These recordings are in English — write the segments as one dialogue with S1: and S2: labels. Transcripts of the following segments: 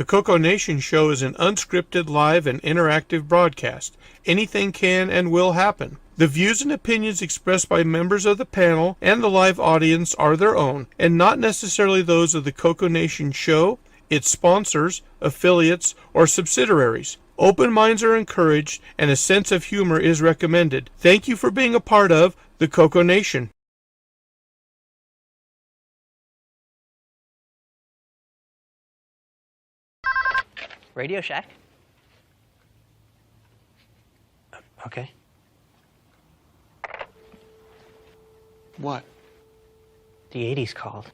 S1: The CoCo Nation Show is an unscripted, live, and interactive broadcast. Anything can and will happen. The views and opinions expressed by members of the panel and the live audience are their own, and not necessarily those of the CoCo Nation Show, its sponsors, affiliates, or subsidiaries. Open minds are encouraged, and a sense of humor is recommended. Thank you for being a part of the CoCo Nation.
S2: Radio Shack? Okay.
S3: What?
S2: The 80s called.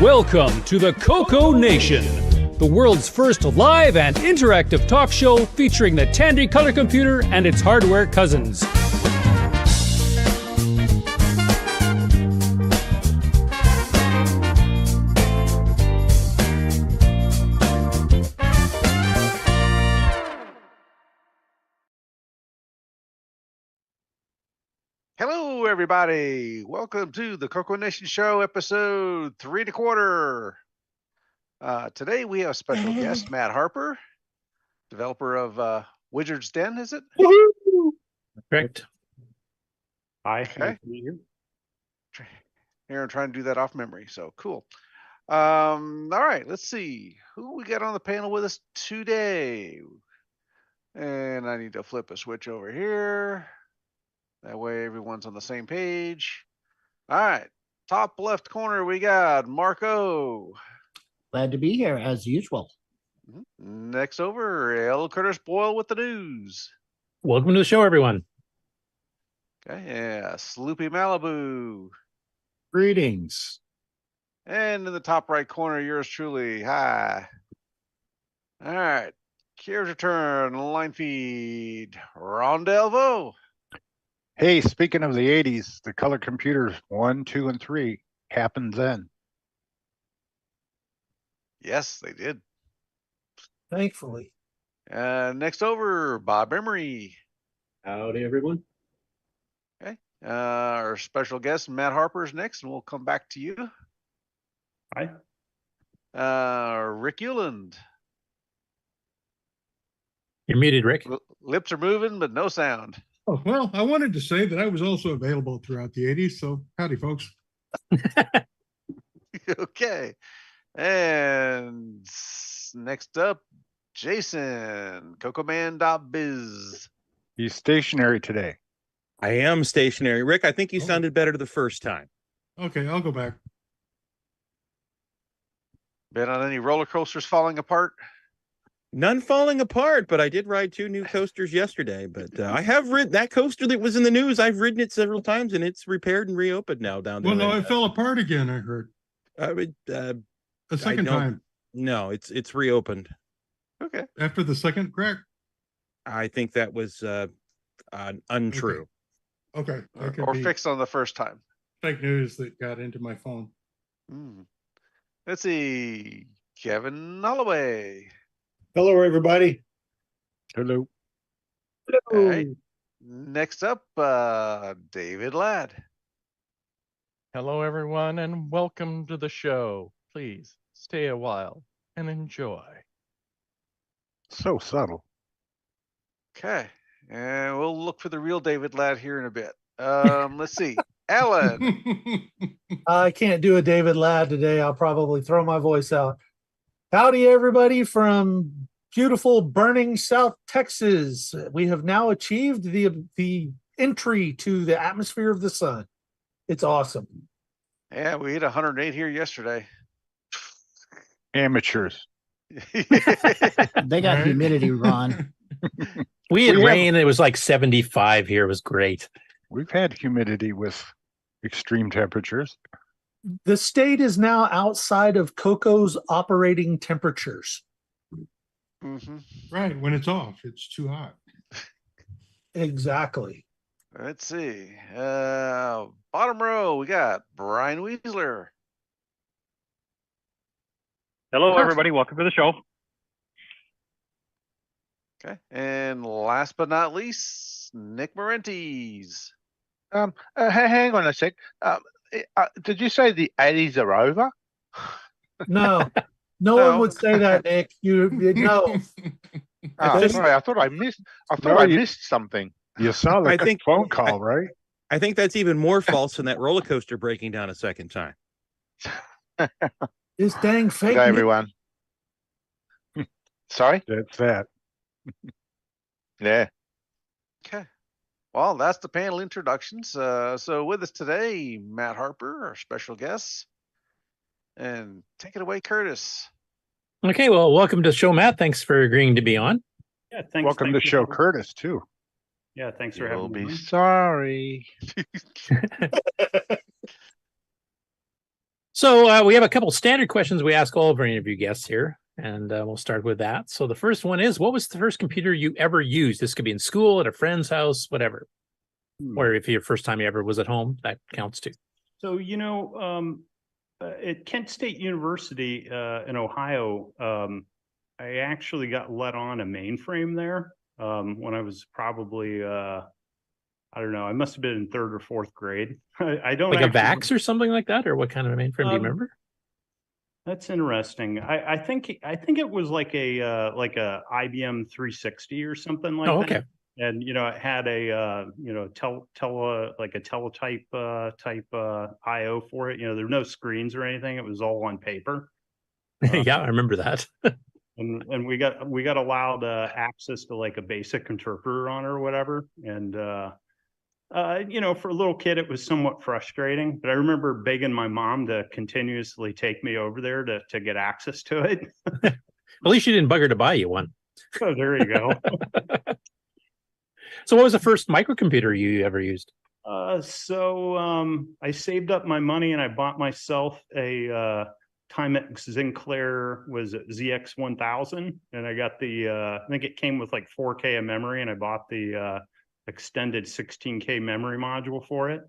S4: Welcome to the CoCo Nation, the world's first live and interactive talk show featuring the Tandy color computer and its hardware cousins.
S3: Hello, everybody. Welcome to the CoCo Nation Show, episode 3 1/4. Today we have special guest Matt Harper, developer of Wizard's Den, is it?
S5: Correct. Hi.
S3: Okay. Here I'm trying to do that off memory, so cool. All right, let's see who we got on the panel with us today. And I need to flip a switch over here. That way everyone's on the same page. All right, top left corner we got Marco.
S6: Glad to be here as usual.
S3: Next over, L. Curtis Boyle with the news.
S5: Welcome to the show, everyone.
S3: Okay, yeah, Sloopy Malibu.
S6: Greetings.
S3: And in the top right corner, yours truly. Hi. All right, here's return, line feed, Ron Delvaux.
S7: Hey, speaking of the 80s, the color computers 1, 2, and 3 happened then.
S3: Yes, they did.
S6: Thankfully.
S3: Next over, Bob Emery.
S5: Howdy, everyone.
S3: Okay. Our special guest, Matt Harper, is next, and we'll come back to you.
S5: Hi.
S3: Rick Euland.
S5: You're muted, Rick.
S3: Lips are moving, but no sound.
S8: Oh, well, I wanted to say that I was also available throughout the 80s, so howdy, folks.
S3: Okay. And next up, Jason, CoComan.biz.
S7: He's stationary today.
S9: I am stationary. Rick, I think you sounded better the first time.
S8: Okay, I'll go back.
S3: Been on any roller coasters falling apart?
S9: None falling apart, but I did ride 2 new coasters yesterday. But I have ridden that coaster that was in the news. I've ridden it several times, and it's repaired and reopened now down there.
S8: Well, no, it fell apart again, I heard. A second time.
S9: No, it's reopened.
S3: Okay.
S8: After the second crack?
S9: I think that was untrue.
S8: Okay.
S3: Or fixed on the first time.
S8: Fake news that got into my phone.
S3: Let's see. Kevin Holloway.
S10: Hello, everybody.
S7: Hello.
S3: All right. Next up, David Ladd.
S11: Hello, everyone, and welcome to the show. Please stay a while and enjoy.
S7: So subtle.
S3: Okay. And we'll look for the real David Ladd here in a bit. Let's see. Alan.
S6: I can't do a David Ladd today. I'll probably throw my voice out. Howdy, everybody from beautiful burning South Texas. We have now achieved the entry to the atmosphere of the sun. It's awesome.
S3: Yeah, we hit 108 here yesterday.
S7: Amateurs.
S6: They got humidity, Ron.
S5: We had rain. It was like 75 here. It was great.
S7: We've had humidity with extreme temperatures.
S6: The state is now outside of CoCo's operating temperatures.
S8: Right, when it's off, it's too hot.
S6: Exactly.
S3: Let's see. Bottom row, we got Brian Weasler.
S12: Hello, everybody. Welcome to the show.
S3: Okay. And last but not least, Nick Marentes.
S7: Hang on a sec. Did you say the 80s are over?
S6: No, no one would say that, Nick. You no.
S7: Sorry, I thought I missed. Missed something.
S9: You saw
S7: the phone call, right?
S9: I think that's even more false than that roller coaster breaking down a second time.
S6: This dang fake.
S7: Good day, everyone. Sorry?
S10: That's that.
S7: Yeah.
S3: Okay. Well, that's the panel introductions. So with us today, Matt Harper, our special guest. And take it away, Curtis.
S5: Okay, well, welcome to the show, Matt. Thanks for agreeing to be on.
S10: Yeah, thanks. Welcome to show Curtis too.
S8: Yeah, thanks for having me.
S7: You'll be sorry.
S5: So we have a couple standard questions we ask all of our interview guests here, and we'll start with that. So the first one is, what was the first computer you ever used? This could be in school, at a friend's house, whatever. Or if your first time you ever was at home, that counts too.
S8: So, at Kent State University in Ohio, I actually got let on a mainframe there when I was probably, I don't know, I must have been in third or fourth grade. I don't
S5: like a VAX or something like that, or what kind of a mainframe do you remember?
S8: That's interesting. I think it was like a IBM 360 or something like that.
S5: Okay.
S8: And it had a like a teletype type IO for it. There were no screens or anything. It was all on paper.
S5: Yeah, I remember that.
S8: and we got allowed access to like a basic interpreter on it or whatever. And for a little kid, it was somewhat frustrating. But I remember begging my mom to continuously take me over there to get access to it.
S5: At least you didn't bug her to buy you one.
S8: Oh, there you go.
S5: So what was the first microcomputer you ever used?
S8: I saved up my money and I bought myself a Timex Sinclair was it ZX1000, and I got the I think it came with like 4K of memory, and I bought the extended 16K memory module for it.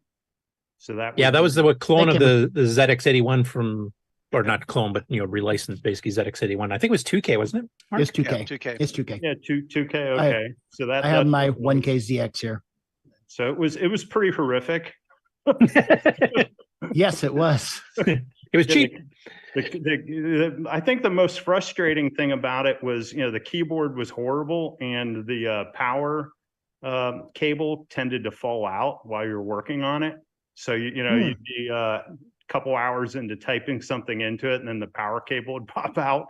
S8: So that was
S5: the clone of the ZX81 from, or not clone, but relicensed basically ZX81. I think it was 2K, wasn't it? Mark?
S12: It's 2K.
S3: Yeah, 2K.
S12: It's 2K.
S8: Yeah, 2K. Okay, so that
S12: I have my 1K ZX here.
S8: So it was pretty horrific.
S12: Yes, it was.
S5: It was cheap.
S8: I think the most frustrating thing about it was, the keyboard was horrible, and the power cable tended to fall out while you're working on it. So you'd be couple hours into typing something into it, and then the power cable would pop out.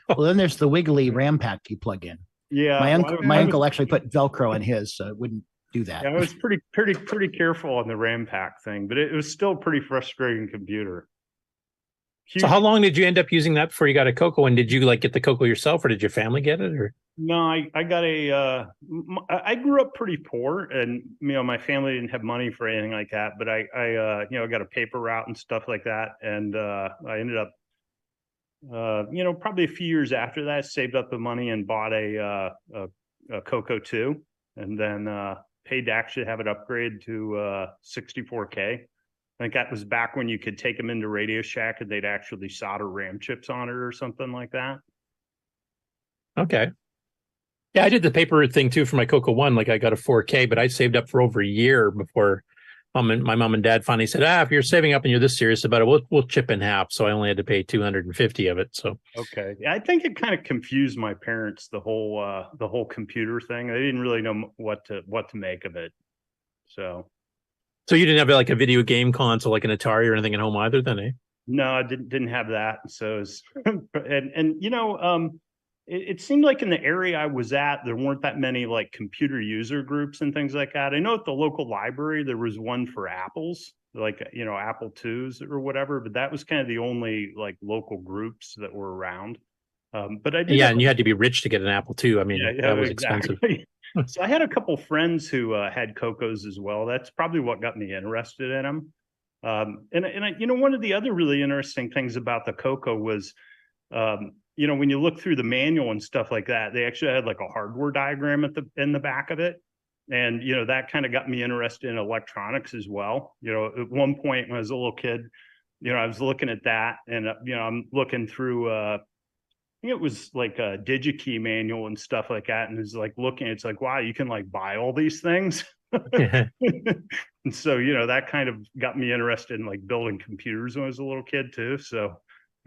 S12: Well, then there's the wiggly RAM pack you plug in.
S8: Yeah,
S12: my uncle actually put Velcro in his, so it wouldn't do that.
S8: Yeah, I was pretty careful on the RAM pack thing, but it was still a pretty frustrating computer.
S5: So how long did you end up using that before you got a CoCo? And did you get the CoCo yourself, or did your family get it? Or
S8: no, I got I grew up pretty poor, and my family didn't have money for anything like that. But I got a paper route and stuff like that, and I ended up probably a few years after that, saved up the money and bought a CoCo 2, and then paid to actually have it upgrade to 64K. I think that was back when you could take them into Radio Shack and they'd actually solder RAM chips on it or something like that.
S5: Okay. Yeah, I did the paper thing too for my CoCo 1. Like I got a 4K, but I saved up for over a year before my mom and dad finally said, if you're saving up and you're this serious about it, we'll chip in half. So I only had to pay 250 of it. So
S8: okay. Yeah, I think it kind of confused my parents, the whole computer thing. They didn't really know what to make of it. So
S5: you didn't have like a video game console like an Atari or anything at home either then, eh?
S8: No, I didn't have that. So it seemed like in the area I was at, there weren't that many like computer user groups and things like that. I know at the local library there was one for Apples, like Apple IIs or whatever, but that was kind of the only like local groups that were around. But I did.
S5: Yeah, and you had to be rich to get an Apple II. I mean, that was
S8: exactly.
S5: expensive.
S8: So I had a couple friends who had CoCos as well. That's probably what got me interested in them. And one of the other really interesting things about the CoCo was, when you look through the manual and stuff like that, they actually had like a hardware diagram in the back of it. And, that kind of got me interested in electronics as well. At one point when I was a little kid, I was looking at that, and, I'm looking through, think it was like a DigiKey manual and stuff like that. And it's like looking, it's like, wow, you can like buy all these things. And so, that kind of got me interested in like building computers when I was a little kid too. So,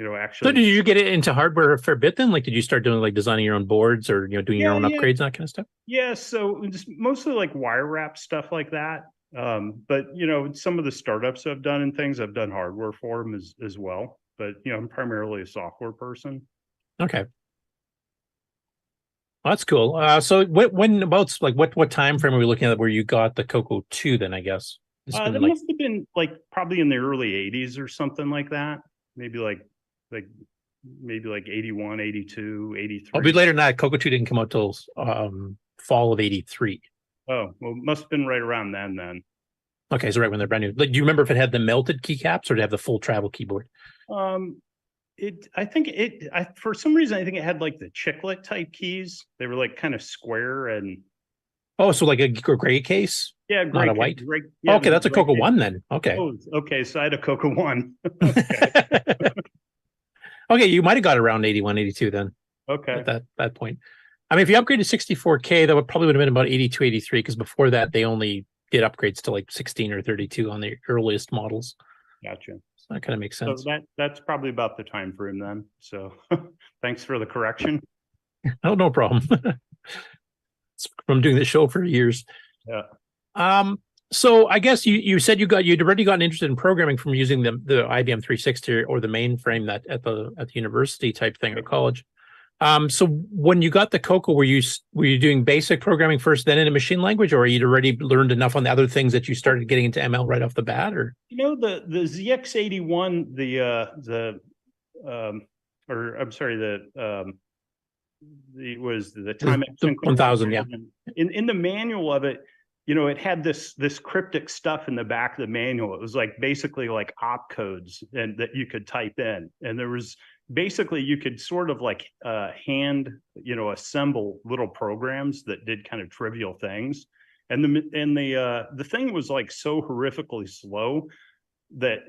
S8: actually.
S5: So did you get into hardware a fair bit then? Like, did you start doing like designing your own boards or, doing your own upgrades and that kind of stuff?
S8: Yeah. So just mostly like wire wrap stuff like that. But some of the startups I've done and things I've done hardware for them as well. But I'm primarily a software person.
S5: Okay. Well, that's cool. So when about like what time frame are we looking at where you got the CoCo 2 then, I guess?
S8: That must have been like probably in the early 80s or something like that. Maybe like 81, 82, 83.
S5: I'll be later than that. CoCo 2 didn't come out till fall of 83.
S8: Oh, well, it must have been right around then.
S5: Okay, so right when they're brand new. Like, do you remember if it had the melted keycaps or did it have the full travel keyboard?
S8: For some reason, I think it had like the chiclet type keys. They were like kind of square and.
S5: Oh, so like a gray case?
S8: Yeah,
S5: gray. Not a white?
S8: Yeah,
S5: okay, that's a CoCo 1 then. Okay.
S8: Oh, okay, so I had a CoCo 1.
S5: Okay, you might have got around 81, 82 then.
S8: Okay.
S5: At that point. I mean, if you upgraded 64K, that would have been about 82, 83, because before that, they only did upgrades to like 16 or 32 on the earliest models.
S8: Gotcha.
S5: So that kind of makes sense.
S8: So that's probably about the time frame then. So thanks for the correction.
S5: Oh, no problem. From doing the show for years.
S8: Yeah.
S5: So I guess you said you'd already gotten interested in programming from using the IBM 360 or the mainframe that at the university type thing or college. So when you got the CoCo, were you doing basic programming first, then into machine language, or you'd already learned enough on the other things that you started getting into ML right off the bat? Or
S8: the ZX81, the time
S5: the 1000, yeah.
S8: In the manual of it, it had this cryptic stuff in the back of the manual. It was like basically like opcodes and that you could type in, and there was basically you could sort of like hand assemble little programs that did kind of trivial things, and the thing was like so horrifically slow that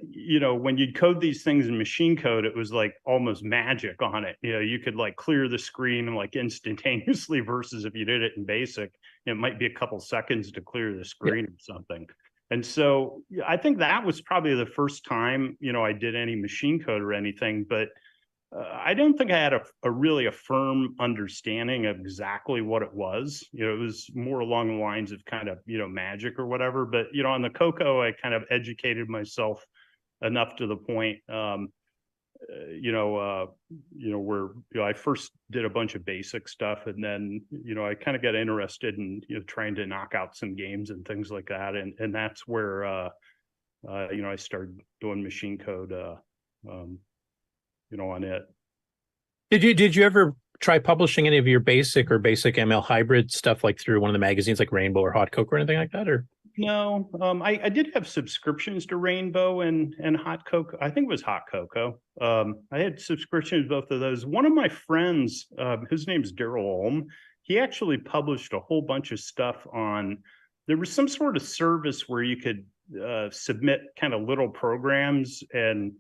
S8: when you'd code these things in machine code, it was like almost magic on it. You could like clear the screen like instantaneously versus if you did it in basic, it might be a couple seconds to clear the screen or something. And so I think that was probably the first time I did any machine code or anything, but I don't think I had a really firm understanding of exactly what it was. It was more along the lines of kind of, magic or whatever. But, on the CoCo, I kind of educated myself enough to the point, where I first did a bunch of basic stuff, and then, I kind of got interested in, trying to knock out some games and things like that. And that's where, I started doing machine code, on it.
S5: Did you ever try publishing any of your basic ML hybrid stuff like through one of the magazines like Rainbow or Hot Cocoa or anything like that? Or
S8: no, I did have subscriptions to Rainbow and Hot Cocoa. I think it was Hot Cocoa. I had subscriptions to both of those. One of my friends, his name's Daryl Olm, he actually published a whole bunch of stuff on. There was some sort of service where you could submit kind of little programs, and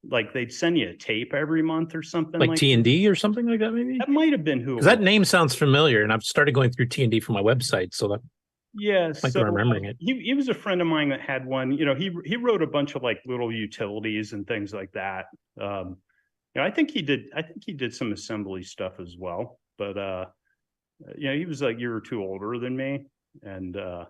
S8: like they'd send you a tape every month or something
S5: like T&D or something like that. Maybe
S8: that might have been who.
S5: Because that name sounds familiar, and I've started going through T&D for my website, so that
S8: so
S5: I'm remembering it.
S8: He was a friend of mine that had one. He wrote a bunch of like little utilities and things like that. I think he did some assembly stuff as well. But he was like a year or two older than me, and I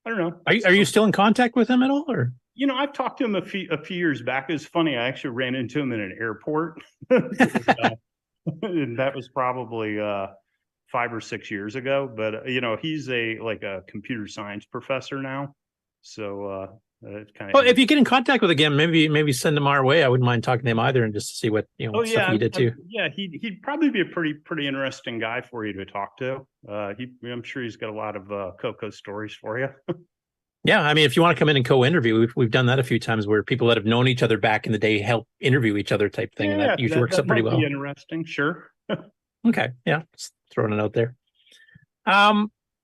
S8: don't know.
S5: Are you still in contact with him at all, or?
S8: I've talked to him a few years back. It was funny. I actually ran into him in an airport. And that was probably 5 or 6 years ago. But, he's a computer science professor now. So it's kind of.
S5: Well, if you get in contact with him again, maybe send him our way. I wouldn't mind talking to him either, and just to see what stuff he did too.
S8: Yeah, he'd probably be a pretty interesting guy for you to talk to. I'm sure he's got a lot of CoCo stories for you.
S5: Yeah, I mean, if you want to come in and co-interview, we've done that a few times where people that have known each other back in the day help interview each other type thing, and that usually works out pretty well.
S8: Interesting, sure.
S5: Okay, yeah, just throwing it out there.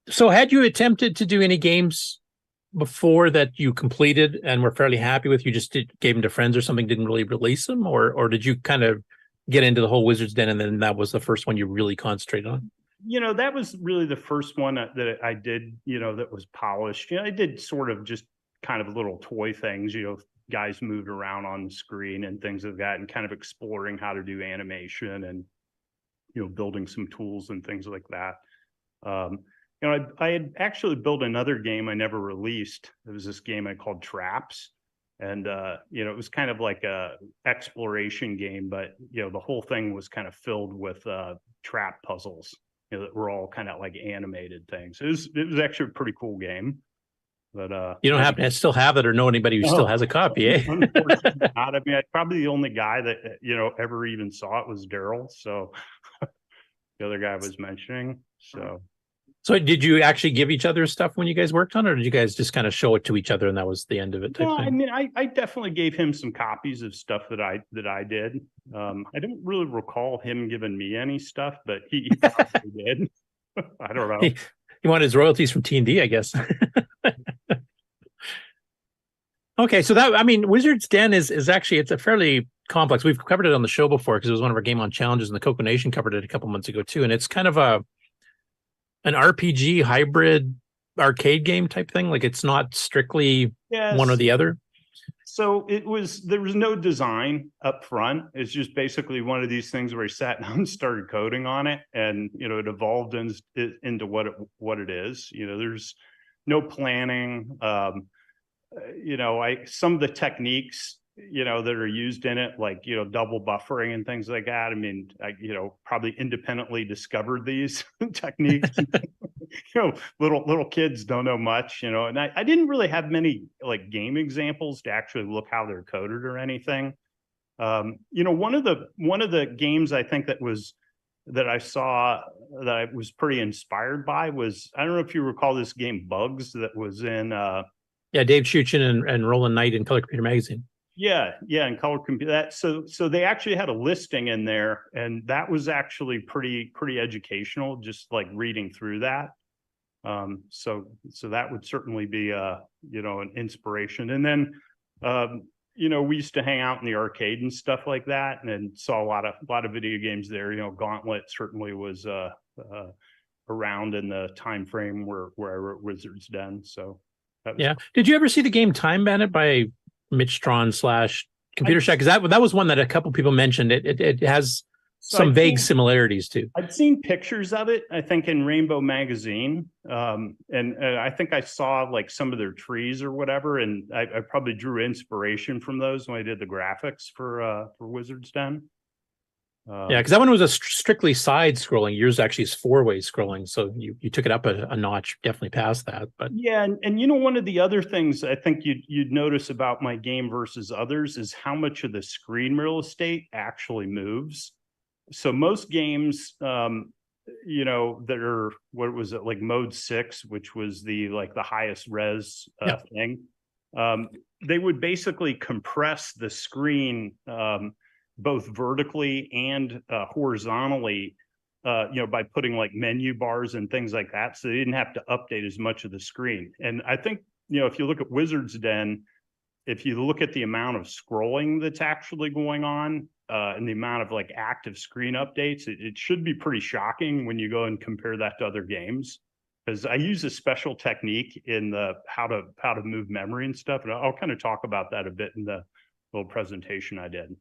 S5: So had you attempted to do any games before that you completed and were fairly happy with? You just gave them to friends or something, didn't really release them, or did you kind of get into the whole Wizard's Den, and then that was the first one you really concentrated on?
S8: That was really the first one that I did, that was polished. I did sort of just kind of little toy things, guys moved around on the screen and things like that, and kind of exploring how to do animation and, building some tools and things like that. I had actually built another game I never released. It was this game I called Traps. And, it was kind of like a exploration game, but, the whole thing was kind of filled with trap puzzles, that were all kind of like animated things. It was actually a pretty cool game. But
S5: you don't happen to still have it or know anybody who still has a copy, eh?
S8: Unfortunately not. I mean, probably the only guy that, ever even saw it was Daryl. So the other guy I was mentioning.
S5: So did you actually give each other stuff when you guys worked on it, or did you guys just kind of show it to each other and that was the end of it?
S8: No, I mean, I definitely gave him some copies of stuff that I did. I don't really recall him giving me any stuff, but he probably did. I don't know.
S5: He wanted his royalties from T&D, I guess. Okay, so Wizard's Den is actually, it's a fairly complex. We've covered it on the show before because it was one of our Game On challenges, and the CoCo Nation covered it a couple months ago too. And it's kind of an RPG hybrid arcade game type thing. Like it's not strictly one or the other.
S8: So there was no design up front. It's just basically one of these things where he sat down and started coding on it, and it evolved into what it is. There's no planning. Some of the techniques that are used in it, like double buffering and things like that. I mean, I probably independently discovered these techniques. Little kids don't know much, and I didn't really have many like game examples to actually look how they're coded or anything. One of the games I think that I saw that I was pretty inspired by was, I don't know if you recall this game Bugs that was in
S5: Dave Schuchen and Roland Knight in Color Computer Magazine.
S8: Yeah, and Color Computer. That so they actually had a listing in there, and that was actually pretty educational, just like reading through that. So that would certainly be an inspiration. And then we used to hang out in the arcade and stuff like that, and saw a lot of video games there. Gauntlet certainly was around in the time frame where I wrote Wizard's Den. So
S5: yeah. Did you ever see the game Time Bandit by Mitch Strawn / Computer Shack? Because that was one that a couple people mentioned. It has some vague similarities too.
S8: I'd seen pictures of it, I think, in Rainbow Magazine, and I think I saw like some of their trees or whatever, and I probably drew inspiration from those when I did the graphics for Wizard's Den.
S5: Because that one was a strictly side scrolling. Yours actually is 4-way scrolling, so you took it up a notch, definitely past that. But
S8: yeah, and one of the other things I think you'd notice about my game versus others is how much of the screen real estate actually moves. So most games, that are, what was it, like mode 6, which was the highest res thing, they would basically compress the screen both vertically and horizontally, by putting like menu bars and things like that. So they didn't have to update as much of the screen. And I think, if you look at Wizard's Den, if you look at the amount of scrolling that's actually going on, and the amount of like active screen updates, it should be pretty shocking when you go and compare that to other games. Because I use a special technique in the how to move memory and stuff, and I'll kind of talk about that a bit in the little presentation I did.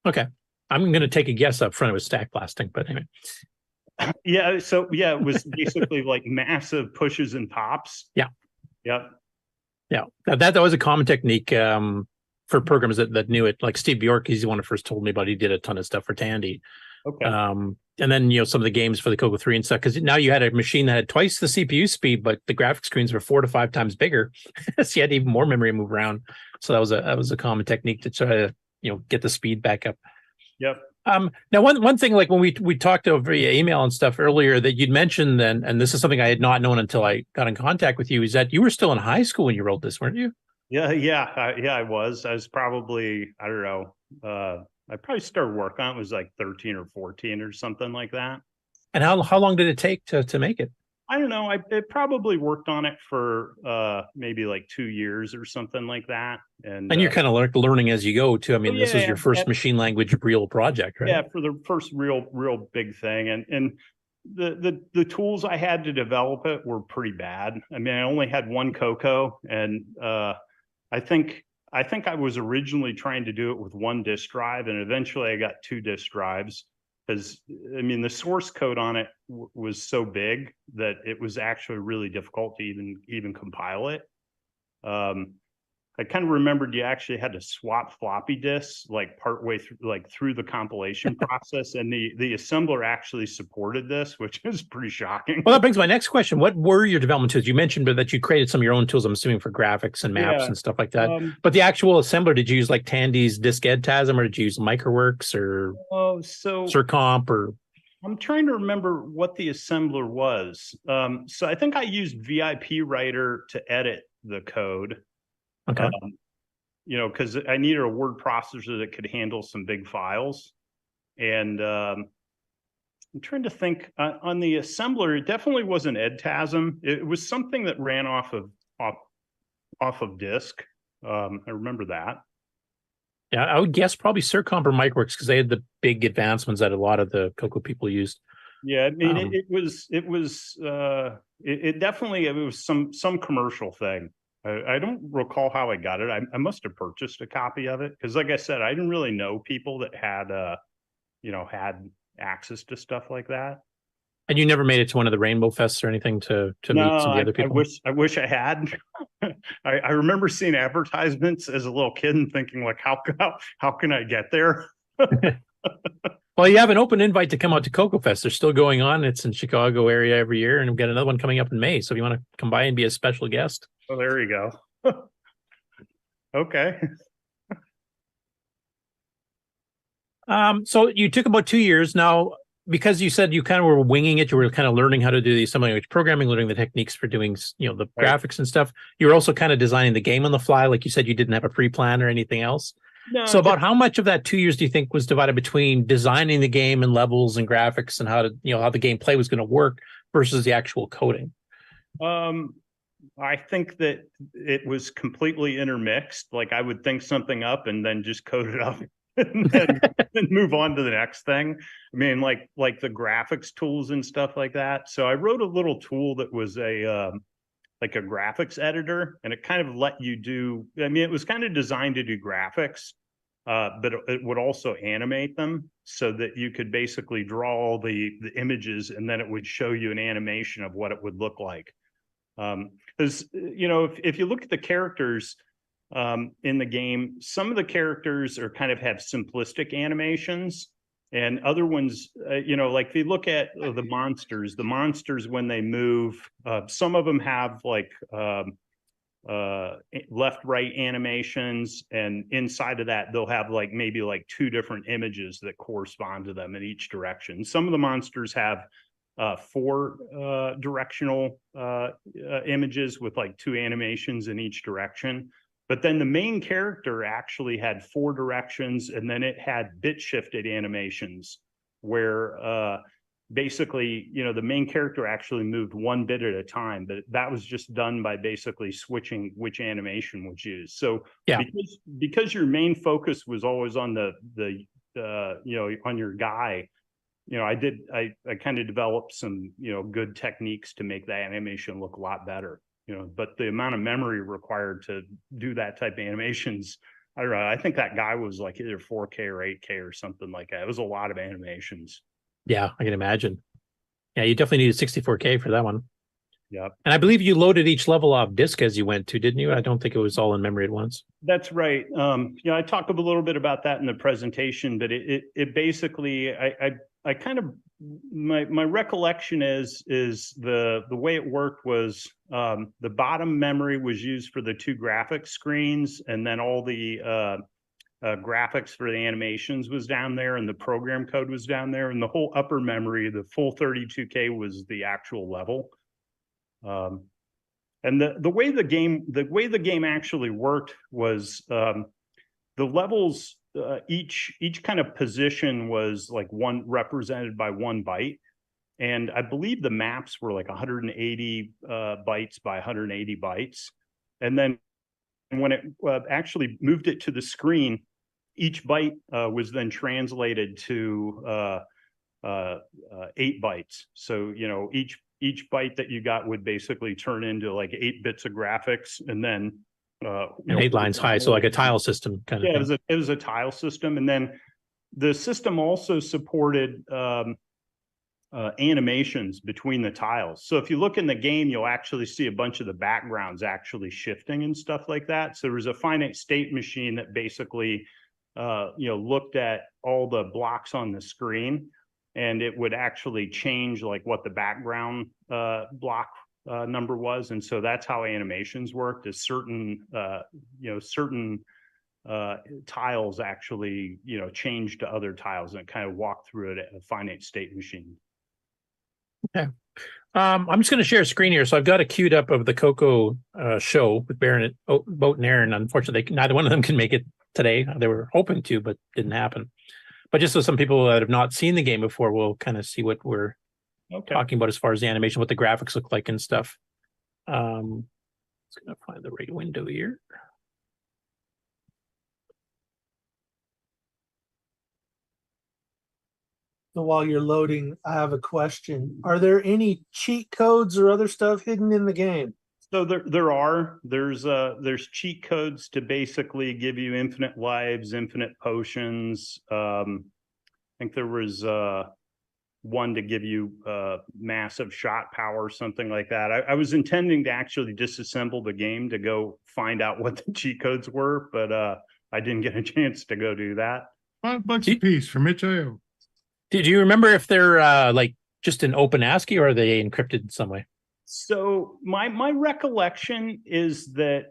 S5: Okay, I'm going to take a guess up front. It was stack blasting, but anyway.
S8: Yeah, so yeah, it was basically like massive pushes and pops.
S5: Yeah.
S8: Yep.
S5: Yeah, that was a common technique for programs that knew it. Like Steve Bjork, he's the one who first told me about. He did a ton of stuff for Tandy.
S8: Okay.
S5: And then some of the games for the CoCo 3 and stuff, because now you had a machine that had twice the CPU speed, but the graphic screens were 4 to 5 times bigger, so you had even more memory to move around. So that was a common technique to try to get the speed back up.
S8: Yep.
S5: Now one thing, like when we talked over via email and stuff earlier, that you'd mentioned, and this is something I had not known until I got in contact with you, is that you were still in high school when you wrote this, weren't you?
S8: Yeah, I was. I was probably, I don't know, I probably started work on it was like 13 or 14 or something like that.
S5: And how long did it take to make it?
S8: I don't know. I probably worked on it for maybe like 2 years or something like that. And
S5: you're kind of learning as you go too. I mean, this was your first machine language real project, right?
S8: Yeah, for the first real big thing. And the tools I had to develop it were pretty bad. I mean, I only had one CoCo, and I think I was originally trying to do it with one disk drive, and eventually I got 2 disk drives. Because I mean, the source code on it was so big that it was actually really difficult to even compile it. I kind of remembered you actually had to swap floppy disks like partway through, like through the compilation process, and the assembler actually supported this, which is pretty shocking.
S5: Well, that brings my next question. What were your development tools? You mentioned that you created some of your own tools, I'm assuming, for graphics and maps and stuff like that. But the actual assembler, did you use like Tandy's Diskette TASM, or did you use Microworks or Circomp? Or
S8: I'm trying to remember what the assembler was. So I think I used VIP Writer to edit the code.
S5: Okay.
S8: You know, because I needed a word processor that could handle some big files. And I'm trying to think on the assembler, it definitely wasn't EdTASM. It was something that ran off of disk. I remember that.
S5: Yeah, I would guess probably Circomp or Microworks, because they had the big advancements that a lot of the CoCo people used.
S8: Yeah, I mean, it definitely was some commercial thing. I don't recall how I got it. I must have purchased a copy of it because, like I said, I didn't really know people that had, had access to stuff like that.
S5: And you never made it to one of the Rainbow Fests or anything to meet some of the other people?
S8: I wish I had. I remember seeing advertisements as a little kid and thinking, like, how can I get there?
S5: Well, you have an open invite to come out to CoCo Fest. They're still going on. It's in Chicago area every year, and we've got another one coming up in May. So if you want to come by and be a special guest.
S8: Oh, there you go. Okay.
S5: So you took about 2 years now, because you said you kind of were winging it. You were kind of learning how to do the assembly language programming, learning the techniques for doing, the graphics and stuff. You were also kind of designing the game on the fly. Like you said, you didn't have a pre-plan or anything else.
S8: No,
S5: so about how much of that 2 years do you think was divided between designing the game and levels and graphics and how the gameplay was going to work versus the actual coding?
S8: I think that it was completely intermixed. Like I would think something up and then just code it up and then move on to the next thing. I mean, like the graphics tools and stuff like that. So I wrote a little tool that was like a graphics editor, and it kind of let you do, I mean, it was kind of designed to do graphics, but it would also animate them so that you could basically draw all the images, and then it would show you an animation of what it would look like. Because, if you look at the characters in the game, some of the characters kind of have simplistic animations, and other ones, like if you look at the monsters when they move, some of them have like left, right animations, and inside of that, they'll have like maybe like 2 different images that correspond to them in each direction. Some of the monsters have 4 directional images with like 2 animations in each direction. But then the main character actually had 4 directions, and then it had bit shifted animations where basically, the main character actually moved 1 bit at a time, but that was just done by basically switching which animation was used. So
S5: yeah,
S8: because your main focus was always on the on your guy, I kind of developed some, good techniques to make that animation look a lot better. But the amount of memory required to do that type of animations, I don't know. I think that guy was like either 4K or 8K or something like that. It was a lot of animations.
S5: Yeah, I can imagine. Yeah, you definitely needed 64K for that one.
S8: Yep.
S5: And I believe you loaded each level off disk as you went to, didn't you? I don't think it was all in memory at once.
S8: That's right. I talked a little bit about that in the presentation, but it basically, I kind of, my recollection is the way it worked was the bottom memory was used for the 2 graphics screens, and then all the graphics for the animations was down there, and the program code was down there, and the whole upper memory, the full 32K, was the actual level. And the way the game actually worked was the levels, each kind of position was like represented by 1 byte. And I believe the maps were like 180 bytes by 180 bytes. And then when it actually moved it to the screen, each byte was then translated to 8 bytes. So, each byte that you got would basically turn into like 8 bits of graphics, and then
S5: and 8 lines high, so like a tile system kind of thing.
S8: It was a tile system. And then the system also supported animations between the tiles. So if you look in the game, you'll actually see a bunch of the backgrounds actually shifting and stuff like that. So there was a finite state machine that basically looked at all the blocks on the screen, and it would actually change like what the background block number was. And so that's how animations worked, is certain tiles actually, change to other tiles, and kind of walk through it at a finite state machine.
S5: Okay. I'm just going to share a screen here. So I've got it queued up of the CoCo show with Boat and Aaron. Unfortunately, neither one of them can make it today. They were hoping to, but didn't happen. But just so some people that have not seen the game before will kind of see what we're talking about as far as the animation, what the graphics look like and stuff. Just going to find the right window here.
S6: So while you're loading, I have a question. Are there any cheat codes or other stuff hidden in the game?
S8: So there's cheat codes to basically give you infinite lives, infinite potions. I think there was one to give you massive shot power or something like that. I was intending to actually disassemble the game to go find out what the cheat codes were, but I didn't get a chance to go do that.
S13: $5 a piece from itch.io.
S5: Do you remember if they're like just in open ASCII, or are they encrypted in some way?
S8: So my recollection is that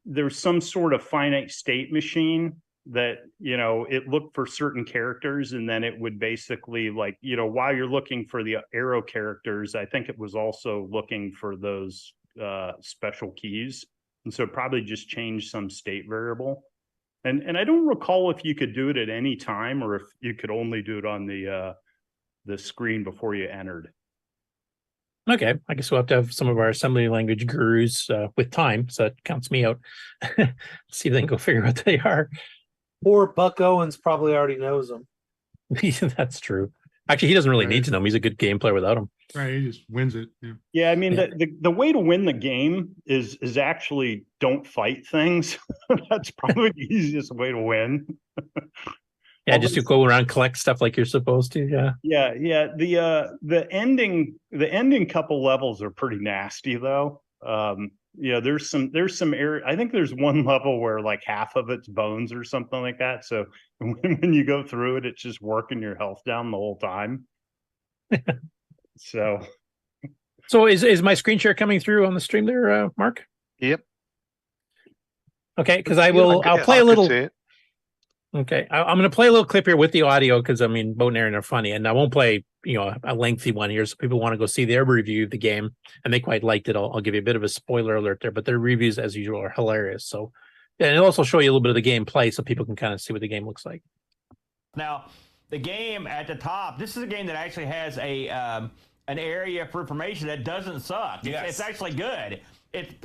S8: there's some sort of finite state machine that, it looked for certain characters, and then it would basically, like, while you're looking for the arrow characters, I think it was also looking for those special keys. And so probably just change some state variable. And I don't recall if you could do it at any time, or if you could only do it on the screen before you entered.
S5: Okay, I guess we'll have to have some of our assembly language gurus with time, so that counts me out. See if they can go figure out what they are.
S6: Poor Buck Owens probably already knows them.
S5: That's true. Actually, he doesn't really need to know him. He's a good game player without him.
S13: Right, he just wins it.
S8: Yeah, I mean, the way to win the game is actually don't fight things. That's probably the easiest way to win.
S5: Yeah, just to go around collect stuff like you're supposed to. Yeah.
S8: Yeah. The ending couple levels are pretty nasty though. There's some area. I think there's one level where like half of it's bones or something like that. So when you go through it, it's just working your health down the whole time. So
S5: is my screen share coming through on the stream there, Mark?
S7: Yep.
S5: Okay, because I'll play a little. Okay, I'm going to play a little clip here with the audio, because I mean, Boat and Aaron are funny, and I won't play a lengthy one here, so people want to go see their review of the game, and they quite liked it. I'll give you a bit of a spoiler alert there, but their reviews as usual are hilarious. So, and it'll also show you a little bit of the gameplay, so people can kind of see what the game looks like.
S14: Now, the game at the top, this is a game that actually has a an area for information that doesn't suck.
S15: Yes.
S14: It's actually good. It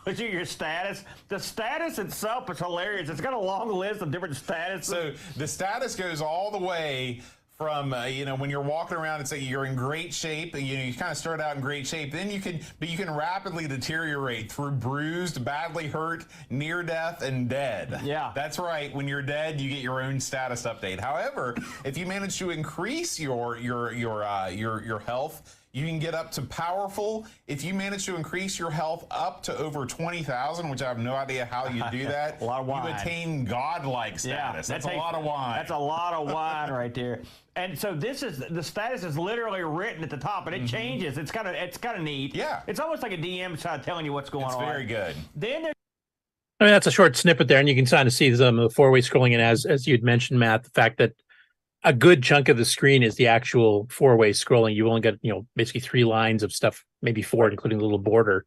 S14: tells you your status. The status itself is hilarious. It's got a long list of different statuses.
S15: So the status goes all the way from when you're walking around and say you're in great shape, you kind of start out in great shape, then you can rapidly deteriorate through bruised, badly hurt, near death, and dead.
S14: Yeah,
S15: that's right. When you're dead, you get your own status update. However, if you manage to increase your health, you can get up to powerful. If you manage to increase your health up to over 20,000, which I have no idea how you do that,
S14: a lot of wine.
S15: You attain godlike status.
S14: Yeah,
S15: that's a lot of wine.
S14: That's a lot of wine right there. And so the status is literally written at the top, and it changes. It's kind of neat.
S15: Yeah,
S14: it's almost like a DM telling you what's going on.
S15: It's very good.
S14: Then
S5: I mean, that's a short snippet there, and you can kind of see some of the four-way scrolling, and as you'd mentioned, Matt, the fact that a good chunk of the screen is the actual four-way scrolling. You only got, basically 3 lines of stuff, maybe 4, including a little border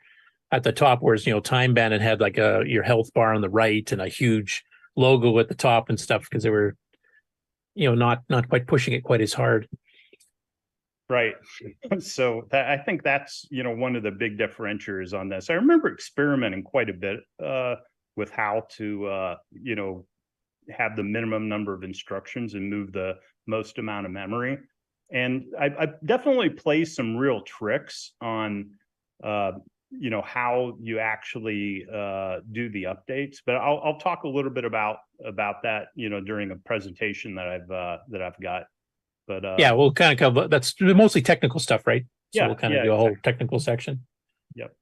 S5: at the top, whereas, Time Bandit had like your health bar on the right and a huge logo at the top and stuff, because they were, not quite pushing it quite as hard.
S8: Right. So I think that's, one of the big differentiators on this. I remember experimenting quite a bit with how to, have the minimum number of instructions and move the most amount of memory. And I definitely play some real tricks on, how you actually do the updates. But I'll talk a little bit about that, during a presentation that I've got. But
S5: yeah, we'll kind of cover that's mostly technical stuff, right? So
S8: yeah,
S5: we'll kind of do a whole technical section.
S8: Yep.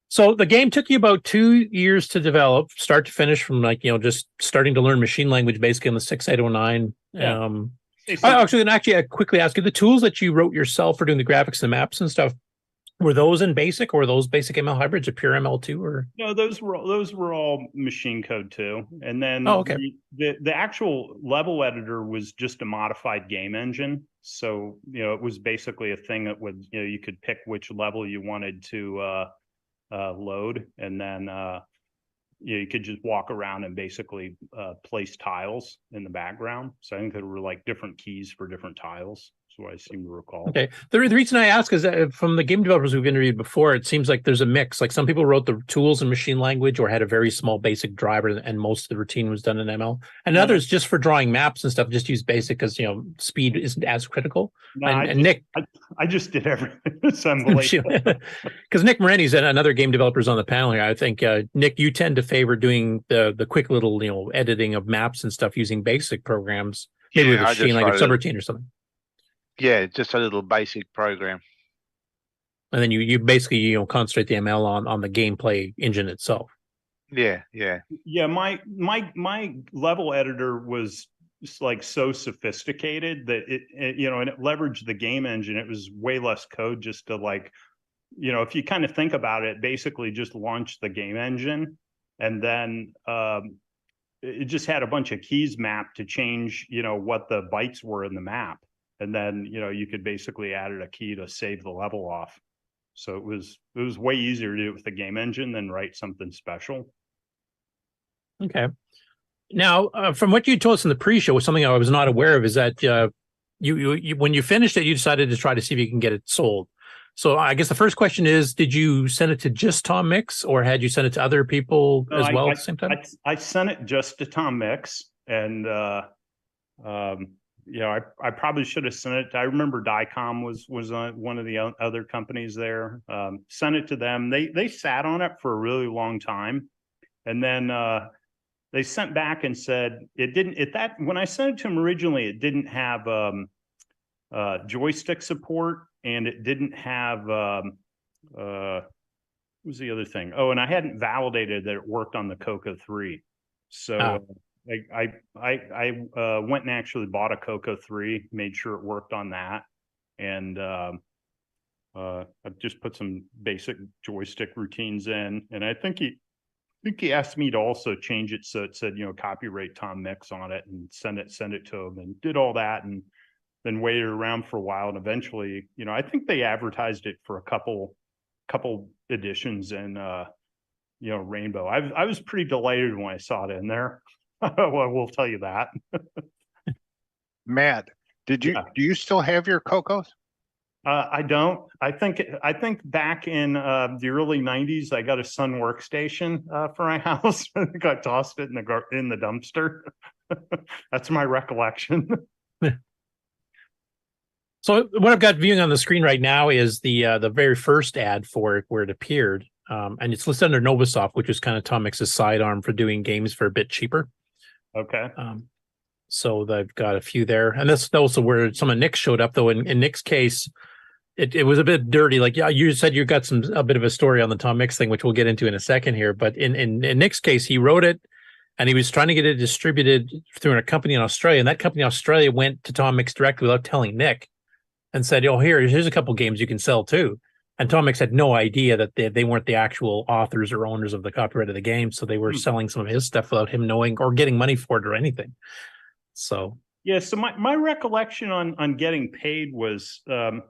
S5: So the game took you about 2 years to develop, start to finish, from just starting to learn machine language basically on the 6809.
S8: Yeah.
S5: I quickly ask you, the tools that you wrote yourself for doing the graphics and maps and stuff, were those in BASIC, or were those basic ML hybrids or pure ML2? Or
S8: no, those were all machine code too. And then the actual level editor was just a modified game engine. So it was basically a thing that would you could pick which level you wanted to load, and then you could just walk around and basically place tiles in the background. So I think there were like different keys for different tiles. That's what I seem to recall.
S5: Okay. The reason I ask is that from the game developers we've interviewed before, it seems like there's a mix. Like some people wrote the tools in machine language or had a very small basic driver, and most of the routine was done in ML. And others, just for drawing maps and stuff, just use BASIC because speed isn't as critical.
S8: No, I just did everything. Because
S5: Nick Moreni's another game developers on the panel here. I think Nick, you tend to favor doing the quick little editing of maps and stuff using BASIC programs, maybe with a machine like a subroutine or something.
S16: Yeah, just a little basic program.
S5: And then you basically concentrate the ML on the gameplay engine itself.
S16: Yeah.
S8: My level editor was just like so sophisticated that it and it leveraged the game engine. It was way less code just to if you kind of think about it, basically just launch the game engine, and then it just had a bunch of keys mapped to change what the bytes were in the map. And then, you could basically add a key to save the level off. So it was way easier to do it with the game engine than write something special.
S5: Okay. Now, from what you told us in the pre-show, something I was not aware of is that you when you finished it, you decided to try to see if you can get it sold. So I guess the first question is, did you send it to just Tom Mix, or had you sent it to other people as well at the same time?
S8: I sent it just to Tom Mix, and I probably should have sent it. I remember Dicom was one of the other companies there. Sent it to them. They sat on it for a really long time, and then they sent back and said it didn't. When I sent it to them originally, it didn't have joystick support, and it didn't have what was the other thing? Oh, and I hadn't validated that it worked on the CoCo 3. So I went and actually bought a CoCo 3, made sure it worked on that, and I've just put some basic joystick routines in, and I think he asked me to also change it so it said copyright Tom Mix on it, and send it to him, and did all that, and then waited around for a while, and eventually I think they advertised it for a couple editions in Rainbow. I was pretty delighted when I saw it in there. Well, we'll tell you that.
S7: Matt, do you still have your CoCos?
S8: I don't. I think back in the early '90s, I got a Sun workstation for my house. I think I tossed it in the dumpster. That's my recollection.
S5: So what I've got viewing on the screen right now is the very first ad for it, where it appeared, and it's listed under Novasoft, which is kind of Tom Mix's sidearm for doing games for a bit cheaper.
S8: Okay.
S5: So they've got a few there, and that's also where some of Nick's showed up. Though in Nick's case, it was a bit dirty. Like, yeah, you said you got a bit of a story on the Tom Mix thing, which we'll get into in a second here. But in Nick's case, he wrote it, and he was trying to get it distributed through a company in Australia, and that company in Australia went to Tom Mix directly without telling Nick, and said, "Oh, here's a couple games you can sell too." And Tom Mix had no idea that they weren't the actual authors or owners of the copyright of the game, so they were selling some of his stuff without him knowing or getting money for it or anything. So
S8: yeah, so my recollection on getting paid was, I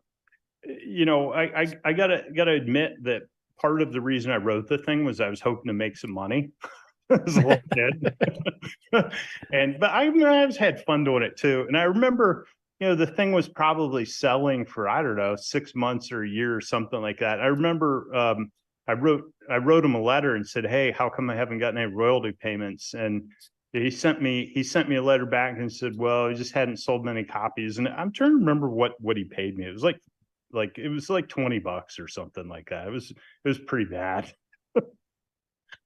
S8: gotta admit that part of the reason I wrote the thing was I was hoping to make some money. as a little kid. But I just had fun doing it too. And I remember, the thing was probably selling for, I don't know, 6 months or a year or something like that. I remember I wrote him a letter and said, "Hey, how come I haven't gotten any royalty payments?" And he sent me a letter back and said, "Well, he just hadn't sold many copies." And I'm trying to remember what he paid me. It was like $20 or something like that. It was pretty bad.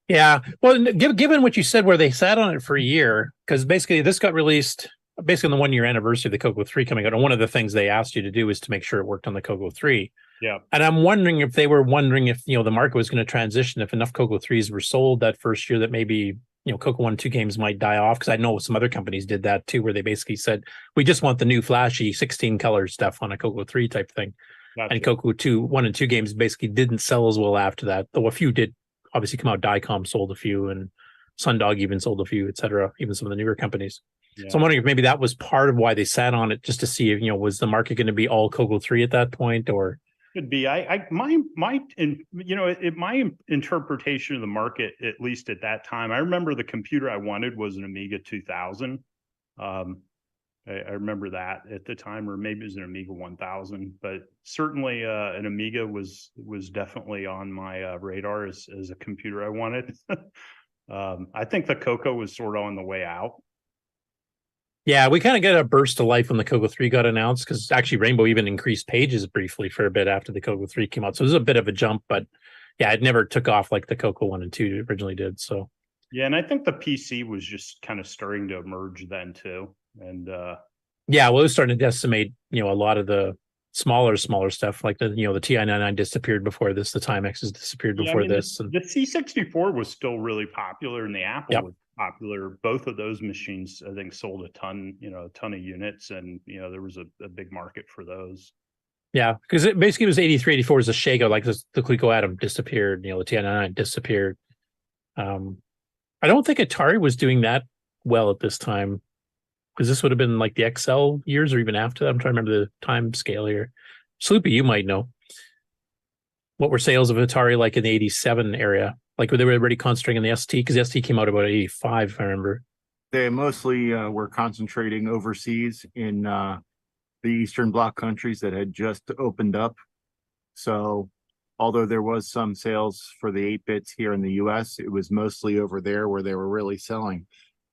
S5: Yeah. Well, given what you said, where they sat on it for a year, because basically this got released basically on the 1 year anniversary of the CoCo 3 coming out. And one of the things they asked you to do is to make sure it worked on the CoCo 3.
S8: Yeah.
S5: And I'm wondering if they were wondering if, the market was going to transition, if enough CoCo 3s were sold that first year that maybe, CoCo 1 and 2 games might die off. Because I know some other companies did that too, where they basically said, we just want the new flashy 16 color stuff on a CoCo 3 type thing. Gotcha. And CoCo 1 and 2 games basically didn't sell as well after that, though a few did obviously come out. Dicom sold a few, and Sundog even sold a few, etc. Even some of the newer companies. Yeah. So I'm wondering if maybe that was part of why they sat on it, just to see if, was the market going to be all CoCo 3 at that point, or
S8: could be. My interpretation of the market, at least at that time, I remember the computer I wanted was an Amiga 2000. I remember that at the time, or maybe it was an Amiga 1000, but certainly an Amiga was definitely on my radar as a computer I wanted. I think the CoCo was sort of on the way out.
S5: Yeah, we kind of got a burst of life when the CoCo 3 got announced, because actually Rainbow even increased pages briefly for a bit after the CoCo 3 came out. So it was a bit of a jump, but yeah, it never took off like the CoCo 1 and 2 originally did. So
S8: yeah, and I think the PC was just kind of starting to emerge then too. And
S5: yeah, well, it was starting to decimate, a lot of the smaller stuff, like the TI-99 disappeared before this, the Timexes disappeared before this.
S8: The C64 was still really popular, and the Apple was popular. Both of those machines, I think, sold a ton of units, and there was a big market for those.
S5: Yeah, because it basically was 83, 84 is a shakeout, like the Coleco Atom disappeared, the TI-99 disappeared. I don't think Atari was doing that well at this time, because this would have been like the XL years or even after that. I'm trying to remember the time scale here. Sloopy, you might know. What were sales of Atari like in the 87 area? Like, were they already concentrating on the ST? Because the ST came out about 85, if I remember.
S17: They mostly were concentrating overseas in the Eastern Bloc countries that had just opened up. So although there was some sales for the 8-bits here in the US, it was mostly over there where they were really selling.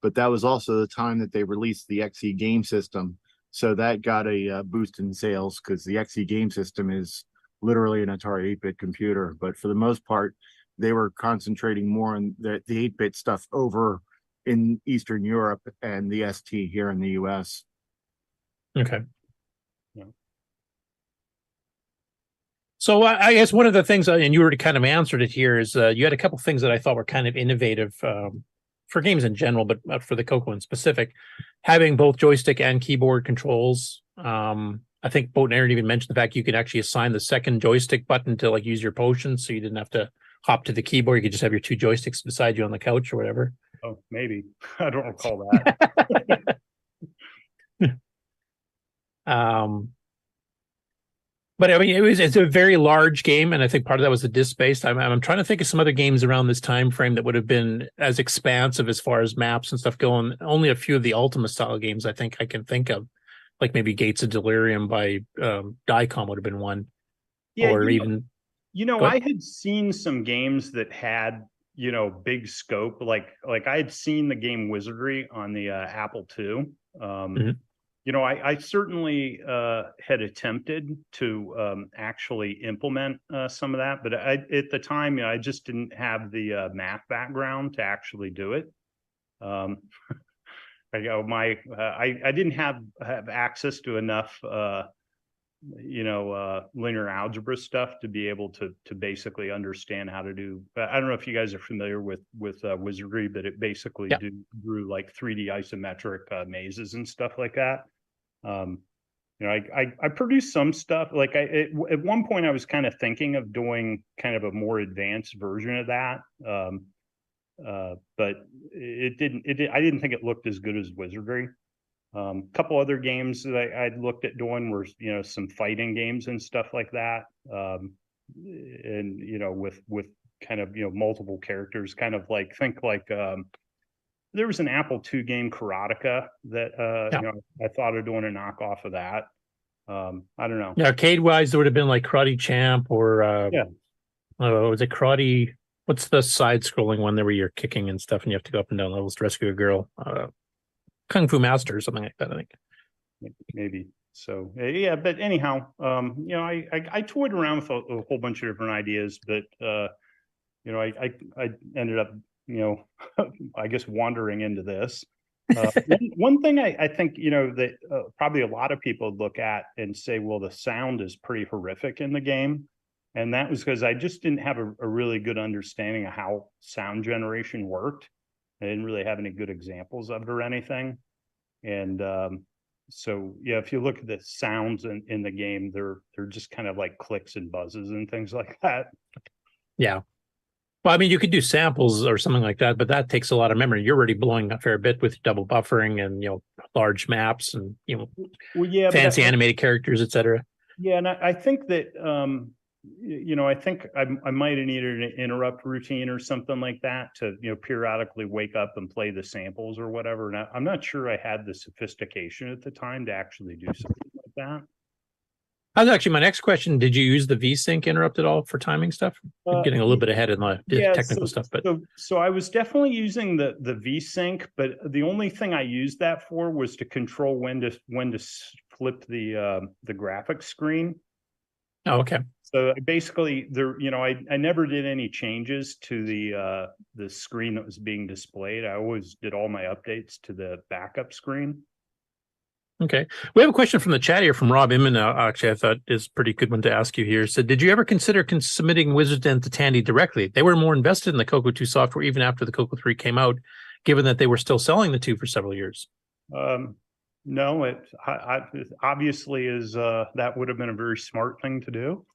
S17: But that was also the time that they released the XE game system. So that got a boost in sales, because the XE game system is literally an Atari 8-bit computer. But for the most part, they were concentrating more on the 8-bit stuff over in Eastern Europe and the ST here in the US.
S5: Okay. Yeah. So I guess one of the things, and you already kind of answered it here, is you had a couple things that I thought were kind of innovative for games in general, but for the CoCo in specific, having both joystick and keyboard controls. I think Boat and Aaron even mentioned the fact you could actually assign the second joystick button to like use your potions, so you didn't have to hop to the keyboard. You could just have your two joysticks beside you on the couch or whatever.
S8: Oh, maybe. I don't recall that.
S5: But I mean, it's a very large game, and I think part of that was the disc based. I'm trying to think of some other games around this time frame that would have been as expansive as far as maps and stuff go. And only a few of the Ultima style games I think I can think of, like maybe Gates of Delirium by Dicom would have been one.
S8: Yeah,
S5: or even
S8: I had seen some games that had big scope. Like I had seen the game Wizardry on the Apple II. I certainly had attempted to actually implement some of that, but at the time, I just didn't have the math background to actually do it. I didn't have access to enough, linear algebra stuff to be able to basically understand how to do. I don't know if you guys are familiar with Wizardry, but it basically drew like 3D isometric mazes and stuff like that. I produced some stuff. Like at one point I was kind of thinking of doing kind of a more advanced version of that. But I didn't think it looked as good as Wizardry. A couple other games that I'd looked at doing were, some fighting games and stuff like that. And, with kind of, multiple characters, kind of like, think like, there was an Apple II game, Karateka, that, I thought of doing a knockoff of that. I don't know.
S5: Yeah, arcade wise, there would have been like Karate Champ or was it Karate? What's the side scrolling one there where you're kicking and stuff and you have to go up and down levels to rescue a girl? Kung Fu Master or something like that, I think.
S8: Maybe. So yeah, but anyhow, I toyed around with a whole bunch of different ideas, but I ended up, I guess wandering into this. One thing I think, that probably a lot of people look at and say, well, the sound is pretty horrific in the game. And that was because I just didn't have a really good understanding of how sound generation worked. I didn't really have any good examples of it or anything. And so, yeah, if you look at the sounds in the game, they're just kind of like clicks and buzzes and things like that.
S5: Yeah. Well, I mean, you could do samples or something like that, but that takes a lot of memory. You're already blowing a fair bit with double buffering and, large maps and, fancy animated characters, etc.
S8: Yeah. And I think that, I think I might have needed an interrupt routine or something like that to, periodically wake up and play the samples or whatever. And I'm not sure I had the sophistication at the time to actually do something like that.
S5: That's actually my next question. Did you use the VSync interrupt at all for timing stuff? I'm getting a little bit ahead in the technical stuff, but
S8: so I was definitely using the VSync, but the only thing I used that for was to control when to flip the graphics screen.
S5: Oh, okay.
S8: So basically, I never did any changes to the screen that was being displayed. I always did all my updates to the backup screen.
S5: Okay. We have a question from the chat here from Rob Inman. Actually, I thought is a pretty good one to ask you here. So did you ever consider submitting Wizards Den to Tandy directly? They were more invested in the CoCo 2 software even after the CoCo 3 came out, given that they were still selling the 2 for several years.
S8: No, it obviously is that would have been a very smart thing to do.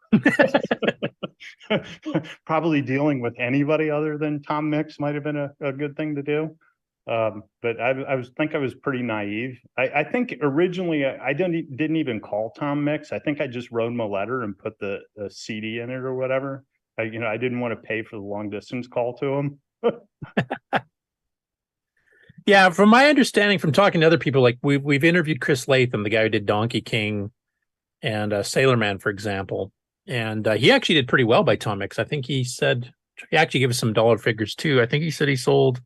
S8: Probably dealing with anybody other than Tom Mix might have been a good thing to do. But I was pretty naive. I think originally I didn't even call Tom Mix. I think I just wrote him a letter and put the CD in it or whatever. I didn't want to pay for the long distance call to him.
S5: Yeah, from my understanding, from talking to other people, like we've interviewed Chris Latham, the guy who did Donkey King and Sailor Man, for example, and he actually did pretty well by Tom Mix. I think he said he actually gave us some dollar figures too. I think he said he sold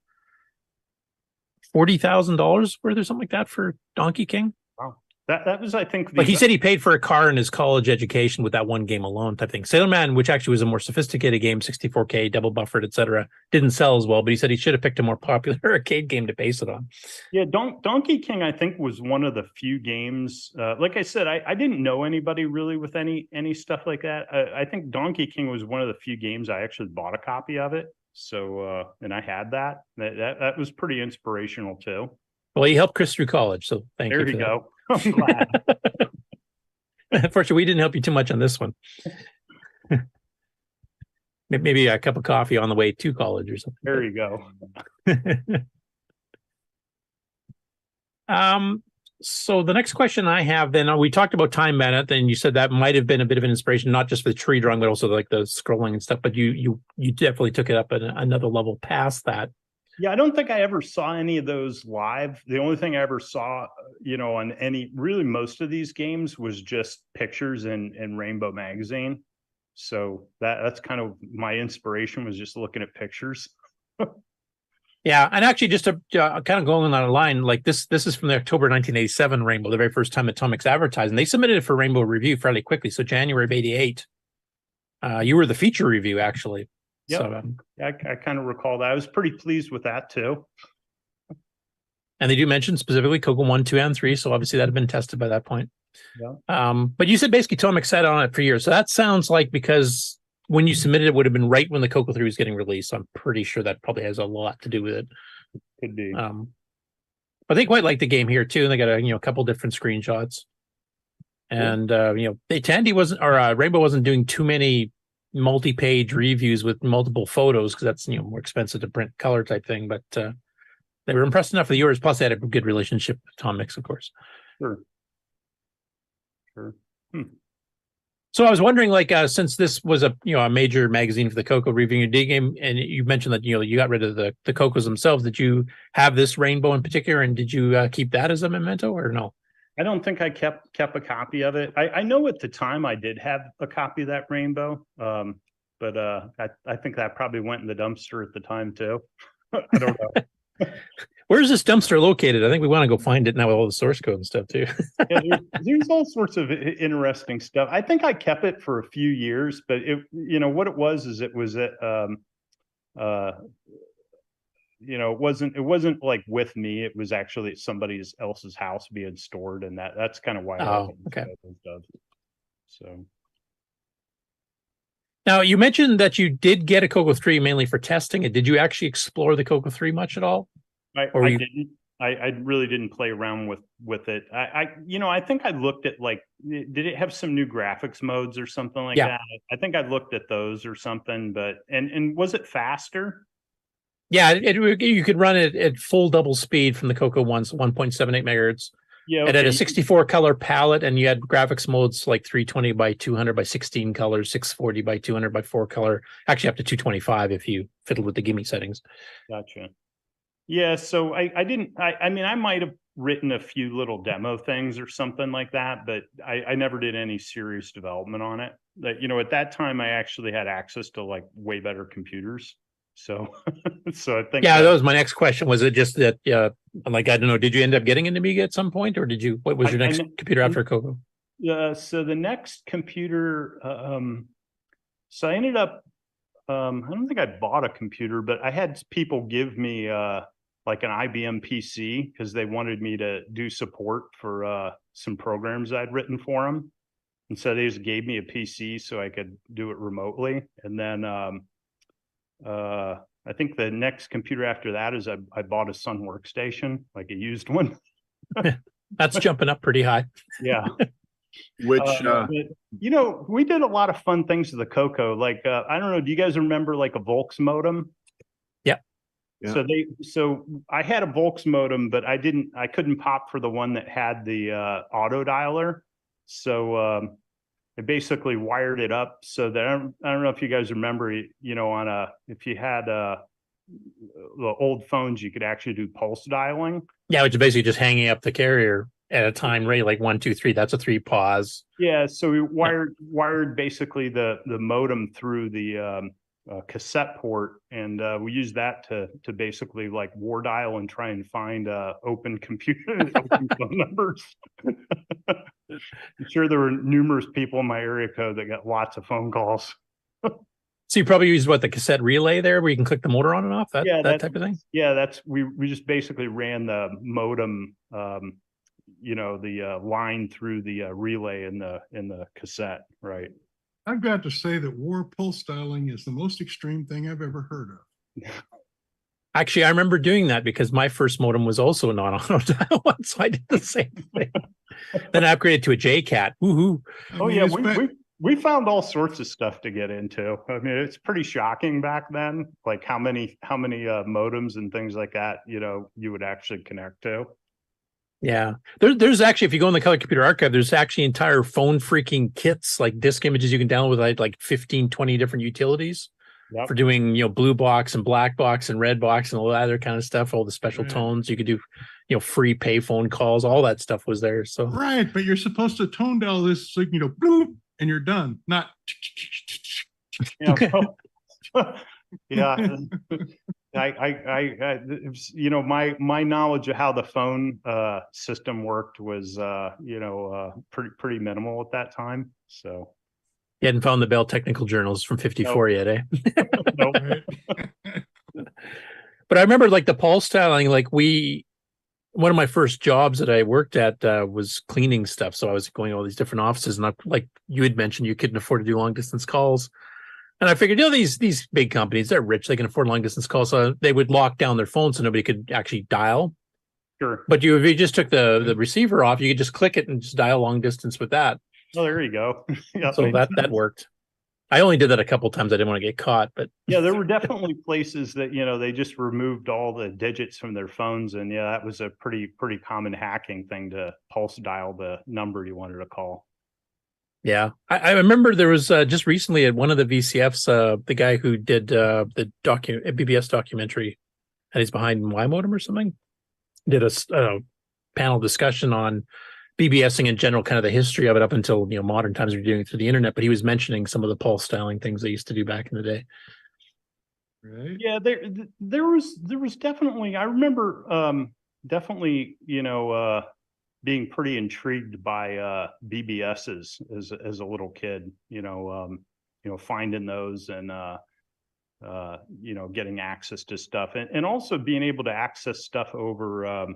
S5: $40,000 worth or something like that for Donkey King.
S8: Wow, that was, I think,
S5: but he said he paid for a car and his college education with that one game alone type thing. Sailor Man, which actually was a more sophisticated game, 64K, double buffered, etc., didn't sell as well. But he said he should have picked a more popular arcade game to base it on.
S8: Yeah, Donkey King, I think, was one of the few games. Like I said, I didn't know anybody really with any stuff like that. I think Donkey King was one of the few games I actually bought a copy of it. So, and I had that. That was pretty inspirational too.
S5: Well, he helped Chris through college, so thank you.
S8: There you go. I'm glad.
S5: Unfortunately, we didn't help you too much on this one. Maybe a cup of coffee on the way to college or something.
S8: There you go.
S5: So the next question I have then, we talked about Time Bandit, and you said that might have been a bit of an inspiration, not just for the tree drawing, but also like the scrolling and stuff, but you definitely took it up at another level past that.
S8: Yeah, I don't think I ever saw any of those live. The only thing I ever saw, on most of these games was just pictures in Rainbow Magazine. So that's kind of my inspiration, was just looking at pictures.
S5: Yeah, and actually, just to kind of go on that line, like this is from the October 1987 Rainbow, the very first time Atomics advertised, and they submitted it for Rainbow review fairly quickly. So January of '88, you were the feature review actually.
S8: Yeah,
S5: so,
S8: I kind of recall that. I was pretty pleased with that too.
S5: And they do mention specifically CoCo 1, 2, and 3, so obviously that had been tested by that point.
S8: Yeah.
S5: But you said basically Atomics sat on it for years, so that sounds like because when you submitted it would have been right when the CoCo 3 was getting released. So I'm pretty sure that probably has a lot to do with it.
S8: Could be.
S5: But they quite like the game here too, and they got a couple different screenshots. And Tandy wasn't, or Rainbow wasn't doing too many multi-page reviews with multiple photos because that's more expensive to print color type thing. But they were impressed enough with yours. Plus, they had a good relationship with Tom Mix, of course.
S8: Sure.
S5: So I was wondering, like, since this was a major magazine for the CoCo reviewing your D game, and you mentioned that you got rid of the CoCos themselves, did you have this rainbow in particular, and did you keep that as a memento or no?
S8: I don't think I kept a copy of it. I know at the time I did have a copy of that rainbow, but I think that probably went in the dumpster at the time too. I don't know.
S5: Where's this dumpster located? I think we want to go find it now with all the source code and stuff too.
S8: Yeah, there's all sorts of interesting stuff. I think I kept it for a few years, but what it was is it was at it wasn't like with me. It was actually at somebody else's house being stored, and that's kind of why.
S5: Okay.
S8: So.
S5: Now you mentioned that you did get a CoCo 3 mainly for testing it. Did you actually explore the CoCo 3 much at all?
S8: I didn't. I really didn't play around with it. I think I looked at did it have some new graphics modes or something like that? I think I looked at those or something, but and was it faster?
S5: Yeah, you could run it at full double speed from the CoCo 1's 1.78 megahertz.
S8: Yeah,
S5: okay. It had a 64 color palette, and you had graphics modes like 320 by 200 by 16 colors, 640 by 200 by 4 color, actually up to 225 if you fiddled with the gimme settings.
S8: Gotcha. Yeah, so I didn't. I mean, I might have written a few little demo things or something like that, but I never did any serious development on it. At that time, I actually had access to way better computers. So, so I think.
S5: Yeah, that was my next question. Was it just that, I don't know, did you end up getting an Amiga at some point, or what was your next computer after CoCo?
S8: So the next computer, so I ended up, I don't think I bought a computer, but I had people give me an IBM PC because they wanted me to do support for some programs I'd written for them. And so they just gave me a PC so I could do it remotely. And then I think the next computer after that is I bought a Sun workstation, like a used one.
S5: That's jumping up pretty high.
S8: Yeah.
S17: Which
S8: we did a lot of fun things with the CoCo. I don't know, do you guys remember a Volks modem?
S5: Yeah.
S8: So I had a Volks modem, but I couldn't pop for the one that had the auto dialer. So I basically wired it up so that I don't know if you guys remember, if you had the old phones, you could actually do pulse dialing.
S5: Yeah, which is basically just hanging up the carrier at a time rate, like 1, 2, 3. That's a 3 pause.
S8: Yeah, so we wired basically the modem through the cassette port, and we used that to basically war dial and try and find open open phone numbers. I'm sure there were numerous people in my area code that got lots of phone calls.
S5: So you probably used the cassette relay there, where you can click the motor on and off, that type of thing.
S8: Yeah, we just basically ran the modem, the line through the relay in the cassette, right?
S13: I've got to say that war pulse dialing is the most extreme thing I've ever heard of.
S5: Actually, I remember doing that because my first modem was also not auto dial one, so I did the same thing. Then I upgraded to a JCAT. Woohoo!
S8: Oh yeah, we found all sorts of stuff to get into. I mean, it's pretty shocking back then, how many modems and things like that, you would actually connect to.
S5: Yeah, there's actually, if you go in the Color Computer Archive, there's actually entire phone freaking kits, like disk images you can download with like 15, 20 different utilities for doing, blue box and black box and red box and all that other kind of stuff, all the special tones. You could do, free pay phone calls, all that stuff was there. So
S13: right, but you're supposed to tone dial this, bloop, and you're done, not.
S8: Yeah. My knowledge of how the phone system worked was pretty minimal at that time. So
S5: you hadn't found the Bell Technical Journals from '54 yet, eh?
S8: Nope.
S5: But I remember the pulse dialing. One of my first jobs that I worked at was cleaning stuff. So I was going to all these different offices, and like you had mentioned, you couldn't afford to do long distance calls. And I figured, these big companies, they're rich, they can afford long distance calls, so they would lock down their phones so nobody could actually dial.
S8: Sure.
S5: But if you just took the receiver off, you could just click it and just dial long distance with that.
S8: Oh, there you go. Yeah.
S5: So that worked. I only did that a couple of times. I didn't want to get caught, but
S8: yeah, there were definitely places that they just removed all the digits from their phones, and yeah, that was a pretty common hacking thing, to pulse dial the number you wanted to call.
S5: Yeah, I remember there was just recently at one of the VCFs, the guy who did the BBS documentary, and he's behind Y Modem or something, did a panel discussion on BBSing in general, kind of the history of it up until modern times. We're doing it through the internet, but he was mentioning some of the pulse styling things they used to do back in the day.
S13: Right.
S8: Yeah, there was definitely, I remember definitely being pretty intrigued by BBSs as a little kid, finding those and getting access to stuff and also being able to access stuff over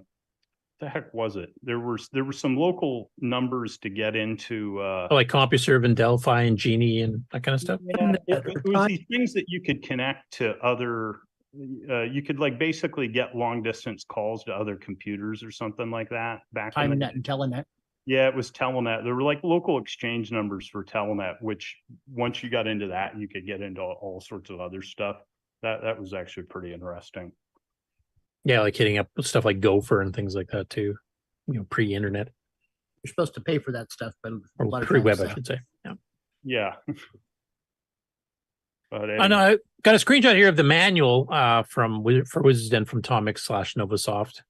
S8: the heck was it? There were some local numbers to get into
S5: Like CompuServe and Delphi and Genie and that kind of stuff.
S8: Yeah, it was these things that you could connect to other. You could like basically get long distance calls to other computers or something like that back in the
S12: TimeNet and Telenet.
S8: Yeah, it was Telenet. There were like local exchange numbers for Telenet, which once you got into that, you could get into all sorts of other stuff. That was actually pretty interesting.
S5: Yeah, like hitting up stuff like Gopher and things like that too. Pre-internet.
S12: You're supposed to pay for that stuff, but
S5: Or pre-web, I should say. Yeah.
S8: Yeah. But
S5: I know. I got a screenshot here of the manual for Wizards Den from Tomix/Novasoft.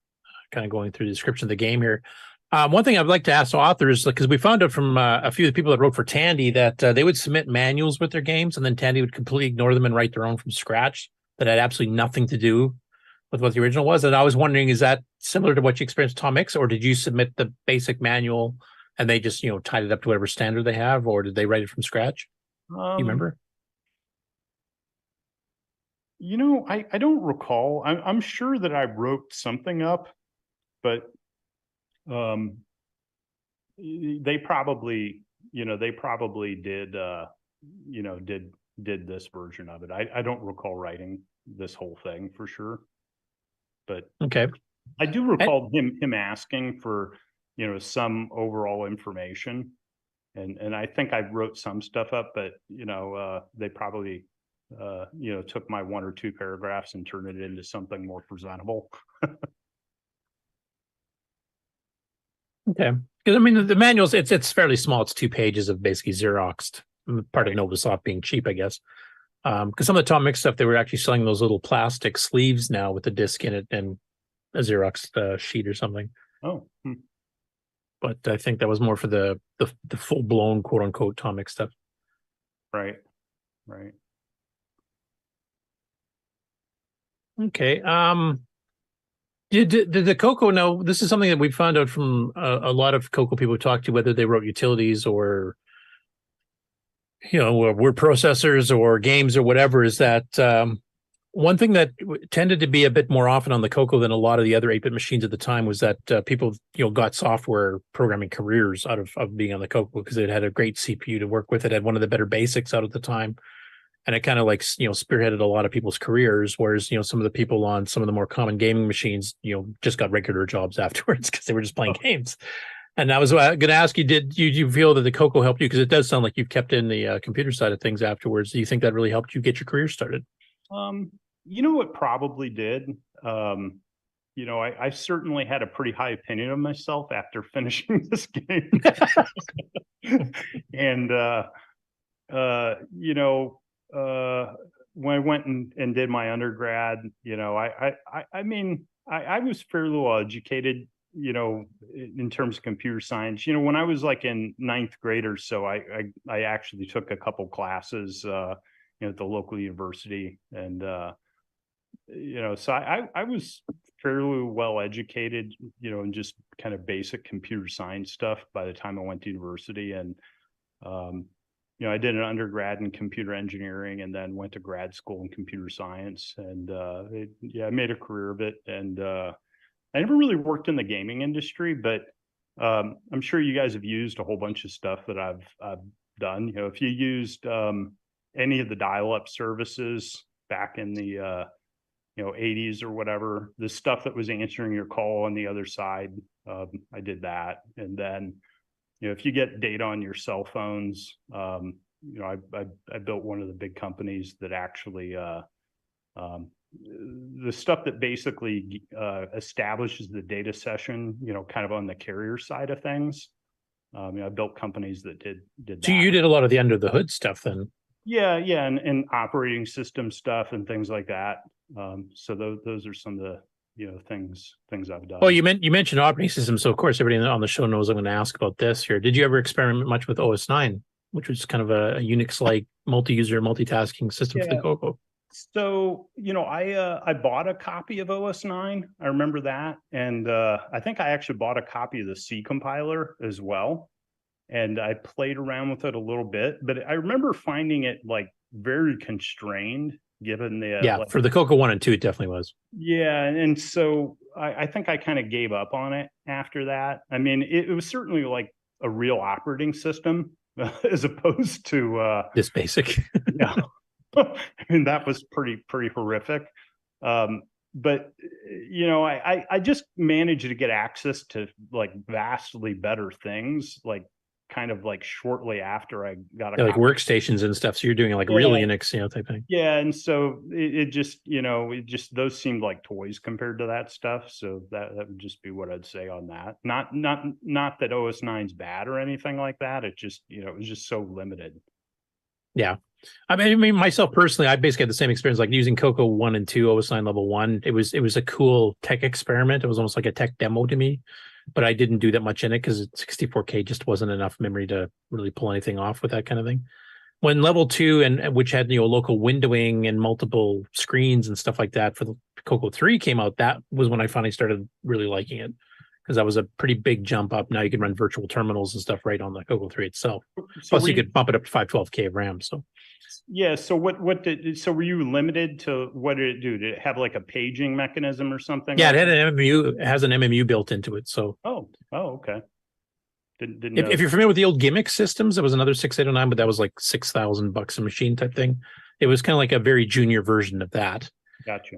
S5: Kind of going through the description of the game here. One thing I'd like to ask authors, because we found out from a few of the people that wrote for Tandy that they would submit manuals with their games, and then Tandy would completely ignore them and write their own from scratch that had absolutely nothing to do with what the original was. And I was wondering, is that similar to what you experienced with Tomix, or did you submit the basic manual and they just tied it up to whatever standard they have, or did they write it from scratch? Do you remember?
S8: I don't recall. I'm sure that I wrote something up, but they probably did did this version of it. I don't recall writing this whole thing for sure, but
S5: okay.
S8: I do recall him asking for some overall information, and I think I wrote some stuff up, but they probably took my 1 or 2 paragraphs and turned it into something more presentable.
S5: Okay, because I mean the manuals, it's fairly small. It's 2 pages of basically Xeroxed, part of Novasoft being cheap, I guess. Because some of the Tomix stuff, they were actually selling those little plastic sleeves now with the disc in it and a Xerox sheet or something.
S8: Oh.
S5: But I think that was more for the full blown quote unquote Tomix stuff.
S8: Right.
S5: Okay. Did the CoCo know? This is something that we found out from a lot of CoCo people we talked to, whether they wrote utilities or word processors or games or whatever, is that one thing that tended to be a bit more often on the CoCo than a lot of the other 8-bit machines at the time was that people got software programming careers out of being on the CoCo because it had a great CPU to work with. It had one of the better basics out at the time. And it kind of spearheaded a lot of people's careers, whereas some of the people on some of the more common gaming machines just got regular jobs afterwards because they were just playing games. And I was going to ask you, did you feel that the CoCo helped you? Because it does sound like you've kept in the computer side of things afterwards. Do you think that really helped you get your career started?
S8: It probably did. I certainly had a pretty high opinion of myself after finishing this game. And when I went and did my undergrad, I was fairly well educated, in terms of computer science. When I was like in 9th grade or so, I actually took a couple classes, at the local university, and so I was fairly well educated, in just kind of basic computer science stuff by the time I went to university. And I did an undergrad in computer engineering and then went to grad school in computer science, and I made a career of it. And I never really worked in the gaming industry, but I'm sure you guys have used a whole bunch of stuff that I've done. If you used any of the dial-up services back in the 80s or whatever, the stuff that was answering your call on the other side, I did that. And then if you get data on your cell phones, I built one of the big companies that actually the stuff that basically establishes the data session, kind of on the carrier side of things. I built companies that did that.
S5: So you did a lot of the under the hood stuff then.
S8: Yeah, and operating system stuff and things like that. So those are some of the things I've done.
S5: Well, you mentioned operating systems, so of course everybody on the show knows I'm going to ask about this here. Did you ever experiment much with OS 9, which was kind of a Unix-like multi-user multitasking system for the CoCo?
S8: So I bought a copy of OS 9. I remember that, and I think I actually bought a copy of the C compiler as well. And I played around with it a little bit, but I remember finding it like very constrained given the
S5: for the CoCo 1 and 2, it definitely was.
S8: Yeah, and so I think I kind of gave up on it after that. I mean, it was certainly like a real operating system as opposed to
S5: this basic.
S8: Yeah, I mean that was pretty horrific. But I just managed to get access to like vastly better things, like kind of like shortly after I got a
S5: like workstations and stuff. So you're doing like real Unix, type thing.
S8: Yeah, and so it just those seemed like toys compared to that stuff. So that would just be what I'd say on that. Not that OS 9's bad or anything like that. It just it was just so limited.
S5: Yeah. I mean, myself personally, I basically had the same experience, like using CoCo 1 and 2, OS 9 level 1. It was a cool tech experiment. It was almost like a tech demo to me, but I didn't do that much in it because 64K just wasn't enough memory to really pull anything off with that kind of thing. When level 2, and which had local windowing and multiple screens and stuff like that for the CoCo 3 came out, that was when I finally started really liking it, because that was a pretty big jump up. Now you can run virtual terminals and stuff right on the CoCo 3 itself. Plus you could bump it up to 512K of RAM. So
S8: yeah. So were you limited to what did it do? Did it have like a paging mechanism or something?
S5: Yeah, it had an MMU. It has an MMU built into it. So
S8: okay. Didn't
S5: if you're familiar with the old gimmick systems, it was another 6809, but that was like $6,000 a machine type thing. It was kind of like a very junior version of that.
S8: Gotcha.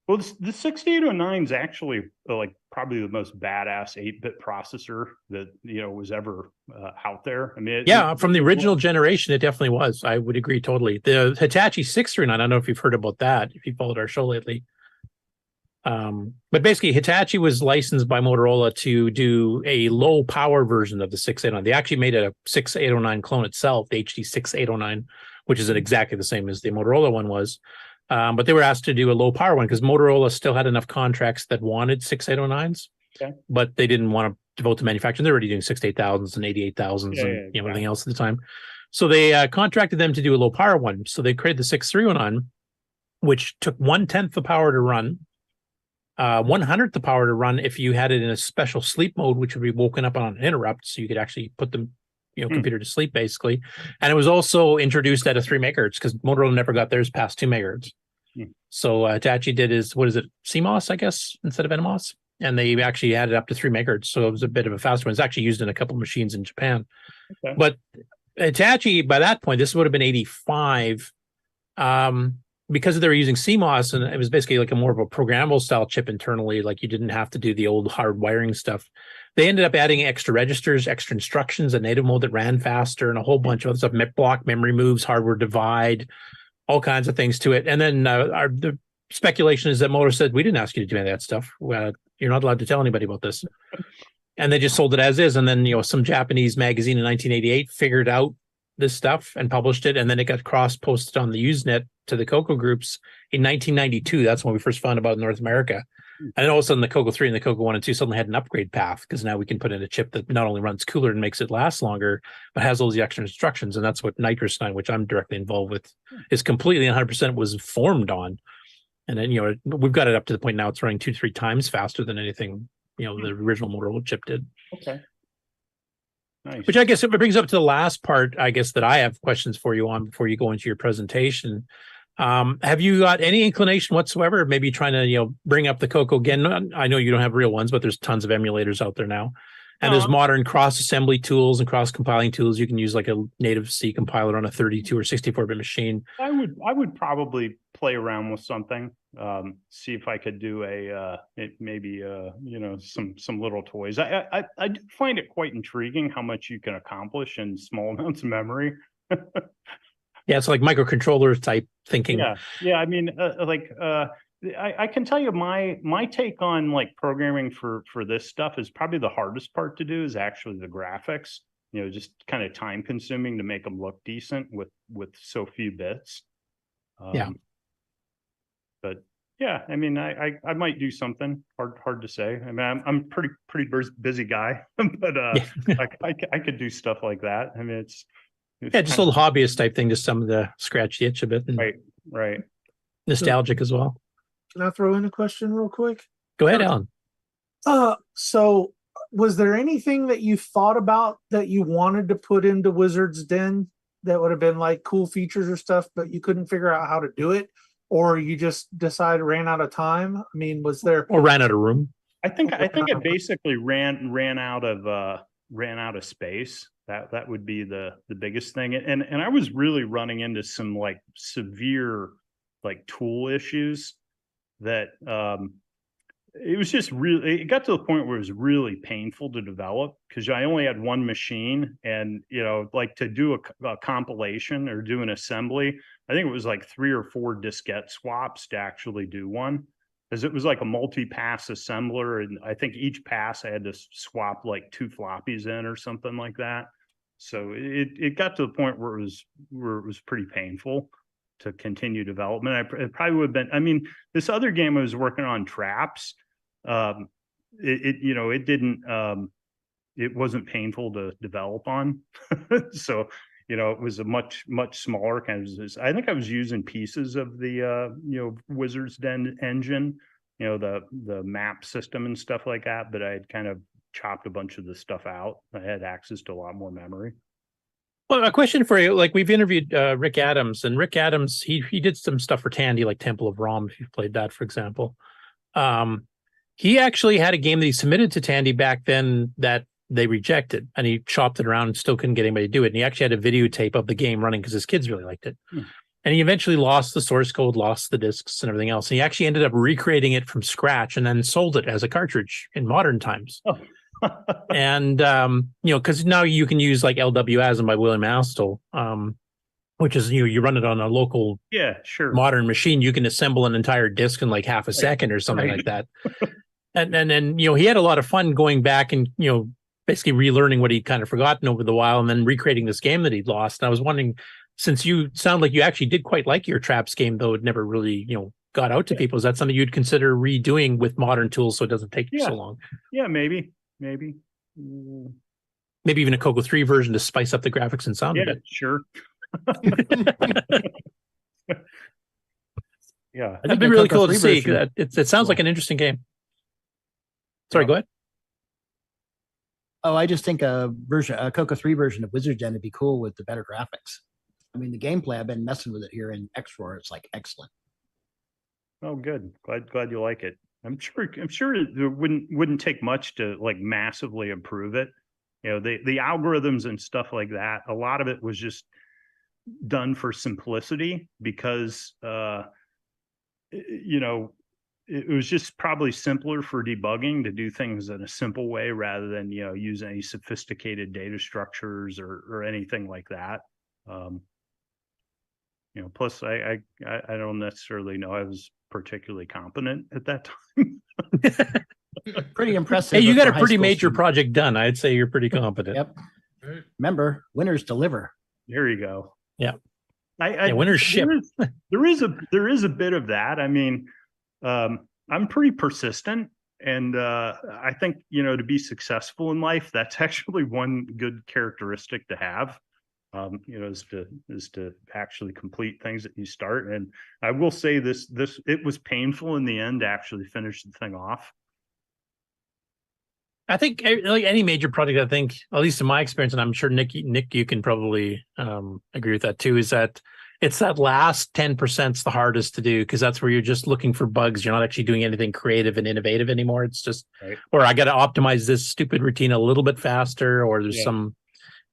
S8: Well, the 6809 is actually like probably the most badass 8-bit processor that was ever out there. I mean,
S5: from the original generation, it definitely was. I would agree totally. The Hitachi 639, I don't know if you've heard about that, if you followed our show lately. But basically, Hitachi was licensed by Motorola to do a low power version of the 6809. They actually made a 6809 clone itself, the HD 6809, which is exactly the same as the Motorola one was. But they were asked to do a low power one because Motorola still had enough contracts that wanted 6809s, but they didn't want to devote to manufacturing. They're already doing 68,000s and 88,000s and everything else at the time. So they contracted them to do a low power one. So they created the 6309, which took 1/10 the power to run, 1/100 the power to run if you had it in a special sleep mode, which would be woken up on an interrupt, so you could actually put the computer to sleep basically. And it was also introduced at a 3 megahertz because Motorola never got theirs past 2 megahertz. So Hitachi did CMOS, I guess, instead of NMOS, and they actually added up to 3 megahertz. So it was a bit of a faster one. It's actually used in a couple of machines in Japan. Okay. But Hitachi, by that point, this would have been 85. Because they were using CMOS, and it was basically like a more of a programmable style chip internally, like you didn't have to do the old hard wiring stuff. They ended up adding extra registers, extra instructions, a native mode that ran faster, and a whole bunch of other stuff, block memory moves, hardware divide, all kinds of things to it. And then the speculation is that Motor said, we didn't ask you to do any of that stuff. You're not allowed to tell anybody about this. And they just sold it as is. And then, some Japanese magazine in 1988 figured out this stuff and published it, and then it got cross-posted on the Usenet to the CoCo groups in 1992. That's when we first found about it in North America. And then all of a sudden the CoCo 3 and the CoCo 1 and 2 suddenly had an upgrade path, because now we can put in a chip that not only runs cooler and makes it last longer, but has all these extra instructions. And that's what Nitrous 9, which I'm directly involved with, is completely 100% was formed on. And then, we've got it up to the point now it's running 2-3 times faster than anything, the original Motorola chip did.
S8: Okay. Nice.
S5: Which I guess it brings up to the last part, I guess, that I have questions for you on before you go into your presentation. Have you got any inclination whatsoever, maybe trying to, bring up the CoCo again? I know you don't have real ones, but there's tons of emulators out there now. And there's modern cross-assembly tools and cross-compiling tools. You can use like a native C compiler on a 32 or 64-bit machine.
S8: I would probably play around with something, see if I could do some little toys. I do find it quite intriguing how much you can accomplish in small amounts of memory.
S5: Yeah, it's like microcontroller type thinking.
S8: Yeah. I mean, I can tell you my take on like programming for this stuff is probably the hardest part to do is actually the graphics. just kind of time consuming to make them look decent with so few bits. But yeah, I mean, I might do something. Hard to say. I mean, I'm pretty busy guy, but I could do stuff like that. I mean, it's
S5: just a little hobbyist type thing, just some of the scratch the itch a bit, and
S8: right,
S5: nostalgic as well.
S6: Can I throw in a question real quick?
S5: Go ahead, Alan.
S6: So was there anything that you thought about that you wanted to put into Wizard's Den that would have been like cool features or stuff, but you couldn't figure out how to do it? Or you just ran out of time? I mean, was there
S5: or ran out of room?
S8: I think it basically ran out of space. That would be the biggest thing. And I was really running into some like severe like tool issues that it was just really, it got to the point where it was really painful to develop because I only had one machine, and like to do a compilation or do an assembly, I think it was like 3 or 4 diskette swaps to actually do one, because it was like a multi-pass assembler, and I think each pass I had to swap like 2 floppies in or something like that. So it got to the point where it was pretty painful to continue development. It probably would have been. I mean, this other game I was working on, Traps, it didn't. It wasn't painful to develop on, so it was a much smaller kind of. I think I was using pieces of the Wizard's Den engine, the map system and stuff like that, but I had kind of chopped a bunch of the stuff out. I had access to a lot more memory.
S5: Well, a question for you. Like, we've interviewed Rick Adams, and Rick Adams, he did some stuff for Tandy, like Temple of Rom, if you've played that, for example. He actually had a game that he submitted to Tandy back then that they rejected, and he chopped it around and still couldn't get anybody to do it. And he actually had a videotape of the game running because his kids really liked it. And he eventually lost the source code, lost the discs and everything else. And he actually ended up recreating it from scratch and then sold it as a cartridge in modern times. And, because now you can use like LWASM by William Astle, which is, you run it on a local modern machine. You can assemble an entire disc in like half a second or something like that. And then, he had a lot of fun going back and, basically relearning what he'd kind of forgotten over the while and then recreating this game that he'd lost. And I was wondering, since you sound like you actually did quite like your Traps game, though it never really, got out to people, is that something you'd consider redoing with modern tools so it doesn't take you so long?
S8: Yeah, maybe.
S5: Maybe even a CoCo 3 version to spice up the graphics and sound a bit.
S8: Sure. Yeah,
S5: that'd be really cool to see. It sounds like an interesting game. Sorry, go ahead.
S12: Oh, I just think a CoCo 3 version of Wizard's Den would be cool with the better graphics. I mean, the gameplay, I've been messing with it here in XROAR. It's like excellent.
S8: Oh, good. Glad you like it. I'm sure it wouldn't take much to like massively improve it. The algorithms and stuff like that, a lot of it was just done for simplicity because it was just probably simpler for debugging to do things in a simple way rather than use any sophisticated data structures or anything like that. Plus I don't necessarily know I was particularly competent at that time.
S12: Pretty impressive.
S5: Hey, you got a pretty major project done. I'd say you're pretty competent.
S12: Yep. Remember, winners deliver.
S8: There you go.
S5: Yeah. Winners ship.
S8: There is a bit of that. I mean, I'm pretty persistent, and I think to be successful in life, that's actually one good characteristic to have. Is to actually complete things that you start. And I will say this it was painful in the end to actually finish the thing off.
S5: I think like any major project, I think, at least in my experience, and I'm sure Nick, you can probably agree with that too, is that it's that last 10% the hardest to do, because that's where you're just looking for bugs. You're not actually doing anything creative and innovative anymore. It's just, or I got to optimize this stupid routine a little bit faster, or there's some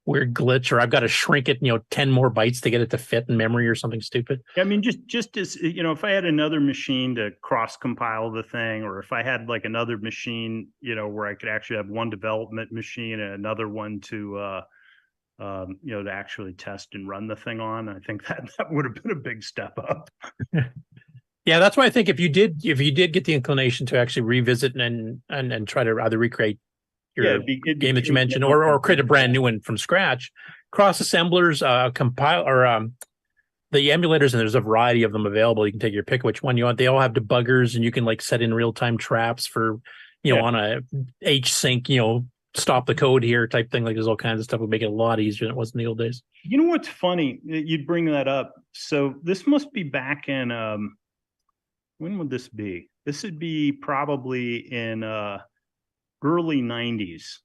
S5: weird glitch, or I've got to shrink it, 10 more bytes to get it to fit in memory or something stupid.
S8: I mean, just as, if I had another machine to cross compile the thing, or if I had like another machine, where I could actually have one development machine and another one to, to actually test and run the thing on, I think that would have been a big step up.
S5: Yeah, that's why I think if you did get the inclination to actually revisit and try to either recreate game that you mentioned, or create a brand new one from scratch. Cross assemblers, compile or the emulators, and there's a variety of them available. You can take your pick which one you want. They all have debuggers, and you can like set in real time traps for on a H-sync, stop the code here type thing. Like there's all kinds of stuff would make it a lot easier than it was in the old days.
S8: You know what's funny? You'd bring that up. So this must be back in when would this be? This would be probably in early 90s.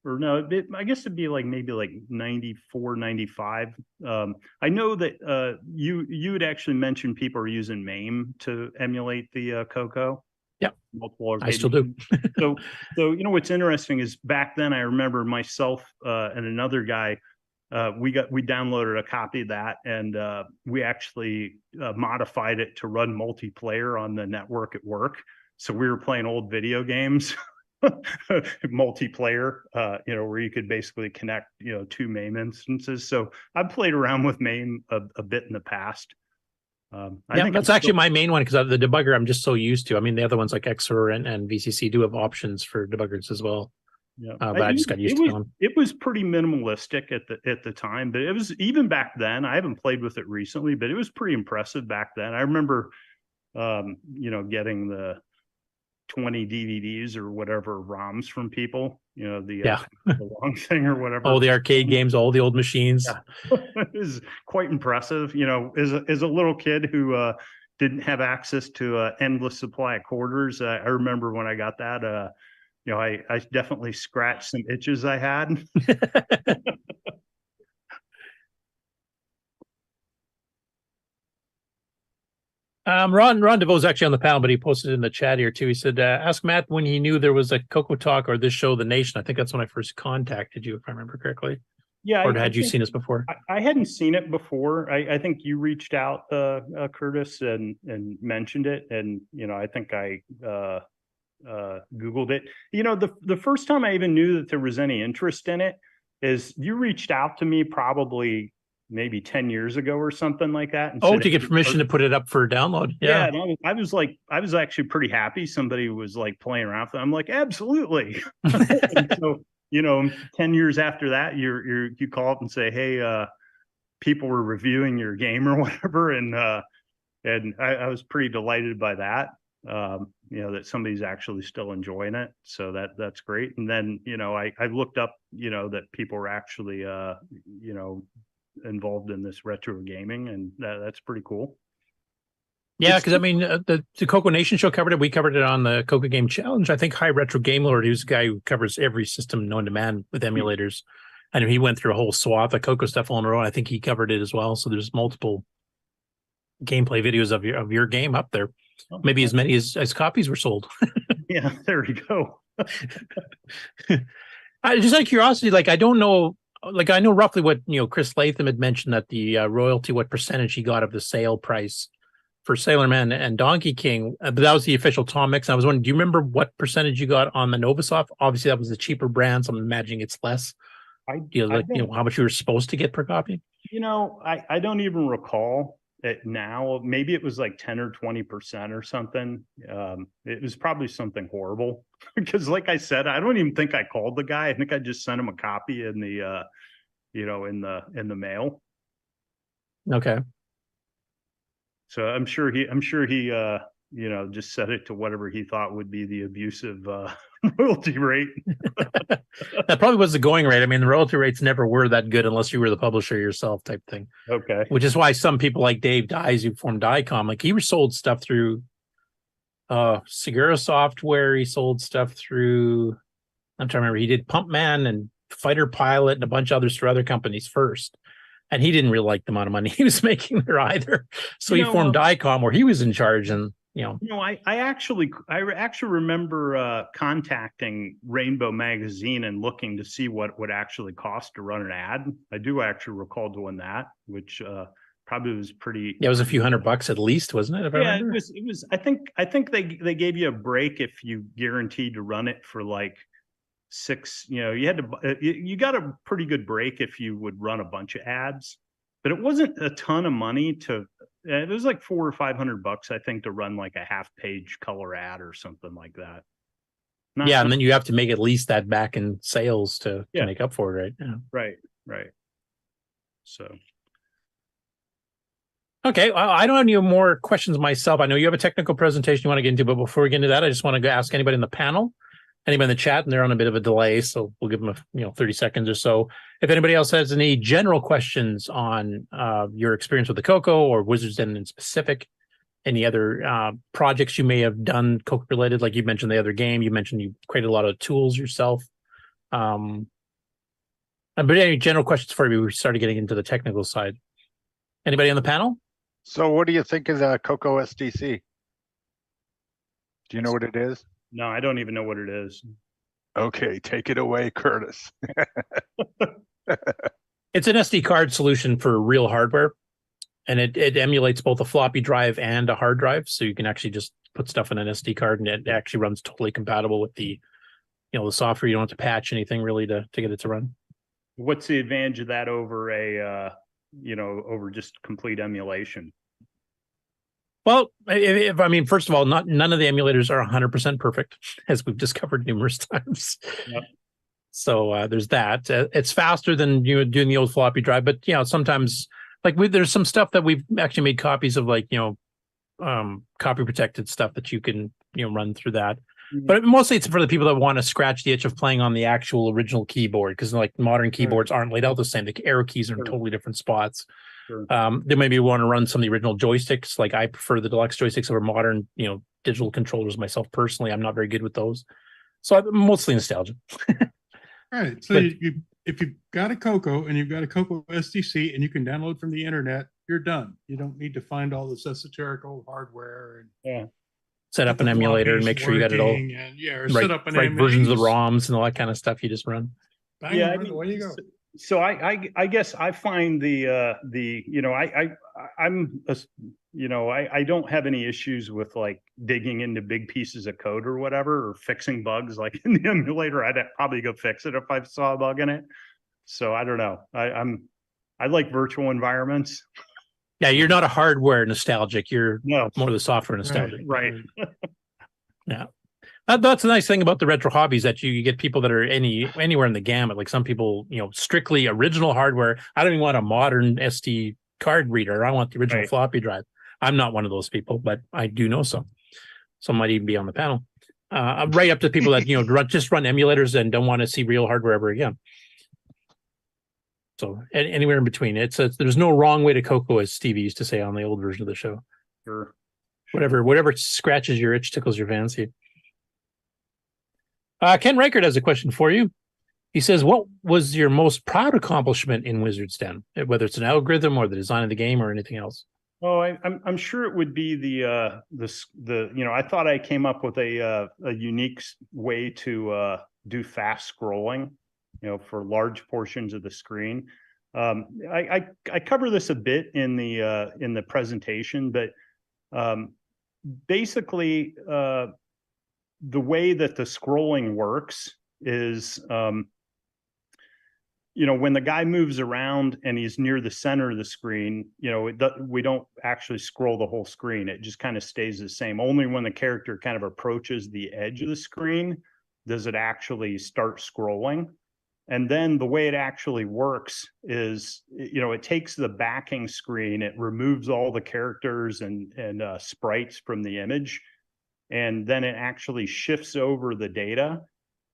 S8: Or no, I guess it'd be like maybe like 94, 95. I know that you had actually mentioned people are using MAME to emulate the CoCo.
S5: Yeah,
S8: multiple
S5: I still do.
S8: so what's interesting is back then I remember myself and another guy, we downloaded a copy of that, and we actually modified it to run multiplayer on the network at work. So we were playing old video games. Multiplayer, where you could basically connect, two MAME instances. So I've played around with MAME a bit in the past. I think
S5: that's actually my main one because the debugger I'm just so used to. I mean, the other ones like XOR and VCC do have options for debuggers as well.
S8: Yeah,
S5: but I just got used to them.
S8: It was pretty minimalistic at the time, but it was even back then. I haven't played with it recently, but it was pretty impressive back then. I remember, getting the 20 DVDs or whatever ROMs from people, the long thing or whatever.
S5: Oh, the arcade games, all the old machines.
S8: Yeah. It was quite impressive. As a little kid who didn't have access to an endless supply of quarters, I remember when I got that, I definitely scratched some itches I had.
S5: Ron Delvaux is actually on the panel, but he posted in the chat here too. He said, ask Matt when he knew there was a CoCo Talk or this show, The Nation. I think that's when I first contacted you, if I remember correctly.
S8: Yeah.
S5: Or had you seen us before?
S8: I hadn't seen it before. I think you reached out, Curtis, and mentioned it. And, I think I Googled it. The first time I even knew that there was any interest in it is you reached out to me probably maybe 10 years ago or something like that. And
S5: to get permission to put it up for download. Yeah.
S8: And I was actually pretty happy somebody was like playing around with it. I'm like, absolutely. So, 10 years after that, you call up and say, hey, people were reviewing your game or whatever. And I was pretty delighted by that. That somebody's actually still enjoying it. So that's great. And then, I looked up, that people were actually, involved in this retro gaming, and that's pretty cool.
S5: Yeah, because I mean, the CoCo Nation Show covered it. We covered it on the CoCo Game Challenge. I think High Retro Game Lord, who's a guy who covers every system known to man with emulators. I know he went through a whole swath of CoCo stuff on their own. I think he covered it as well. So there's multiple gameplay videos of your game up there. Maybe as many as copies were sold.
S8: Yeah, there you go.
S5: Just out of curiosity, I don't know. I know roughly what, Chris Latham had mentioned that the royalty, what percentage he got of the sale price for Sailor Man and Donkey King, but that was the official Tom Mix. I was wondering, do you remember what percentage you got on the Novasoft? Obviously, that was the cheaper brand, so I'm imagining it's less. How much you were supposed to get per copy?
S8: I don't even recall it now. Maybe it was like 10 or 20% or something. It was probably something horrible because, like I said, I don't even think I called the guy. I think I just sent him a copy in the, in the mail.
S5: Okay.
S8: So I'm sure he, just set it to whatever he thought would be the abusive royalty rate.
S5: That probably was the going rate. I mean, the royalty rates never were that good unless you were the publisher yourself type thing.
S8: Okay.
S5: Which is why some people like Dave Dyes, who formed Diecom, he sold stuff through Segura Software. He sold stuff through, I'm trying to remember, he did Pumpman and Fighter Pilot and a bunch of others for other companies first. And he didn't really like the amount of money he was making there either. So he formed Diecom where he was in charge. And
S8: I actually remember contacting Rainbow Magazine and looking to see what it would actually cost to run an ad. I do actually recall doing that, which probably was pretty.
S5: Yeah, it was a few $100 at least, wasn't it?
S8: It was. I think they gave you a break if you guaranteed to run it for like 6. You had to. You got a pretty good break if you would run a bunch of ads, but it wasn't a ton of money to. It was like $400 or $500, I think, to run like a half-page color ad or something like that.
S5: And then you have to make at least that back in sales to make up for it, right? Yeah.
S8: Right. So.
S5: Okay, well, I don't have any more questions myself. I know you have a technical presentation you want to get into, but before we get into that, I just want to ask anybody in the panel, anybody in the chat, and they're on a bit of a delay, so we'll give them 30 seconds or so. If anybody else has any general questions on your experience with the CoCo or Wizards Den in specific, any other projects you may have done CoCo related, like you mentioned the other game, you mentioned you created a lot of tools yourself. But any general questions for you? We started getting into the technical side. Anybody on the panel?
S7: So what do you think of the CoCo SDC? Do you know what it is?
S8: No, I don't even know what it is.
S7: Okay, take it away, Curtis.
S5: It's an SD card solution for real hardware, and it emulates both a floppy drive and a hard drive, so you can actually just put stuff in an SD card, and it actually runs totally compatible with the the software. You don't have to patch anything really to get it to run.
S8: What's the advantage of that over over just complete emulation?
S5: Well, first of all, none of the emulators are 100% perfect, as we've discovered numerous times.
S8: Yep.
S5: So there's that. It's faster than doing the old floppy drive, but sometimes there's some stuff that we've actually made copies of, copy protected stuff that you can run through that. Mm-hmm. But mostly it's for the people that want to scratch the itch of playing on the actual original keyboard, because modern keyboards aren't laid out the same. The arrow keys are in totally different spots. Sure. They maybe want to run some of the original joysticks. Like I prefer the deluxe joysticks over modern, digital controllers myself personally. I'm not very good with those, so I'm mostly nostalgia.
S13: Right. So if you've got a CoCo and you've got a CoCo SDC and you can download from the internet, you're done. You don't need to find all this esoteric old hardware and
S5: set up an emulator and make sure you got it all
S13: set up an
S5: right versions of the ROMs and all that kind of stuff. You just run.
S13: Bang, away you go.
S8: So I guess I find I don't have any issues with digging into big pieces of code or whatever, or fixing bugs like in the emulator. I'd probably go fix it if I saw a bug in it. So I don't know. I like virtual environments.
S5: Yeah, you're not a hardware nostalgic. You're more the software nostalgic.
S8: Right.
S5: Yeah. That's the nice thing about the retro hobbies, that you get people that are anywhere in the gamut. Like some people, strictly original hardware. I don't even want a modern SD card reader. I want the original floppy drive. I'm not one of those people, but I do know some. Some might even be on the panel. Right up to people that just run emulators and don't want to see real hardware ever again. So anywhere in between. There's no wrong way to CoCo, as Stevie used to say on the old version of the show.
S8: Sure.
S5: Whatever scratches your itch, tickles your fancy. Ken Reichert has a question for you. He says, what was your most proud accomplishment in Wizards Den, whether it's an algorithm or the design of the game or anything else?
S8: Oh, I'm sure it would be the I thought I came up with a unique way to do fast scrolling, for large portions of the screen. I cover this a bit in the presentation, but basically the way that the scrolling works is, when the guy moves around and he's near the center of the screen, we don't actually scroll the whole screen. It just kind of stays the same. Only when the character kind of approaches the edge of the screen does it actually start scrolling. And then the way it actually works is, it takes the backing screen, it removes all the characters and sprites from the image, and then it actually shifts over the data,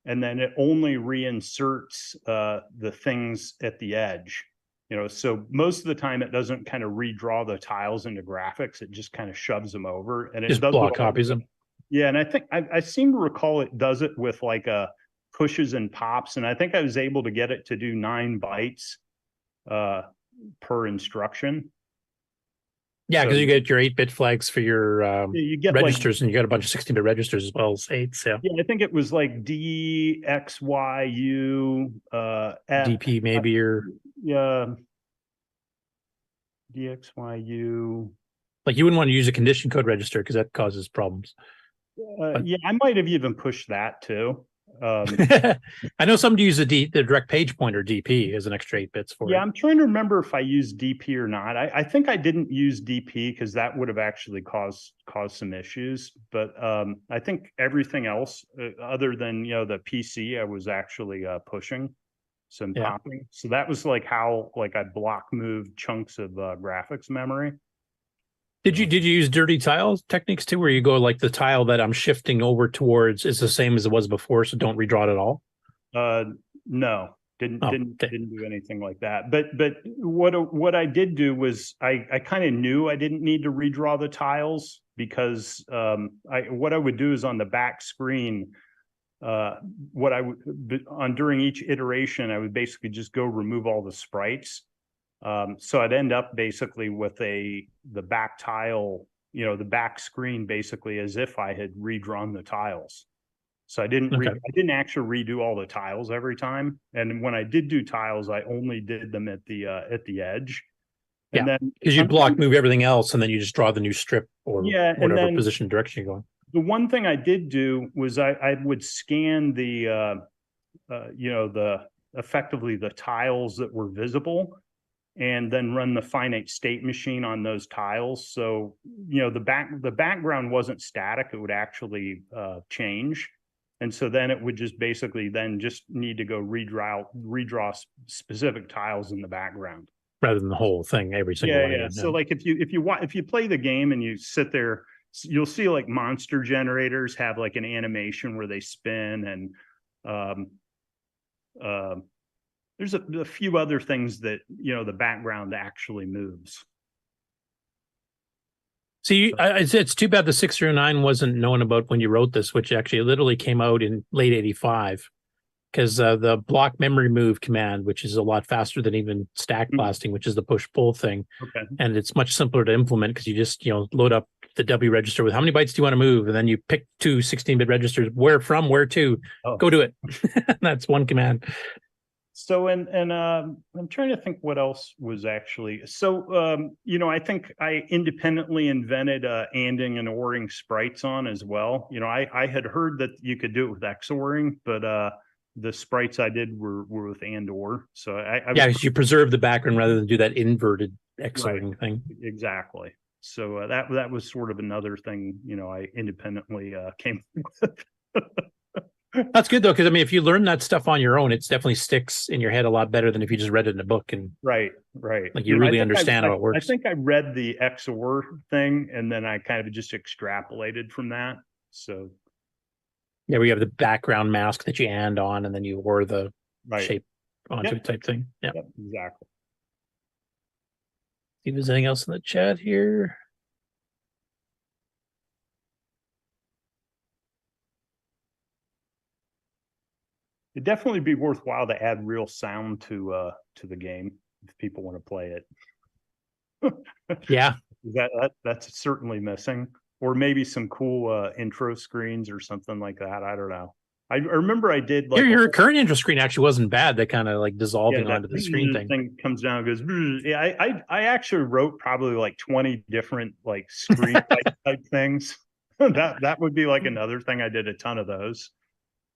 S8: and then it only reinserts the things at the edge. So most of the time it doesn't kind of redraw the tiles into graphics, it just kind of shoves them over, and it
S5: just
S8: does
S5: block copies them.
S8: Yeah, and I think I seem to recall it does it with pushes and pops, and I think I was able to get it to do 9 bytes per instruction.
S5: Yeah, because you get your 8-bit flags for your
S8: you get
S5: registers, and you got a bunch of 16-bit registers as well as 8s.
S8: Yeah, I think it was D, X, Y, U,
S5: DP maybe, or
S8: D, X, Y, U.
S5: You wouldn't want to use a condition code register because that causes problems.
S8: Yeah, I might have even pushed that too.
S5: I know some use the direct page pointer DP as an extra 8 bits for it.
S8: Yeah, I'm trying to remember if I used DP or not. I think I didn't use DP because that would have actually caused some issues. But I think everything else, other than the PC, I was actually pushing some popping. So that was like how I block moved chunks of graphics memory.
S5: Did you use dirty tile techniques too, where you go like the tile that I'm shifting over towards is the same as it was before, so don't redraw it at all?
S8: No, didn't do anything like that. But what I did do was I kind of knew I didn't need to redraw the tiles because what I would do is on the back screen, during each iteration, I would basically just go remove all the sprites. So I'd end up basically with the back tile, the back screen basically as if I had redrawn the tiles. So I didn't actually redo all the tiles every time. And when I did do tiles, I only did them at the edge. And then
S5: because you block move everything else, and then you just draw the new strip or whatever position direction you're going.
S8: The one thing I did do was I would scan the effectively the tiles that were visible, and then run the finite state machine on those tiles. So, the background wasn't static, it would actually change. And so then it would just basically just need to go redraw specific tiles in the background.
S5: Rather than the whole thing, every single one.
S8: Yeah. So like if you play the game and you sit there, you'll see like monster generators have like an animation where they spin, and there's a few other things that, the background actually moves.
S5: See, it's too bad the 609 wasn't known about when you wrote this, which actually literally came out in late 85. Because the block memory move command, which is a lot faster than even stack blasting, which is the push-pull thing.
S8: Okay.
S5: And it's much simpler to implement because you just, load up the W register with how many bytes do you want to move? And then you pick two 16-bit registers, where from, where to, go do it. That's one command.
S8: So, and I'm trying to think what else was actually, so, I think I independently invented anding and oring sprites on as well. I had heard that you could do it with XORing, but the sprites I did were with and or. So
S5: because you preserve the background rather than do that inverted XORing thing.
S8: Exactly. So that was sort of another thing, I independently came with.
S5: That's good though, because if you learn that stuff on your own, it definitely sticks in your head a lot better than if you just read it in a book and
S8: right.
S5: Like you really understand how it works.
S8: I think I read the XOR thing and then I kind of just extrapolated from that. So
S5: yeah, we have the background mask that you and on, and then you or the shape onto it type thing. Yeah,
S8: exactly.
S5: See if there's anything else in the chat here.
S8: It'd definitely be worthwhile to add real sound to the game if people want to play it.
S5: Yeah,
S8: that's certainly missing, or maybe some cool intro screens or something like that. I don't know. I remember I did like
S5: your current intro screen actually wasn't bad. That kind of like dissolving onto the screen thing
S8: comes down and goes. Yeah, I actually wrote probably like 20 different like screen type things. That would be like another thing. I did a ton of those.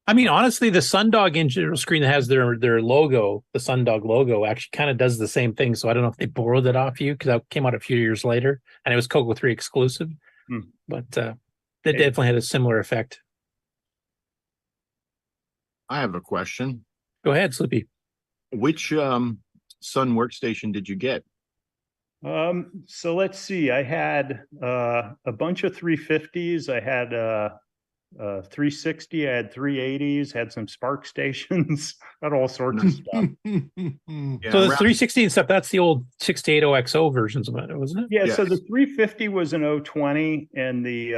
S5: Honestly, the Sundog intro screen that has their logo, the Sundog logo, actually kind of does the same thing. So I don't know if they borrowed it off you because that came out a few years later and it was CoCo 3 exclusive. But they definitely had a similar effect.
S17: I have a question.
S5: Go ahead, Slippy.
S17: Which Sun workstation did you get?
S8: So let's see. I had a bunch of 350s. I had 360, I had 380s, had some Spark stations, had all sorts of stuff.
S5: So the 360 and stuff, that's the old 680XO versions of it, wasn't it?
S8: Yeah, so the 350 was an 020 and the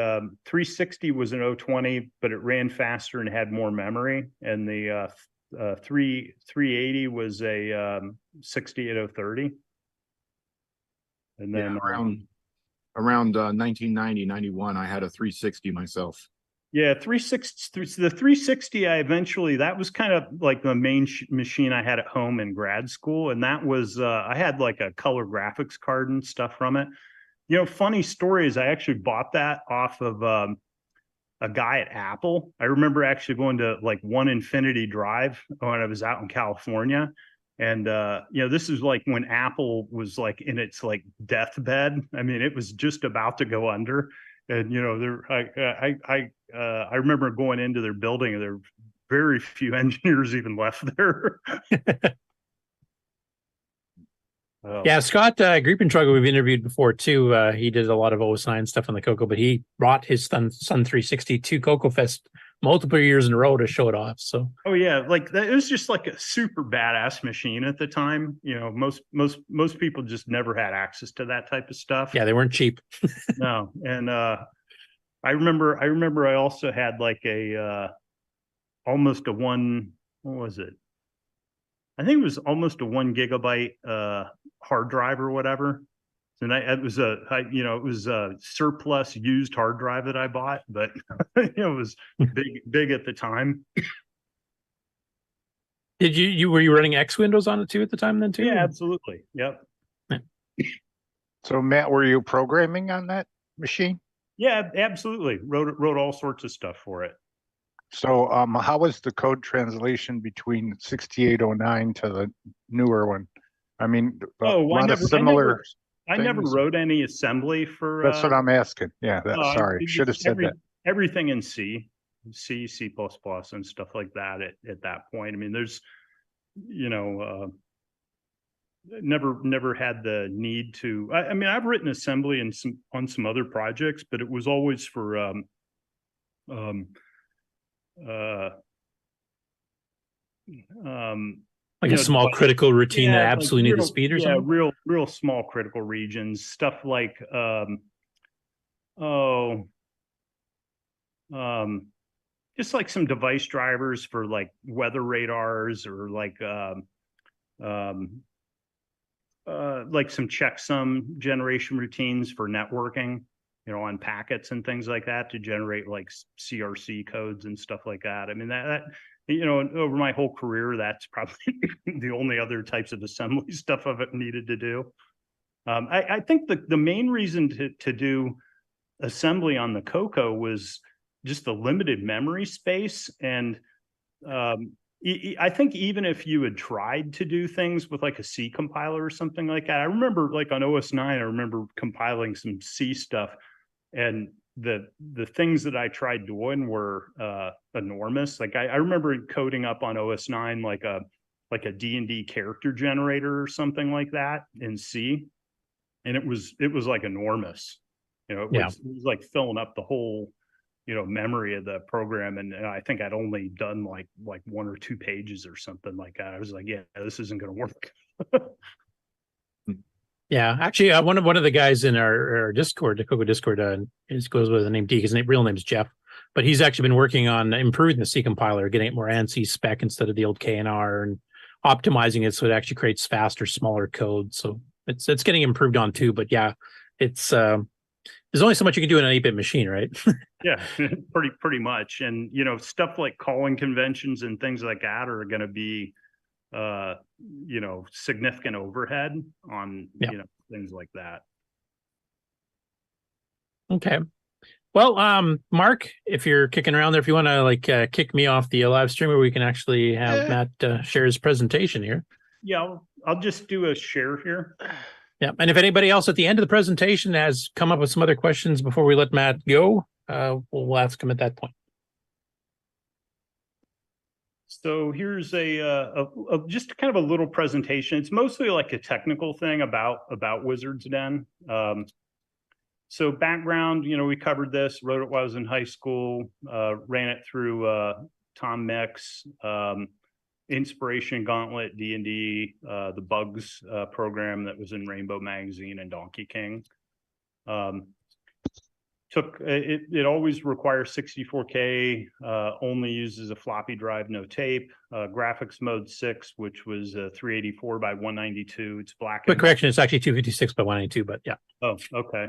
S8: 360 was an 020, but it ran faster and had more memory. And the 380 was a 68030. And then
S17: around 1990, 91, I had a 360 myself.
S8: Yeah, 360. The 360, that was kind of like the main machine I had at home in grad school, and that was I had like a color graphics card and stuff from it. Funny story is I actually bought that off of a guy at Apple. I remember actually going to like One Infinity Drive when I was out in California. And this is like when Apple was like in its like deathbed. I mean, it was just about to go under. And I remember going into their building, and there were very few engineers even left there.
S5: Yeah, Scott Griepentrugger, we've interviewed before too. He did a lot of OS9 stuff on the CoCo, but he brought his Sun 360 to CoCo Fest multiple years in a row to show it off. So,
S8: oh yeah, like that, it was just like a super badass machine at the time. Most people just never had access to that type of stuff.
S5: Yeah, they weren't cheap.
S8: No, and I remember I also had like a almost a one. What was it? I think it was almost a 1 gigabyte hard drive or whatever. And it was a surplus used hard drive that I bought, but it was big at the time.
S5: Did were you running X Windows on it too at the time then too?
S8: Yeah, absolutely. Yep.
S7: So Matt, were you programming on that machine?
S8: Yeah, absolutely. Wrote all sorts of stuff for it.
S7: So how was the code translation between 6809 to the newer one? I mean,
S8: I never wrote any assembly for.
S7: That's what I'm asking. Yeah, sorry, should have said that.
S8: Everything in C, C++, and stuff like that at that point. I mean, there's, never had the need to. I mean, I've written assembly on some other projects, but it was always for
S5: like a small critical routine that absolutely needs the speed or something.
S8: Yeah, real small critical regions, stuff like just like some device drivers for like weather radars, or like some checksum generation routines for networking, on packets and things like that, to generate like CRC codes and stuff like that. I mean, that over my whole career, that's probably the only other types of assembly stuff I've needed to do. I think the main reason to do assembly on the CoCo was just the limited memory space. And I think even if you had tried to do things with like a C compiler or something like that, I remember like on OS9, I remember compiling some C stuff, and the things that I tried doing were enormous. Like I remember coding up on OS9 like a D&D character generator or something like that in C, and it was like enormous. It was like filling up the whole memory of the program, and I think I'd only done like 1 or 2 pages or something like that. I was like, yeah, this isn't going to work.
S5: Yeah, actually, one of the guys in our Discord, the CoCo Discord, goes with the name D. His real name is Jeff, but he's actually been working on improving the C compiler, getting it more ANSI spec instead of the old KNR, and optimizing it so it actually creates faster, smaller code. So it's getting improved on too. But yeah, it's there's only so much you can do in an 8-bit machine, right?
S8: Yeah, pretty much. And stuff like calling conventions and things like that are going to be significant overhead on things like that.
S5: Okay. Well, Mark, if you're kicking around there, if you want to kick me off the live stream, where we can actually have Matt share his presentation here.
S8: Yeah, I'll just do a share here.
S5: Yeah, and if anybody else at the end of the presentation has come up with some other questions before we let Matt go, we'll ask him at that point.
S8: So here's a just kind of a little presentation. It's mostly like a technical thing about Wizard's Den. So background, we covered this, wrote it while I was in high school, ran it through Tom Mix, Inspiration Gauntlet, D&D, the Bugs program that was in Rainbow Magazine and Donkey King. It always requires 64K, only uses a floppy drive, no tape. Graphics mode 6, which was 384 by 192. It's black.
S5: Quick correction, it's actually 256 by 192, but yeah.
S8: Oh, okay.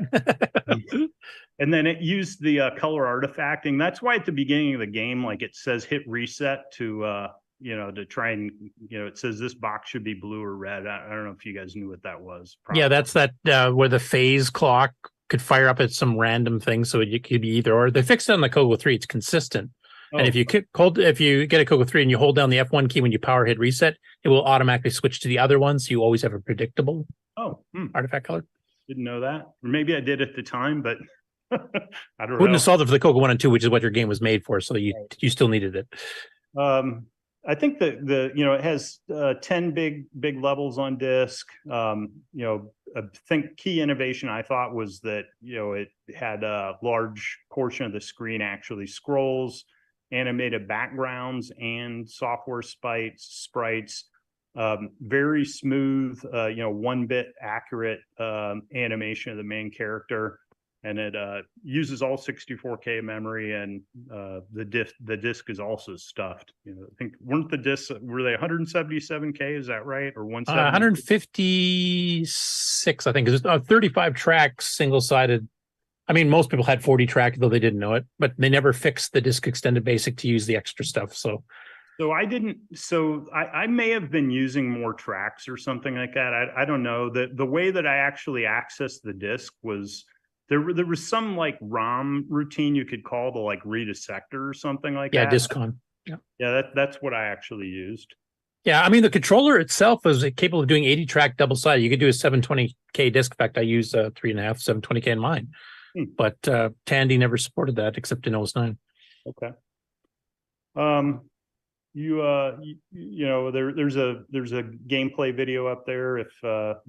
S8: And then it used the color artifacting. That's why at the beginning of the game, like it says hit reset to try and, it says this box should be blue or red. I don't know if you guys knew what that was.
S5: Probably. Yeah, that's that where the phase clock could fire up at some random thing, so it could be either or. They fixed it on the CoCo 3. It's consistent.
S8: Oh.
S5: And if you get a CoCo 3 and you hold down the F1 key when you power hit reset, it will automatically switch to the other one, so you always have a predictable artifact color.
S8: Didn't know that. Or maybe I did at the time, but I don't know.
S5: Wouldn't have solved it for the CoCo 1 and 2, which is what your game was made for, so you still needed it.
S8: I think that it has 10 big levels on disc. I think key innovation I thought was that it had a large portion of the screen actually scrolls, animated backgrounds, and software sprites. Very smooth, 1-bit accurate animation of the main character. And it uses all 64K memory, and the disc is also stuffed. I think were they 177K? Is that right, or
S5: 156? I think is 35 tracks, single sided. I mean, most people had 40 track, though they didn't know it, but they never fixed the disc extended basic to use the extra stuff. So
S8: I didn't. So I may have been using more tracks or something like that. I don't know. The way that I actually accessed the disc was. There was some like ROM routine you could call to like read a sector or something like that.
S5: Yeah, Discon.
S8: Yeah, that's what I actually used.
S5: Yeah, I mean the controller itself was capable of doing 80 track double sided. You could do a 720K disc. In fact, I used 3.5 720K in mine, but Tandy never supported that except in OS 9.
S8: Okay. There's a gameplay video up there if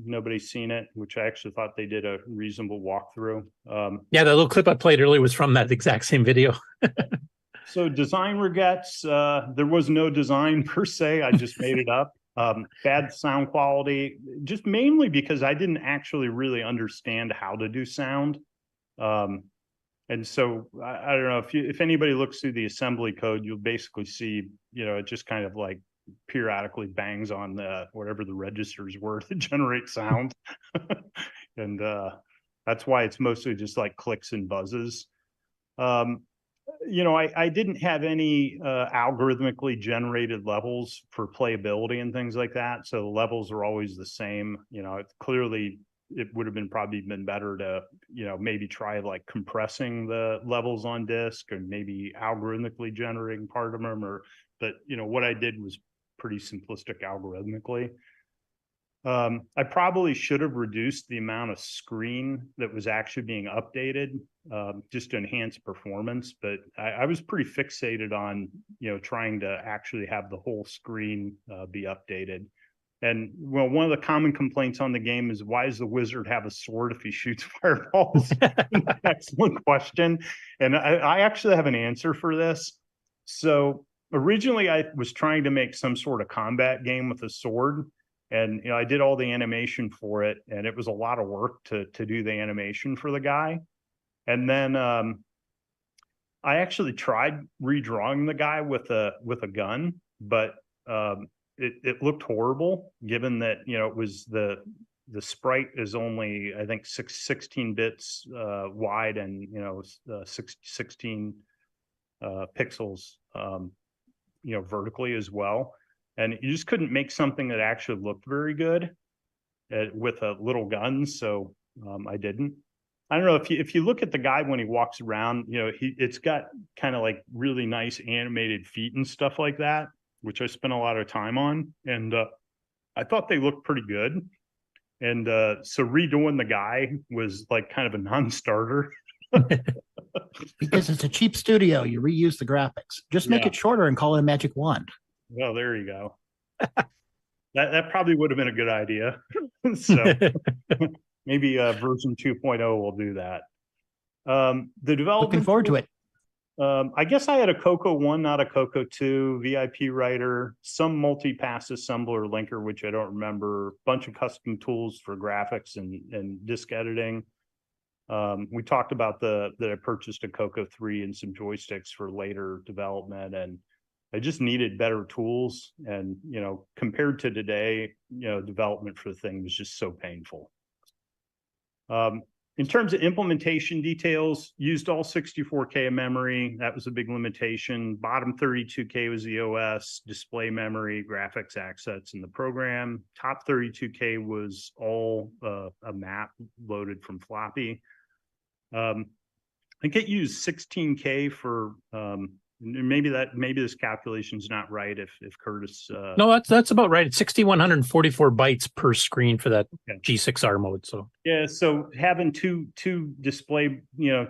S8: nobody's seen it, which I actually thought they did a reasonable walkthrough.
S5: Yeah, that little clip I played earlier was from that exact same video.
S8: So design regrets, there was no design per se. I just made it up. Bad sound quality, just mainly because I didn't actually really understand how to do sound. And so I don't know if anybody looks through the assembly code, you'll basically see, it just kind of like periodically bangs on whatever the registers were to generate sound. And that's why it's mostly just like clicks and buzzes. I didn't have any algorithmically generated levels for playability and things like that. So the levels are always the same. Clearly it would have probably been better to, maybe try like compressing the levels on disk and maybe algorithmically generating part of them but what I did was pretty simplistic algorithmically. I probably should have reduced the amount of screen that was actually being updated just to enhance performance. But I was pretty fixated on, trying to actually have the whole screen be updated. And one of the common complaints on the game is, why does the wizard have a sword if he shoots fireballs? Excellent question. And I actually have an answer for this. So originally I was trying to make some sort of combat game with a sword. And, I did all the animation for it, and it was a lot of work to do the animation for the guy. And then I actually tried redrawing the guy with a gun, but it looked horrible, given that it was the sprite is only, I think, 16 bits wide and 16 pixels vertically as well, and you just couldn't make something that actually looked very good with a little gun. So I didn't. I don't know if you look at the guy when he walks around, it's got kind of like really nice animated feet and stuff like that, which I spent a lot of time on, and I thought they looked pretty good. And so redoing the guy was like kind of a non-starter.
S12: Because it's a cheap studio, you reuse the graphics. Just make it shorter and call it a magic wand.
S8: Well, there you go. That probably would have been a good idea. So maybe version 2.0 will do that. The development.
S12: Looking forward to it.
S8: I guess I had a CoCo 1, not a CoCo 2, VIP writer, some multi-pass assembler linker, which I don't remember, bunch of custom tools for graphics and disk editing. We talked about that I purchased a CoCo 3 and some joysticks for later development, and I just needed better tools. And, compared to today, development for the thing was just so painful. In terms of implementation details, used all 64K of memory. That was a big limitation. Bottom 32K was the OS, display memory, graphics assets in the program. Top 32K was all a map loaded from floppy. I think it used 16K for maybe this calculation's not right if Curtis
S5: No, that's about right. It's 6,144 bytes per screen for that
S8: Okay.
S5: G6R mode. So
S8: Yeah, so having two display,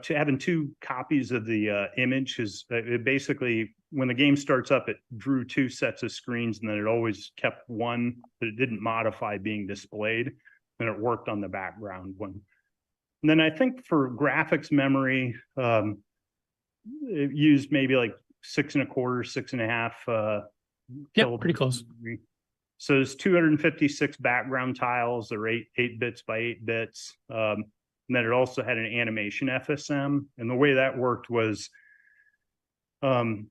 S8: having two copies of the image is it basically when the game starts up, it drew two sets of screens and then it always kept one, but it didn't modify being displayed, and it worked on the background one. And then I think for graphics memory, it used maybe like 6.25, 6.5.
S5: Yeah, pretty close.
S8: So there's 256 background tiles. They're 8 bits by 8 bits. And then it also had an animation FSM. And the way that worked was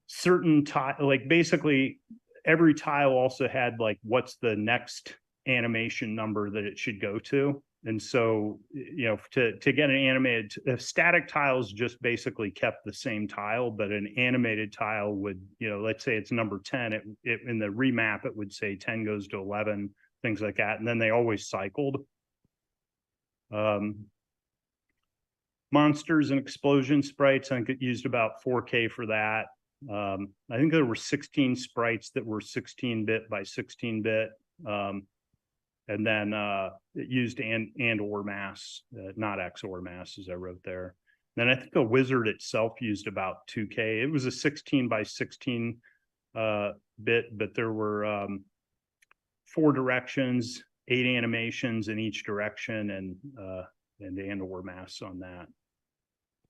S8: certain tile, like basically every tile also had like what's the next animation number that it should go to. And so, to get an animated, static tiles just basically kept the same tile, but an animated tile would, let's say it's number 10, it in the remap, it would say 10 goes to 11, things like that. And then they always cycled. Monsters and explosion sprites, I think it used about 4K for that. I think there were 16 sprites that were 16-bit by 16-bit. And then it used and or mass, not XOR mass, as I wrote there. Then I think the wizard itself used about 2K. It was a 16 by 16 bit, but there were 4 directions, 8 animations in each direction, and or mass on that.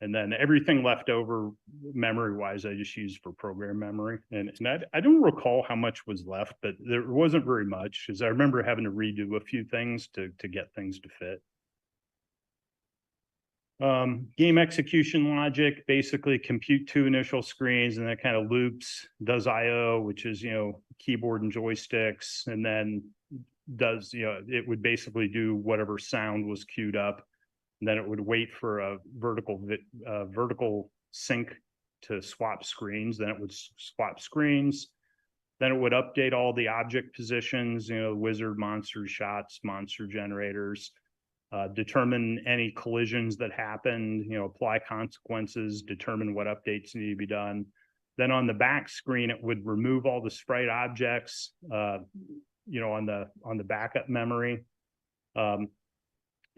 S8: And then everything left over memory-wise, I just used for program memory. And I don't recall how much was left, but there wasn't very much, because I remember having to redo a few things to get things to fit. Game execution logic, basically compute 2 initial screens, and then kind of loops, does I/O, which is, keyboard and joysticks, and then does, it would basically do whatever sound was queued up. And then it would wait for a vertical sync to swap screens. Then it would swap screens. Then it would update all the object positions, wizard, monster shots, monster generators, determine any collisions that happened, apply consequences, determine what updates need to be done. Then on the back screen, it would remove all the sprite objects, on the backup memory.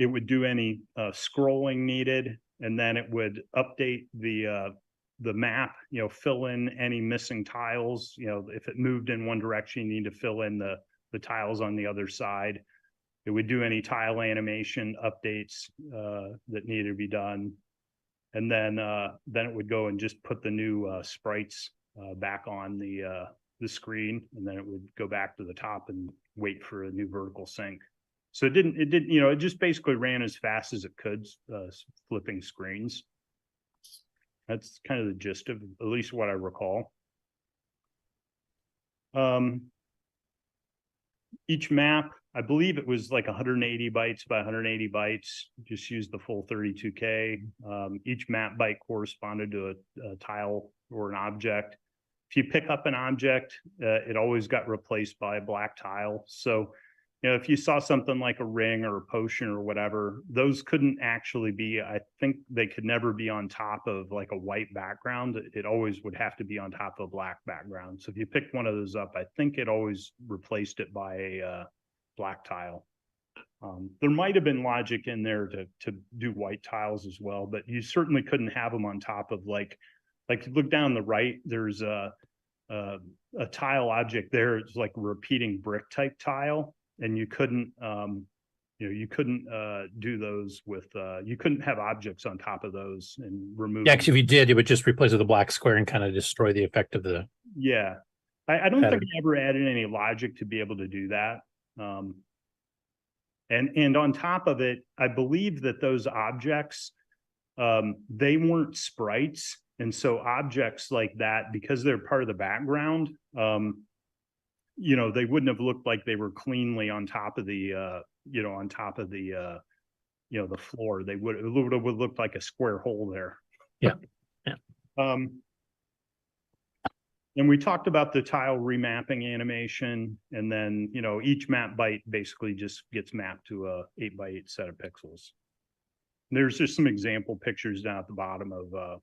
S8: It would do any scrolling needed, and then it would update the map, fill in any missing tiles. If it moved in one direction, you need to fill in the tiles on the other side. It would do any tile animation updates that needed to be done. And then it would go and just put the new sprites back on the screen, and then it would go back to the top and wait for a new vertical sync. So it just basically ran as fast as it could, flipping screens. That's kind of the gist of at least what I recall. Each map, I believe it was like 180 bytes by 180 bytes, just used the full 32K. Each map byte corresponded to a tile or an object. If you pick up an object, it always got replaced by a black tile. So if you saw something like a ring or a potion or whatever, those couldn't actually be, I think they could never be on top of like a white background. It always would have to be on top of a black background. So if you picked one of those up, I think it always replaced it by a black tile. There might have been logic in there to do white tiles as well, but you certainly couldn't have them on top of like look down the right, there's a tile object there. It's like a repeating brick type tile. And you couldn't, do those with, you couldn't have objects on top of those and remove.
S5: yeah, because if you did, it would just replace it with a black square and kind of destroy the effect of the.
S8: Yeah, I don't think I ever added any logic to be able to do that. And on top of it, I believe that those objects, they weren't sprites, and so objects like that, because they're part of the background, they wouldn't have looked like they were cleanly on top of the, the floor. It would have looked like a square hole there.
S5: Yeah.
S8: And we talked about the tile remapping animation, and then, each map byte basically just gets mapped to a 8 by 8 set of pixels. There's just some example pictures down at the bottom of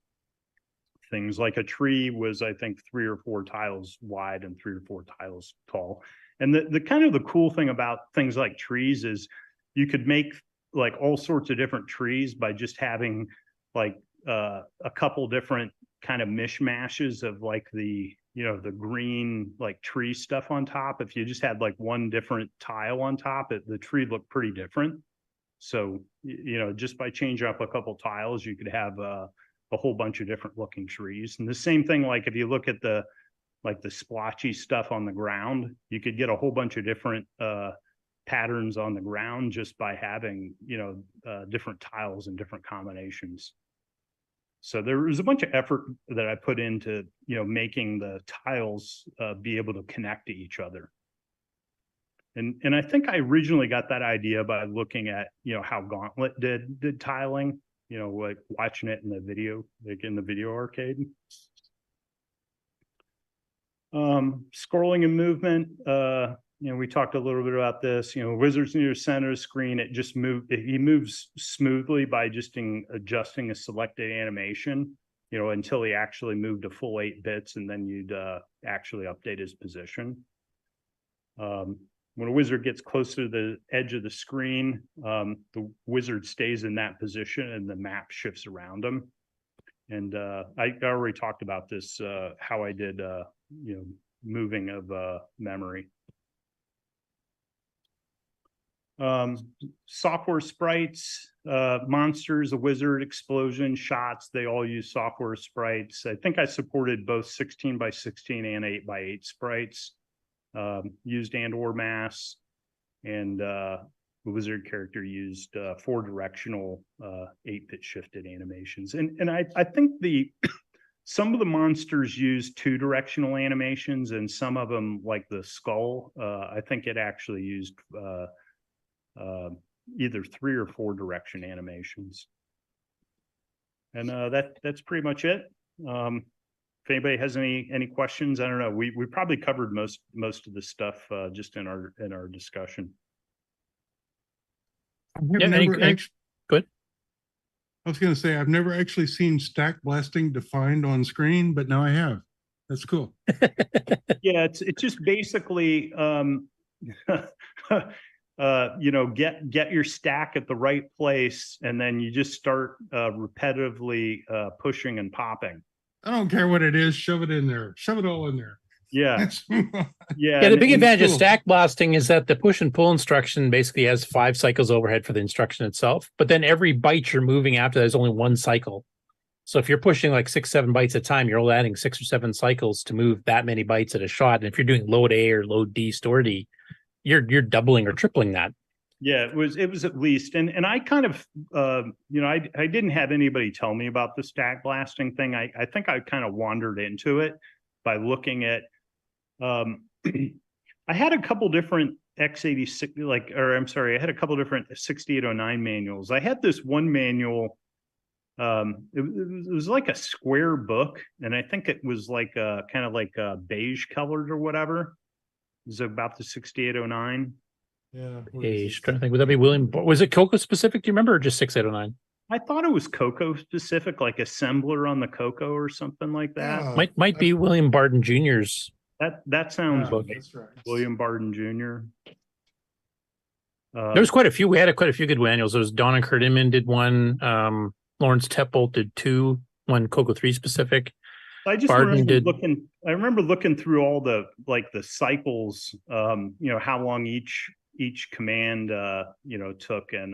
S8: things like a tree was, I think, 3 or 4 tiles wide and 3 or 4 tiles tall. And the kind of the cool thing about things like trees is you could make like all sorts of different trees by just having like a couple different kind of mishmashes of like the green like tree stuff on top. If you just had like one different tile on top, the tree looked pretty different. So, just by changing up a couple tiles, you could have a whole bunch of different looking trees. And the same thing, like if you look at the splotchy stuff on the ground, you could get a whole bunch of different patterns on the ground just by having, different tiles and different combinations. So there was a bunch of effort that I put into, making the tiles be able to connect to each other. And I think I originally got that idea by looking at, how Gauntlet did tiling, like watching it in the video, like in the video arcade. Scrolling and movement, we talked a little bit about this. Wizards near the center of the screen, he moves smoothly by just adjusting a selected animation, until he actually moved a full 8 bits, and then you'd actually update his position. When a wizard gets close to the edge of the screen, the wizard stays in that position and the map shifts around him. And I already talked about this, how I did, moving of memory. Software sprites, monsters, a wizard, explosion, shots, they all use software sprites. I think I supported both 16 by 16 and 8 by 8 sprites. Used and/or mass, and the wizard character used 4 directional 8-bit shifted animations. And I think some of the monsters use 2 directional animations, and some of them, like the skull, I think it actually used either 3 or 4 direction animations. And that's pretty much it. If anybody has any questions, I don't know. We probably covered most of the stuff just in our discussion.
S13: Good. I was going to say, I've never actually seen stack blasting defined on screen, but now I have. That's cool.
S8: Yeah, it's just basically, get your stack at the right place, and then you just start repetitively pushing and popping.
S13: I don't care what it is. Shove it in there. Shove it all in there.
S8: Yeah.
S5: Yeah. The big advantage of stack blasting is that the push and pull instruction basically has 5 cycles overhead for the instruction itself. But then every byte you're moving after that is only 1 cycle. So if you're pushing like 6, 7 bytes at a time, you're only adding 6 or 7 cycles to move that many bytes at a shot. And if you're doing load A or load D, store D, you're doubling or tripling that.
S8: Yeah, it was at least, and I kind of, I didn't have anybody tell me about the stack blasting thing. I think I kind of wandered into it by looking at, I had a couple different x86, I had a couple different 6809 manuals. I had this one manual, it was like a square book, and I think it was like kind of like beige colored or whatever. It was about the 6809.
S13: Yeah.
S5: Trying to think, would that be William? Was it CoCo specific? Do you remember, or just 6809?
S8: I thought it was CoCo specific, like assembler on the CoCo or something like that.
S5: Might be William Barton Jr.'s.
S8: That sounds right.
S13: That's right.
S8: William Barton Jr.
S5: There was quite a few. We had quite a few good manuals. There was Don and Kurt Inman did one. Lawrence Teppolt did 2. One CoCo 3 specific.
S8: I just remember looking through all the cycles, how long each command took, and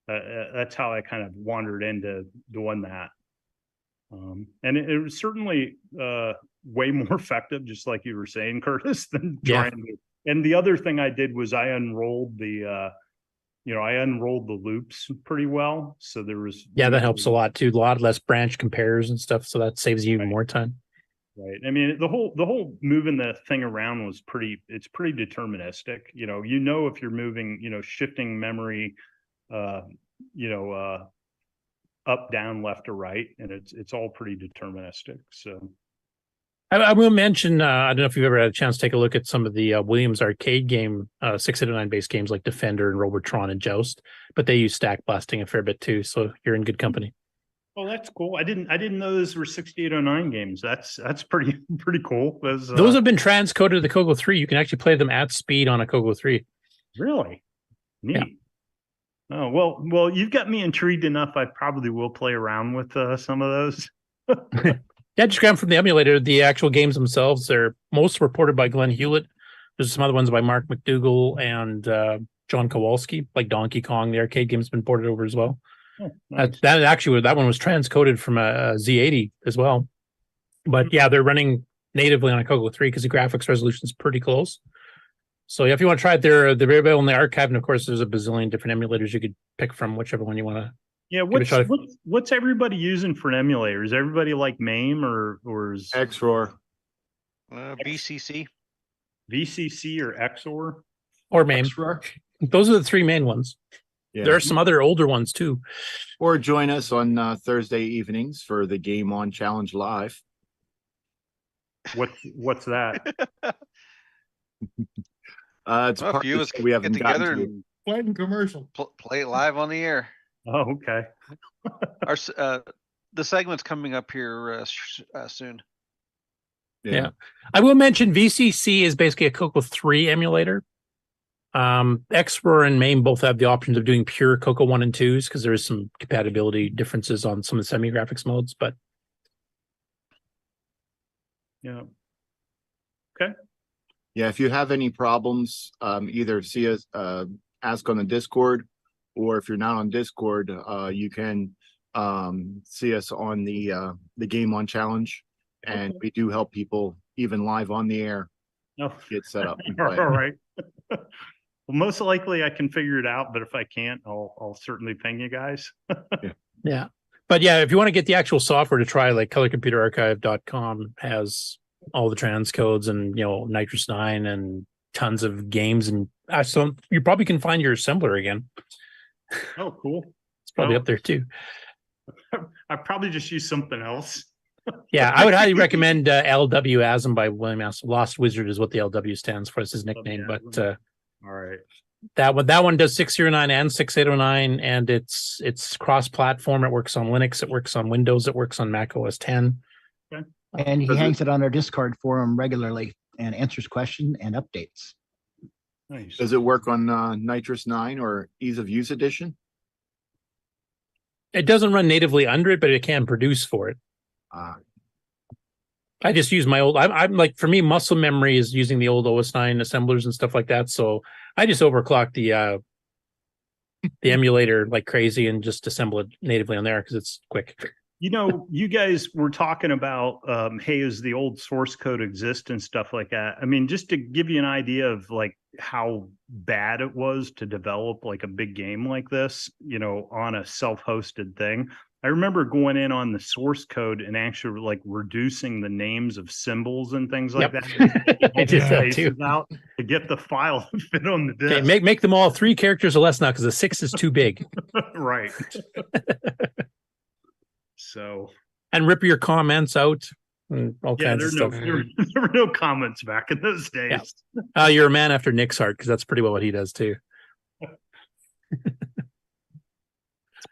S8: that's how I kind of wandered into doing that. And it was certainly way more effective, just like you were saying, Curtis, than trying to. And the other thing I did was I unrolled the loops pretty well. So there was
S5: that helps a lot too. A lot less branch compares and stuff, so that saves you even more time.
S8: Right. I mean, the whole moving the thing around was pretty deterministic. If you're moving, shifting memory, up, down, left, or right, and it's all pretty deterministic. So
S5: I will mention, I don't know if you've ever had a chance to take a look at some of the Williams arcade game 689 based games like Defender and Robotron and Joust, but they use stack busting a fair bit too. So you're in good company.
S8: Oh, that's cool. I didn't know those were 6809 games. That's pretty cool.
S5: Those have been transcoded to the CoCo 3. You can actually play them at speed on a CoCo 3.
S8: Really neat.
S5: Yeah.
S8: Oh, well, you've got me intrigued enough. I probably will play around with some of those.
S5: Yeah, just grab them from the emulator. The actual games themselves, they're most reported by Glenn Hewlett. There's some other ones by Mark McDougall and John Kowalski, like Donkey Kong. The arcade game's been ported over as well.
S8: Oh, nice.
S5: That one was transcoded from a Z80 as well. But yeah, they're running natively on a CoCo 3 because the graphics resolution is pretty close. So yeah, if you want to try it, they're available in the archive, and of course, there's a bazillion different emulators you could pick from, whichever one you want to.
S8: Yeah, what's everybody using for an emulator? Is everybody like MAME or is
S17: XROR?
S16: VCC.
S8: VCC or XOR?
S5: Or MAME. Those are the three main ones.
S17: Yeah.
S5: There are some other older ones too.
S17: Or join us on Thursday evenings for the Game On Challenge Live.
S8: What's that?
S17: It's
S3: Well,
S17: part
S3: if you
S17: that
S3: guys
S17: we haven't
S3: get
S17: gotten
S3: together
S17: to.
S3: and
S13: Play it in commercial.
S3: play it live on the air.
S8: Oh, okay.
S3: The segment's coming up here soon.
S5: Yeah. I will mention VCC is basically a CoCo 3 emulator. XROR and MAME both have the options of doing pure CoCo 1 and 2s because there is some compatibility differences on some of the semi-graphics modes, but
S8: yeah. Okay.
S17: Yeah, if you have any problems, either see us, ask on the Discord, or if you're not on Discord, you can see us on the Game On Challenge, and we do help people even live on the air get set up. And play.
S8: All right. Well, most likely I can figure it out, but if I can't, I'll certainly ping you guys.
S5: yeah. But yeah, if you want to get the actual software to try, like colorcomputerarchive.com has all the transcodes and, Nitrous 9 and tons of games. And so you probably can find your assembler again.
S8: Oh, cool.
S5: It's probably up there too.
S8: I probably just use something else.
S5: Yeah, I would highly recommend LW Asm by William S. Lost Wizard is what the LW stands for. It's his nickname. But
S8: all right.
S5: That one does 609 and 6809, and it's cross-platform. It works on Linux, it works on Windows, it works on Mac OS 10.
S8: Okay.
S12: And he hangs it on our Discord forum regularly and answers questions and updates.
S8: Nice.
S17: Does it work on Nitrous 9 or Ease of Use Edition?
S5: It doesn't run natively under it, but it can produce for it. I just use my old. I'm like, for me, muscle memory is using the old OS 9 assemblers and stuff like that. So I just overclock the emulator like crazy and just assemble it natively on there because it's quick.
S8: You guys were talking about, hey, does the old source code exist and stuff like that? I mean, just to give you an idea of like how bad it was to develop like a big game like this, on a self-hosted thing. I remember going in on the source code and actually like reducing the names of symbols and things like that.
S5: I did that too.
S8: Out to get the file to fit on the disk.
S5: Okay, make them all 3 characters or less now because the 6 is too big.
S8: Right. So.
S5: And rip your comments out and all kinds of stuff.
S8: There were no comments back in those days.
S5: Yeah. You're a man after Nick's heart because that's pretty well what he does too.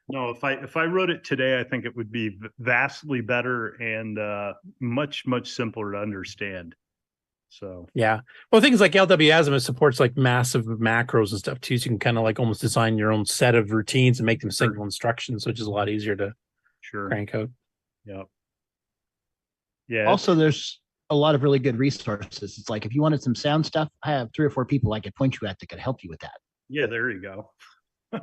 S8: No, if I wrote it today, I think it would be vastly better and much simpler to understand. So
S5: yeah, well, things like LW Azimuth supports like massive macros and stuff too. So you can kind of like almost design your own set of routines and make them single instructions, which is a lot easier to crank out.
S8: Yep. Yeah.
S12: Also, there's a lot of really good resources. It's like if you wanted some sound stuff, I have 3 or 4 people I could point you at that could help you with that.
S8: Yeah, there you go.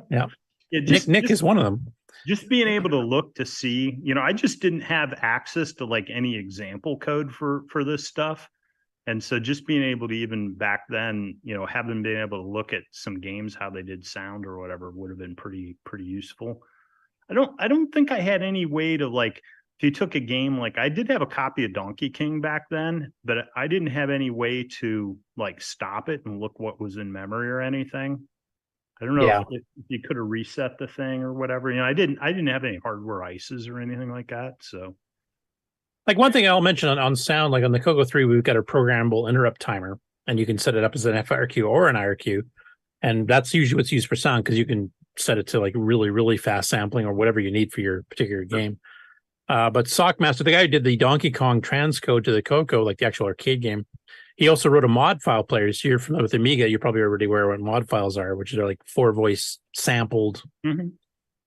S5: Yeah. Nick is one of them.
S8: Just being able to look to see, I just didn't have access to like any example code for this stuff. And so just being able to even back then, having been able to look at some games, how they did sound or whatever would have been pretty useful. I don't think I had any way to like, if you took a game, like I did have a copy of Donkey King back then, but I didn't have any way to like stop it and look what was in memory or anything. I don't know if you could have reset the thing or whatever. I didn't have any hardware ices or anything like that. So
S5: Like one thing I'll mention on sound, like on the CoCo 3, we've got a programmable interrupt timer, and you can set it up as an FRQ or an IRQ. And that's usually what's used for sound because you can set it to like really, really fast sampling or whatever you need for your particular game. But Sockmaster, the guy who did the Donkey Kong transcode to the CoCo, like the actual arcade game, he also wrote a mod file player. So you're familiar with Amiga, you're probably already aware what mod files are, which are like 4-voice sampled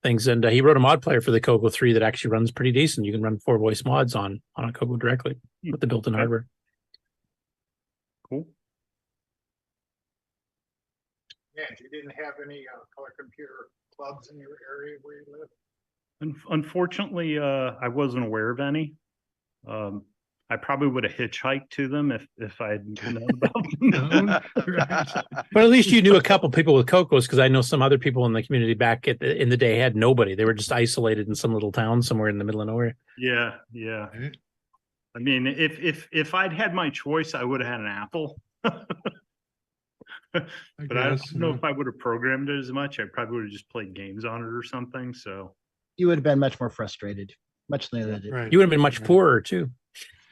S5: things. And he wrote a mod player for the CoCo 3 that actually runs pretty decent. You can run 4-voice mods on a CoCo directly with the built-in hardware.
S8: Cool.
S7: Yeah, you didn't have any color computer clubs in your area where you live?
S8: Unfortunately, I wasn't aware of any. I probably would have hitchhiked to them if I'd known about them.
S5: But at least you knew a couple people with CoCos, because I know some other people in the community back in the day had nobody. They were just isolated in some little town somewhere in the middle of nowhere.
S8: Yeah. I mean, if I'd had my choice, I would have had an Apple. But I don't know if I would have programmed it as much. I probably would have just played games on it or something. So
S12: You would have been much more frustrated, much later.
S5: Right. You would have been much poorer too.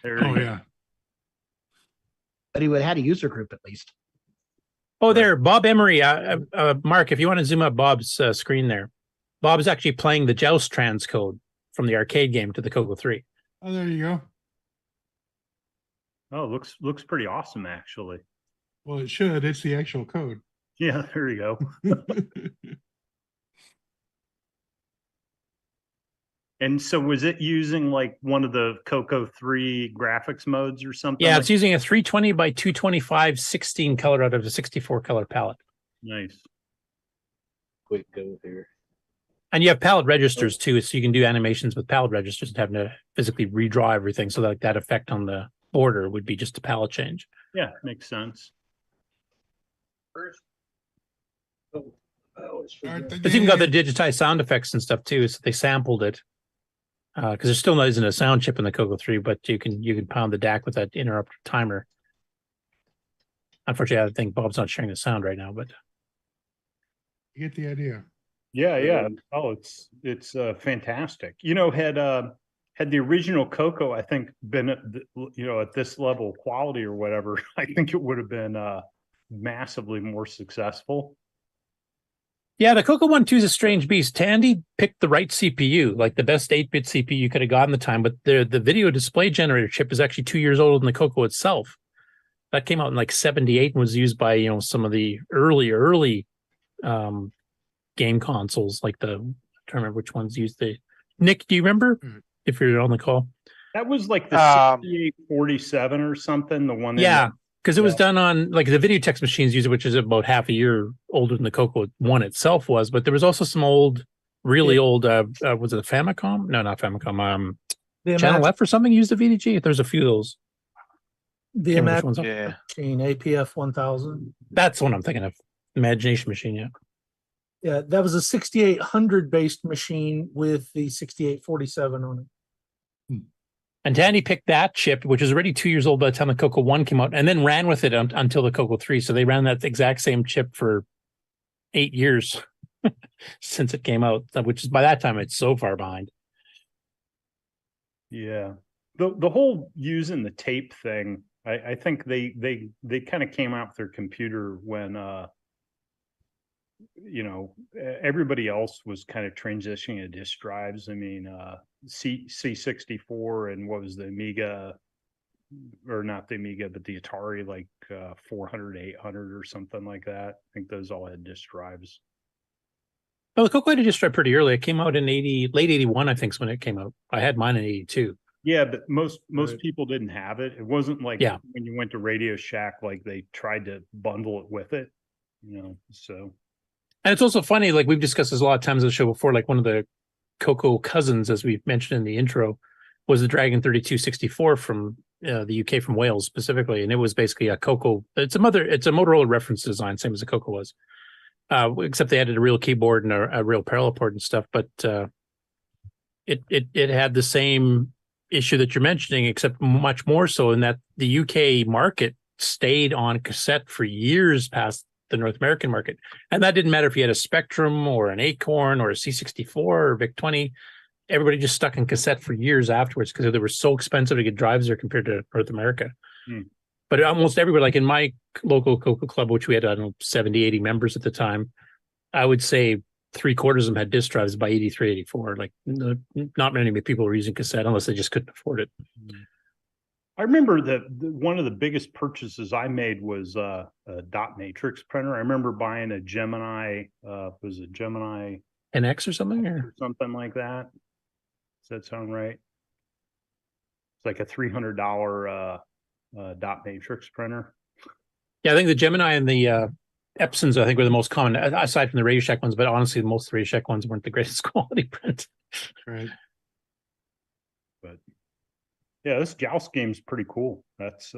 S8: Oh
S13: yeah.
S12: But he would have had a user group at least.
S5: Oh, there, Bob Emery. Mark, if you want to zoom up Bob's screen there, Bob's actually playing the Joust transcode from the arcade game to the CoCo 3.
S13: Oh, there you go.
S8: Oh, looks pretty awesome, actually.
S13: Well, it should. It's the actual code.
S8: Yeah, there you go. And so was it using like one of the CoCo 3 graphics modes or something?
S5: Yeah, it's using a 320 by 225 16 color out of a 64 color palette.
S8: Nice.
S17: Quick go here.
S5: And you have palette registers too, so you can do animations with palette registers and having to physically redraw everything. So that effect on the border would be just a palette change.
S8: Yeah, makes sense.
S5: It's even got the digitized sound effects and stuff too, so they sampled it. Because there still isn't a sound chip in the CoCo 3, but you can pound the DAC with that interrupt timer. Unfortunately, I think Bob's not sharing the sound right now, but
S13: You get the idea.
S8: Yeah. Oh, it's fantastic. You know, had the original CoCo, I think, been at at this level of quality or whatever, I think it would have been massively more successful.
S5: yeah, the CoCo 1 2 is a strange beast. Tandy picked the right CPU, like the best 8-bit CPU you could have gotten at the time, but the video display generator chip is actually 2 years older than the CoCo itself. That came out in like 78 and was used by some of the early game consoles, like I don't remember which ones used the. Nick, do you remember if you're on the call?
S8: That was like the 6847 or something, the one.
S5: Yeah, because it was done on like the Videotex machines user, which is about half a year older than the CoCo 1 itself was. But there was also some old, really old. Was it a Famicom? No, not Famicom. Channel F or something used a VDG. There's a few of those.
S6: The Imagination Machine, APF 1000.
S5: That's what I'm thinking of. Imagination Machine, yeah.
S6: Yeah, that was a 6800 based machine with the 6847 on it.
S5: And Tandy picked that chip, which was already 2 years old by the time the CoCo 1 came out, and then ran with it until the CoCo 3. So they ran that exact same chip for 8 years since it came out, which is by that time it's so far behind.
S8: Yeah. The whole using the tape thing, I think they kind of came out with their computer when everybody else was kind of transitioning to disk drives. I mean, C64 and what was the Amiga, or not the Amiga, but the Atari, like 400, 800 or something like that. I think those all had disk drives.
S5: Well, the CoCo had a disk drive pretty early. It came out in late 81, I think is when it came out. I had mine in 82.
S8: Yeah, but most people didn't have it. It wasn't like when you went to Radio Shack, like they tried to bundle it with it, so.
S5: And it's also funny, like we've discussed this a lot of times on the show before, like one of the CoCo cousins, as we've mentioned in the intro, was the Dragon 3264 from the UK, from Wales specifically. And it was basically a CoCo. It's a Motorola reference design, same as the CoCo was. Except they added a real keyboard and a real parallel port and stuff. But it had the same issue that you're mentioning, except much more so in that the UK market stayed on cassette for years past the North American market. And that didn't matter if you had a Spectrum or an Acorn or a C64 or VIC-20. everybody just stuck in cassette for years afterwards because they were so expensive to get drives there compared to North America. But almost everybody, like in my local CoCo club, which we had, I don't know, 70, 80 members at the time, I would say 3/4 of them had disc drives by 83, 84. Like not many people were using cassette unless they just couldn't afford it.
S8: I remember that one of the biggest purchases I made was a dot matrix printer. I remember buying a Gemini, was it Gemini
S5: NX or something, or
S8: something like that? Does that sound right? It's like a $300 dot matrix printer.
S5: Yeah, I think the Gemini and the Epsons, I think, were the most common, aside from the Radio Shack ones. But honestly, most of the Radio Shack ones weren't the greatest quality print.
S13: Right.
S8: But yeah, this Joust game's pretty cool. That's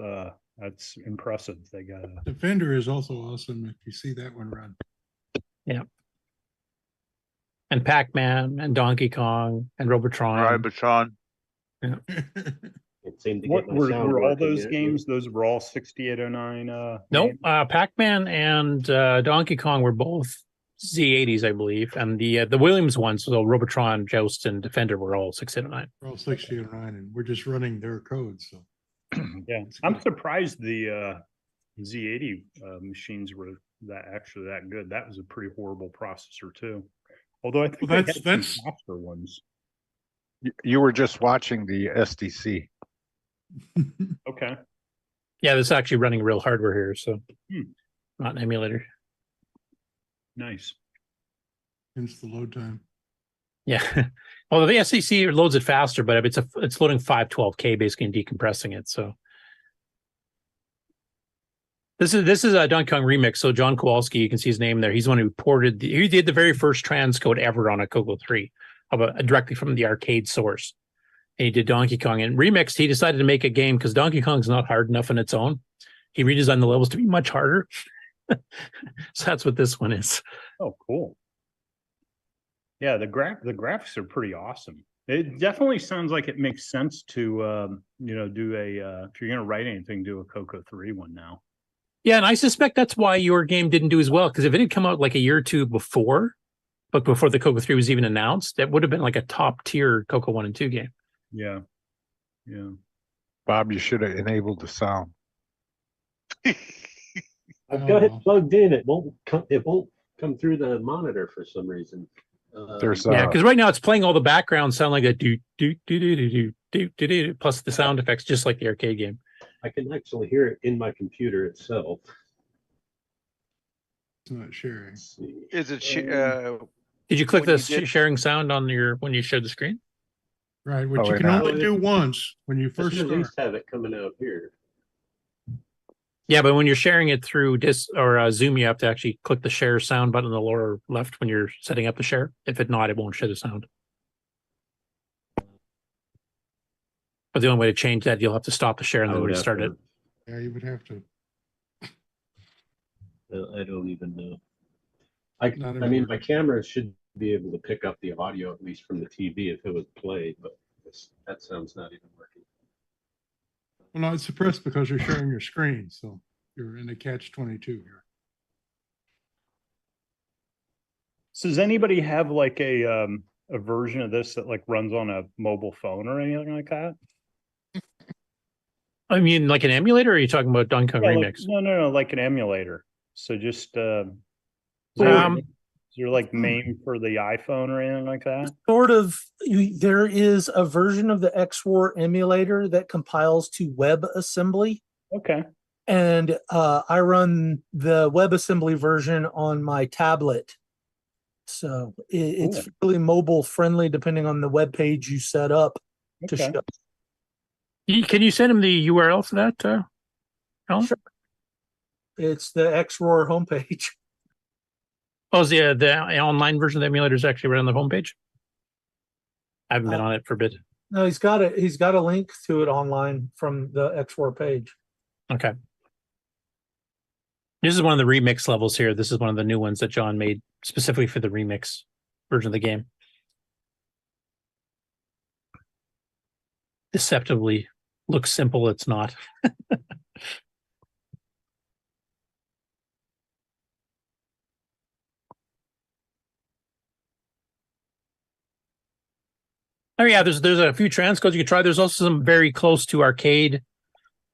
S8: impressive. They got
S13: Defender is also awesome if you see that one run.
S5: Yeah. And Pac-Man and Donkey Kong and Robotron. Yeah.
S18: It seemed to
S8: what
S18: get my sound
S8: were all
S18: working
S8: those
S18: there.
S8: games? Those were all 6809.
S5: Nope. Pac-Man and Donkey Kong were both Z80s, I believe. And the Williams ones, so Robotron, Joust, and Defender were all 609.
S13: We're all 6809, and we're just running their code. So
S8: Yeah, I'm surprised the Z80 machines were that good. That was a pretty horrible processor too. Although I think they had some faster ones.
S7: You were just watching the SDC.
S8: Okay.
S5: Yeah, this is actually running real hardware here, so not an emulator.
S8: Nice.
S13: Hence the load time.
S5: Yeah. Well, the SDC loads it faster, but it's loading 512K basically and decompressing it. So this is a Donkey Kong remix. So John Kowalski, you can see his name there. He's the one who ported. He did the very first transcode ever on a CoCo 3, directly from the arcade source. And he did Donkey Kong and remixed. He decided to make a game because Donkey Kong's not hard enough on its own. He redesigned the levels to be much harder. So that's what this one is.
S8: Oh, cool. Yeah, the graphics are pretty awesome. It definitely sounds like it makes sense to do a if you're gonna write anything, do a CoCo 3 one now.
S5: Yeah, and I suspect that's why your game didn't do as well, because if it had come out like a year or two before, but before the CoCo 3 was even announced, that would have been like a top tier CoCo 1 and 2 game.
S8: Yeah. Yeah.
S7: Bob, you should have enabled the sound.
S18: I've got it plugged in. It won't come through the monitor for some reason.
S5: Yeah, because right now it's playing all the background sound like a do do do do do do do do plus the sound effects, just like the arcade game.
S18: I can actually hear it in my computer itself.
S13: It's not sharing.
S3: Is it?
S5: Did you click the sharing sound on when you shared the screen?
S13: Right, which you can only do once when you first
S18: At
S13: start.
S18: least have it coming out here.
S5: Yeah, but when you're sharing it through Zoom, you have to actually click the share sound button in the lower left when you're setting up the share. If it not, it won't share the sound. But the only way to change that, you'll have to stop the share and then restart it.
S13: Yeah, you would have to.
S18: I don't even know. I mean, my camera should be able to pick up the audio at least from the TV if it was played, but that sounds not even working.
S13: Well, no, it's suppressed because you're sharing your screen, so you're in a catch-22 here.
S8: So does anybody have like a version of this that like runs on a mobile phone or anything like that?
S5: I mean, like an emulator, or are you talking about Donkey Kong Remix?
S8: No, like an emulator. So just is there like MAME for the iPhone or anything like that?
S6: Sort of. There is a version of the XWAR emulator that compiles to WebAssembly.
S8: Okay.
S6: And I run the WebAssembly version on my tablet. So it's really mobile friendly depending on the web page you set up to show.
S5: Can you send him the URL for that, Alan?
S6: Sure. It's the XROAR homepage.
S5: Oh, the online version of the emulator is actually right on the homepage? I haven't been on it for a bit.
S6: No, he's got a link to it online from the XROAR page.
S5: Okay. This is one of the remix levels here. This is one of the new ones that John made specifically for the remix version of the game. Deceptively looks simple, it's not. Oh yeah, there's a few transcodes you can try. There's also some very close to arcade,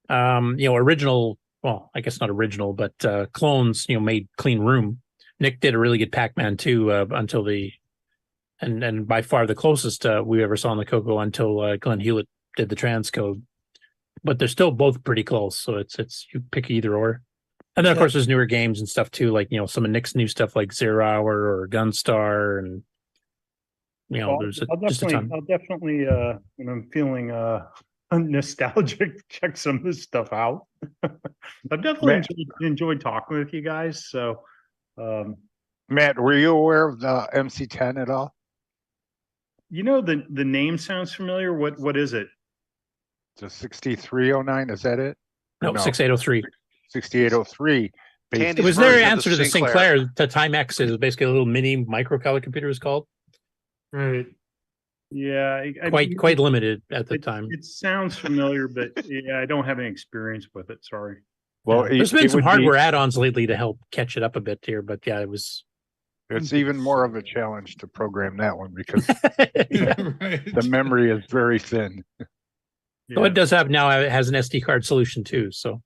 S5: original. Well, I guess not original, but clones. Made clean room. Nick did a really good Pac-Man too until and by far the closest we ever saw in the CoCo until Glenn Hewlett did the transcode. But they're still both pretty close, so it's you pick either or. And then of course there's newer games and stuff too, like some of Nick's new stuff like Zero Hour or Gunstar and. There's just a ton.
S8: I'll definitely, when I'm feeling nostalgic, check some of this stuff out. I've definitely enjoyed talking with you guys. So,
S7: Matt, were you aware of the MC10 at all?
S8: The name sounds familiar. What is it?
S7: The 6309, is that it?
S5: No, 6803.
S7: 6803.
S5: It was their answer to the Sinclair. The Timex is basically a little mini microcolor computer, was called.
S8: Right. Yeah.
S5: Quite limited at the time.
S8: It sounds familiar, but I don't have any experience with it. Sorry.
S7: Well,
S5: there's been some hardware add-ons lately to help catch it up a bit here, but yeah, it was.
S7: It's even more of a challenge to program that one because the memory is very thin.
S5: So it does have now. It has an SD card solution too. So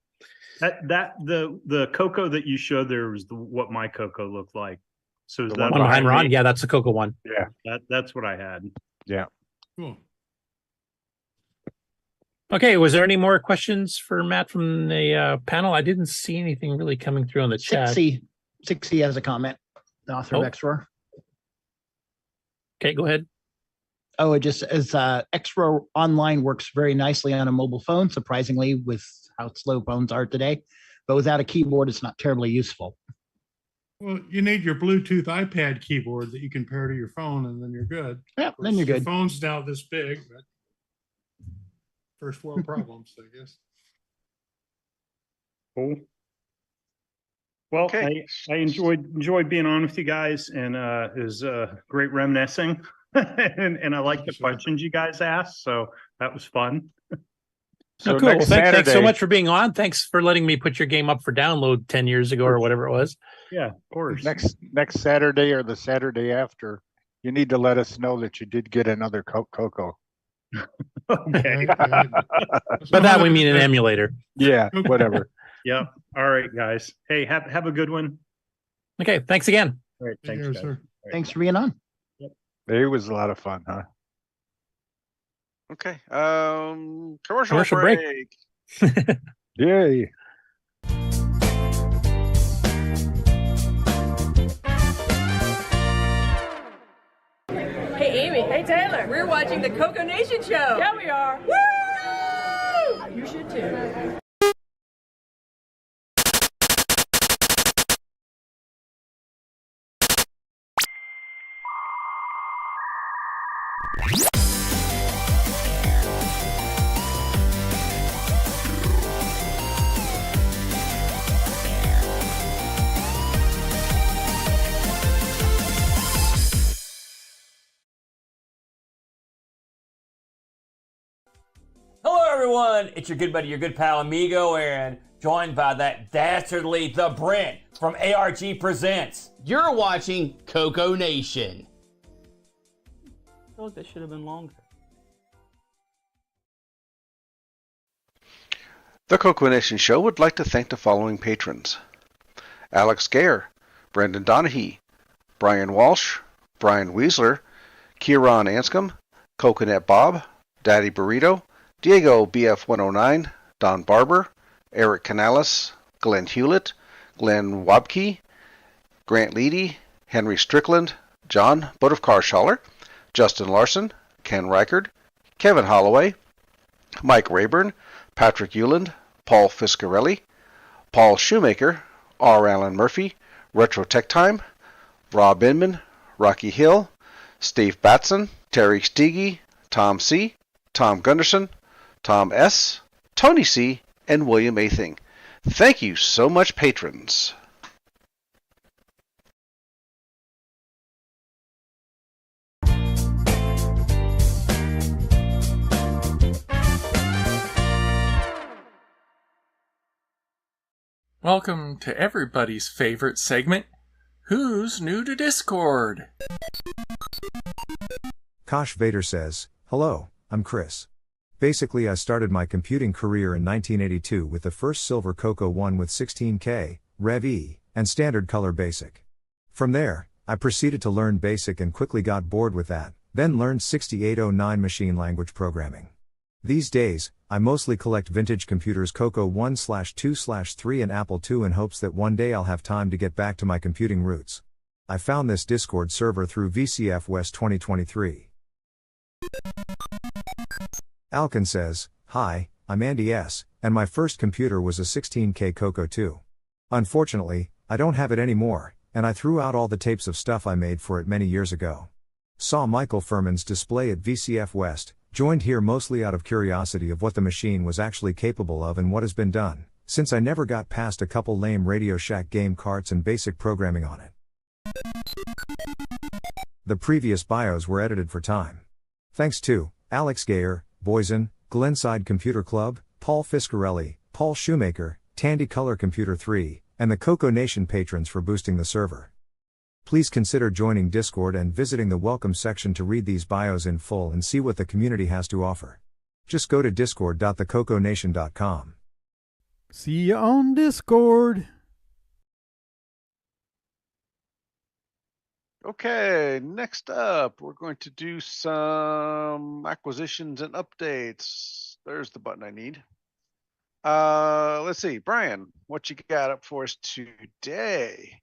S8: the CoCo that you showed there was what my CoCo looked like. So is
S5: the
S8: that
S5: one behind Ron? Yeah, that's the CoCo one.
S7: Yeah,
S8: that's what I had.
S7: Yeah.
S13: Cool.
S5: Okay, was there any more questions for Matt from the panel? I didn't see anything really coming through on the chat.
S12: 60 has a comment. The author of XROAR.
S5: Okay, go ahead.
S12: Oh, it just as XROAR Online works very nicely on a mobile phone, surprisingly, with how slow phones are today. But without a keyboard, it's not terribly useful.
S13: Well, you need your Bluetooth iPad keyboard that you can pair to your phone, and then you're good.
S12: Yeah, then you're good.
S13: Your phone's now this big, but first world problems, I guess.
S8: Cool. Well, I enjoyed being on with you guys, and it was great reminiscing, and I like the questions you guys asked, so that was fun.
S5: So cool. Well, thanks so much for being on. Thanks for letting me put your game up for download 10 years ago or whatever it was.
S8: Yeah, of course.
S7: Next Saturday or the Saturday after, you need to let us know that you did get another CoCo.
S8: Okay.
S5: By that we mean an emulator.
S7: Yeah, whatever.
S8: Yep. All right, guys. Hey, have a good one.
S5: Okay. Thanks again.
S8: All right. Thanks, guys.
S12: Right. Thanks for being on.
S7: Yep. It was a lot of fun, huh?
S3: Okay. Commercial break.
S7: Yay.
S19: Hey, Amy. Hey, Taylor. We're watching the CoCo Nation Show. Yeah, we are. Woo! You should too.
S14: Hello, everyone. It's your good buddy, your good pal, Amigo, and joined by that dastardly The Brent from ARG Presents.
S20: You're watching CoCo Nation.
S2: I feel like that should have been longer.
S3: The CoCo Nation Show would like to thank the following patrons: Alex Gare, Brendan Donahue, Brian Walsh, Brian Weasler, Kieran Anscombe, Coconut Bob, Daddy Burrito, Diego BF109, Don Barber, Eric Canales, Glenn Hewlett, Glenn Wabke, Grant Leedy, Henry Strickland, John Bodovkarshaller, Justin Larson, Ken Reichard, Kevin Holloway, Mike Rayburn, Patrick Euland, Paul Fiscarelli, Paul Shoemaker, R. Allen Murphy, Retro Tech Time, Rob Inman, Rocky Hill, Steve Batson, Terry Steege, Tom C., Tom Gunderson, Tom S., Tony C., and William Athing. Thank you so much, patrons.
S11: Welcome to everybody's favorite segment, Who's New to Discord?
S21: Kosh Vader says, Hello, I'm Chris. Basically, I started my computing career in 1982 with the first silver CoCo 1 with 16K, Rev E, and standard color BASIC. From there, I proceeded to learn BASIC and quickly got bored with that, then learned 6809 machine language programming. These days, I mostly collect vintage computers CoCo 1/2/3 and Apple II in hopes that one day I'll have time to get back to my computing roots. I found this Discord server through VCF West 2023. Alkin says, "Hi, I'm Andy S., and my first computer was a 16K CoCo 2. Unfortunately, I don't have it anymore, and I threw out all the tapes of stuff I made for it many years ago. Saw Michael Furman's display at VCF West, joined here mostly out of curiosity of what the machine was actually capable of and what has been done, since I never got past a couple lame Radio Shack game carts and basic programming on it. The previous bios were edited for time. Thanks to Alex Gayer, Boysen, Glenside Computer Club, Paul Fiscarelli, Paul Shoemaker, Tandy Color Computer 3, and the CoCo Nation patrons for boosting the server. Please consider joining Discord and visiting the welcome section to read these bios in full and see what the community has to offer. Just go to discord.thecoconation.com.
S22: See you on Discord.
S3: Okay, next up, we're going to do some acquisitions and updates. There's the button I need. Let's see, Brian, what you got up for us today?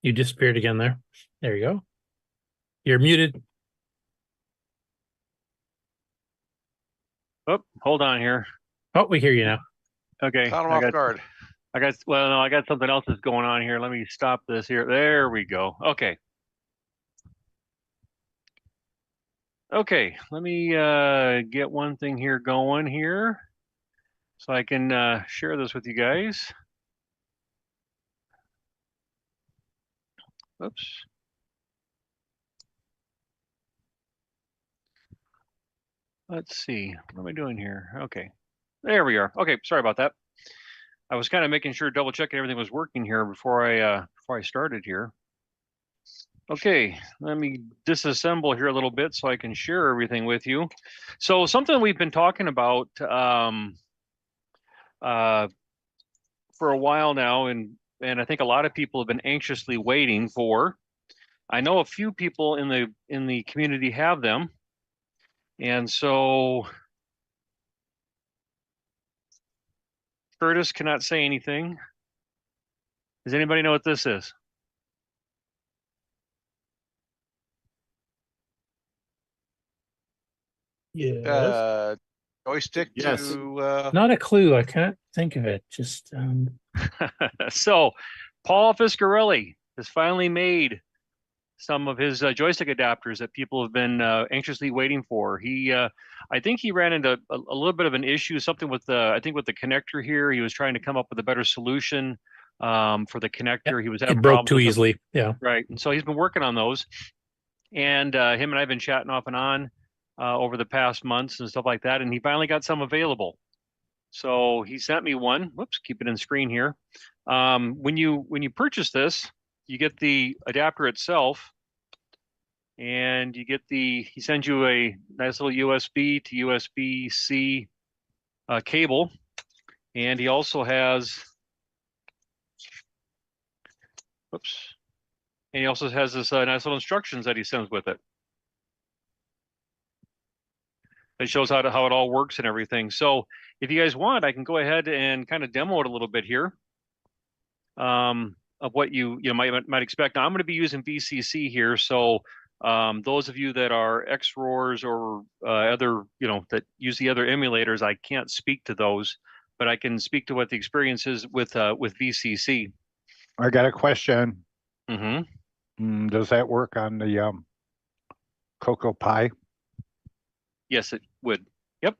S5: You disappeared again there. There you go. You're muted.
S23: Oh, hold on here.
S5: Oh, we hear you now.
S23: Okay.
S3: Caught him off guard.
S23: I got something else that's going on here. Let me stop this here. There we go. Okay. Okay, let me get one thing here going here so I can share this with you guys. Oops. Let's see, what am I doing here? Okay, there we are. Okay, sorry about that. I was kind of making sure, double checking everything was working here before I started here. Okay, let me disassemble here a little bit so I can share everything with you. So something we've been talking about for a while now, and I think a lot of people have been anxiously waiting for. I know a few people in the community have them, and so Curtis cannot say anything. Does anybody know what this is?
S5: Yes.
S3: Joystick
S23: Yes.
S3: to
S5: Not a clue. I can't think of it. Just
S23: So Paul Fiscarelli has finally made some of his joystick adapters that people have been anxiously waiting for. He, I think he ran into a little bit of an issue, something with the connector here. He was trying to come up with a better solution for the connector. He was having
S5: it broke
S23: problems
S5: too
S23: with them.
S5: easily. Yeah.
S23: Right. And so he's been working on those. And him and I have been chatting off and on over the past months and stuff like that. And he finally got some available. So he sent me one. Whoops, keep it in screen here. When you purchase this, you get the adapter itself, and you get he sends you a nice little USB to USB-C cable. And he also has, whoops, and he also has this nice little instructions that he sends with it. It shows how it all works and everything. So if you guys want, I can go ahead and kind of demo it a little bit here of what you might expect. Now, I'm going to be using VCC here. So those of you that are XROARs or other, that use the other emulators, I can't speak to those, but I can speak to what the experience is with VCC.
S7: I got a question.
S23: Mm-hmm.
S7: Does that work on the CoCo Pi?
S23: Yes, it would. Yep.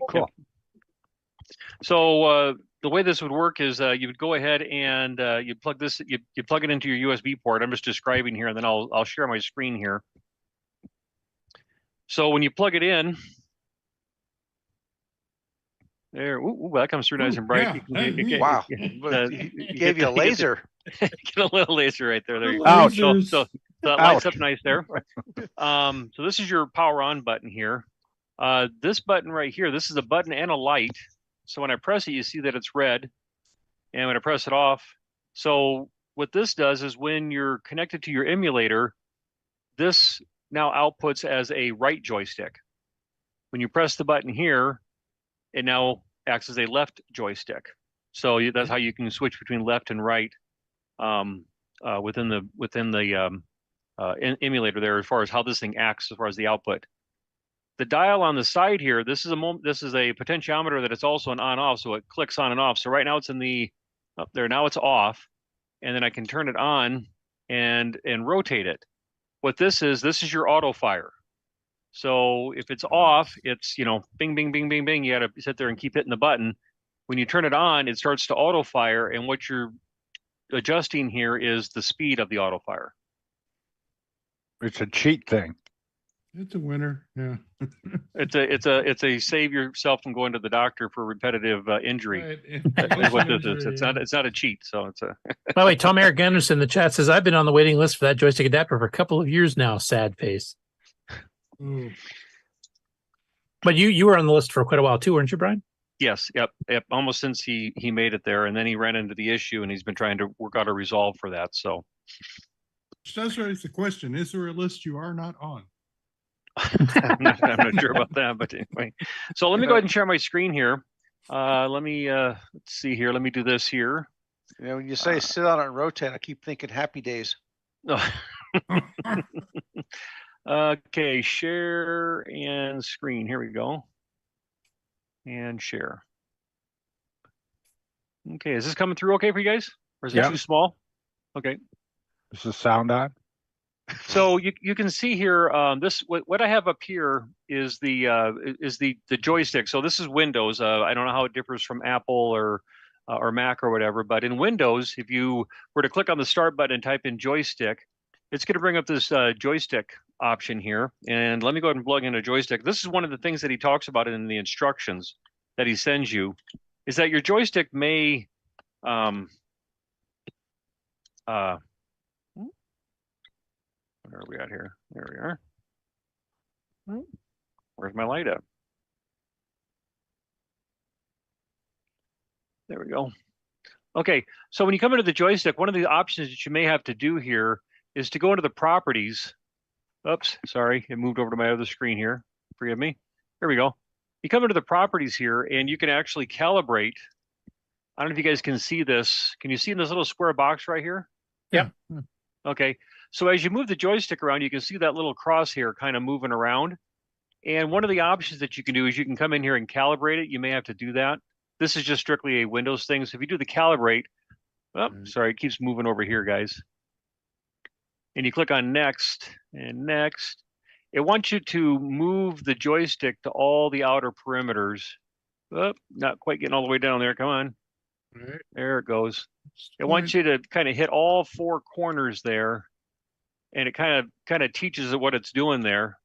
S7: Cool.
S23: Yep. So the way this would work is you would go ahead and you plug this, you plug it into your USB port. I'm just describing here, and then I'll share my screen here. So when you plug it in, There. Ooh, that comes through nice and bright.
S3: Wow. He gave you a laser.
S23: Get a little laser right there. There you go.
S3: Ouch.
S23: So that lights up nice there. So this is your power on button here. This button right here, this is a button and a light. So when I press it, you see that it's red. And when I press it off, so what this does is when you're connected to your emulator, this now outputs as a right joystick. When you press the button here, it now acts as a left joystick. So that's how you can switch between left and right within the emulator there, as far as how this thing acts as far as the output. The dial on the side here, this is a potentiometer that it's also an on-off, so it clicks on and off. So right now it's in the up there. Now it's off, and then I can turn it on and rotate it. What this is your auto fire. So if it's off, it's, bing, bing, bing, bing, bing. You got to sit there and keep hitting the button. When you turn it on, it starts to auto fire. And what you're adjusting here is the speed of the auto fire.
S7: It's a cheat thing.
S13: It's a winner. Yeah.
S23: It's a save yourself from going to the doctor for repetitive injury. Right. That's what this is. It's not a cheat. So it's a.
S5: By the way, Tom Eric Anderson in the chat says, I've been on the waiting list for that joystick adapter for a couple of years now. Sad face.
S13: Ooh.
S5: But you were on the list for quite a while too, weren't you, Brian?
S23: Yes. Yep. Almost since he made it there, and then he ran into the issue, and he's been trying to work out a resolve for that. So.
S13: Which does raise the question: is there a list you are not on?
S23: I'm not sure about that, but anyway. So let me go ahead and share my screen here. Let me let's see here. Let me do this here.
S3: When you say sit on it and rotate, I keep thinking Happy Days.
S23: Okay, share and screen. Here we go. And share. Okay, is this coming through okay for you guys? Or is it too small? Okay.
S7: Is the sound on?
S23: So you can see here, what I have up here is the joystick. So this is Windows. I don't know how it differs from Apple or Mac or whatever, but in Windows, if you were to click on the start button and type in joystick, it's going to bring up this joystick option here. And let me go ahead and plug in a joystick. This is one of the things that he talks about in the instructions that he sends you, is that your joystick may where are we at here? There we are. Where's my light at? There we go. Okay, so when you come into the joystick, one of the options that you may have to do here is to go into the properties. Oops, sorry, it moved over to my other screen here. Forgive me. Here we go. You come into the properties here, and you can actually calibrate. I don't know if you guys can see this. Can you see in this little square box right here?
S5: Yeah.
S23: Okay. So as you move the joystick around, you can see that little crosshair kind of moving around. And one of the options that you can do is you can come in here and calibrate it. You may have to do that. This is just strictly a Windows thing. So if you do the calibrate, sorry, it keeps moving over here, guys. And you click on next and next. It wants you to move the joystick to all the outer perimeters. Oh, not quite getting all the way down there. Come on.
S13: Right.
S23: There it goes. It wants you to kind of hit all four corners there. And it kind of teaches it what it's doing there.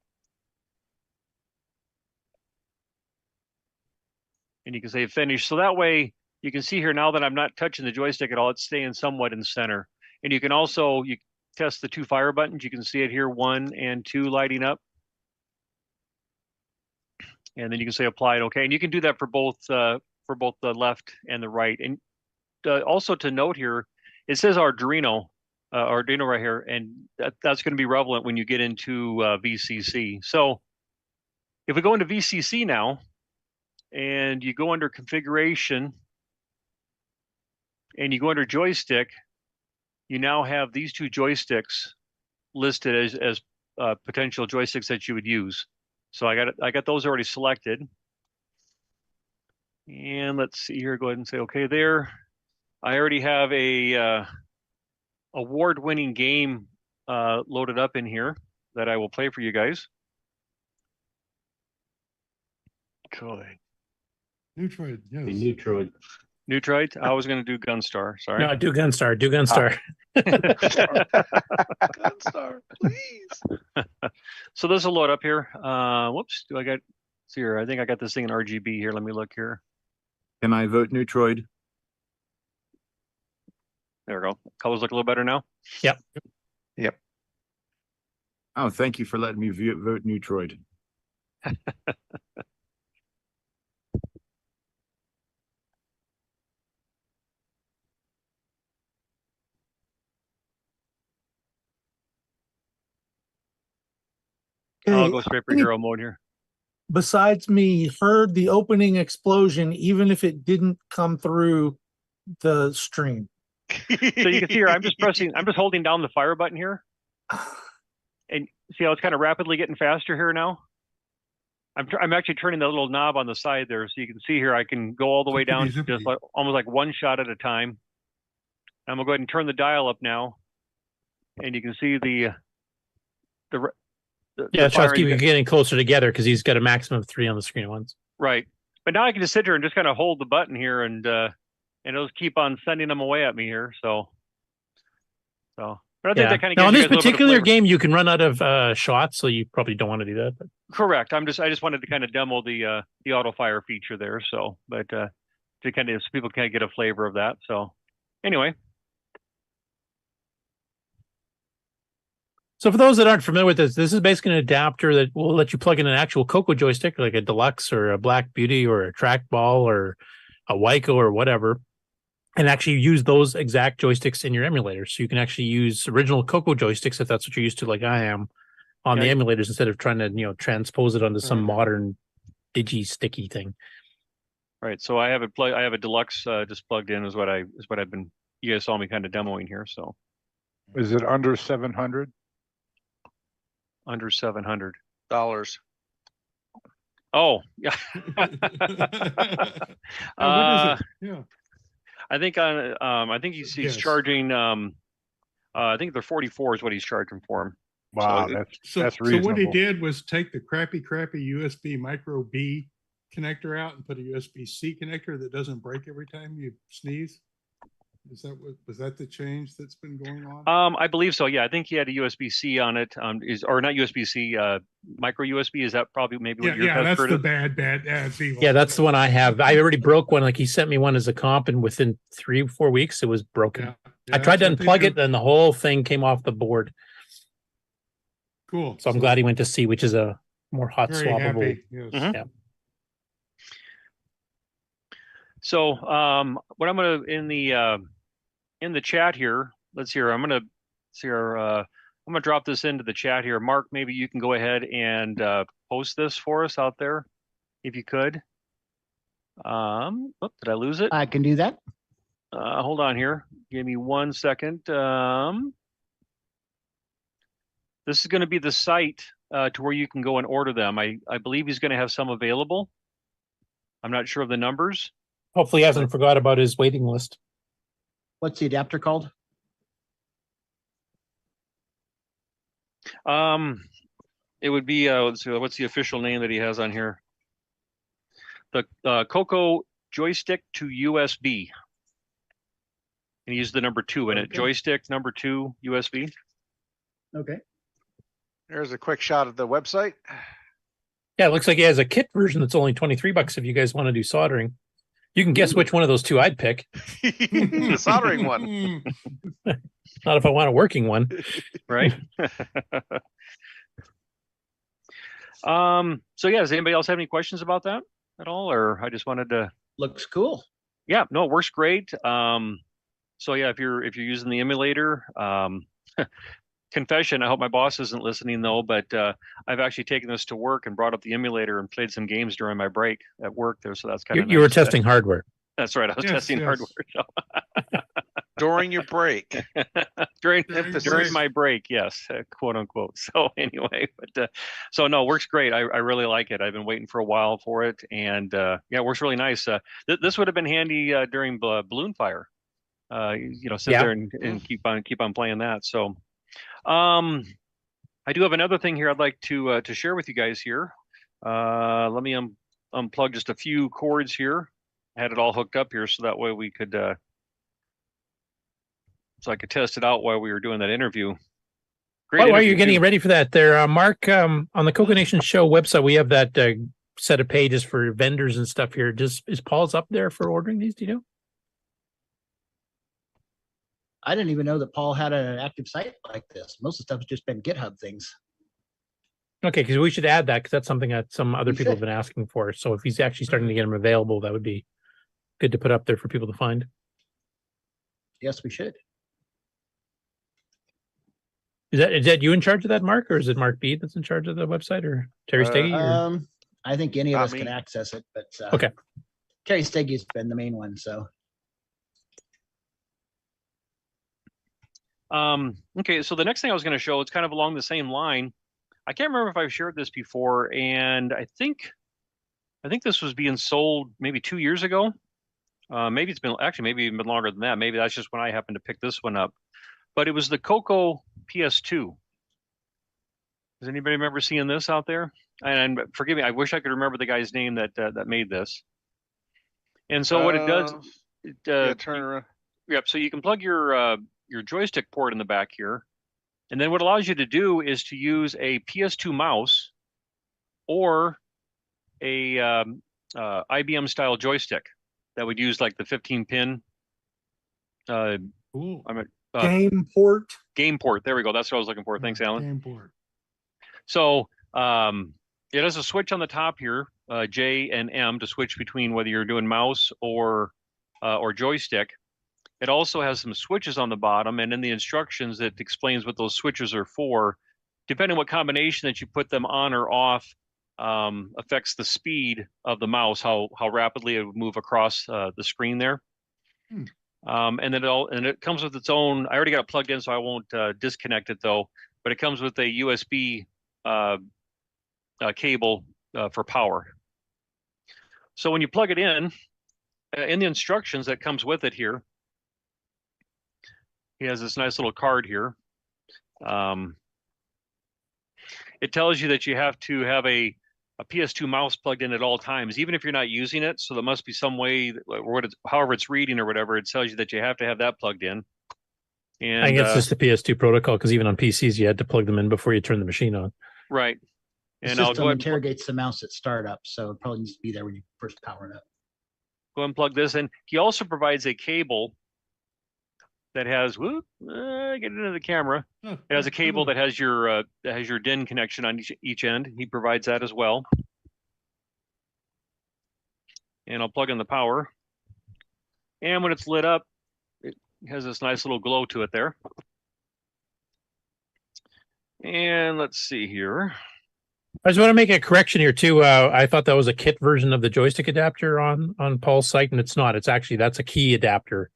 S23: And you can say finish. So that way you can see here now that I'm not touching the joystick at all, it's staying somewhat in center. And you can also, you test the two fire buttons. You can see it here, 1 and 2 lighting up. And then you can say apply it, okay. And you can do that for both the left and the right. And also to note here, it says Arduino right here, and that's going to be relevant when you get into VCC. So if we go into VCC now, and you go under configuration, and you go under joystick, you now have these two joysticks listed as potential joysticks that you would use. So I got those already selected. And let's see here, go ahead and say okay there. I already have a award-winning game loaded up in here that I will play for you guys. Cool.
S13: Neutroid, yes.
S18: Neutroid.
S23: Neutroid? I was going to do Gunstar. Sorry.
S5: No, do Gunstar. Do Gunstar.
S3: Gunstar, please.
S23: So this will load up here. Whoops. See here? I think I got this thing in RGB here. Let me look here.
S17: Can I vote Neutroid?
S23: There we go. Colors look a little better now.
S5: Yep.
S3: Yep.
S17: Oh, thank you for letting me vote Neutroid.
S23: I'll go superhero mode here.
S6: Besides me, heard the opening explosion, even if it didn't come through the stream.
S23: So you can see here, I'm just holding down the fire button here. And see how it's kind of rapidly getting faster here now? I'm actually turning the little knob on the side there, so you can see here I can go all the way down to just like, almost like one shot at a time. I'm gonna go ahead and turn the dial up now, and you can see the
S5: shots keep getting closer together because he's got a maximum of 3 on the screen at once.
S23: Right, but now I can just sit here and just kind of hold the button here, and it'll keep on sending them away at me here. So. But I think that kind of
S5: now, in
S23: gives
S5: this
S23: you guys a little bit of
S5: particular
S23: flavor.
S5: game, you can run out of shots, so you probably don't want to do that. But.
S23: Correct. I just wanted to kind of demo the auto fire feature there. So, but to kind of so people can get a flavor of that. So, anyway.
S5: So for those that aren't familiar with this is basically an adapter that will let you plug in an actual CoCo joystick, like a Deluxe or a Black Beauty or a Trackball or a Waiko or whatever, and actually use those exact joysticks in your emulator. So you can actually use original CoCo joysticks if that's what you're used to, like I am, on the emulators instead of trying to transpose it onto some modern digi-sticky thing.
S23: Right. So I have it I have a Deluxe just plugged in is what I've been. You guys saw me kind of demoing here. So.
S7: Is it under 700?
S23: Under $700.
S3: Oh,
S23: yeah.
S13: What is it? Yeah.
S23: I think he's charging. I think they're 44 is what he's charging for him.
S7: Wow, that's reasonable.
S13: So what he did was take the crappy USB micro B connector out and put a USB-C connector that doesn't break every time you sneeze. Was that the change that's been going on?
S23: I believe so. Yeah, I think he had a USB-C on it. Or not USB-C, micro USB. Is that probably maybe what your
S13: that's
S23: heard
S13: the
S23: of?
S13: bad.
S5: Yeah, that's the one I have. I already broke one. Like he sent me one as a comp, and within 3 or 4 weeks, it was broken. I tried to unplug it, and the whole thing came off the board.
S13: Cool.
S5: So I'm glad he went to C, which is a more hot swappable.
S13: Yes.
S23: Yeah. So what I'm gonna in the chat here, let's see here. I'm gonna drop this into the chat here. Mark, maybe you can go ahead and post this for us out there, if you could. Did I lose it?
S12: I can do that.
S23: Hold on here. Give me 1 second. This is going to be the site to where you can go and order them. I believe he's going to have some available. I'm not sure of the numbers.
S5: Hopefully he hasn't forgot about his waiting list.
S12: What's the adapter called?
S23: It would be let's see, what's the official name that he has on here? The CoCo joystick to USB. And he used the number 2 in it. Joystick number 2 USB.
S12: Okay.
S3: There's a quick shot of the website.
S5: Yeah, it looks like he has a kit version that's only $23 if you guys want to do soldering. You can guess which one of those 2 I'd pick.
S3: The soldering one.
S5: Not if I want a working one.
S23: Right. So yeah, does anybody else have any questions about that at all? Or I just wanted to.
S12: Looks cool.
S23: Yeah, no, it works great. So yeah, if you're using the emulator, confession, I hope my boss isn't listening though, but I've actually taken this to work and brought up the emulator and played some games during my break at work there. So that's kind of
S5: You were testing hardware.
S23: That's right. I was testing hardware. So.
S3: During your break.
S23: during my break, yes, quote unquote. So anyway, but so no, works great. I really like it. I've been waiting for a while for it, and yeah, it works really nice. This would have been handy during Balloon Fire. Sit there and keep on playing that. So. I do have another thing here I'd like to share with you guys here. Let me unplug just a few cords here. I had it all hooked up here so that way we could so I could test it out while we were doing that interview.
S5: While you're getting ready for that there, Mark, on the CoCo Nation Show website, we have that set of pages for vendors and stuff here. Is Paul's up there for ordering these? Do you know?
S12: I didn't even know that Paul had an active site like this. Most of the stuff has just been GitHub things.
S5: Okay, because we should add that because that's something that some other people have been asking for. So if he's actually starting to get them available, that would be good to put up there for people to find.
S12: Yes, we should.
S5: Is that you in charge of that, Mark, or is it Mark B that's in charge of the website, or Terry Steggy? Or?
S12: I think any of us can access it, but
S5: okay.
S12: Terry Steggy's been the main one, so.
S23: Okay, so the next thing I was going to show, it's kind of along the same line. I can't remember if I've shared this before, and I think this was being sold maybe 2 years ago. Maybe it's been maybe even been longer than that. Maybe that's just when I happened to pick this one up. But it was the CoCo PS2. Does anybody remember seeing this out there? And forgive me, I wish I could remember the guy's name that made this. And so what it does,
S3: turn around.
S23: Yep. So you can plug your joystick port in the back here, and then what it allows you to do is to use a PS2 mouse or a IBM style joystick that would use like the 15-pin.
S6: Game port.
S23: Game port. There we go. That's what I was looking for. Thanks, Alan.
S13: Game port.
S23: So it has a switch on the top here, J and M, to switch between whether you're doing mouse or joystick. It also has some switches on the bottom, and in the instructions it explains what those switches are for. Depending on what combination that you put them on or off, affects the speed of the mouse, how rapidly it would move across the screen there. And then it comes with its own. I already got it plugged in, so I won't disconnect it though. But it comes with a USB cable for power. So when you plug it in the instructions that comes with it here, he has this nice little card here. It tells you that you have to have a PS2 mouse plugged in at all times, even if you're not using it. So there must be some way, however it's reading or whatever, it tells you that you have to have that plugged in. And
S5: I think it's just the PS2 protocol, because even on PCs, you had to plug them in before you turn the machine on.
S23: Right.
S12: The
S23: And I'll
S12: system
S23: go ahead,
S12: interrogates the mouse at startup, so it probably needs to be there when you first power it up.
S23: go ahead and plug this in. He also provides a cable that has, get it into the camera. It has a cable that has your DIN connection on each end. He provides that as well. And I'll plug in the power. And when it's lit up, it has this nice little glow to it there. And let's see here.
S5: I just want to make a correction here too. I thought that was a kit version of the joystick adapter on Paul's site, and it's not. It's actually, that's a key adapter.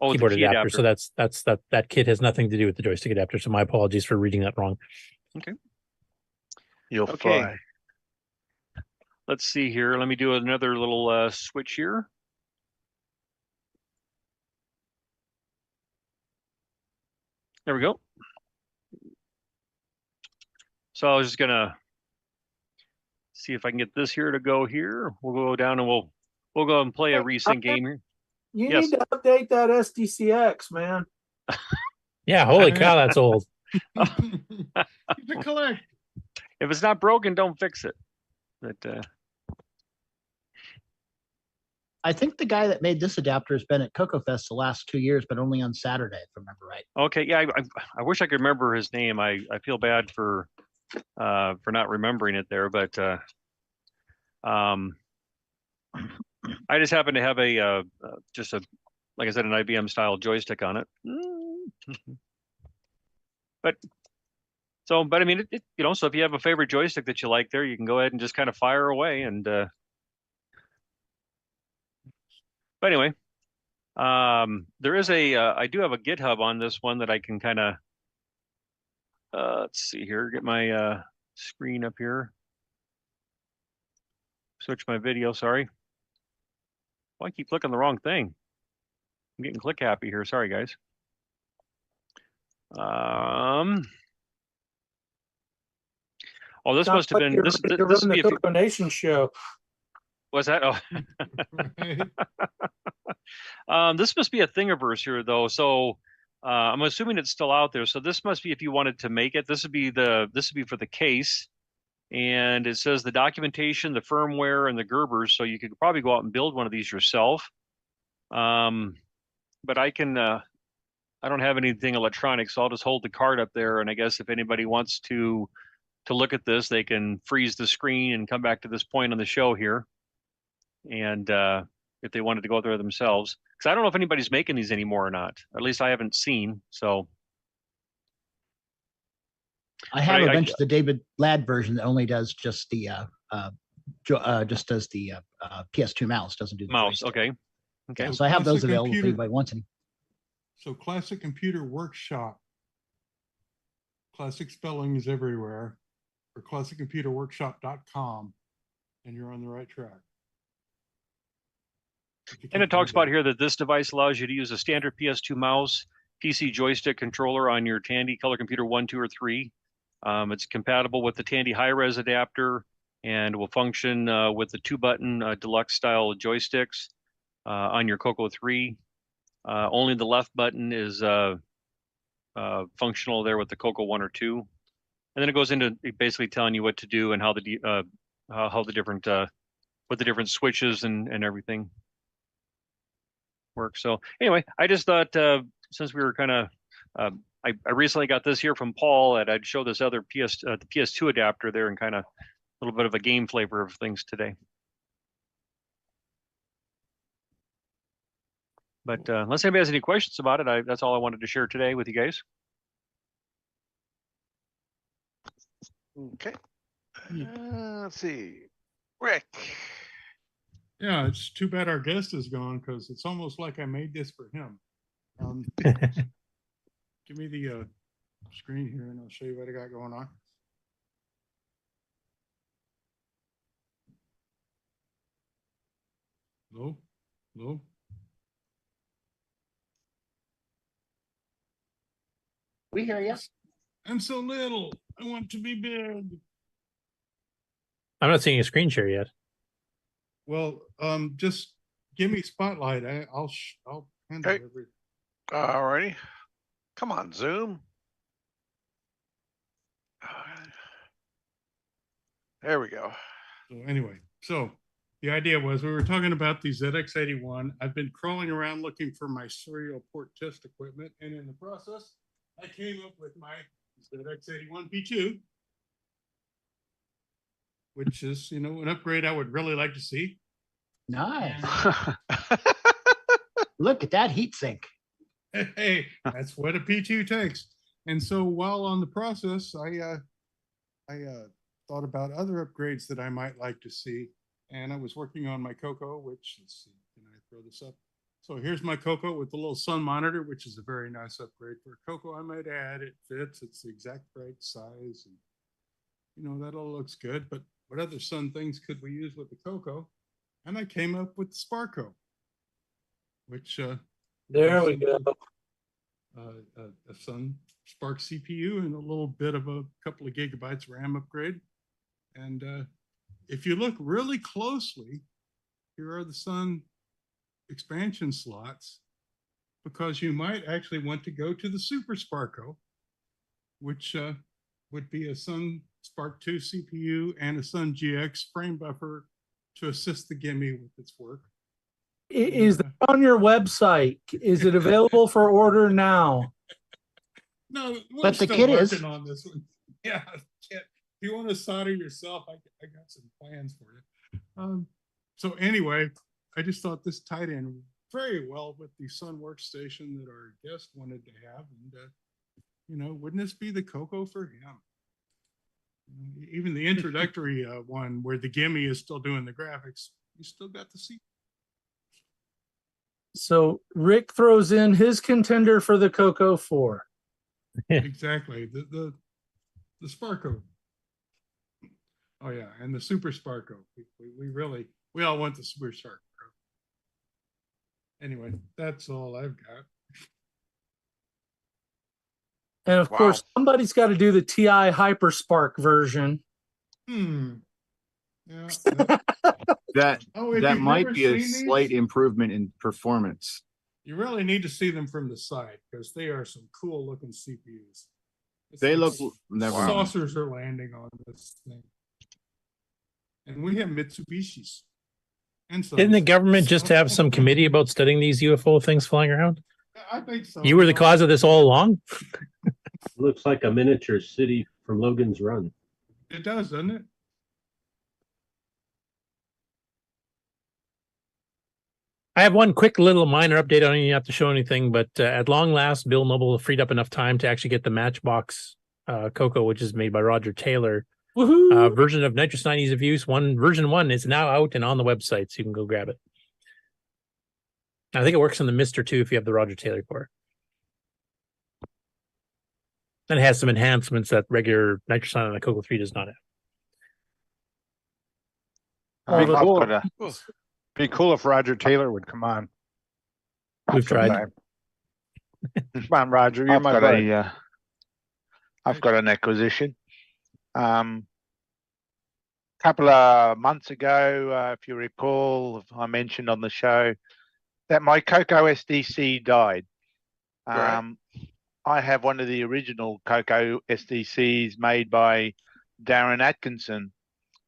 S23: Oh,
S5: keyboard
S23: the key
S5: adapter.
S23: adapter.
S5: So that kit has nothing to do with the joystick adapter. So my apologies for reading that wrong.
S23: Okay.
S3: You'll
S23: Okay.
S3: fly.
S23: Let's see here. Let me do another little switch here. There we go. So I was just gonna see if I can get this here to go here. We'll go down and we'll go and play a recent game here.
S6: You
S23: Yes.
S6: need to update that SDCX, man.
S5: Yeah, holy cow, that's old.
S13: The collect.
S23: If it's not broken, don't fix it. But
S12: I think the guy that made this adapter has been at CoCo Fest the last 2 years, but only on Saturday, if I remember right.
S23: okay, yeah, I wish I could remember his name. I feel bad for not remembering it there, but I just happen to have a like I said, an IBM style joystick on it. But I mean, so if you have a favorite joystick that you like there, you can go ahead and just kind of fire away. And but anyway, there is I do have a GitHub on this one that I can kind of let's see here, get my screen up here, switch my video. Sorry. Well, I keep clicking the wrong thing. I'm getting click happy here. Sorry, guys. Oh, this must have been this
S6: You're
S23: would
S6: running
S23: be
S6: the CoCo Nation Show.
S23: was that? Oh, this must be a Thingiverse here, though. So I'm assuming it's still out there. So this must be if you wanted to make it. This would be for the case, and it says the documentation, the firmware, and the Gerbers. So you could probably go out and build one of these yourself. But I can, I don't have anything electronic, so I'll just hold the card up there. And I guess if anybody wants to look at this, they can freeze the screen and come back to this point on the show here. And if they wanted to go there themselves, because I don't know if anybody's making these anymore or not. Or at least I haven't seen. So
S12: I have a bunch of the David Ladd version that only does just the PS2 mouse, doesn't do the
S23: mouse.
S12: joystick.
S23: Okay. Okay.
S12: So I have those available if anybody wants any.
S13: So Classic Computer Workshop. Classic spelling is everywhere. Or classiccomputerworkshop.com, and you're on the right track.
S23: And it talks about here that this device allows you to use a standard PS2 mouse, PC joystick controller on your Tandy Color Computer 1, 2, or 3. It's compatible with the Tandy high-res adapter and will function with the 2-button deluxe style joysticks on your CoCo 3. Only the left button is functional there with the CoCo 1 or 2. And then it goes into basically telling you what to do and how the different what the different switches and everything work. So anyway, I just thought since we were kind of I recently got this here from Paul, and I'd show this other the PS2 adapter there and kind of a little bit of a game flavor of things today. But unless anybody has any questions about it, that's all I wanted to share today with you guys.
S3: Okay. Let's see. Rick.
S13: Yeah, it's too bad our guest is gone because it's almost like I made this for him. Give me the screen here and I'll show you what I got going on. Hello? Hello?
S12: We hear you.
S13: I'm so little. I want to be big.
S5: I'm not seeing a screen share yet.
S13: Well, just give me spotlight. I'll handle everything.
S3: All righty. Come on, Zoom. There we go.
S13: So anyway, so the idea was we were talking about the ZX81. I've been crawling around looking for my serial port test equipment, and in the process, I came up with my ZX81 P2, which is, an upgrade I would really like to see.
S12: Nice. Look at that heatsink.
S13: Hey, that's what a P2 takes. And so while on the process, I thought about other upgrades that I might like to see. And I was working on my CoCo, which, let's see, can I throw this up? So here's my CoCo with the little sun monitor, which is a very nice upgrade for a CoCo. I might add, it fits, it's the exact right size. And, that all looks good. But what other sun things could we use with the CoCo? And I came up with the Sparco, which
S6: there we go.
S13: A Sun Spark CPU and a little bit of a couple of gigabytes RAM upgrade. And if you look really closely, here are the Sun expansion slots, because you might actually want to go to the Super Sparco, which would be a Sun Spark 2 CPU and a Sun GX frame buffer to assist the Gimme with its work.
S6: Is that on your website? Is it available for order now?
S13: No,
S12: but the kit is
S13: on this one. Yeah, if you want to solder yourself, I got some plans for you. So anyway, I just thought this tied in very well with the Sun workstation that our guest wanted to have, and wouldn't this be the CoCo for him? Even the introductory one where the Gimme is still doing the graphics, you still got the seat.
S6: So Rick throws in his contender for the CoCo 4.
S13: Exactly. The Sparco. Oh yeah, and the Super Sparco. We all want the Super Sparco. Anyway, that's all I've got.
S6: And of course, somebody's got to do the TI HyperSpark version.
S13: Yeah.
S17: That might be a slight improvement in performance.
S13: You really need to see them from the side because they are some cool looking CPUs.
S17: They look
S13: saucers are landing on this thing. And we have Mitsubishis. And
S5: Didn't the
S13: Sons.
S5: government just have some committee about studying these UFO things flying around?
S13: I think so.
S5: You were the cause of this all along?
S18: Looks like a miniature city from Logan's Run.
S13: It does, doesn't it?
S5: I have one quick little minor update. I don't even have to show anything, but at long last, Bill Noble freed up enough time to actually get the Matchbox CoCo, which is made by Roger Taylor. Version of Nitrous 9 Ease of Use. Version 1 is now out and on the website, so you can go grab it. I think it works on the Mister too if you have the Roger Taylor core. And it has some enhancements that regular Nitrous 9 on the CoCo 3 does not have.
S7: Be cool if Roger Taylor would come on.
S5: We've tried.
S7: Sometime. Come on, Roger. You're my buddy.
S3: I've got an acquisition. Couple of months ago, if you recall, I mentioned on the show that my CoCo SDC died.
S15: Right.
S3: I have one of the original CoCo SDCs made by Darren Atkinson.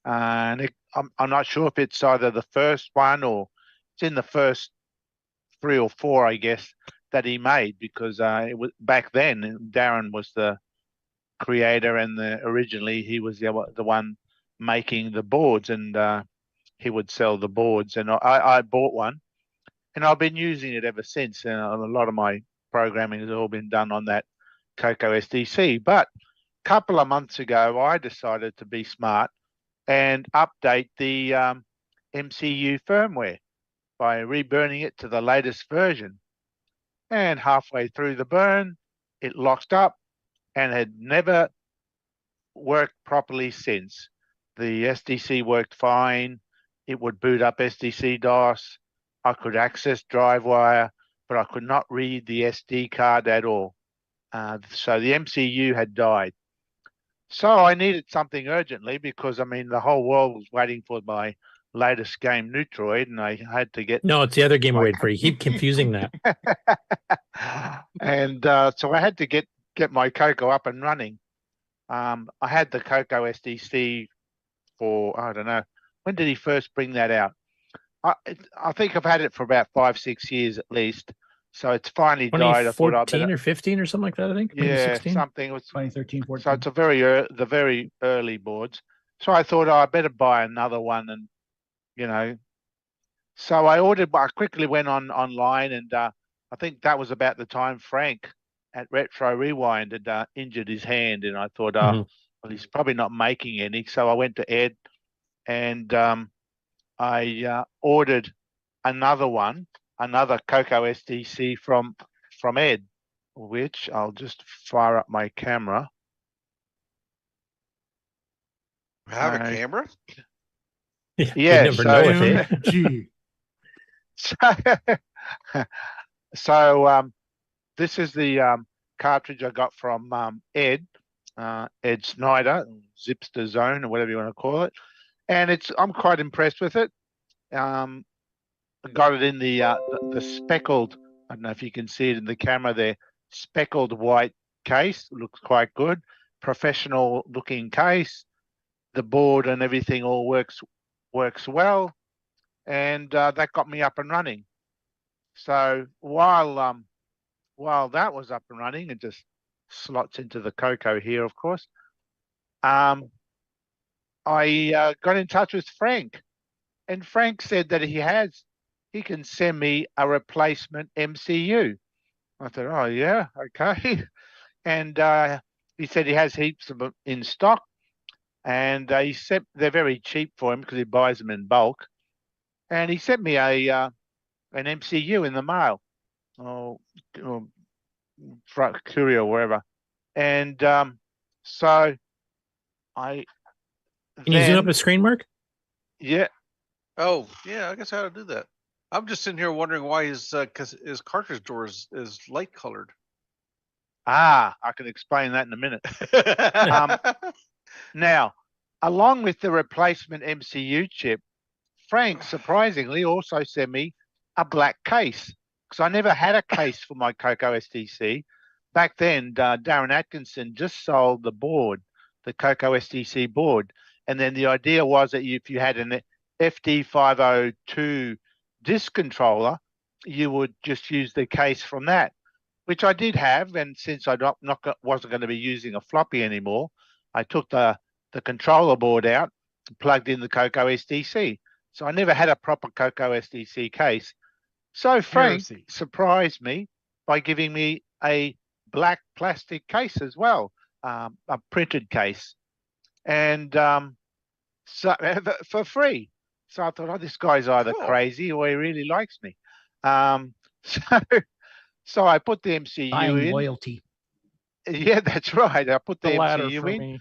S3: And I'm not sure if it's either the first one or it's in the first 3 or 4, I guess, that he made, because it was back then Darren was the creator and originally he was the one making the boards, and he would sell the boards, and I bought one and I've been using it ever since, and a lot of my programming has all been done on that CoCo SDC. But a couple of months ago I decided to be smart and update the MCU firmware by reburning it to the latest version. And halfway through the burn, it locked up and had never worked properly since. The SDC worked fine. It would boot up SDC DOS. I could access DriveWire, but I could not read the SD card at all. So the MCU had died. So I needed something urgently because, I mean, the whole world was waiting for my latest game, Neutroid, and I had to get...
S5: No, it's the other game I waited for. You keep confusing that.
S3: And so I had to get my CoCo up and running. I had the CoCo SDC for, I don't know, when did he first bring that out? I think I've had it for about 5-6 years at least. So it's finally died. I thought
S5: 2014 or 15 or something like that, I think. Maybe
S3: yeah,
S5: 16?
S3: something. It was
S12: 2013, 14.
S3: So it's the very early boards. So I thought, I better buy another one, and so I quickly went online, and I think that was about the time Frank at Retro Rewind had injured his hand, and I thought, well, he's probably not making any. So I went to Ed, and I ordered another CoCo SDC from Ed, which I'll just fire up my camera.
S15: Have a camera?
S5: Yeah,
S3: Yeah,
S5: you never know it.
S13: Gee.
S3: So this is the cartridge I got from Ed Snyder, Zipster Zone, or whatever you want to call it, and I'm quite impressed with it. I got it in the speckled, I don't know if you can see it in the camera there, speckled white case. Looks quite good, professional looking case. The board and everything all works well, and that got me up and running. So while that was up and running, it just slots into the CoCo here, of course. I got in touch with Frank, and Frank said that he can send me a replacement MCU. I thought, oh yeah, okay. And he said he has heaps of them in stock, and they're very cheap for him because he buys them in bulk. And he sent me an MCU in the mail, or courier or wherever. And so
S5: Can you zoom up the screen, Mark?
S3: Yeah.
S15: Oh, yeah, I guess how to do that. I'm just sitting here wondering why his cartridge door is light colored.
S3: I can explain that in a minute. Now, along with the replacement MCU chip, Frank surprisingly also sent me a black case, because I never had a case for my CoCo SDC. Back then, Darren Atkinson just sold the board, the CoCo SDC board,
S1: And then the idea was that if you had an FD502 disc controller, you would just use the case from that, which I did have. And since I wasn't going to be using a floppy anymore, I took the controller board out and plugged in the CoCo SDC. So I never had a proper CoCo SDC case. So Frank surprised me by giving me a black plastic case as well, a printed case, and so for free. So I thought, oh, this guy's either crazy or he really likes me. So I put the MCU
S12: Buying
S1: in.
S12: loyalty.
S1: Yeah, that's right. I put the MCU in.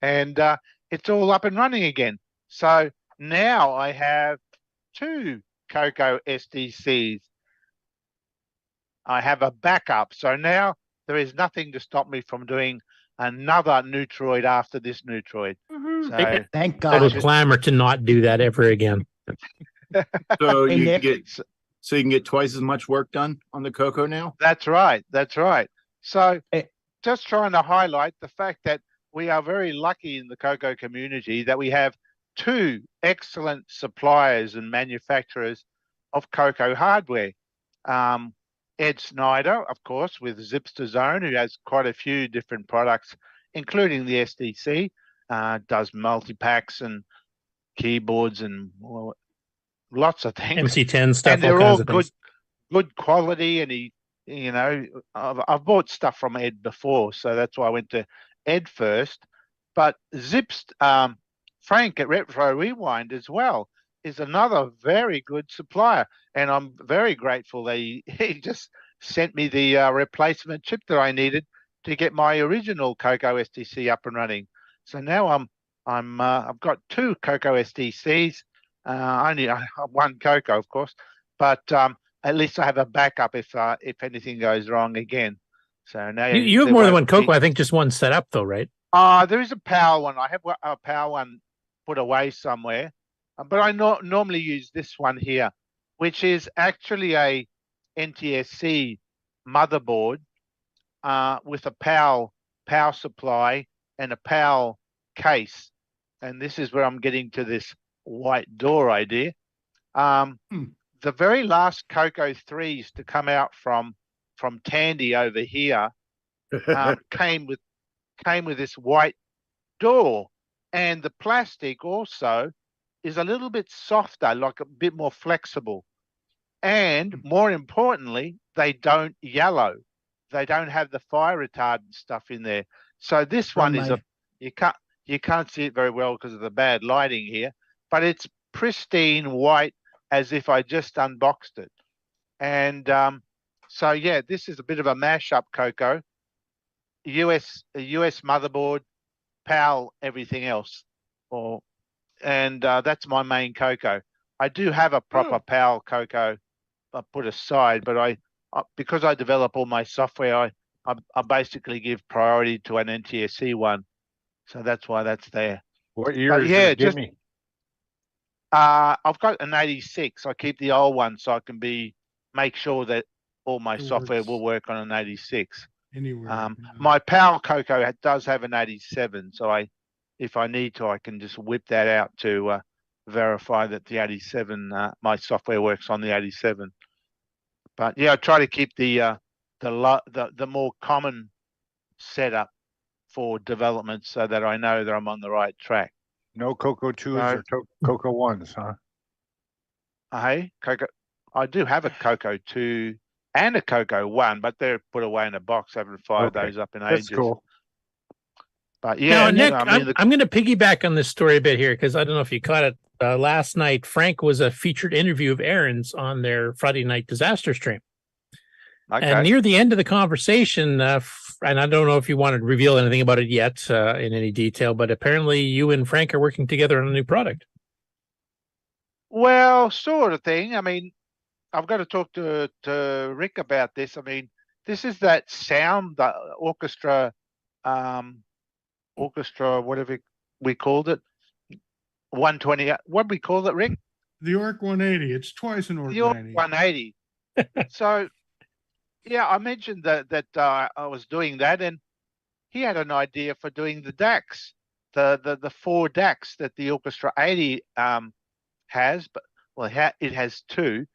S1: And it's all up and running again. So now I have 2 CoCo SDCs. I have a backup. So now there is nothing to stop me from doing another Neutroid after this Neutroid. So
S12: thank
S5: I
S12: God.
S5: would clamor to not do that ever again.
S17: So you can get twice as much work done on the CoCo now?
S1: That's right. That's right. So just trying to highlight the fact that we are very lucky in the CoCo community that we have 2 excellent suppliers and manufacturers of CoCo hardware. Ed Snyder, of course, with Zipster Zone, who has quite a few different products, including the SDC, does multi-packs and keyboards and lots of things.
S5: MC10 stuff,
S1: and they're
S5: all
S1: all
S5: kinds of
S1: good quality. And he, you know, I've bought stuff from Ed before, so that's why I went to Ed first. But Frank at Retro Rewind as well is another very good supplier, and I'm very grateful that he just sent me the replacement chip that I needed to get my original CoCo SDC up and running. So now I've got 2 CoCo SDCs. Only one CoCo, of course, but at least I have a backup if anything goes wrong again. So now
S5: you have more than one CoCo. I think just one set up though, right?
S1: There is a power one. I have a power one put away somewhere, but I normally use this one here, which is actually a NTSC motherboard with a PAL power supply and a PAL case. And this is where I'm getting to this white door idea. The very last CoCo 3s to come out from Tandy over here came with this white door, and the plastic also is a little bit softer, like a bit more flexible, and more importantly, they don't yellow. They don't have the fire retardant stuff in there. So this one is you can't see it very well because of the bad lighting here, but it's pristine white as if I just unboxed it. And so yeah, this is a bit of a mashup CoCo. US motherboard, PAL, everything else. And that's my main CoCo. I do have a proper PAL CoCo put aside, but because I develop all my software, I basically give priority to an NTSC one. So that's why that's there.
S7: What year is it? Give me.
S1: I've got an 86. I keep the old one so I can make sure that all my software will work on an 86.
S13: Anywhere.
S1: My PAL CoCo does have an 87, so if I need to, I can just whip that out to verify that the 87, my software works on the 87. But yeah, I try to keep the more common setup for development so that I know that I'm on the right track.
S7: No CoCo 2s or CoCo 1s, huh?
S1: Hey, CoCo, I do have a CoCo 2 and a CoCo 1, but they're put away in a box. I haven't fired those up in ages.
S7: That's cool.
S1: But yeah,
S5: now, Nick, I'm going to piggyback on this story a bit here because I don't know if you caught it. Last night, Frank was a featured interview of Aaron's on their Friday night disaster stream. Okay. And near the end of the conversation, and I don't know if you wanted to reveal anything about it yet in any detail, but apparently you and Frank are working together on a new product.
S1: Well, sort of thing. I mean, I've got to talk to Rick about this. I mean, this is that sound, the orchestra, whatever we called it, 120. What we call it, Rick?
S13: The Orc 180. It's twice an Orc
S1: the Orc
S13: 180.
S1: 180. So, yeah, I mentioned that I was doing that, and he had an idea for doing the DACs, the 4 DACs that the Orchestra 80 has, but well, it has 2,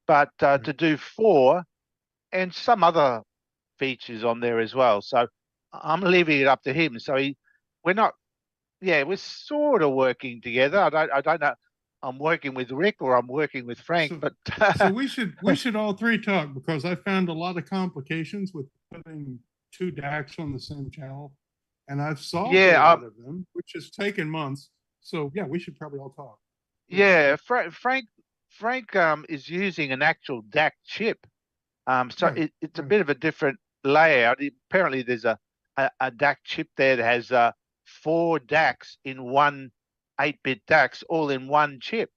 S1: but to do 4 and some other features on there as well. So I'm leaving it up to him. So we're sort of working together. I don't know. I'm working with Rick or I'm working with Frank, but
S13: So we should all three talk, because I found a lot of complications with putting 2 DACs on the same channel, and I've solved a lot of them, which has taken months. So yeah, we should probably all talk.
S1: Yeah, Frank is using an actual DAC chip. So it's a bit of a different layout. Apparently there's a DAC chip there that has 4 DACs in one 8-bit DACs all in one chip.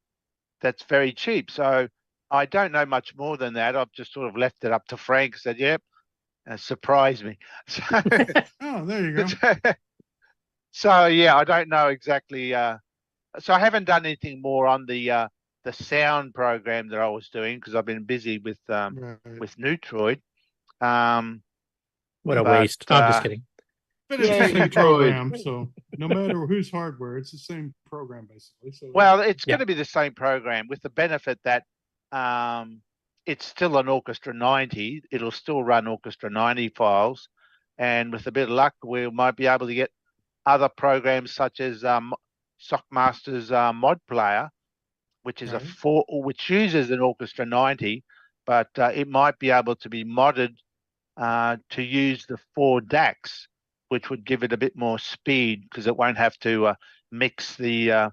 S1: That's very cheap. So I don't know much more than that. I've just sort of left it up to Frank, said, yep, surprise me. So,
S13: oh, there you go.
S1: So yeah, I don't know exactly. So I haven't done anything more on the sound program that I was doing, because I've been busy with Neutroid.
S5: What a waste. I'm just kidding.
S13: But it's the same program, so no matter whose hardware, it's the same program basically. So
S1: well, it's going to be the same program, with the benefit that it's still an Orchestra 90. It'll still run Orchestra 90 files, and with a bit of luck, we might be able to get other programs such as Sockmaster's Mod Player, which is which uses an Orchestra 90, but it might be able to be modded to use the 4 DACs, which would give it a bit more speed, because it won't have to mix the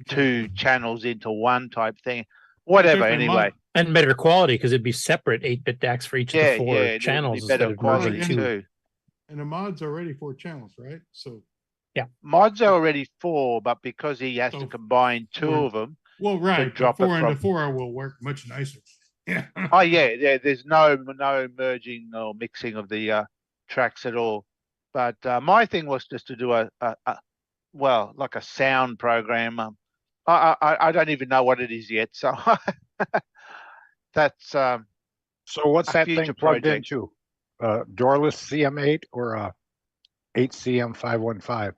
S1: 2 channels into one type thing. Whatever, anyway.
S5: And better quality, because it'd be separate 8-bit DACs for each of the 4 channels instead of merging 2.
S13: And the mod's already 4 channels, right? So
S5: yeah,
S1: mods are already 4, but because he has to combine 2 of them,
S13: well, right,
S1: drop
S13: 4
S1: it from
S13: into 4 will work much nicer. Yeah.
S1: Oh yeah, there's no merging or mixing of the tracks at all. But my thing was just to do like a sound program. I don't even know what it is yet, so that's
S7: so what's that thing plugged
S1: project.
S7: into? Doorless CM8 or a 8CM515?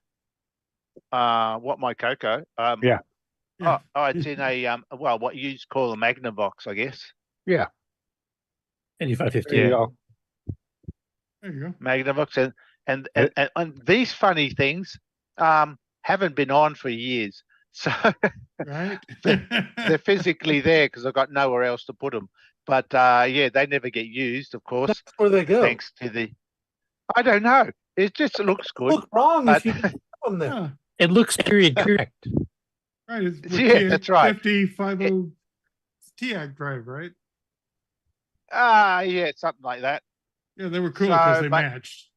S1: What, my CoCo?
S7: Yeah.
S1: Oh, it's in a what you call a Magnavox, I guess.
S7: Yeah.
S5: 8550.
S1: Yeah.
S13: There you go.
S1: Magnavox, and these funny things haven't been on for years, so
S13: right.
S1: they're physically there because I've got nowhere else to put them. But yeah, they never get used, of course.
S6: That's where they go.
S1: Thanks to the, I don't know. It just looks good.
S6: Look wrong if you put them there.
S5: It looks period correct.
S13: Right. It's
S1: Yeah, that's right.
S13: 5050 TIAC drive, right?
S1: Yeah, something like that.
S13: Yeah, they were cool because they
S1: but-
S13: matched.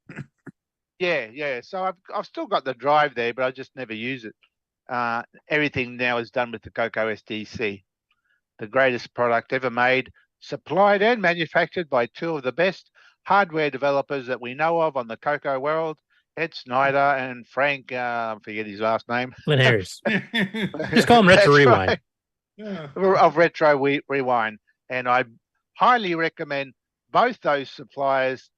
S1: Yeah. So I've still got the drive there, but I just never use it. Everything now is done with the CoCo SDC, the greatest product ever made, supplied and manufactured by 2 of the best hardware developers that we know of on the CoCo world, Ed Snyder and Frank, I forget his last name.
S5: Lynn Harris. Just call him Retro
S1: That's
S5: Rewind.
S1: right.
S13: Yeah.
S1: Of Retro Rewind. And I highly recommend both those suppliers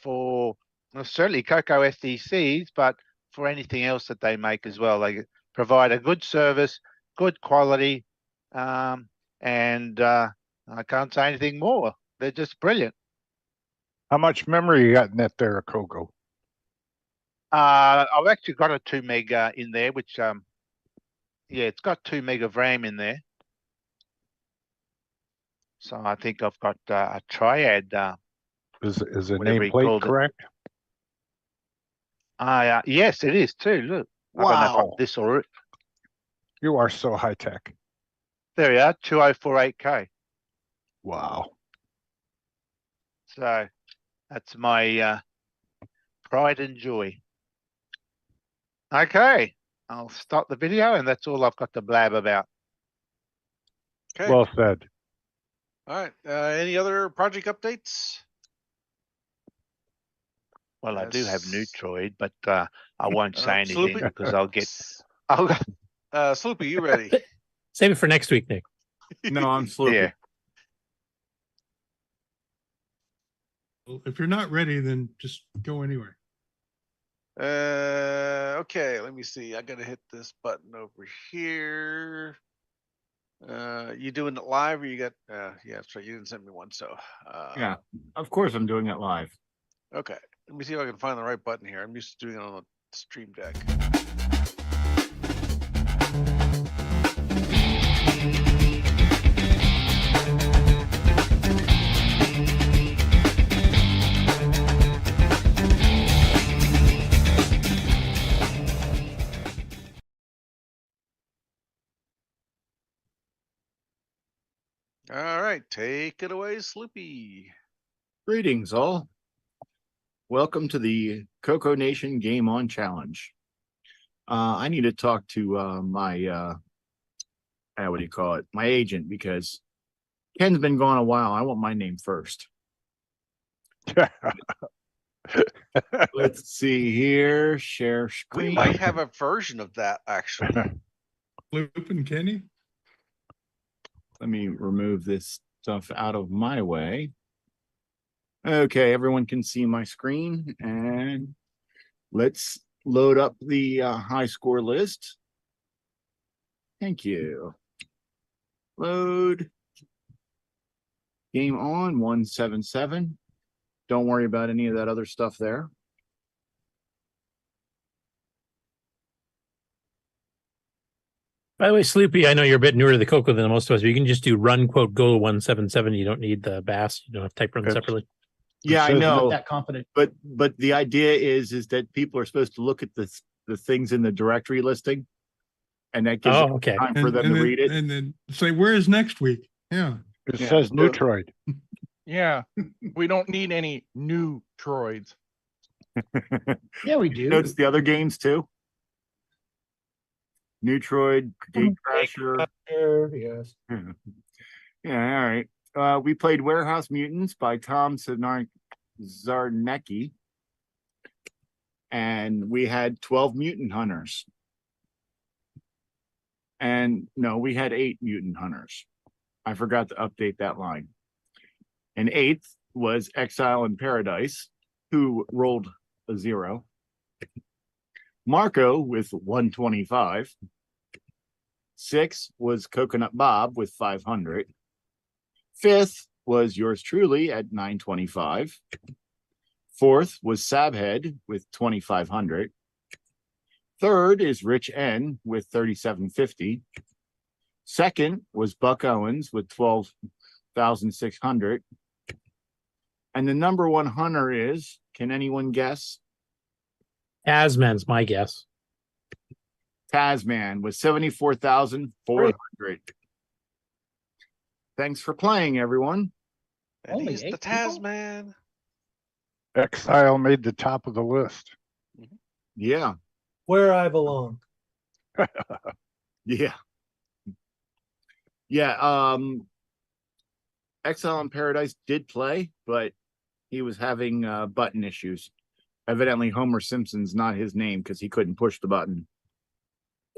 S1: for certainly CoCo SDCs, but for anything else that they make as well. They provide a good service, good quality, and I can't say anything more. They're just brilliant.
S7: How much memory you got in that there, CoCo?
S1: I've actually got a 2 meg in there, which yeah, it's got 2 meg of RAM in there. So I think I've got a triad.
S7: Is the
S1: whatever he
S7: nameplate
S1: called it.
S7: correct?
S1: Yes, it is too. Look, I don't know if
S7: Wow.
S1: this or it.
S7: You are so high tech.
S1: There we are, 2048K.
S7: Wow.
S1: So that's my pride and joy. Okay, I'll stop the video, and that's all I've got to blab about.
S3: Okay.
S7: Well said.
S3: All right. Any other project updates?
S1: Well, I do have
S3: Yes.
S1: Neutroid, but I won't say anything
S3: Sloopy?
S1: because I'll get.
S3: Sloopy, you ready?
S5: Save it for next week, Nick.
S17: No, I'm sloopy.
S1: Yeah.
S13: Well, if you're not ready, then just go anywhere.
S3: Okay, let me see. I gotta hit this button over here. You doing it live or you got yeah, that's right. You didn't send me one, so
S17: Yeah, of course I'm doing it live.
S3: okay. Let me see if I can find the right button here. I'm used to doing it on the Stream Deck. All right, take it away, Sloopy.
S17: Greetings, all. Welcome to the CoCo Nation Game On Challenge. I need to talk to my what do you call it? My agent, because Ken's been gone a while. I want my name first. Let's see here. Share screen.
S3: We might have a version of that actually.
S13: Loop and Kenny.
S17: Let me remove this stuff out of my way. Okay, everyone can see my screen, and let's load up the high score list. Thank you. Load. Game on 177. Don't worry about any of that other stuff there.
S5: By the way, Sloopy, I know you're a bit newer to the CoCo than most of us, but you can just do run quote go 177. You don't need the BAS. You don't have to type run separately.
S17: Yeah, I know.
S12: That confident.
S17: But the idea is that people are supposed to look at the things in the directory listing, and that gives them time for them to read it.
S13: And then say, where's next week? Yeah.
S7: It says Neutroid.
S11: Yeah, we don't need any new droids.
S12: Yeah, we do.
S17: Notice the other games too. Neutroid, Gatecrasher.
S6: Yes.
S17: Yeah, all right. We played Warehouse Mutants by Tom Zarnecki. And we had 12 mutant hunters. And no, we had 8 mutant hunters. I forgot to update that line. And 8th was Exile in Paradise, who rolled a 0. Marco with 125. 6th was Coconut Bob with 500. 5th was yours truly at 925. 4th was Sabhead with 2,500. 3rd is Rich N with 3,750. 2nd was Buck Owens with 12,600. And the number one hunter is, can anyone guess?
S5: Tasman's my guess.
S17: Tasman with 74,400. Thanks for playing, everyone.
S3: And he's the Tasman.
S7: Exile made the top of the list.
S17: Yeah.
S6: Where I belong.
S17: Yeah. Yeah. Exile in Paradise did play, but he was having button issues. Evidently, Homer Simpson's not his name because he couldn't push the button.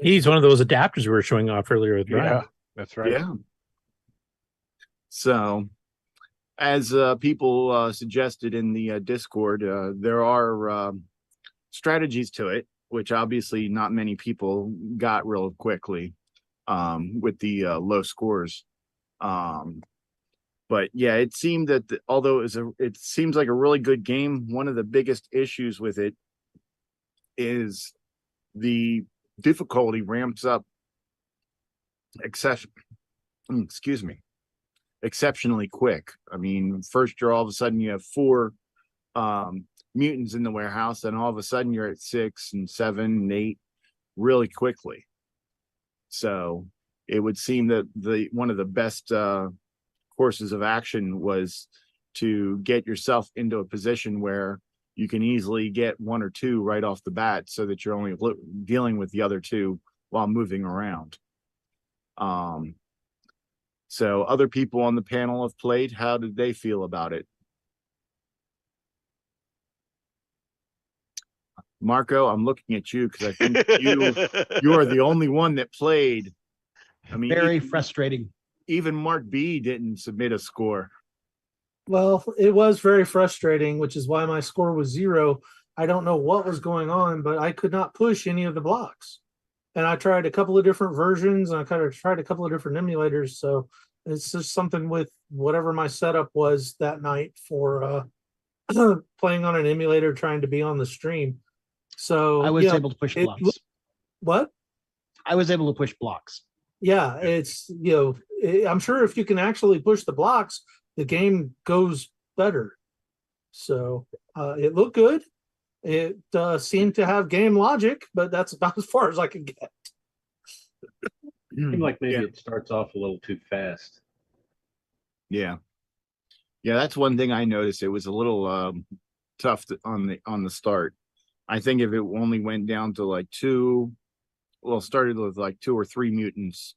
S5: He's one of those adapters we were showing off earlier with Brian.
S7: Yeah, that's right.
S17: Yeah. So, as people suggested in the Discord, there are strategies to it, which obviously not many people got real quickly with the low scores. But yeah, it seemed that although it seems like a really good game, one of the biggest issues with it is the difficulty ramps up exceptionally quick. I mean, first you're all of a sudden you have 4 mutants in the warehouse, and all of a sudden you're at 6 and 7 and 8 really quickly. So it would seem that one of the best courses of action was to get yourself into a position where you can easily get 1 or 2 right off the bat, so that you're only dealing with the other 2 while moving around. So other people on the panel have played. How did they feel about it? Marco, I'm looking at you because I think you are the only one that played. I mean,
S12: very frustrating.
S17: Even Mark B didn't submit a score.
S6: Well, it was very frustrating, which is why my score was 0. I don't know what was going on, but I could not push any of the blocks. And I tried a couple of different versions, and I kind of tried a couple of different emulators. So it's just something with whatever my setup was that night for playing on an emulator, trying to be on the stream. So
S12: I was able to push blocks.
S6: What?
S12: I was able to push blocks.
S6: Yeah, it's, I'm sure if you can actually push the blocks, the game goes better. So it looked good. It seemed to have game logic, but that's about as far as I could get.
S18: Seemed like maybe it starts off a little too fast.
S17: Yeah. Yeah, that's one thing I noticed. It was a little tough on the start. I think if it only went down to like started with like 2 or 3 mutants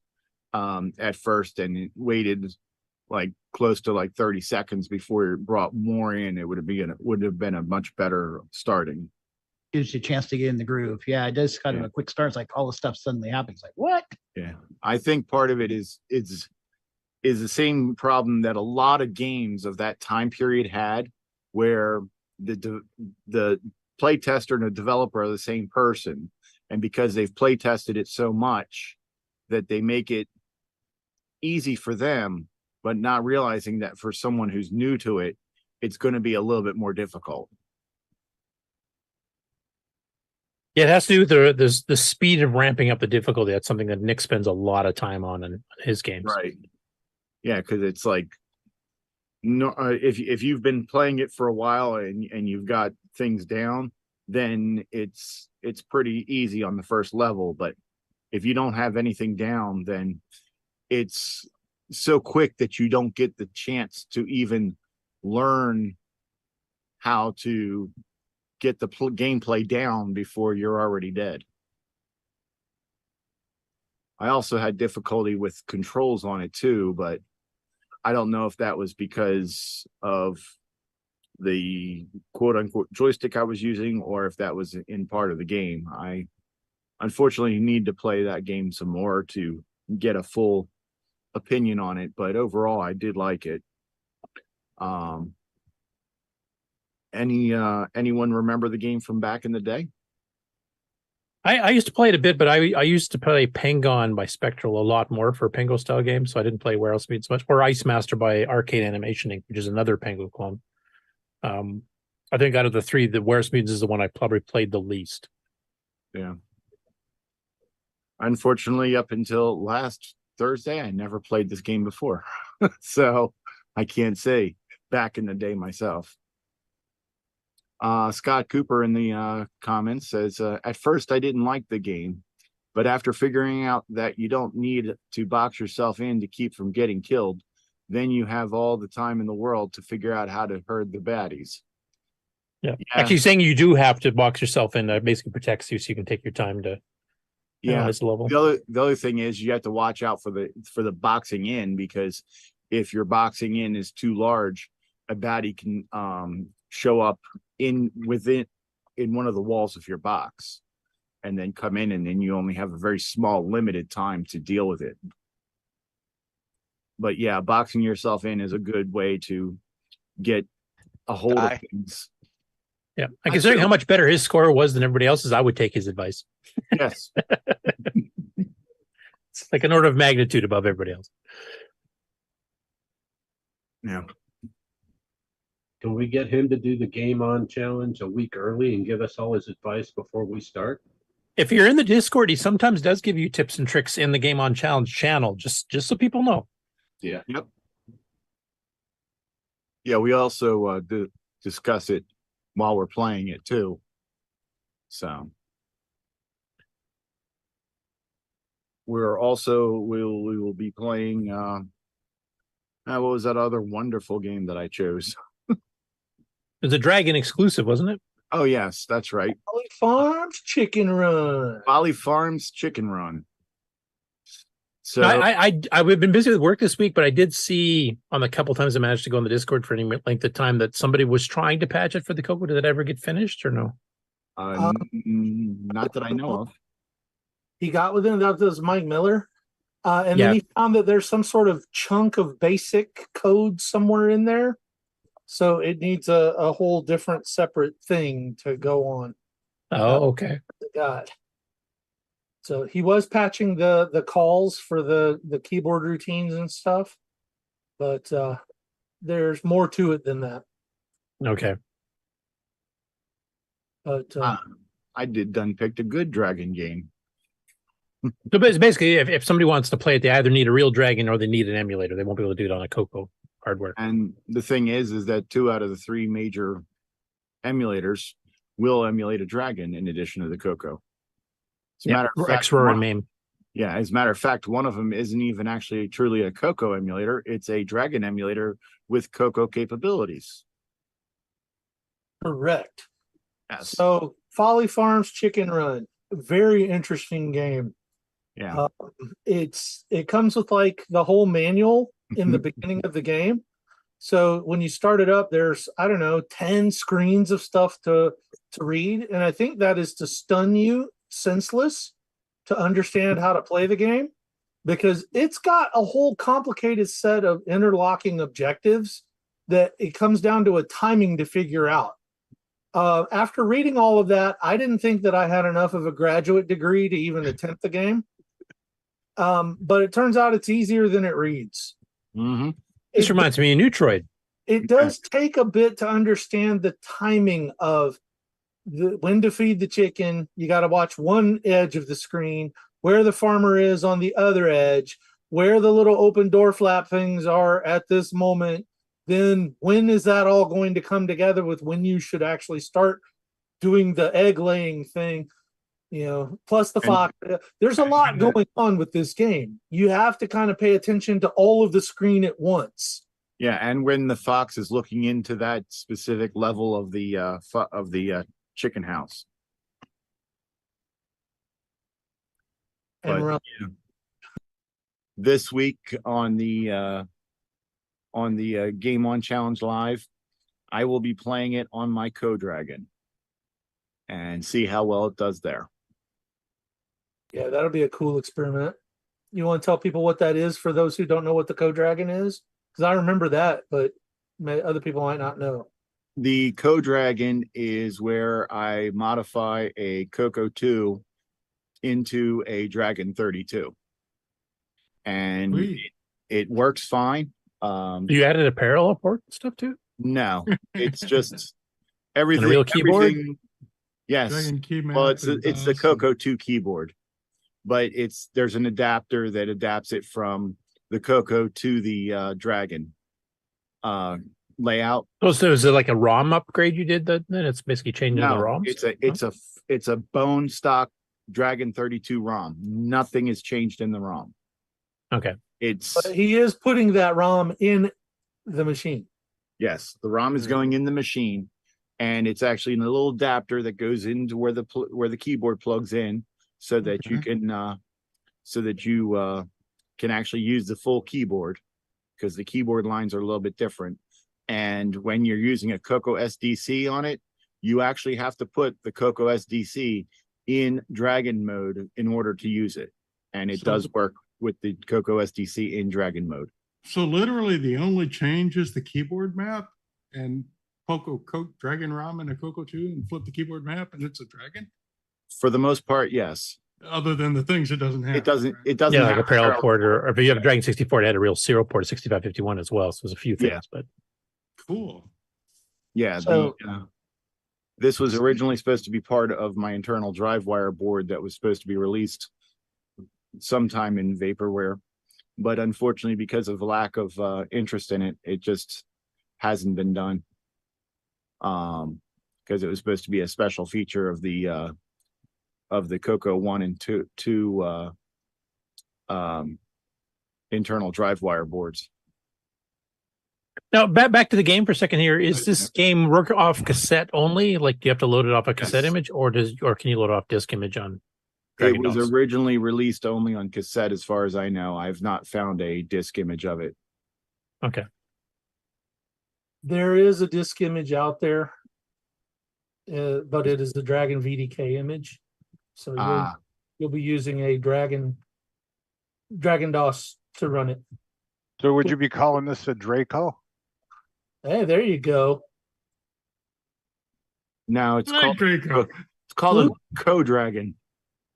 S17: at first, and it waited like close to like 30 seconds before it brought more in, it would have been a much better starting.
S12: Gives you a chance to get in the groove. Yeah, it does kind of a quick start. It's like all the stuff suddenly happens. Like, what?
S17: Yeah. I think part of it is the same problem that a lot of games of that time period had, where the play tester and the developer are the same person. And because they've play tested it so much that they make it easy for them, but not realizing that for someone who's new to it, it's going to be a little bit more difficult.
S5: Yeah, it has to do with the speed of ramping up the difficulty. That's something that Nick spends a lot of time on in his games.
S17: Right. Yeah, because it's like, no, if you've been playing it for a while and you've got things down, then it's pretty easy on the first level. But if you don't have anything down, then it's so quick that you don't get the chance to even learn how to get the gameplay down before you're already dead. I also had difficulty with controls on it too, but I don't know if that was because of the quote unquote joystick I was using, or if that was in part of the game. I unfortunately need to play that game some more to get a full opinion on it, but overall I did like it. Anyone remember the game from back in the day?
S5: I used to play it a bit, but I used to play Pengon by Spectral a lot more for Pengo style games, so I didn't play Where Else Meets Much, or Ice Master by Arcade Animation Inc., which is another Pengo clone. I think out of the 3, the Where Else Meets is the one I probably played the least.
S17: Yeah. Unfortunately, up until last Thursday, I never played this game before. So I can't say back in the day myself. Scott Cooper in the comments says, at first I didn't like the game, but after figuring out that you don't need to box yourself in to keep from getting killed, then you have all the time in the world to figure out how to herd the baddies.
S5: Yeah. Actually saying you do have to box yourself in, basically protects you so you can take your time to analyze the level.
S17: The other thing is you have to watch out for the boxing in, because if your boxing in is too large, a baddie can show up in one of the walls of your box and then come in, and then you only have a very small limited time to deal with it. But yeah, boxing yourself in is a good way to get a hold of things.
S5: Yeah, and considering how much better his score was than everybody else's, I would take his advice.
S17: Yes.
S5: It's like an order of magnitude above everybody else.
S17: Yeah.
S18: Can we get him to do the Game On challenge a week early and give us all his advice before we start?
S5: If you're in the Discord, he sometimes does give you tips and tricks in the Game On Challenge channel, just so people know.
S18: Yeah.
S17: Yep. Yeah, we also discuss it while we're playing it too. So we will be playing what was that other wonderful game that I chose?
S5: It was a Dragon exclusive, wasn't it?
S17: Oh yes, that's right.
S6: Valley Farms Chicken Run.
S17: Valley Farms Chicken Run. So
S5: I've been busy with work this week, but I did see on the couple times I managed to go on the Discord for any length of time that somebody was trying to patch it for the CoCo. Did it ever get finished or no?
S17: Not that I know of.
S6: He got within that was Mike Miller. Then he found that there's some sort of chunk of basic code somewhere in there. so it needs a whole different separate thing to go on.
S5: Oh, okay.
S6: God. So he was patching the calls for the keyboard routines and stuff, but there's more to it than that.
S5: Okay.
S6: But
S17: I done picked a good dragon game.
S5: So basically, if somebody wants to play it, they either need a real dragon or they need an emulator. They won't be able to do it on a CoCo hardware.
S17: And the thing is that 2 out of the 3 major emulators will emulate a dragon in addition to the CoCo. As a matter of fact,
S5: XROAR and MAME.
S17: Yeah, as a matter of fact, one of them isn't even actually truly a CoCo emulator. It's a dragon emulator with CoCo capabilities.
S6: Correct.
S17: Yes.
S6: So Folly Farms Chicken Run, very interesting game.
S17: Yeah.
S6: It comes with like the whole manual in the beginning of the game. So when you start it up, there's, I don't know, 10 screens of stuff to read. And I think that is to stun you senseless to understand how to play the game, because it's got a whole complicated set of interlocking objectives that it comes down to a timing to figure out. After reading all of that, I didn't think that I had enough of a graduate degree to even attempt the game. But it turns out it's easier than it reads.
S17: Mm-hmm.
S5: This reminds me of Neutroid.
S6: It does take a bit to understand the timing of when to feed the chicken. You got to watch one edge of the screen, where the farmer is on the other edge, where the little open door flap things are at this moment. Then when is that all going to come together with when you should actually start doing the egg laying thing? You know, plus the fox. There's a lot going on with this game. You have to kind of pay attention to all of the screen at once.
S17: Yeah, and when the fox is looking into that specific level of the chicken house.
S6: And
S17: But, yeah. This week on the Game On Challenge Live, I will be playing it on my Co-Dragon and see how well it does there.
S6: Yeah, that'll be a cool experiment. You want to tell people what that is for those who don't know what the Co-Dragon is? Because I remember that, but other people might not know.
S17: The Co-Dragon is where I modify a CoCo 2 into a Dragon 32. And it works fine.
S5: You added a parallel port and stuff too?
S17: No, it's just everything.
S5: And a real keyboard?
S17: Everything, yes. Well, it's the CoCo 2 keyboard, but there's an adapter that adapts it from the CoCo to the Dragon layout.
S5: Oh, so is it like a ROM upgrade you did? Then it's basically changing the ROMs.
S17: It's a bone stock Dragon 32 ROM. Nothing has changed in the ROM.
S5: Okay.
S6: But he is putting that ROM in the machine.
S17: Yes, the ROM is going in the machine, and it's actually in a little adapter that goes into where the keyboard plugs in, so that you can can actually use the full keyboard, because the keyboard lines are a little bit different. And when you're using a CoCo SDC on it, you actually have to put the CoCo SDC in Dragon mode in order to use it, and it does work with the CoCo SDC in Dragon mode.
S13: So literally the only change is the keyboard map, and Dragon ROM in a CoCo 2 and flip the keyboard map and it's a Dragon?
S17: For the most part, yes.
S13: Other than the things it doesn't have.
S17: It doesn't
S5: Yeah, like
S17: have
S5: a parallel port, or if you have a Dragon 64, it had a real serial port of 6551 as well. So there's a few things,
S17: Yeah.
S5: but
S13: Cool.
S17: Yeah, this was originally supposed to be part of my internal drive wire board that was supposed to be released sometime in vaporware, but unfortunately, because of lack of interest in it, it just hasn't been done. Because it was supposed to be a special feature of the CoCo 1 and 2 internal drive wire boards.
S5: now back to the game for a second here. Is this game work off cassette only? Like, do you have to load it off a cassette image, or can you load off disk image on Dragon
S17: It was
S5: DOS?
S17: originally released only on cassette, as far as I know. I've not found a disc image of it.
S5: Okay.
S6: There is a disk image out there, but it is the Dragon VDK image. So you'll be using a Dragon DOS to run it.
S7: So would you be calling this a Draco?
S6: Hey, there you go.
S17: No, it's
S13: Hi,
S17: called
S13: Draco.
S17: it's called a Co-Dragon.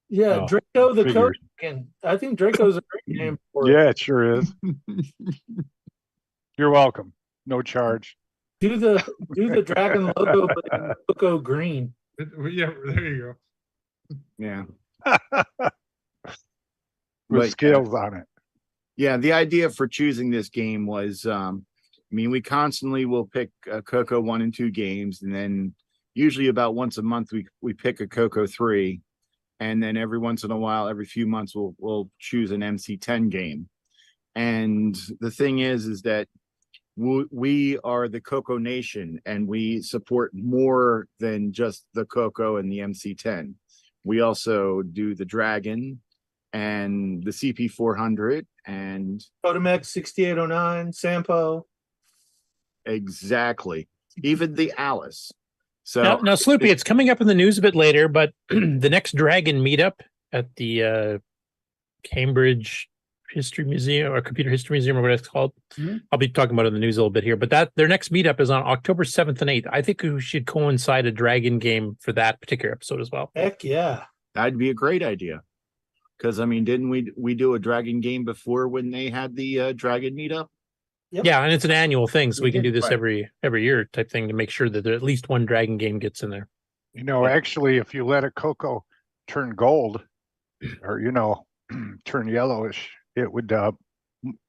S6: Yeah,
S7: Oh,
S6: Draco the
S7: figures.
S6: Coke. I think Draco's a great name for it.
S7: Yeah, it sure is. You're welcome. No charge.
S6: Do the dragon logo, but in cocoa green.
S13: Yeah, there you go.
S17: Yeah.
S7: With
S17: But,
S7: scales on it.
S17: Yeah, the idea for choosing this game was, I mean, we constantly will pick CoCo 1 and 2 games, and then usually about once a month we pick a CoCo 3, and then every once in a while, every few months, we'll choose an MC10 game. And the thing is that we are the CoCo Nation, and we support more than just the CoCo and the MC10. We also do the Dragon and the CP400 and
S6: Potomac 6809, Sampo.
S17: Exactly. Even the Alice. So
S5: now Sloopy, it's coming up in the news a bit later, but the next Dragon meetup at the Cambridge History Museum or Computer History Museum or what it's called.
S6: Mm-hmm.
S5: I'll be talking about it in the news a little bit here, but that their next meetup is on October 7th and 8th. I think we should coincide a Dragon game for that particular episode as well.
S6: Heck yeah.
S17: That'd be a great idea. Because, I mean, didn't we do a Dragon game before when they had the Dragon meetup?
S6: Yep.
S5: Yeah, and it's an annual thing, so we can do this
S17: Right.
S5: every year type thing to make sure that there at least one Dragon game gets in there.
S7: You know, actually, if you let a CoCo turn gold or, turn yellowish, it would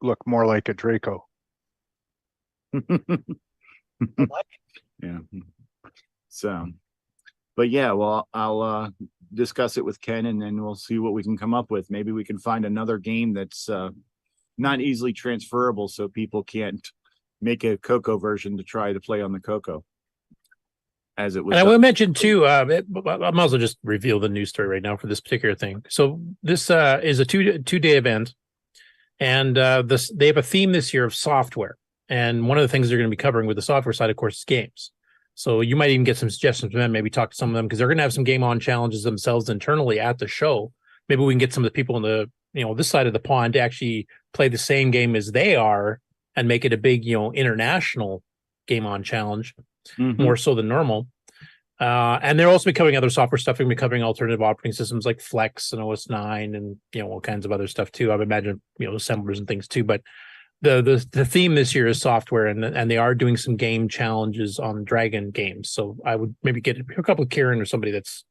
S7: look more like a Draco.
S17: Yeah. So, but yeah, well, I'll discuss it with Ken, and then we'll see what we can come up with. Maybe we can find another game that's not easily transferable, so people can't make a CoCo version to try to play on the CoCo. As it was,
S5: and I will mention too. I might as well just reveal the news story right now for this particular thing. So this is a two-day event, and they have a theme this year of software. And one of the things they're going to be covering with the software side, of course, is games. So you might even get some suggestions from them. Maybe talk to some of them because they're going to have some game on challenges themselves internally at the show. Maybe we can get some of the people in the this side of the pond to actually play the same game as they are and make it a big international game on challenge, more so than normal. And they're also be covering other software stuff. They're going to be covering alternative operating systems like Flex and OS 9 and all kinds of other stuff too. I would imagine assemblers and things too. But the theme this year is software, and they are doing some game challenges on Dragon games. So I would maybe get a couple of Kieran or somebody that's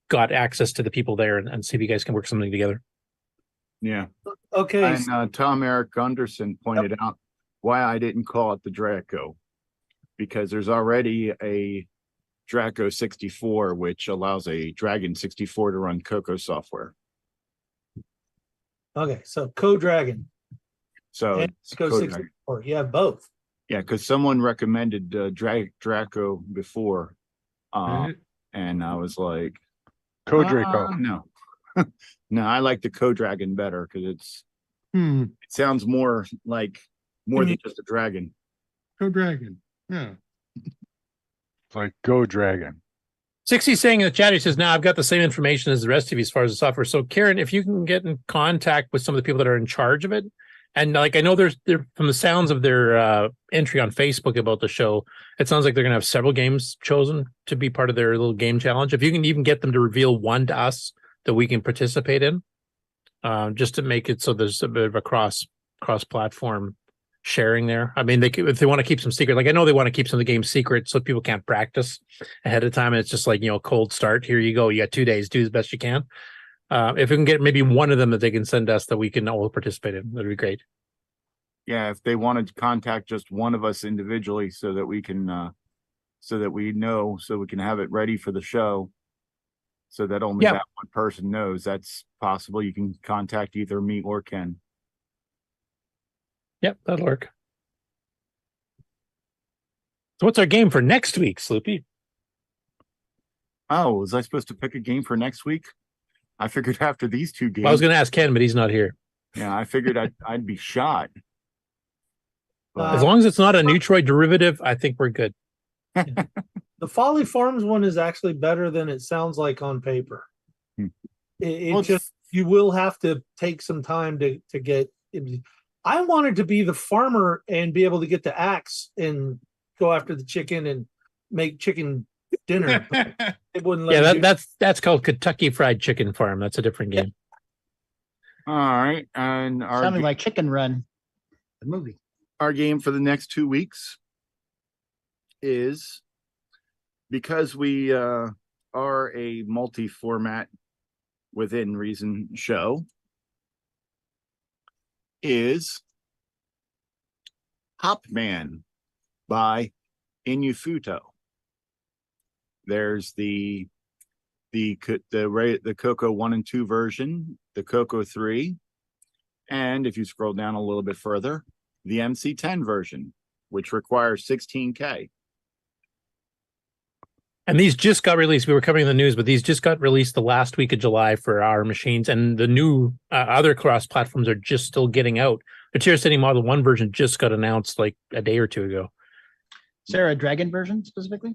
S5: got access to the people there and see if you guys can work something together.
S17: Yeah.
S6: Okay.
S17: And Tom Eric Gunderson pointed out why I didn't call it the Draco, because there's already a Draco 64, which allows a Dragon 64 to run CoCo software.
S6: Okay, so Co-Dragon.
S17: So
S6: and
S17: it's
S6: Co 64. You have both.
S17: Yeah, because someone recommended Draco before, and I was like,
S7: Co-Draco.
S17: No, no, I like the Co-Dragon better because it sounds more than just a dragon.
S13: Co-Dragon, yeah.
S7: It's like Go Dragon.
S5: 60 saying in the chat, he says, now I've got the same information as the rest of you as far as the software. So Karen, if you can get in contact with some of the people that are in charge of it, and I know they're from the sounds of their entry on Facebook about the show, it sounds like they're going to have several games chosen to be part of their little game challenge. If you can even get them to reveal one to us that we can participate in, just to make it so there's a bit of a cross-platform sharing there. I mean, if they want to keep some secret, I know they want to keep some of the games secret so people can't practice ahead of time. And it's just cold start. Here you go. You got 2 days. Do as best you can. If we can get maybe one of them that they can send us that we can all participate in, that'd be great.
S17: Yeah, if they wanted to contact just one of us individually so that we can, so that we know, so we can have it ready for the show, so that only that one person knows, that's possible. You can contact either me or Ken.
S5: Yep, that'll work. So what's our game for next week, Sloopy?
S17: Oh, was I supposed to pick a game for next week? I figured after these two games.
S5: Well, I was going to ask Ken, but he's not here.
S17: Yeah, I figured I'd be shot.
S5: As long as it's not a Neutroid derivative, I think we're good.
S6: The Folly Farms one is actually better than it sounds like on paper. You will have to take some time to get. I wanted to be the farmer and be able to get the axe and go after the chicken and make chicken dinner. But it wouldn't let
S5: Yeah,
S6: me
S5: that's called Kentucky Fried Chicken Farm. That's a different game.
S17: All right, and
S12: Sounding like Chicken Run, the movie.
S17: Our game for the next 2 weeks is, because we are a multi-format within reason show, is Hopman by Inufuto. There's the CoCo 1 and 2 version, the CoCo 3, and if you scroll down a little bit further, the MC10 version, which requires 16K.
S5: And these just got released. We were covering the news, but these just got released the last week of July for our machines. And the new other cross platforms are just still getting out. The Tier City Model 1 version just got announced like a day or two ago.
S12: Is there a Dragon version specifically?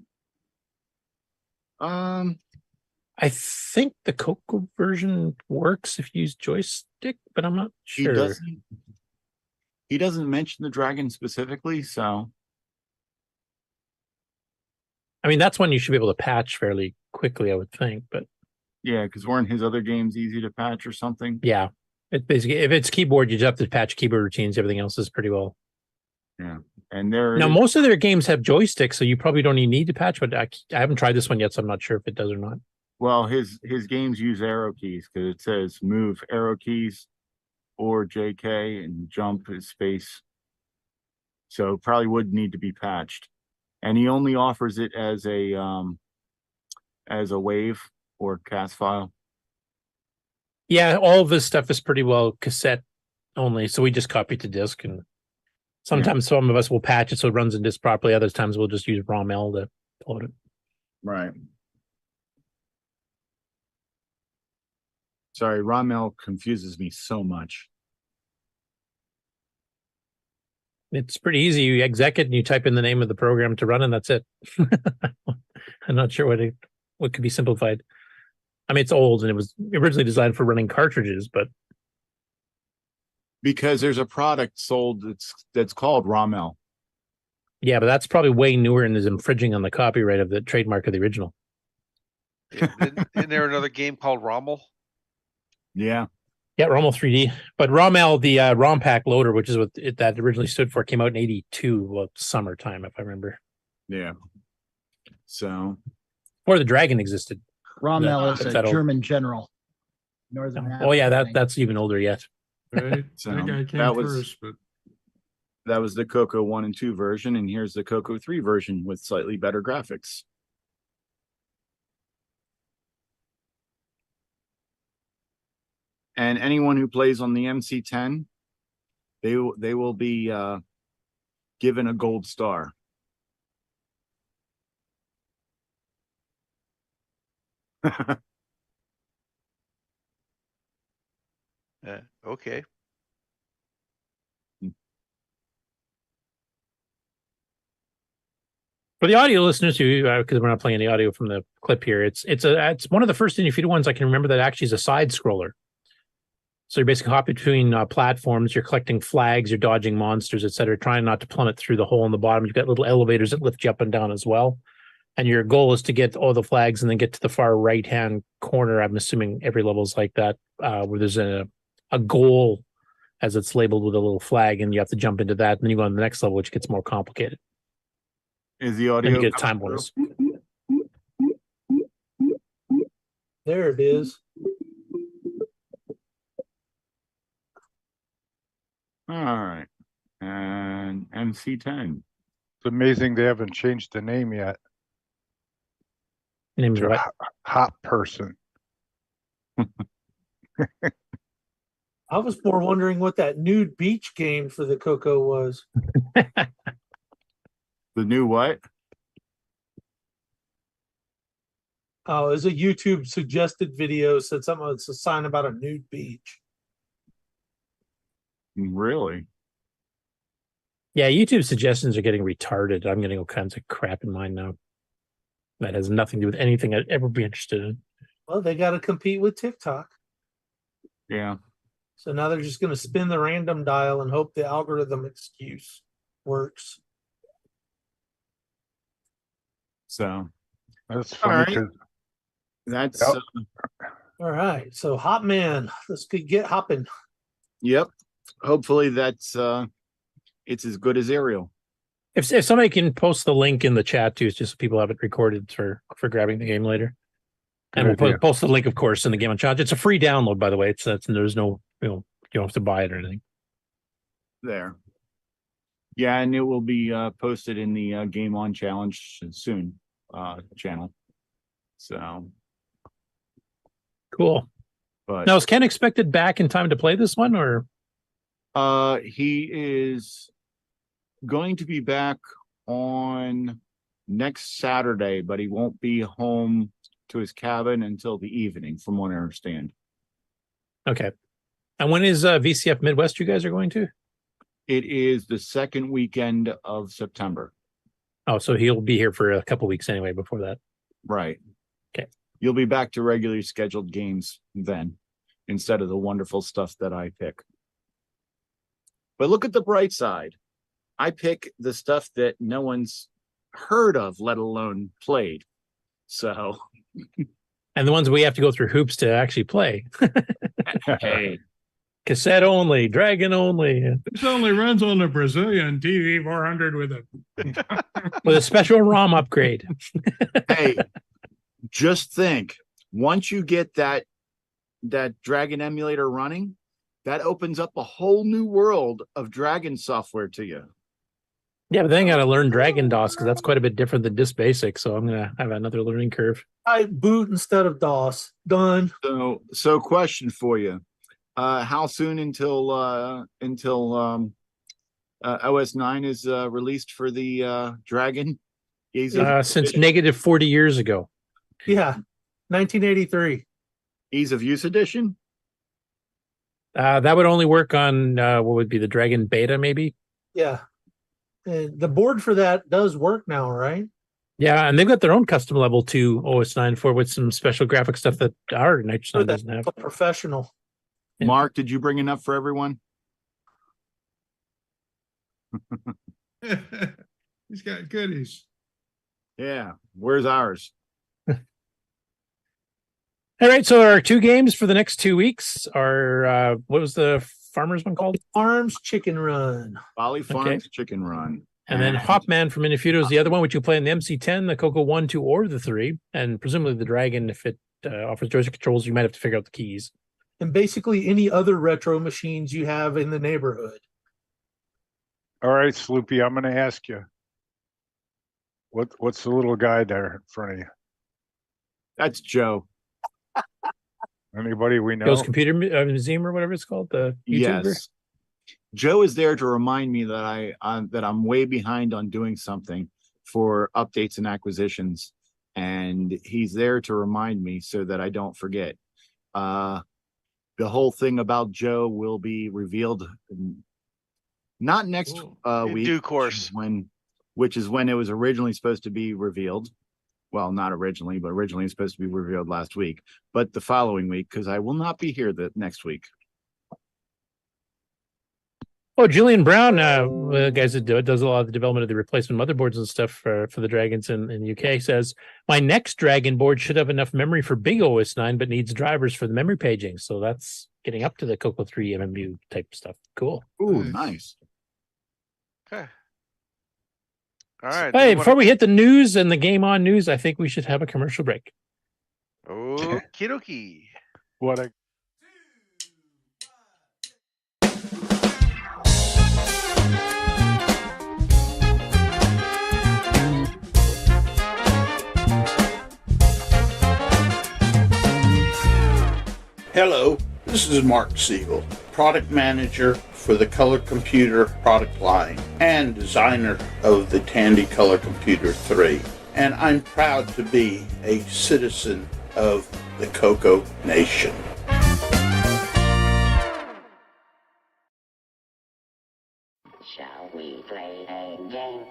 S5: I think the CoCo version works if you use joystick, but I'm not sure.
S17: He doesn't mention the Dragon specifically, so.
S5: I mean, that's one you should be able to patch fairly quickly, I would think. But
S17: yeah, because weren't his other games easy to patch or something?
S5: yeah, it basically, if it's keyboard, you just have to patch keyboard routines. Everything else is pretty well.
S17: Yeah, and there.
S5: Now, most of their games have joysticks, so you probably don't even need to patch. But I haven't tried this one yet, so I'm not sure if it does or not.
S17: Well, his games use arrow keys because it says move arrow keys or JK, and jump is space. So probably would need to be patched. And he only offers it as a wave or cast file.
S5: Yeah, all of this stuff is pretty well cassette only, so we just copy to disk, and sometimes some of us will patch it so it runs in disk properly. Other times we'll just use ROM-L to load it.
S17: Right. Sorry, ROM-L confuses me so much.
S5: It's pretty easy. You exec it and you type in the name of the program to run, and that's it. I'm not sure what could be simplified. I mean, it's old and it was originally designed for running cartridges, but
S17: because there's a product sold that's called ROM-L.
S5: Yeah, but that's probably way newer and is infringing on the copyright of the trademark of the original.
S16: Isn't there another game called Rommel?
S17: Yeah.
S5: Yeah, Rommel 3D. But ROM-L, the ROM pack loader, which is what that originally stood for, came out in 82, well, summertime, if I remember.
S17: Yeah. So.
S5: Or the Dragon existed.
S12: ROM-L is a German general. Northern
S5: Oh, yeah, that's even older yet.
S13: Right.
S17: So
S13: That guy came
S17: that was
S13: first, but
S17: that was the CoCo 1 and 2 version, and here's the CoCo 3 version with slightly better graphics. And anyone who plays on the MC10, they will be given a gold star.
S16: Okay.
S5: For the audio listeners who, because we're not playing the audio from the clip here, it's one of the first Inufita ones I can remember that actually is a side scroller. So you're basically hopping between platforms, you're collecting flags, you're dodging monsters, etc., trying not to plummet through the hole in the bottom. You've got little elevators that lift you up and down as well. And your goal is to get all the flags and then get to the far right-hand corner. I'm assuming every level is like that, where there's a goal as it's labeled with a little flag, and you have to jump into that. And then you go on the next level, which gets more complicated.
S17: Is the audio?
S5: And you get a time bonus.
S6: There it is.
S17: All right. And MC10.
S7: It's amazing they haven't changed the name yet.
S5: Name
S7: to
S5: what?
S7: Hot Person.
S6: I was more wondering what that nude beach game for the CoCo was.
S17: The new what?
S6: Oh, it was a YouTube suggested video, said something, it's a sign about a nude beach.
S17: Really?
S5: Yeah, YouTube suggestions are getting retarded. I'm getting all kinds of crap in mine now. That has nothing to do with anything I'd ever be interested in.
S6: Well, they got to compete with TikTok.
S17: Yeah.
S6: So now they're just going to spin the random dial and hope the algorithm excuse works.
S17: So
S7: that's
S17: all
S7: funny
S17: right.
S7: because
S17: That's
S7: Yep.
S6: All right. So Hopman, let's get hopping.
S17: Yep. Hopefully that's it's as good as Ariel.
S5: If somebody can post the link in the chat too, it's just so people have it recorded for grabbing the game later. And we'll
S7: idea.
S5: post the link, of course, in the game on chat. It's a free download, by the way. There's no, you don't have to buy it or anything.
S17: There. Yeah, and it will be posted in the Game On Challenge soon channel. So
S5: cool.
S17: But
S5: now, is Ken expected back in time to play this one, or?
S17: He is going to be back on next Saturday, but he won't be home to his cabin until the evening, from what I understand.
S5: Okay. And when is VCF Midwest you guys are going to?
S17: It is the second weekend of September.
S5: Oh, so he'll be here for a couple weeks anyway before that.
S17: Right.
S5: Okay.
S17: You'll be back to regularly scheduled games then, instead of the wonderful stuff that I pick. But look at the bright side. I pick the stuff that no one's heard of, let alone played. So.
S5: And the ones we have to go through hoops to actually play.
S17: Hey.
S5: Cassette only, Dragon only.
S13: This only runs on the Brazilian TV 400
S5: with a special ROM upgrade.
S17: Hey, just think, once you get that Dragon emulator running, that opens up a whole new world of Dragon software to you.
S5: Yeah, but then I got to learn Dragon DOS because that's quite a bit different than Disk Basic. So I'm gonna have another learning curve.
S6: I boot instead of DOS. Done.
S17: So question for you: how soon until OS 9 is released for the Dragon?
S5: Since negative 40 years ago.
S6: Yeah, 1983.
S17: Ease of use edition.
S5: That would only work on what would be the Dragon Beta, maybe.
S6: Yeah. The board for that does work now, right?
S5: Yeah, and they've got their own custom level 2 OS 9 for with some special graphic stuff that our Nitrous 9 doesn't have.
S6: Professional.
S5: Yeah.
S17: Mark, did you bring enough for everyone?
S13: He's got goodies.
S17: Yeah. Where's ours?
S5: All right, so our 2 games for the next 2 weeks are what was the farmers one called?
S6: Farms Chicken Run.
S17: Bali Farms Chicken Run.
S5: And then Hopman from Infinito is the other one, which you play in the MC10, the CoCo 1, 2, or the 3, and presumably the Dragon, if it offers joystick controls, you might have to figure out the keys.
S6: And basically any other retro machines you have in the neighborhood.
S7: All right, Sloopy, I'm going to ask you. What's the little guy there in front of you?
S17: That's Joe.
S7: Anybody we know?
S5: Joe's Computer Museum or whatever it's called, the YouTuber?
S17: Yes. Joe is there to remind me that I'm way behind on doing something for updates and acquisitions, and he's there to remind me so that I don't forget. The whole thing about Joe will be revealed not next
S16: in
S17: week,
S16: due course,
S17: which is when it was originally supposed to be revealed. Well, not originally, but originally it's supposed to be revealed last week, but the following week, because I will not be here the next week.
S5: Oh, Julian Brown, the guys that does a lot of the development of the replacement motherboards and stuff for the Dragons in the UK, says, my next Dragon board should have enough memory for big OS 9, but needs drivers for the memory paging. So that's getting up to the CoCo 3 MMU type stuff. Cool.
S17: Ooh, nice.
S16: Okay. All right.
S5: Hey, before we hit the news and the Game On news, I think we should have a commercial break.
S16: Okie dokie.
S7: What a
S4: Hello, this is Mark Siegel, product manager for the Color Computer product line and designer of the Tandy Color Computer 3. And I'm proud to be a citizen of the CoCo Nation.
S9: Shall we play a game?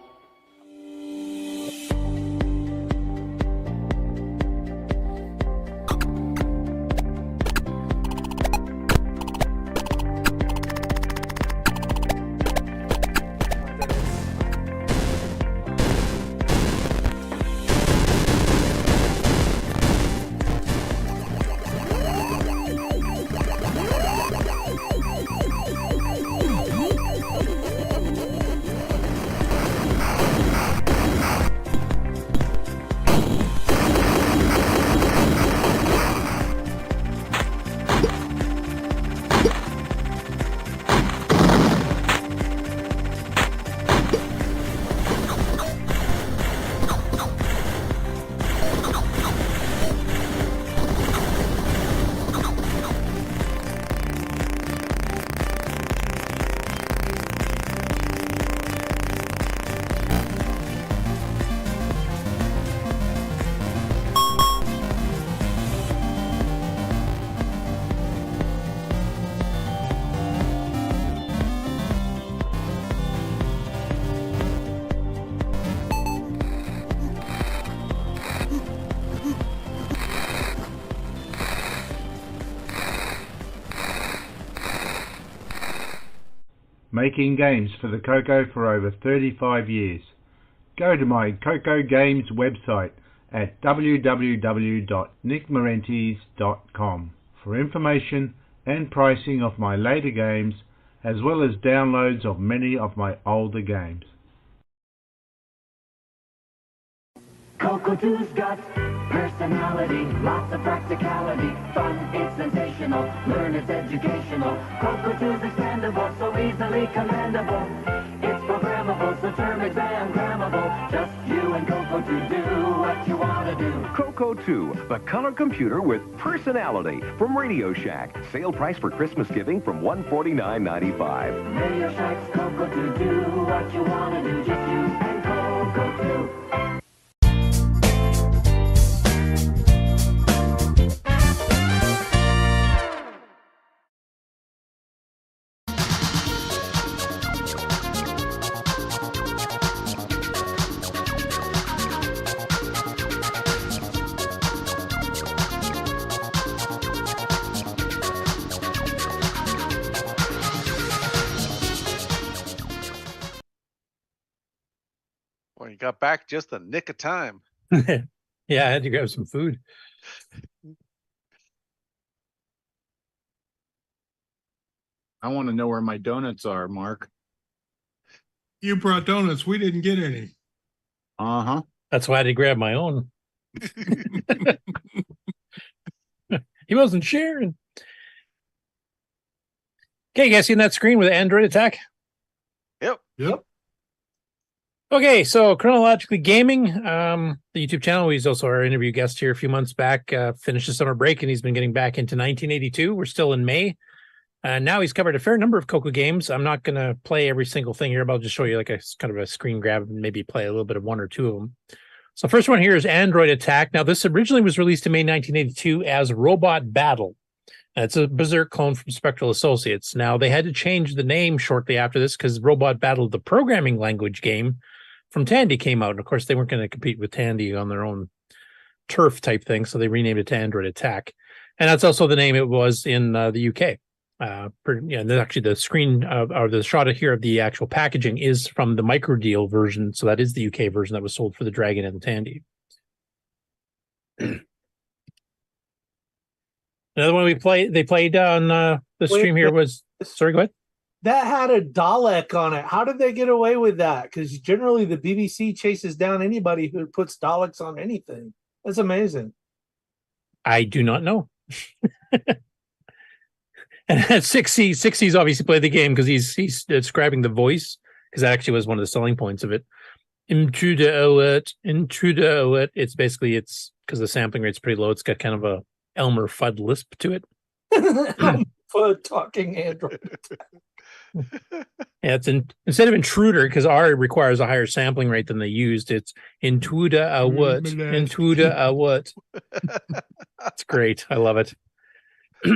S8: making games for the CoCo for over 35 years. Go to my CoCo Games website at www.nickmarentes.com for information and pricing of my later games, as well as downloads of many of my older games.
S10: CoCo 2's got personality, lots of practicality, fun, it's sensational, learn it's educational. CoCo 2's expandable, so easily commandable. It's programmable, so term exam grammable. Just you and CoCo 2 do what you want to do.
S19: CoCo 2, the color computer with personality from Radio Shack. Sale price for Christmas giving from $149.95.
S10: Radio Shack's CoCo 2, do what you want to do. Just you and CoCo 2.
S3: Well, you got back just the nick of time.
S5: Yeah, I had to grab some food.
S17: I want to know where my donuts are, Mark.
S13: You brought donuts. We didn't get any.
S17: Uh-huh.
S5: That's why I had to grab my own. He wasn't sharing. Okay, you guys seen that screen with Android Attack?
S3: Yep.
S5: Okay, so Chronologically Gaming, the YouTube channel, he's also our interview guest here a few months back, finished the summer break, and he's been getting back into 1982. We're still in May. Now he's covered a fair number of CoCo games. I'm not going to play every single thing here, but I'll just show you like a kind of a screen grab and maybe play a little bit of one or two of them. So first one here is Android Attack. Now this originally was released in May 1982 as Robot Battle. It's a Berserk clone from Spectral Associates. Now they had to change the name shortly after this because Robot Battle, the programming language game from Tandy, came out. And of course they weren't going to compete with Tandy on their own turf type thing. So they renamed it to Android Attack. And that's also the name it was in the UK. Actually the screen or the shot here of the actual packaging is from the micro deal version. So that is the UK version that was sold for the Dragon and the Tandy. Another one they played on the stream here was, sorry, go ahead.
S6: That had a Dalek on it. How did they get away with that? Because generally the BBC chases down anybody who puts Daleks on anything. That's amazing.
S5: I do not know. And 6C's obviously played the game because he's describing the voice, because that actually was one of the selling points of it. Intruder alert. It's basically, it's because the sampling rate's pretty low. It's got kind of a Elmer Fudd lisp to it.
S6: For talking Android.
S5: Yeah, it's instead of intruder, because R requires a higher sampling rate than they used. It's intruder alert. Intruder alert. It's great. I love it.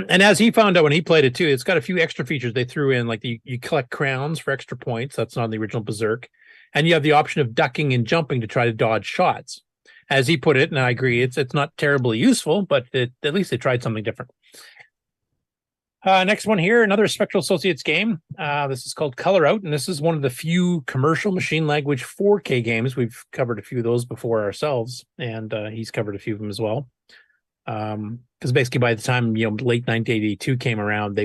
S5: And as he found out when he played it too, it's got a few extra features they threw in, like you collect crowns for extra points. That's not in the original Berserk. And you have the option of ducking and jumping to try to dodge shots. As he put it, and I agree, it's not terribly useful, but at least they tried something different. Next one here, another Spectral Associates game. This is called Color Out, and this is one of the few commercial machine language 4K games. We've covered a few of those before ourselves, and he's covered a few of them as well. Because basically by the time late 1982 came around,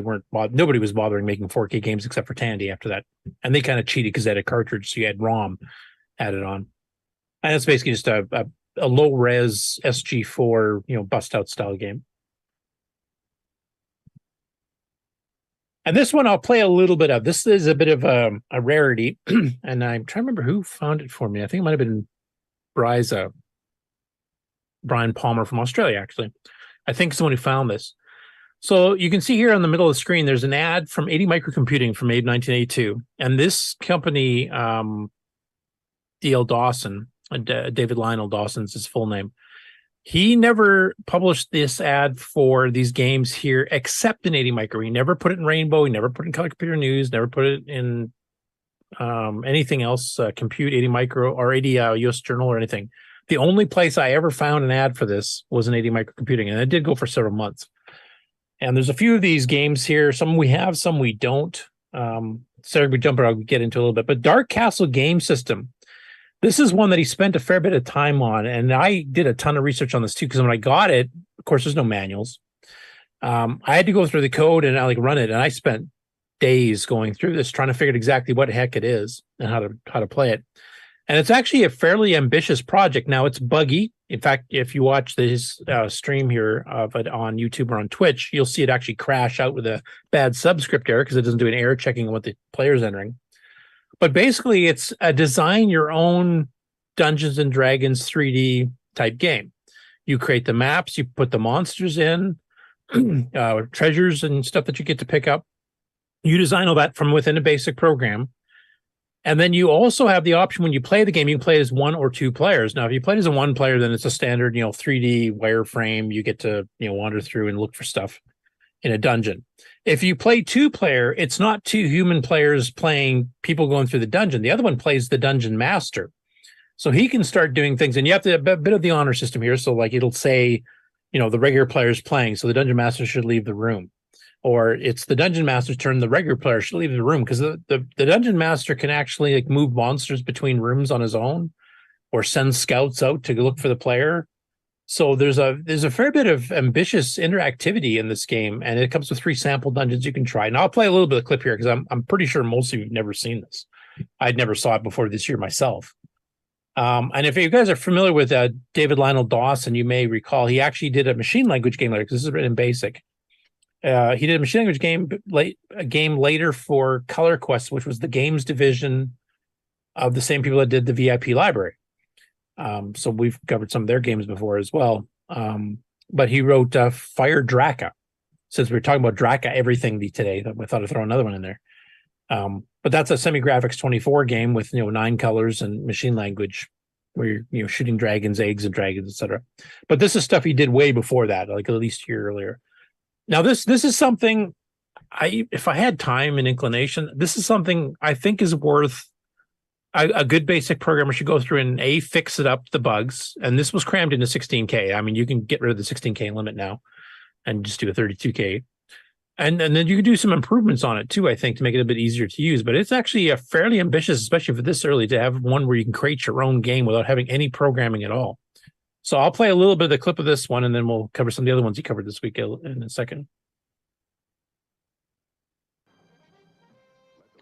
S5: nobody was bothering making 4K games except for Tandy after that, and they kind of cheated because they had a cartridge, so you had ROM added on, and it's basically just a low res SG4 bust out style game. And this one I'll play a little bit of. This is a bit of a rarity, and I'm trying to remember who found it for me. I think it might have been Brian Palmer from Australia, actually. I think someone who found this. So you can see here on the middle of the screen, there's an ad from 80 Microcomputing from May 1982. And this company, D.L. Dawson, David Lionel Dawson's his full name. He never published this ad for these games here except in 80 Micro. He never put it in Rainbow. He never put it in Color Computer News, never put it in anything else, Compute 80 Micro or 80 US Journal or anything. The only place I ever found an ad for this was in 80 Microcomputing, and it did go for several months. And there's a few of these games here. Some we have, some we don't. sorry, we jump, I'll get into a little bit, but Dark Castle game system. This is one that he spent a fair bit of time on, and I did a ton of research on this too, because when I got it, of course, there's no manuals. I had to go through the code and I run it, and I spent days going through this, trying to figure out exactly what the heck it is and how to play it. And it's actually a fairly ambitious project. Now, it's buggy. In fact, if you watch this stream here of it on YouTube or on Twitch, you'll see it actually crash out with a bad subscript error because it doesn't do an error checking what the player's entering. But basically, it's a design your own Dungeons and Dragons 3D type game. You create the maps, you put the monsters in, treasures and stuff that you get to pick up. You design all that from within a basic program. And then you also have the option when you play the game, you can play as 1 or 2 players. Now, if you play as a 1 player, then it's a standard, 3D wireframe. You get to, wander through and look for stuff in a dungeon. If you play 2 player, it's not 2 human players playing people going through the dungeon. The other one plays the dungeon master. So he can start doing things, and you have to have a bit of the honor system here. So like it'll say, the regular player's playing, so the dungeon master should leave the room. Or it's the dungeon master's turn, the regular player should leave the room, because the dungeon master can actually like move monsters between rooms on his own, or send scouts out to look for the player. So there's a fair bit of ambitious interactivity in this game, and it comes with 3 sample dungeons you can try. And I'll play a little bit of clip here because I'm pretty sure most of you have never seen this. I'd never saw it before this year myself. And if you guys are familiar with David Lionel Dawson, you may recall he actually did a machine language game later, because this is written in BASIC. He did a machine language game later for Color Quest, which was the games division of the same people that did the VIP library. So we've covered some of their games before as well. But he wrote Fire Draka. Since we were talking about Draka everything today, I thought I'd throw another one in there. But that's a semi-graphics 24 game with 9 colors and machine language, where you're shooting dragons, eggs, and dragons, etc. But this is stuff he did way before that, like at least a year earlier. Now, this is something if I had time and inclination, this is something I think is worth a good basic programmer should go through and fix it up, the bugs. And this was crammed into 16K. I mean, you can get rid of the 16K limit now and just do a 32K. And then you can do some improvements on it too, I think, to make it a bit easier to use. But it's actually a fairly ambitious, especially for this early, to have one where you can create your own game without having any programming at all. So I'll play a little bit of the clip of this one, and then we'll cover some of the other ones he covered this week in a second.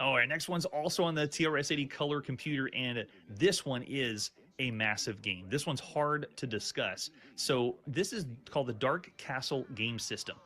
S2: All right, next one's also on the TRS-80 color computer, and this one is a massive game. This one's hard to discuss. So this is called the Dark Castle game system.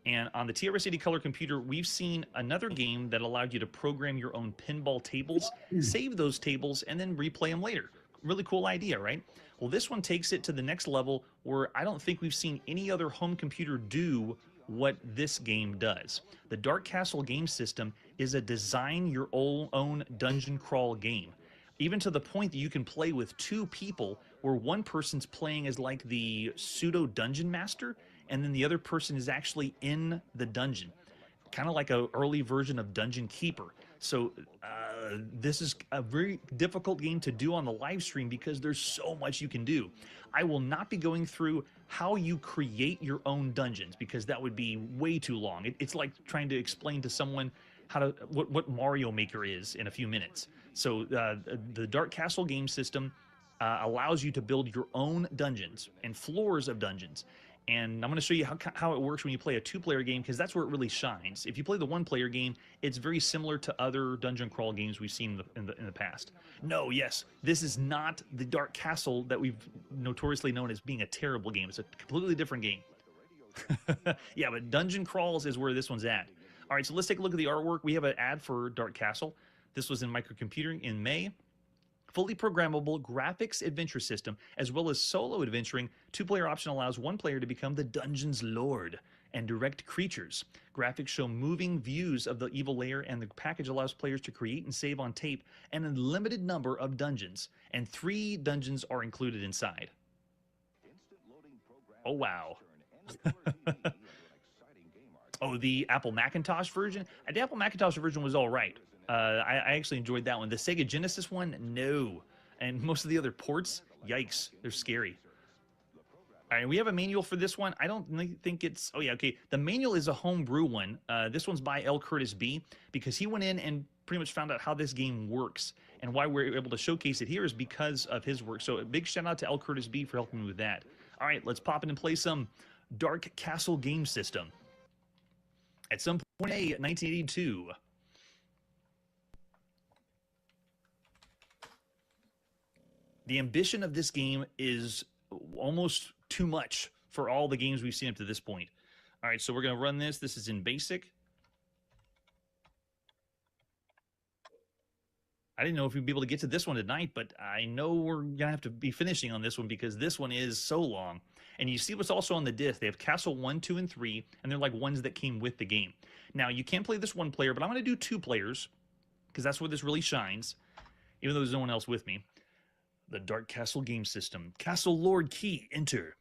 S2: And on the TRS-80 color computer, we've seen another game that allowed you to program your own pinball tables, save those tables, and then replay them later. Really cool idea, right? Well, this one takes it to the next level where I don't think we've seen any other home computer do what this game does. The Dark Castle game system is a design your own dungeon crawl game, even to the point that you can play with 2 people, where one person's playing as like the pseudo dungeon master, and then the other person is actually in the dungeon, kind of like an early version of Dungeon Keeper. So this is a very difficult game to do on the live stream because there's so much you can do. I will not be going through how you create your own dungeons, because that would be way too long. It's like trying to explain to someone what Mario Maker is in a few minutes. So the Dark Castle game system allows you to build your own dungeons and floors of dungeons. And I'm going to show you how it works when you play a 2-player game, because that's where it really shines. If you play the 1-player game, it's very similar to other dungeon crawl games we've seen in the past. No, yes, this is not the Dark Castle that we've notoriously known as being a terrible game. It's a completely different game. Yeah, but dungeon crawls is where this one's at. All right, so let's take a look at the artwork. We have an ad for Dark Castle. This was in microcomputing in May. Fully programmable graphics adventure system, as well as solo adventuring. 2-player option allows 1 player to become the dungeon's lord and direct creatures. Graphics show moving views of the evil lair, and the package allows players to create and save on tape an unlimited number of dungeons, and 3 dungeons are included inside. Oh, wow. Oh, the Apple Macintosh version? The Apple Macintosh version was all right. I actually enjoyed that one. The Sega Genesis one, no. And most of the other ports, yikes, they're scary. All right, we have a manual for this one. I don't think it's... Oh, yeah, okay. The manual is a homebrew one. This one's by L. Curtis B, because he went in and pretty much found out how this game works, and why we're able to showcase it here is because of his work. So a big shout out to L. Curtis B for helping me with that. All right, let's pop in and play some Dark Castle game system. At some point, 1982. The ambition of this game is almost too much for all the games we've seen up to this point. All right, so we're going to run this. This is in basic. I didn't know if we'd be able to get to this one tonight, but I know we're going to have to be finishing on this one because this one is so long. And you see what's also on the disc. They have Castle 1, 2, and 3, and they're like ones that came with the game. Now, you can play this one player, but I'm going to do 2 players because that's where this really shines, even though there's no one else with me. The Dark Castle game system. Castle Lord key, enter.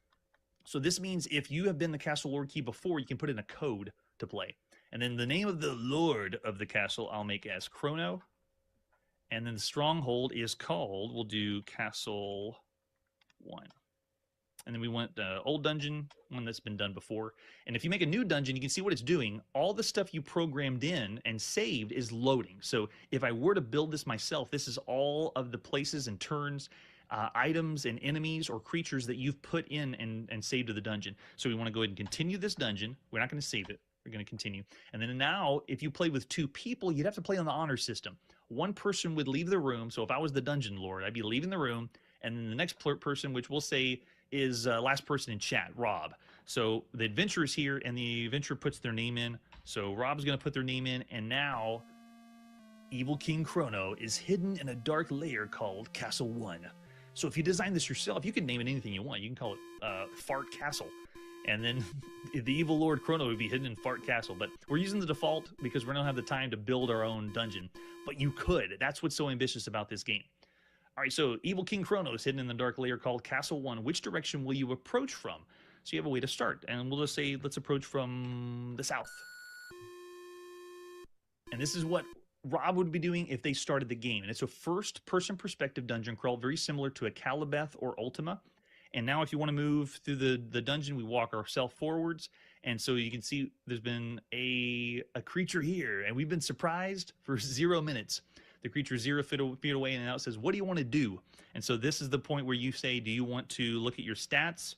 S2: So this means if you have been the Castle Lord key before, you can put in a code to play. And then the name of the Lord of the castle I'll make as Chrono. And then the stronghold is called, we'll do Castle 1. And then we want the old dungeon, one that's been done before. And if you make a new dungeon, you can see what it's doing. All the stuff you programmed in and saved is loading. So if I were to build this myself, this is all of the places and turns, items and enemies or creatures that you've put in and saved to the dungeon. So we want to go ahead and continue this dungeon. We're not going to save it. We're going to continue. And then now, if you play with 2 people, you'd have to play on the honor system. One person would leave the room. So if I was the dungeon lord, I'd be leaving the room. And then the next person, which we'll say is last person in chat, Rob. So the adventurer is here, and the adventurer puts their name in. So Rob's going to put their name in. And now, Evil King Chrono is hidden in a dark lair called Castle 1. So if you design this yourself, you can name it anything you want. You can call it Fart Castle. And then the evil Lord Chrono would be hidden in Fart Castle. But we're using the default because we don't have the time to build our own dungeon. But you could. That's what's so ambitious about this game. All right, so Evil King Chrono is hidden in the dark lair called Castle 1. Which direction will you approach from? So you have a way to start. And we'll just say, let's approach from the south. And this is what Rob would be doing if they started the game. And it's a first-person perspective dungeon crawl, very similar to a Calibeth or Ultima. And now if you want to move through the dungeon, we walk ourselves forwards. And so you can see there's been a creature here. And we've been surprised for 0 minutes. The creature is 0 feet away, and now it says, what do you want to do? And so this is the point where you say, do you want to look at your stats?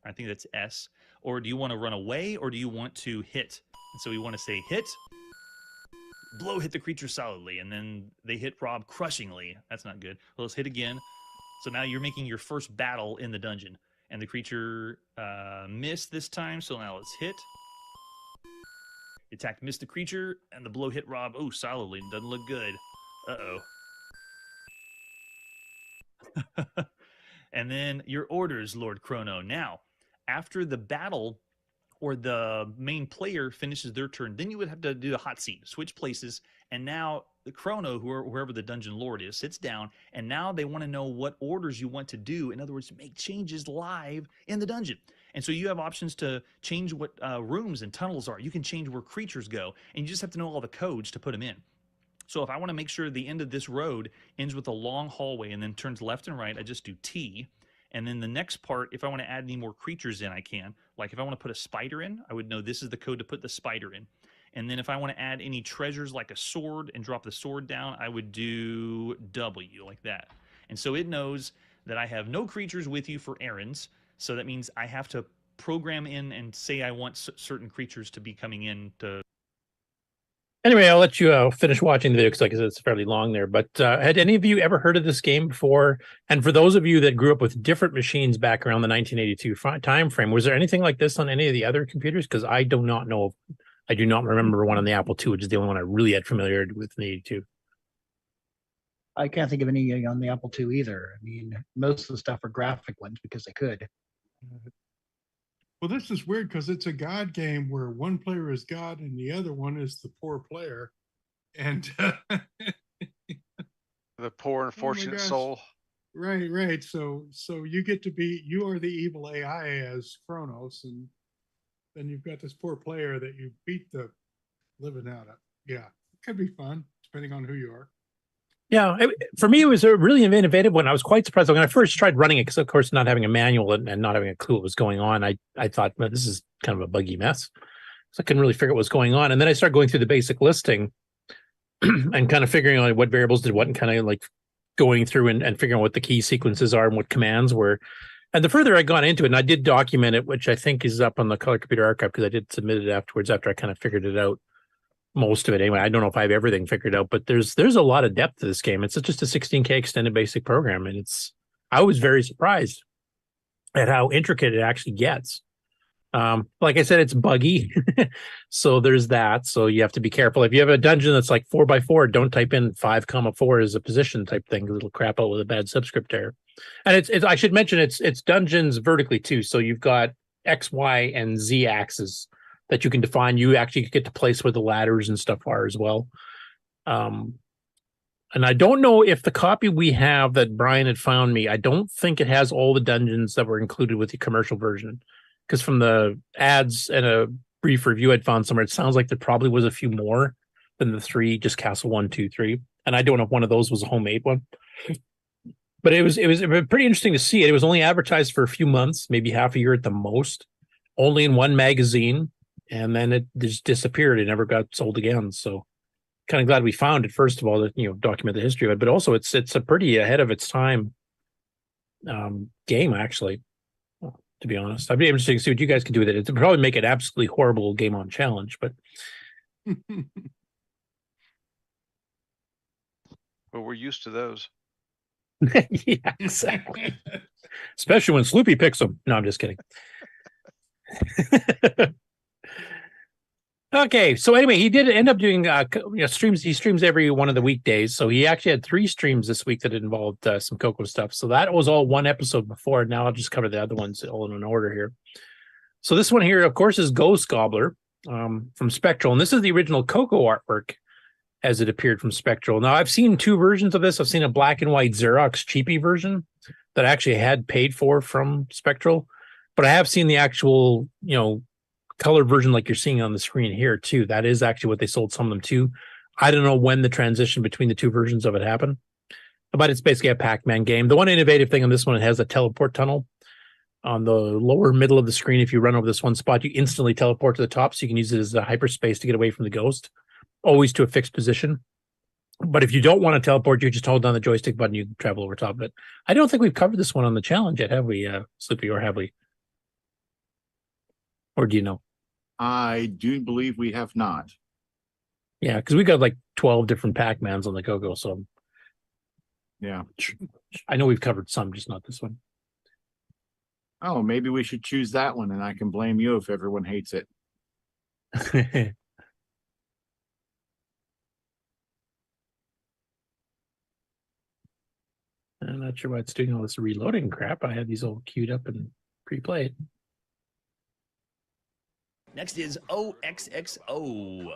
S2: I think that's S. Or do you want to run away, or do you want to hit? And so we want to say hit. Blow hit the creature solidly, and then they hit Rob crushingly. That's not good. Well, let's hit again. So now you're making your first battle in the dungeon. And the creature missed this time, so now let's hit. The attack missed the creature, and the blow hit Rob. Oh, solidly. Doesn't look good. Uh-oh. And then your orders, Lord Chrono. Now, after the battle or the main player finishes their turn, then you would have to do a hot seat, switch places, and now the Chrono, whoever the dungeon lord is, sits down, and now they want to know what orders you want to do. In other words, make changes live in the dungeon. And so you have options to change what rooms and tunnels are. You can change where creatures go, and you just have to know all the codes to put them in. So if I want to make sure the end of this road ends with a long hallway and then turns left and right, I just do T. And then the next part, if I want to add any more creatures in, I can. Like if I want to put a spider in, I would know this is the code to put the spider in. And then if I want to add any treasures like a sword and drop the sword down, I would do W, like that. And so it knows that I have no creatures with you for errands. So that means I have to program in and say I want certain creatures to be coming in to...
S5: Anyway, I'll let you finish watching the video because, like I said, it's fairly long there. But had any of you ever heard of this game before? And for those of you that grew up with different machines back around the 1982 time frame, was there anything like this on any of the other computers? Because I do not know. I do not remember one on the Apple II, which is the only one I really had familiarity with in the 82.
S12: I can't think of any on the Apple II either. I mean, most of the stuff are graphic ones because they could.
S13: Well, this is weird because it's a God game where one player is God and the other one is the poor player. And
S16: the poor unfortunate soul.
S13: Right. So you get to be, you are the evil AI as Kronos, and then you've got this poor player that you beat the living out of. Yeah, it could be fun depending on who you are.
S5: Yeah, for me, it was a really innovative one. I was quite surprised when I first tried running it because, of course, not having a manual and not having a clue what was going on, I thought, well, this is kind of a buggy mess. So I couldn't really figure out what was going on. And then I started going through the basic listing. and kind of figuring out what variables did what and kind of like going through and figuring out what the key sequences are and what commands were. And the further I got into it, and I did document it, which I think is up on the Color Computer Archive because I did submit it afterwards after I kind of figured it out. Most of it anyway. I don't know if I have everything figured out, but there's a lot of depth to this game. It's just a 16K extended basic program, and I was very surprised at how intricate it actually gets. Like I said, it's buggy. So there's that. So you have to be careful. If you have a dungeon that's like 4x4, don't type in 5,4 as a position type thing, because it'll crap out with a bad subscript error. And it's I should mention it's dungeons vertically too. So you've got X, Y, and Z axes that you can define. You actually get to place where the ladders and stuff are as well. And I don't know if the copy we have that Brian had found me, I don't think it has all the dungeons that were included with the commercial version. Because from the ads and a brief review I'd found somewhere, it sounds like there probably was a few more than the 3, just Castle 1, 2, 3. And I don't know if one of those was a homemade one. But it was pretty interesting to see it. It was only advertised for a few months, maybe half a year at the most, only in one magazine, and then it just disappeared. It never got sold again. So kind of glad we found it, first of all, to document the history of it, but also it's a pretty ahead of its time game, actually. To be honest, I'd be interested to see what you guys can do with it. It'd probably make an absolutely horrible game on challenge, but
S16: But we're used to those.
S5: yeah, exactly. Especially when Sloopy picks them. No, I'm just kidding. Okay, so anyway, he did end up doing streams. He streams every one of the weekdays, so he actually had 3 streams this week that involved some CoCo stuff. So that was all one episode before. Now I'll just cover the other ones all in an order here. So this one here, of course, is Ghost Gobbler from Spectral, and this is the original CoCo artwork as it appeared from Spectral. Now I've seen 2 versions of this. I've seen a black and white Xerox cheapy version that I actually had paid for from Spectral, but I have seen the actual, color version like you're seeing on the screen here too. That is actually what they sold some of them to. I don't know when the transition between the 2 versions of it happened, but it's basically a Pac-Man game. The one innovative thing on this one, it has a teleport tunnel on the lower middle of the screen. If you run over this one spot, you instantly teleport to the top, so you can use it as a hyperspace to get away from the ghost, always to a fixed position. But if you don't want to teleport, you just hold down the joystick button, you can travel over top of it. I don't think we've covered this one on the challenge yet, have we, Slippy, or have we? Or do you know?
S17: I do believe we have not.
S5: Yeah, because we got like 12 different Pac-Mans on the CoCo, so
S17: yeah.
S5: I know we've covered some, just not this one.
S17: Oh, maybe we should choose that one, and I can blame you if everyone hates it.
S5: I'm not sure why it's doing all this reloading crap. I had these all queued up and pre-played.
S2: Next is OXXO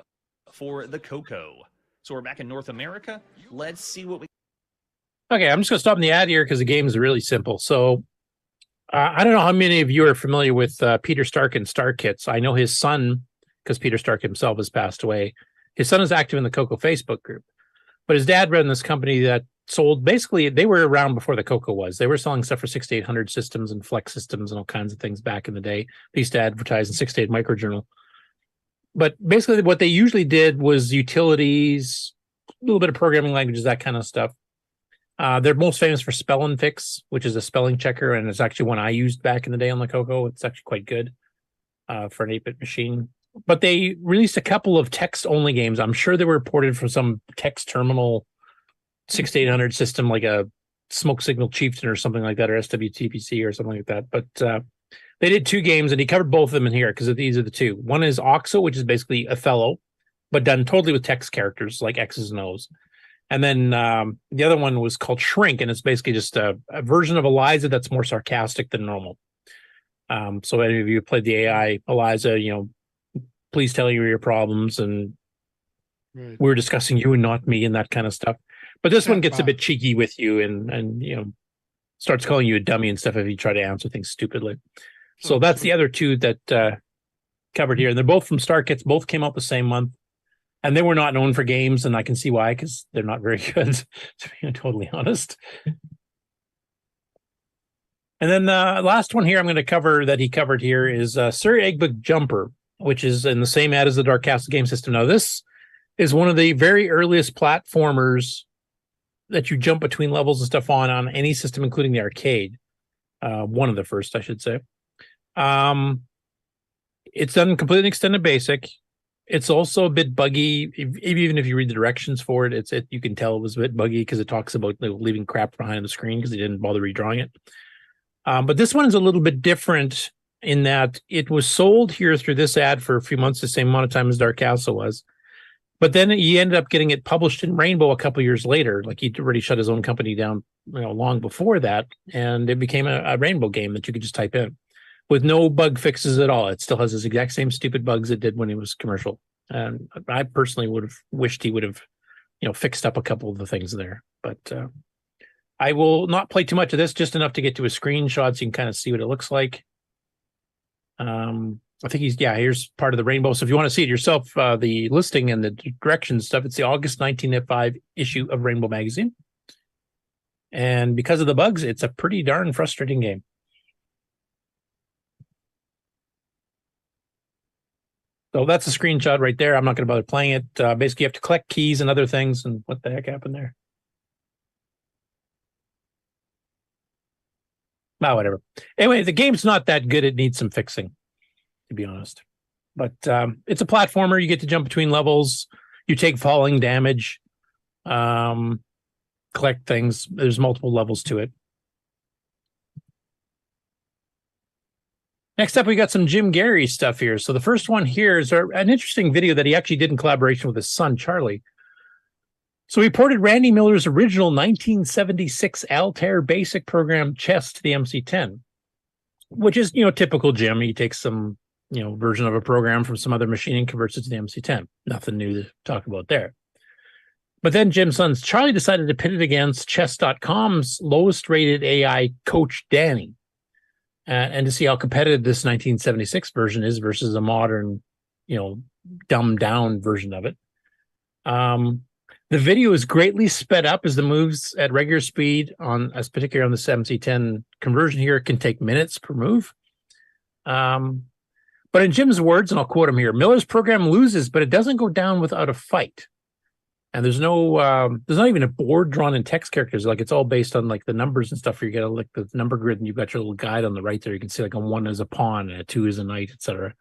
S2: for the CoCo. So we're back in North America. Let's see what we...
S5: Okay, I'm just going to stop in the ad here because the game is really simple. So I don't know how many of you are familiar with Peter Stark and Star Kits. I know his son, because Peter Stark himself has passed away. His son is active in the CoCo Facebook group. But his dad ran this company that sold, basically, they were around before the CoCo was. They were selling stuff for 6800 systems and Flex systems and all kinds of things back in the day. They used to advertise in 68 Microjournal. But basically what they usually did was utilities, a little bit of programming languages, that kind of stuff. They're most famous for Spell and Fix, which is a spelling checker, and it's actually one I used back in the day on the CoCo. It's actually quite good for an 8-bit machine. But they released a couple of text-only games. I'm sure they were ported from some text terminal 6800 system, like a Smoke Signal Chieftain or something like that, or SWTPC or something like that. But they did 2 games, and he covered both of them in here because these are the 2. One is OXO, which is basically Othello, but done totally with text characters like X's and O's. And then the other one was called Shrink, and it's basically just a version of Eliza that's more sarcastic than normal. So any of you played the AI Eliza, please tell you your problems, and we're discussing you and not me, and that kind of stuff. But this one gets a bit cheeky with you, and starts calling you a dummy and stuff if you try to answer things stupidly. So that's the other 2 that covered here, and they're both from Star Kits. Both came out the same month. And they were not known for games, and I can see why, because they're not very good, to be totally honest. And then the last one here I'm going to cover that he covered here is Sir Eggbook Jumper, which is in the same ad as the Dark Castle game system. Now, this is one of the very earliest platformers that you jump between levels and stuff on any system, including the arcade. One of the first, I should say. It's done completely extended basic. It's also a bit buggy. Even if you read the directions for it, you can tell it was a bit buggy because it talks about leaving crap behind the screen because they didn't bother redrawing it. But this one is a little bit different in that it was sold here through this ad for a few months, the same amount of time as Dark Castle was. But then he ended up getting it published in Rainbow a couple years later. Like he'd already shut his own company down, long before that, and it became a Rainbow game that you could just type in with no bug fixes at all. It still has his exact same stupid bugs it did when it was commercial. And I personally would have wished he would have, fixed up a couple of the things there. But I will not play too much of this, just enough to get to a screenshot so you can kind of see what it looks like. I think here's part of the Rainbow. So if you want to see it yourself, the listing and the directions stuff, it's the August 1905 issue of Rainbow Magazine. And because of the bugs, it's a pretty darn frustrating game. So that's a screenshot right there. I'm not going to bother playing it. Basically, you have to collect keys and other things. And what the heck happened there? Whatever. Anyway, the game's not that good. It needs some fixing, to be honest. But it's a platformer. You get to jump between levels. You take falling damage. Collect things. There's multiple levels to it. Next up, we got some Jim Gary stuff here. So the first one here is an interesting video that he actually did in collaboration with his son, Charlie. So he ported Randy Miller's original 1976 Altair basic program chess to the MC-10, which is, typical Jim. He takes some, version of a program from some other machine and converts it to the MC-10. Nothing new to talk about there. But then Jim's son's Charlie decided to pit it against chess.com's lowest rated AI coach, Danny. And to see how competitive this 1976 version is versus a modern, dumbed down version of it. The video is greatly sped up as the moves at regular speed particularly on the MC-10 conversion here can take minutes per move. But in Jim's words, and I'll quote him here, Miller's program loses, but it doesn't go down without a fight. And there's not even a board drawn in text characters. Like it's all based on like the numbers and stuff. You get like the number grid, and you've got your little guide on the right there. You can see like a 1 is a pawn, and a 2 is a knight, etc.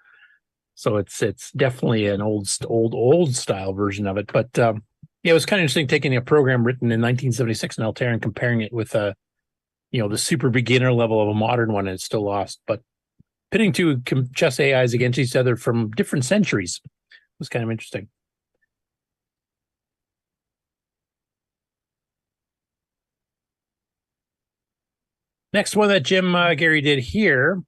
S5: So it's definitely an old style version of it. But it was kind of interesting taking a program written in 1976 in Altair and comparing it with the super beginner level of a modern one, and it's still lost. But pitting two chess AIs against each other from different centuries was kind of interesting. Next one that Jim Gary did here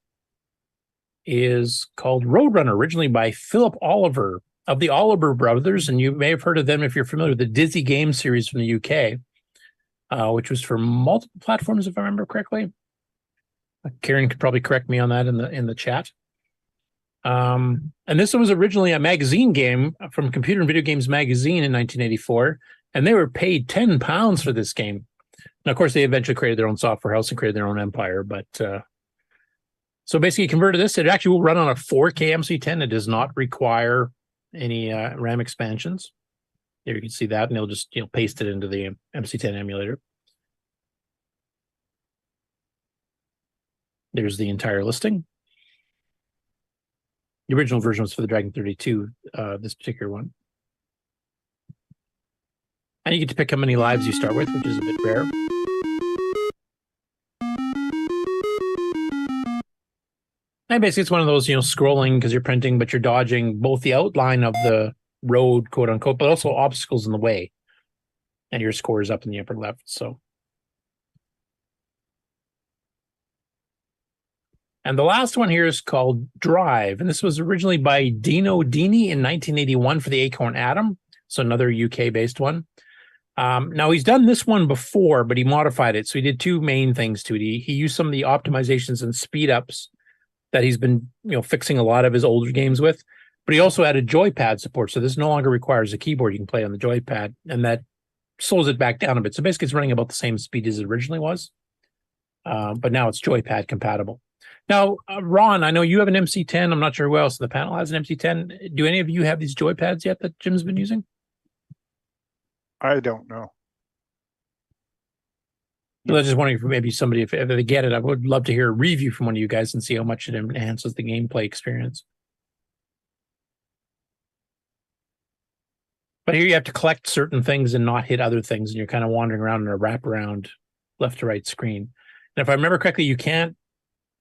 S5: is called Roadrunner, originally by Philip Oliver of the Oliver Brothers, and you may have heard of them if you're familiar with the Dizzy Game series from the UK, which was for multiple platforms, if I remember correctly. Karen could probably correct me on that in the chat. And this was originally a magazine game from Computer and Video Games Magazine in 1984, and they were paid £10 for this game. Now, of course, they eventually created their own software house and created their own empire. But so basically, converted this. It actually will run on a 4K MC-10. It does not require any RAM expansions. Here you can see that, and it'll just paste it into the MC-10 emulator. There's the entire listing. The original version was for the Dragon 32. This particular one. And you get to pick how many lives you start with, which is a bit rare. And basically, it's one of those, scrolling because you're printing, but you're dodging both the outline of the road, quote unquote, but also obstacles in the way. And your score is up in the upper left. So. And the last one here is called Drive. And this was originally by Dino Dini in 1981 for the Acorn Atom. So another UK-based one. Now, he's done this one before, but he modified it. So he did two main things to it. He used some of the optimizations and speed-ups that he's been fixing a lot of his older games with. But he also added joypad support. So this no longer requires a keyboard. You can play on the joypad. And that slows it back down a bit. So basically, it's running about the same speed as it originally was. But now it's joypad compatible. Now, Ron, I know you have an MC-10. I'm not sure who else in the panel has an MC-10. Do any of you have these joypads yet that Jim's been using?
S7: I don't know.
S5: I was just wondering if maybe somebody, if they get it, I would love to hear a review from one of you guys and see how much it enhances the gameplay experience. But here you have to collect certain things and not hit other things, and you're kind of wandering around in a wraparound left to right screen. And if I remember correctly, you can't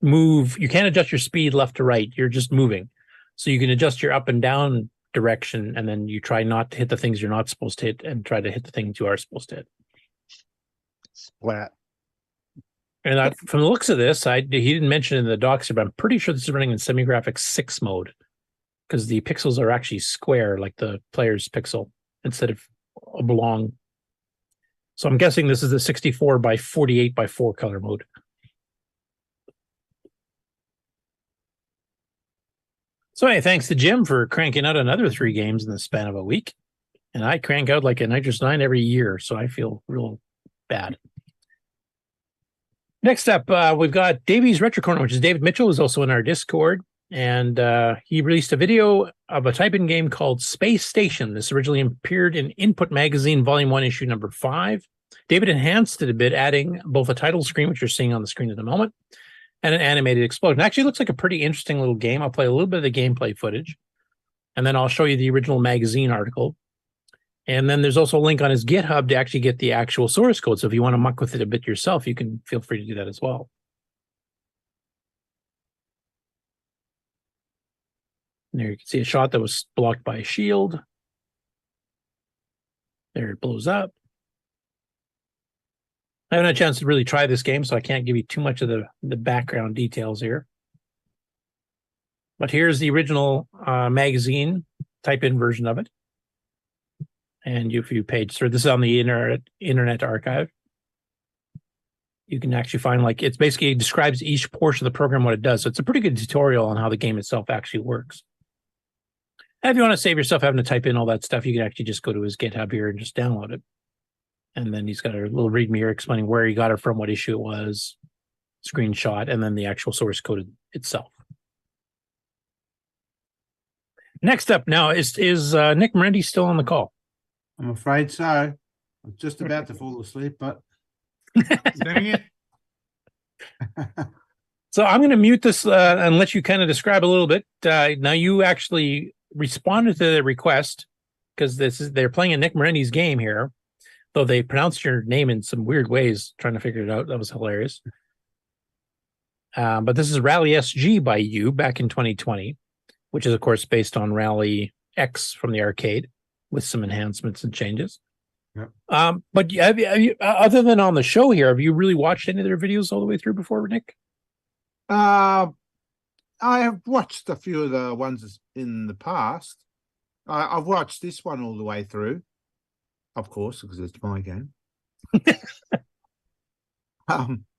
S5: move, you can't adjust your speed left to right. You're just moving. So you can adjust your up and down direction, and then you try not to hit the things you're not supposed to hit and try to hit the things you are supposed to hit.
S7: Splat.
S5: And from the looks of this, he didn't mention it in the docs, but I'm pretty sure this is running in semi-graphics 6 mode, because the pixels are actually square, like the player's pixel, instead of oblong. So I'm guessing this is the 64 by 48 by 4 color mode. So anyway, thanks to Jim for cranking out another 3 games in the span of a week. And I crank out like a Nitrous 9 every year, so I feel real bad. Next up, we've got Davy's Retro Corner, which is David Mitchell, who's also in our Discord. And he released a video of a type-in game called Space Station. This originally appeared in Input Magazine, Volume 1, Issue number 5. David enhanced it a bit, adding both a title screen, which you're seeing on the screen at the moment, and an animated explosion. Actually, it looks like a pretty interesting little game. I'll play a little bit of the gameplay footage, and then I'll show you the original magazine article. And then there's also a link on his GitHub to actually get the actual source code. So if you want to muck with it a bit yourself, you can feel free to do that as well. And there you can see a shot that was blocked by a shield. There it blows up. I haven't had a chance to really try this game, so I can't give you too much of the background details here. But here's the original magazine type-in version of it. And if you page through, this is on the Internet Archive. You can actually find, like, it's basically, it describes each portion of the program, what it does. So it's a pretty good tutorial on how the game itself actually works. And if you want to save yourself having to type in all that stuff, you can actually just go to his GitHub here and just download it. And then he's got a little readme here explaining where he got it from, what issue it was, screenshot, and then the actual source code itself. Next up now is Nick Morendi still on the call?
S14: I'm afraid so. I'm just about to fall asleep, but dang it.
S5: So I'm going to mute this and let you kind of describe a little bit. Now you actually responded to the request, because they're playing a Nick Morendi's game here, though they pronounced your name in some weird ways, trying to figure it out. That was hilarious. But this is Rally SG by you back in 2020, which is, of course, based on Rally X from the arcade, with some enhancements and changes.
S14: Yep.
S5: But have you, other than on the show here, have you really watched any of their videos all the way through before, Nick?
S14: I have watched a few of the ones in the past. I've watched this one all the way through, of course, because it's my game.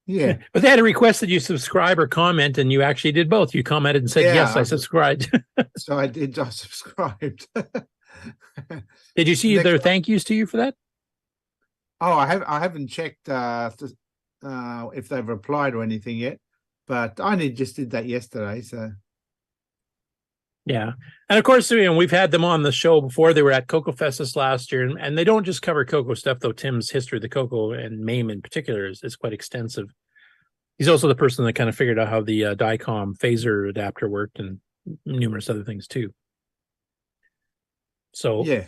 S14: Yeah.
S5: But they had a request that you subscribe or comment, and you actually did both. You commented and said, yes, I subscribed.
S14: So I did. I subscribed.
S5: Did you see their thank yous to you for that?
S14: Oh, I haven't checked if they've replied or anything yet, but I only just did that yesterday. So
S5: yeah, and of course, we've had them on the show before. They were at CoCo Fest this last year, and they don't just cover CoCo stuff, though. Tim's history of the CoCo and MAME in particular is quite extensive. He's also the person that kind of figured out how the DICOM phaser adapter worked, and numerous other things too. So
S14: yeah.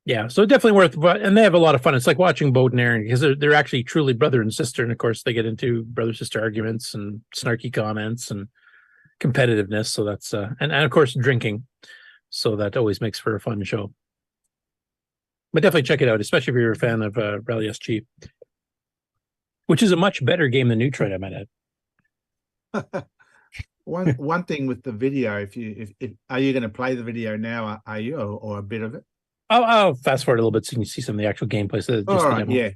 S5: Yeah, so definitely worth, and they have a lot of fun. It's like watching Bode and Aaron, because they're actually truly brother and sister, and of course they get into brother-sister arguments and snarky comments and competitiveness. So that's and of course drinking. So that always makes for a fun show. But definitely check it out, especially if you're a fan of Rally SG, which is a much better game than Neutroid, I might add.
S14: One thing with the video, if are you going to play the video now? Are you, or a bit of it?
S5: I'll fast forward a little bit so you can see some of the actual gameplay. So just
S14: all right, yeah.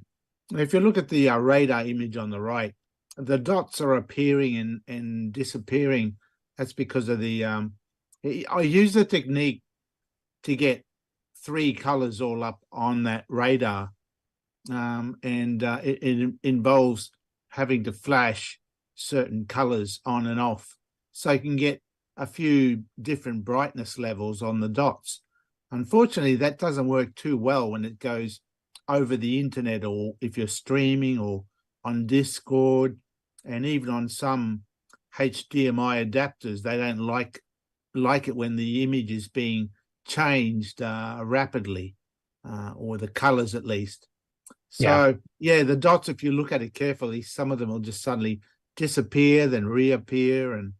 S14: If you look at the radar image on the right, the dots are appearing and disappearing. That's because of the I use the technique to get 3 colors all up on that radar, and it involves having to flash certain colors on and off, so you can get a few different brightness levels on the dots. Unfortunately, that doesn't work too well when it goes over the internet, or if you're streaming, or on Discord, and even on some HDMI adapters. They don't like it when the image is being changed rapidly, or the colors at least. So yeah, the dots, if you look at it carefully, some of them will just suddenly disappear, then reappear, and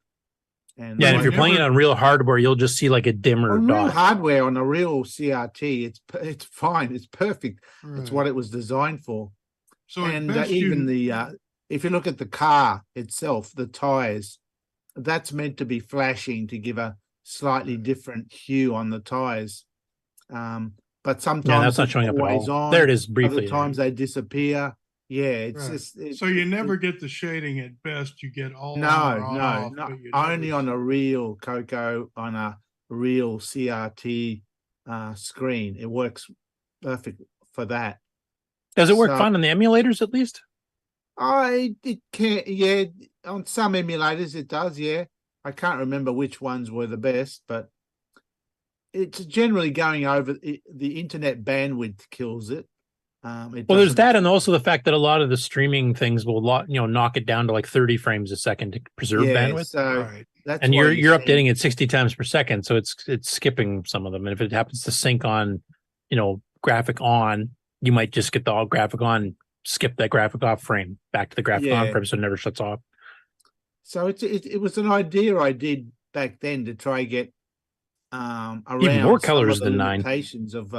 S5: yeah, and if you're playing it on real hardware, you'll just see like a dimmer
S14: on real
S5: dot.
S14: hardware, on a real CRT, it's fine, it's perfect. It's what it was designed for.
S13: So
S14: and even the if you look at the car itself, the tires, that's meant to be flashing to give a slightly different hue on the tires. But sometimes
S5: that's not showing up at
S14: always
S5: all.
S14: on.
S5: There it is briefly.
S14: Other times they disappear. Yeah, it's
S13: Right.
S14: just
S13: So you never get the shading at best. You get all on or off,
S14: no,
S13: but you
S14: only
S13: never-
S14: on a real CoCo, on a real CRT screen. It works perfect for that.
S5: Does it work
S14: So-
S5: fine on the emulators at least?
S14: It can, yeah. On some emulators, it does. Yeah, I can't remember which ones were the best, but it's generally going over the internet bandwidth kills it.
S5: Well, there's that, and also the fact that a lot of the streaming things will, knock it down to like 30 frames a second to preserve bandwidth.
S14: So that's
S5: And
S14: why
S5: you're
S14: you see-
S5: updating it 60 times per second, so it's skipping some of them. And if it happens to sync on, graphic on, you might just get the graphic on, skip that graphic off frame back to the graphic on
S14: Yeah.
S5: frame, so it never shuts off.
S14: So it was an idea I did back then to try get around
S5: Even more
S14: some
S5: colors
S14: of the
S5: than 9.
S14: limitations of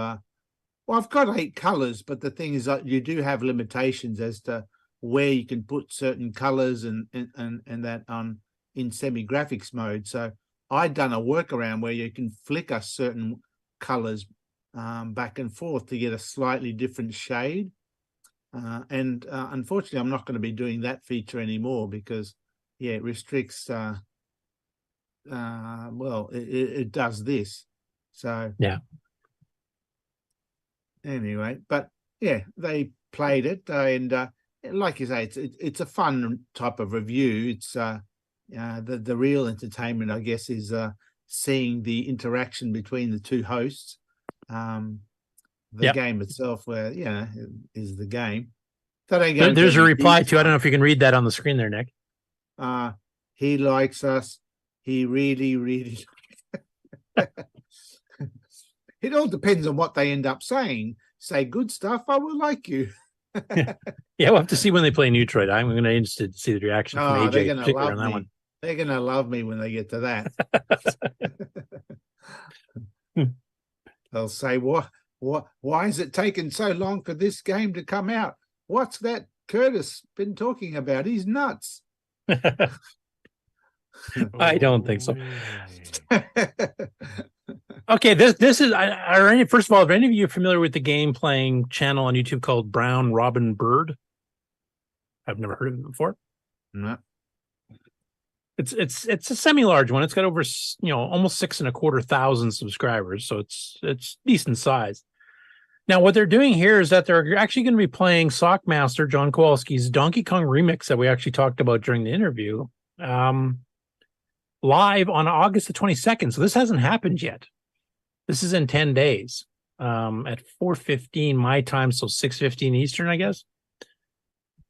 S14: well, I've got 8 colors, but the thing is that you do have limitations as to where you can put certain colors and that on in semi-graphics mode. So I'd done a workaround where you can flicker certain colors back and forth to get a slightly different shade. Unfortunately, I'm not going to be doing that feature anymore because, it restricts. Well, it does this. So
S5: yeah.
S14: Anyway, but yeah, they played it, and like you say, it's a fun type of review. It's the real entertainment, I guess, is seeing the interaction between the two hosts. The game itself, where is the game. So they go
S5: There's a
S14: into
S5: reply to. I
S14: detail.
S5: don't know if you can read that on the screen there, Nick.
S14: He likes us. He really, really. It all depends on what they end up saying. Say good stuff, I will like you.
S5: Yeah, we'll have to see when they play Neutroid. I'm going to be interested to see the reaction from
S14: Oh, they're
S5: AJ,
S14: gonna
S5: particularly
S14: love
S5: on that
S14: me.
S5: one.
S14: They're gonna love me when they get to that. They'll say, "What? Why is it taking so long for this game to come out? What's that Curtis been talking about? He's nuts."
S5: I don't think so. Okay, this is. First of all, are any of you familiar with the game playing channel on YouTube called Brown Robin Bird? I've never heard of it before.
S14: No.
S5: It's a semi-large one. It's got over almost 6,250 subscribers, so it's decent size. Now, what they're doing here is that they're actually going to be playing Sockmaster John Kowalski's Donkey Kong remix that we actually talked about during the interview, live on August the 22nd. So this hasn't happened yet. This is in 10 days, at 4:15 my time, so 6:15 Eastern, I guess.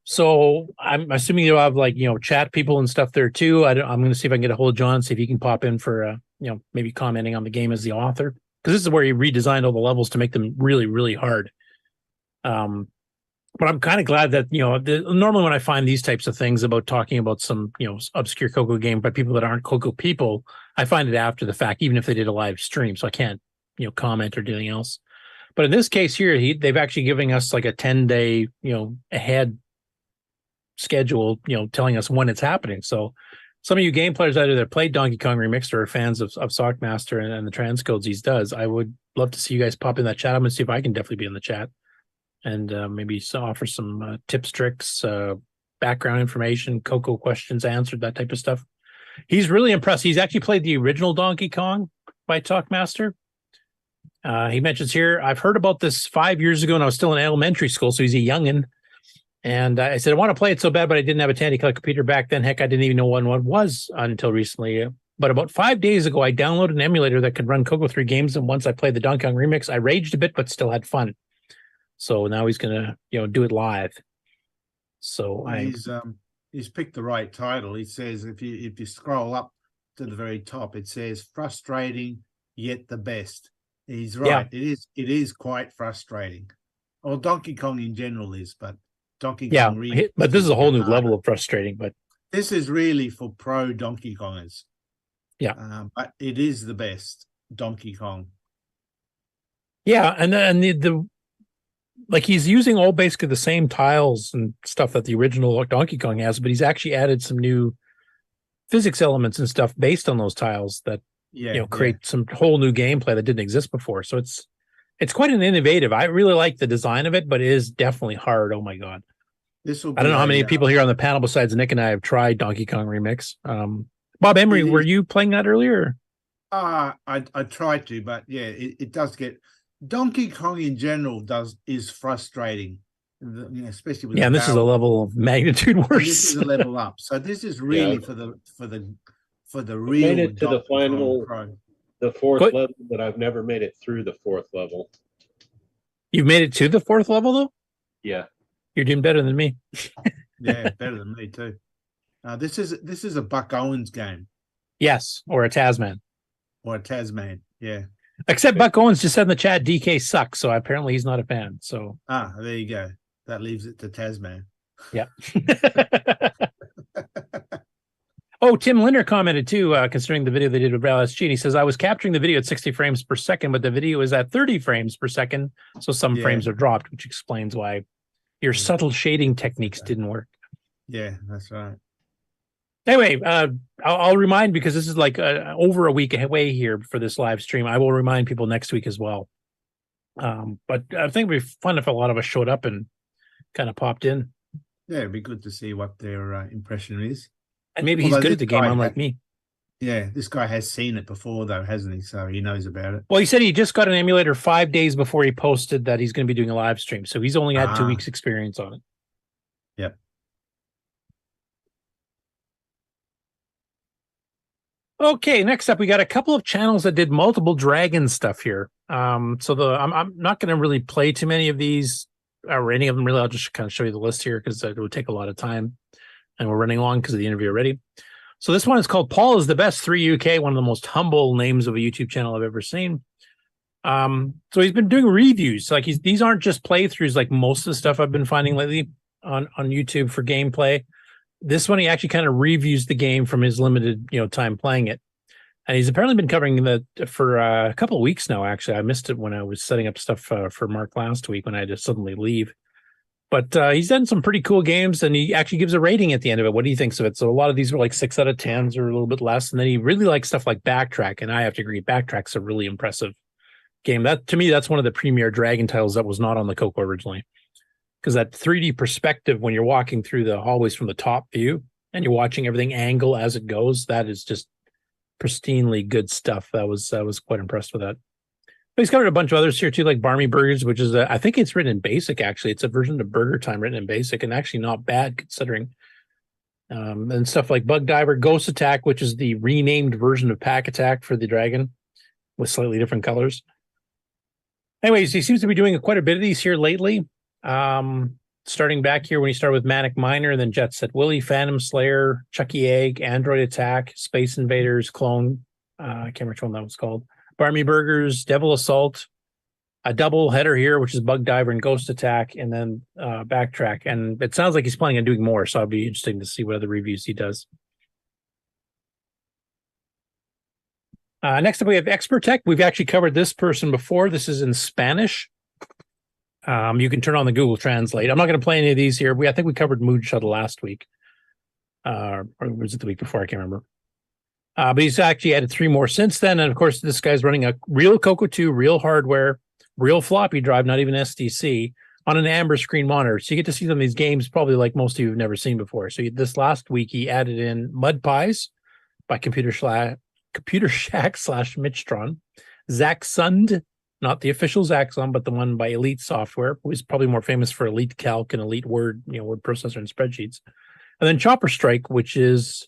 S5: So I'm assuming you'll have chat people and stuff there too. I'm going to see if I can get a hold of John, see if he can pop in for maybe commenting on the game as the author, because this is where he redesigned all the levels to make them really, really hard. But I'm kind of glad that normally when I find these types of things about talking about some obscure CoCo game by people that aren't CoCo people, I find it after the fact, even if they did a live stream, so I can't comment or do anything else. But in this case here, they've actually giving us like a 10-day ahead schedule, telling us when it's happening. So some of you game players out there that played Donkey Kong Remixed or are fans of Sockmaster and the transcodes he does, I would love to see you guys pop in that chat. I'm gonna see if I can definitely be in the chat and maybe offer some tips, tricks, background information, CoCo questions answered, that type of stuff. He's really impressed. He's actually played the original Donkey Kong by Talkmaster. He mentions here, I've heard about this 5 years ago and I was still in elementary school, so he's a youngin'. And I said, I want to play it so bad, but I didn't have a Tandy Color computer back then. Heck, I didn't even know what one was until recently. But about 5 days ago, I downloaded an emulator that could run CoCo 3 games, and once I played the Donkey Kong remix, I raged a bit, but still had fun. So now he's gonna, do it live. So
S14: he's picked the right title. He says if you scroll up to the very top, it says frustrating yet the best. He's right.
S5: Yeah.
S14: It is quite frustrating. Well, Donkey Kong in general is, but Donkey Kong remix
S5: but this is a whole new
S14: harder.
S5: level of frustrating. But
S14: This is really for pro Donkey Kongers.
S5: Yeah.
S14: But it is the best Donkey Kong.
S5: Yeah, and the like he's using all basically the same tiles and stuff that the original Donkey Kong has, but he's actually added some new physics elements and stuff based on those tiles that create some whole new gameplay that didn't exist before. So it's quite an innovative. I really like the design of it, but it is definitely hard. Oh my god. I don't know how many people here on the panel besides Nick and I have tried Donkey Kong Remix. Bob Emery, were you playing that earlier?
S14: I tried to, but yeah, it does get Donkey Kong in general is frustrating, especially with
S5: and this is a level of magnitude worse.
S14: This is a level up. So this is really for the real.
S18: Made it to the final, the fourth
S5: What?
S18: level, but I've never made it through the fourth level.
S5: You've made it to the fourth level though?
S18: Yeah.
S5: You're doing better than me.
S14: Yeah, better than me too. This is a Buck Owens game.
S5: Yes, or a Tasman.
S14: Or a Tasman, yeah.
S5: Except Buck Owens just said in the chat DK sucks, so apparently he's not a fan. So
S14: there you go. That leaves it to Tasman.
S5: Yeah. Oh, Tim Linder commented too, considering the video they did with Braille SG, and he says, I was capturing the video at 60 frames per second, but the video is at 30 frames per second, so some frames are dropped, which explains why your subtle shading techniques didn't work.
S14: Yeah, that's right.
S5: Anyway, I'll remind, because this is like over a week away here for this live stream. I will remind people next week as well. But I think it'd be fun if a lot of us showed up and kind of popped in.
S14: Yeah, it'd be good to see what their impression is.
S5: And maybe he's good at the game, unlike me.
S14: Yeah, this guy has seen it before, though, hasn't he? So he knows about it.
S5: Well, he said he just got an emulator 5 days before he posted that he's going to be doing a live stream. So he's only had 2 weeks experience on it.
S14: Yep.
S5: Okay, next up, we got a couple of channels that did multiple dragon stuff here. I'm not going to really play too many of these or any of them really. I'll just kind of show you the list here because it would take a lot of time, and we're running long because of the interview already. So this one is called Paul is the Best 3 UK, one of the most humble names of a YouTube channel I've ever seen. So he's been doing reviews. Like these aren't just playthroughs like most of the stuff I've been finding lately on YouTube for gameplay. This one, he actually kind of reviews the game from his limited, time playing it. And he's apparently been covering that for a couple of weeks now, actually. I missed it when I was setting up stuff for Mark last week when I had to suddenly leave. But he's done some pretty cool games, and he actually gives a rating at the end of it, what he thinks of it. So a lot of these were like 6 out of 10s or a little bit less. And then he really likes stuff like Backtrack, and I have to agree, Backtrack's a really impressive game. That, to me, that's one of the premier Dragon titles that was not on the CoCo originally. Because that 3D perspective when you're walking through the hallways from the top view and you're watching everything angle as it goes, that is just pristinely good stuff. I was quite impressed with that. But he's covered a bunch of others here too, like Barmy Burgers, which is I think it's written in BASIC actually. It's a version of Burger Time written in BASIC, and actually not bad considering. And stuff like Bug Diver, Ghost Attack, which is the renamed version of Pack Attack for the Dragon with slightly different colors. Anyways, he seems to be doing quite a bit of these here lately. Starting back here when he started with Manic Miner, and then Jet Set Willy, Phantom Slayer, Chucky Egg, Android Attack, Space Invaders, Clone, I can't remember which one that was called, Barmy Burgers, Devil Assault, a double header here, which is Bug Diver and Ghost Attack, and then Backtrack. And it sounds like he's planning on doing more, so I'll be interesting to see what other reviews he does. Next up, we have Expert Tech. We've actually covered this person before. This is in Spanish. You can turn on the Google Translate. I'm not going to play any of these here. I think we covered Mood Shuttle last week. Or was it the week before? I can't remember. But he's actually added 3 more since then. And of course, this guy's running a real CoCo 2, real hardware, real floppy drive, not even SDC, on an amber screen monitor. So you get to see some of these games probably like most of you have never seen before. So this last week, he added in Mud Pies by Computer Shack / Mitchtron, Zaxxund, not the official Zaxxon, but the one by Elite Software, who is probably more famous for Elite Calc and Elite Word, word processor and spreadsheets. And then Chopper Strike, which is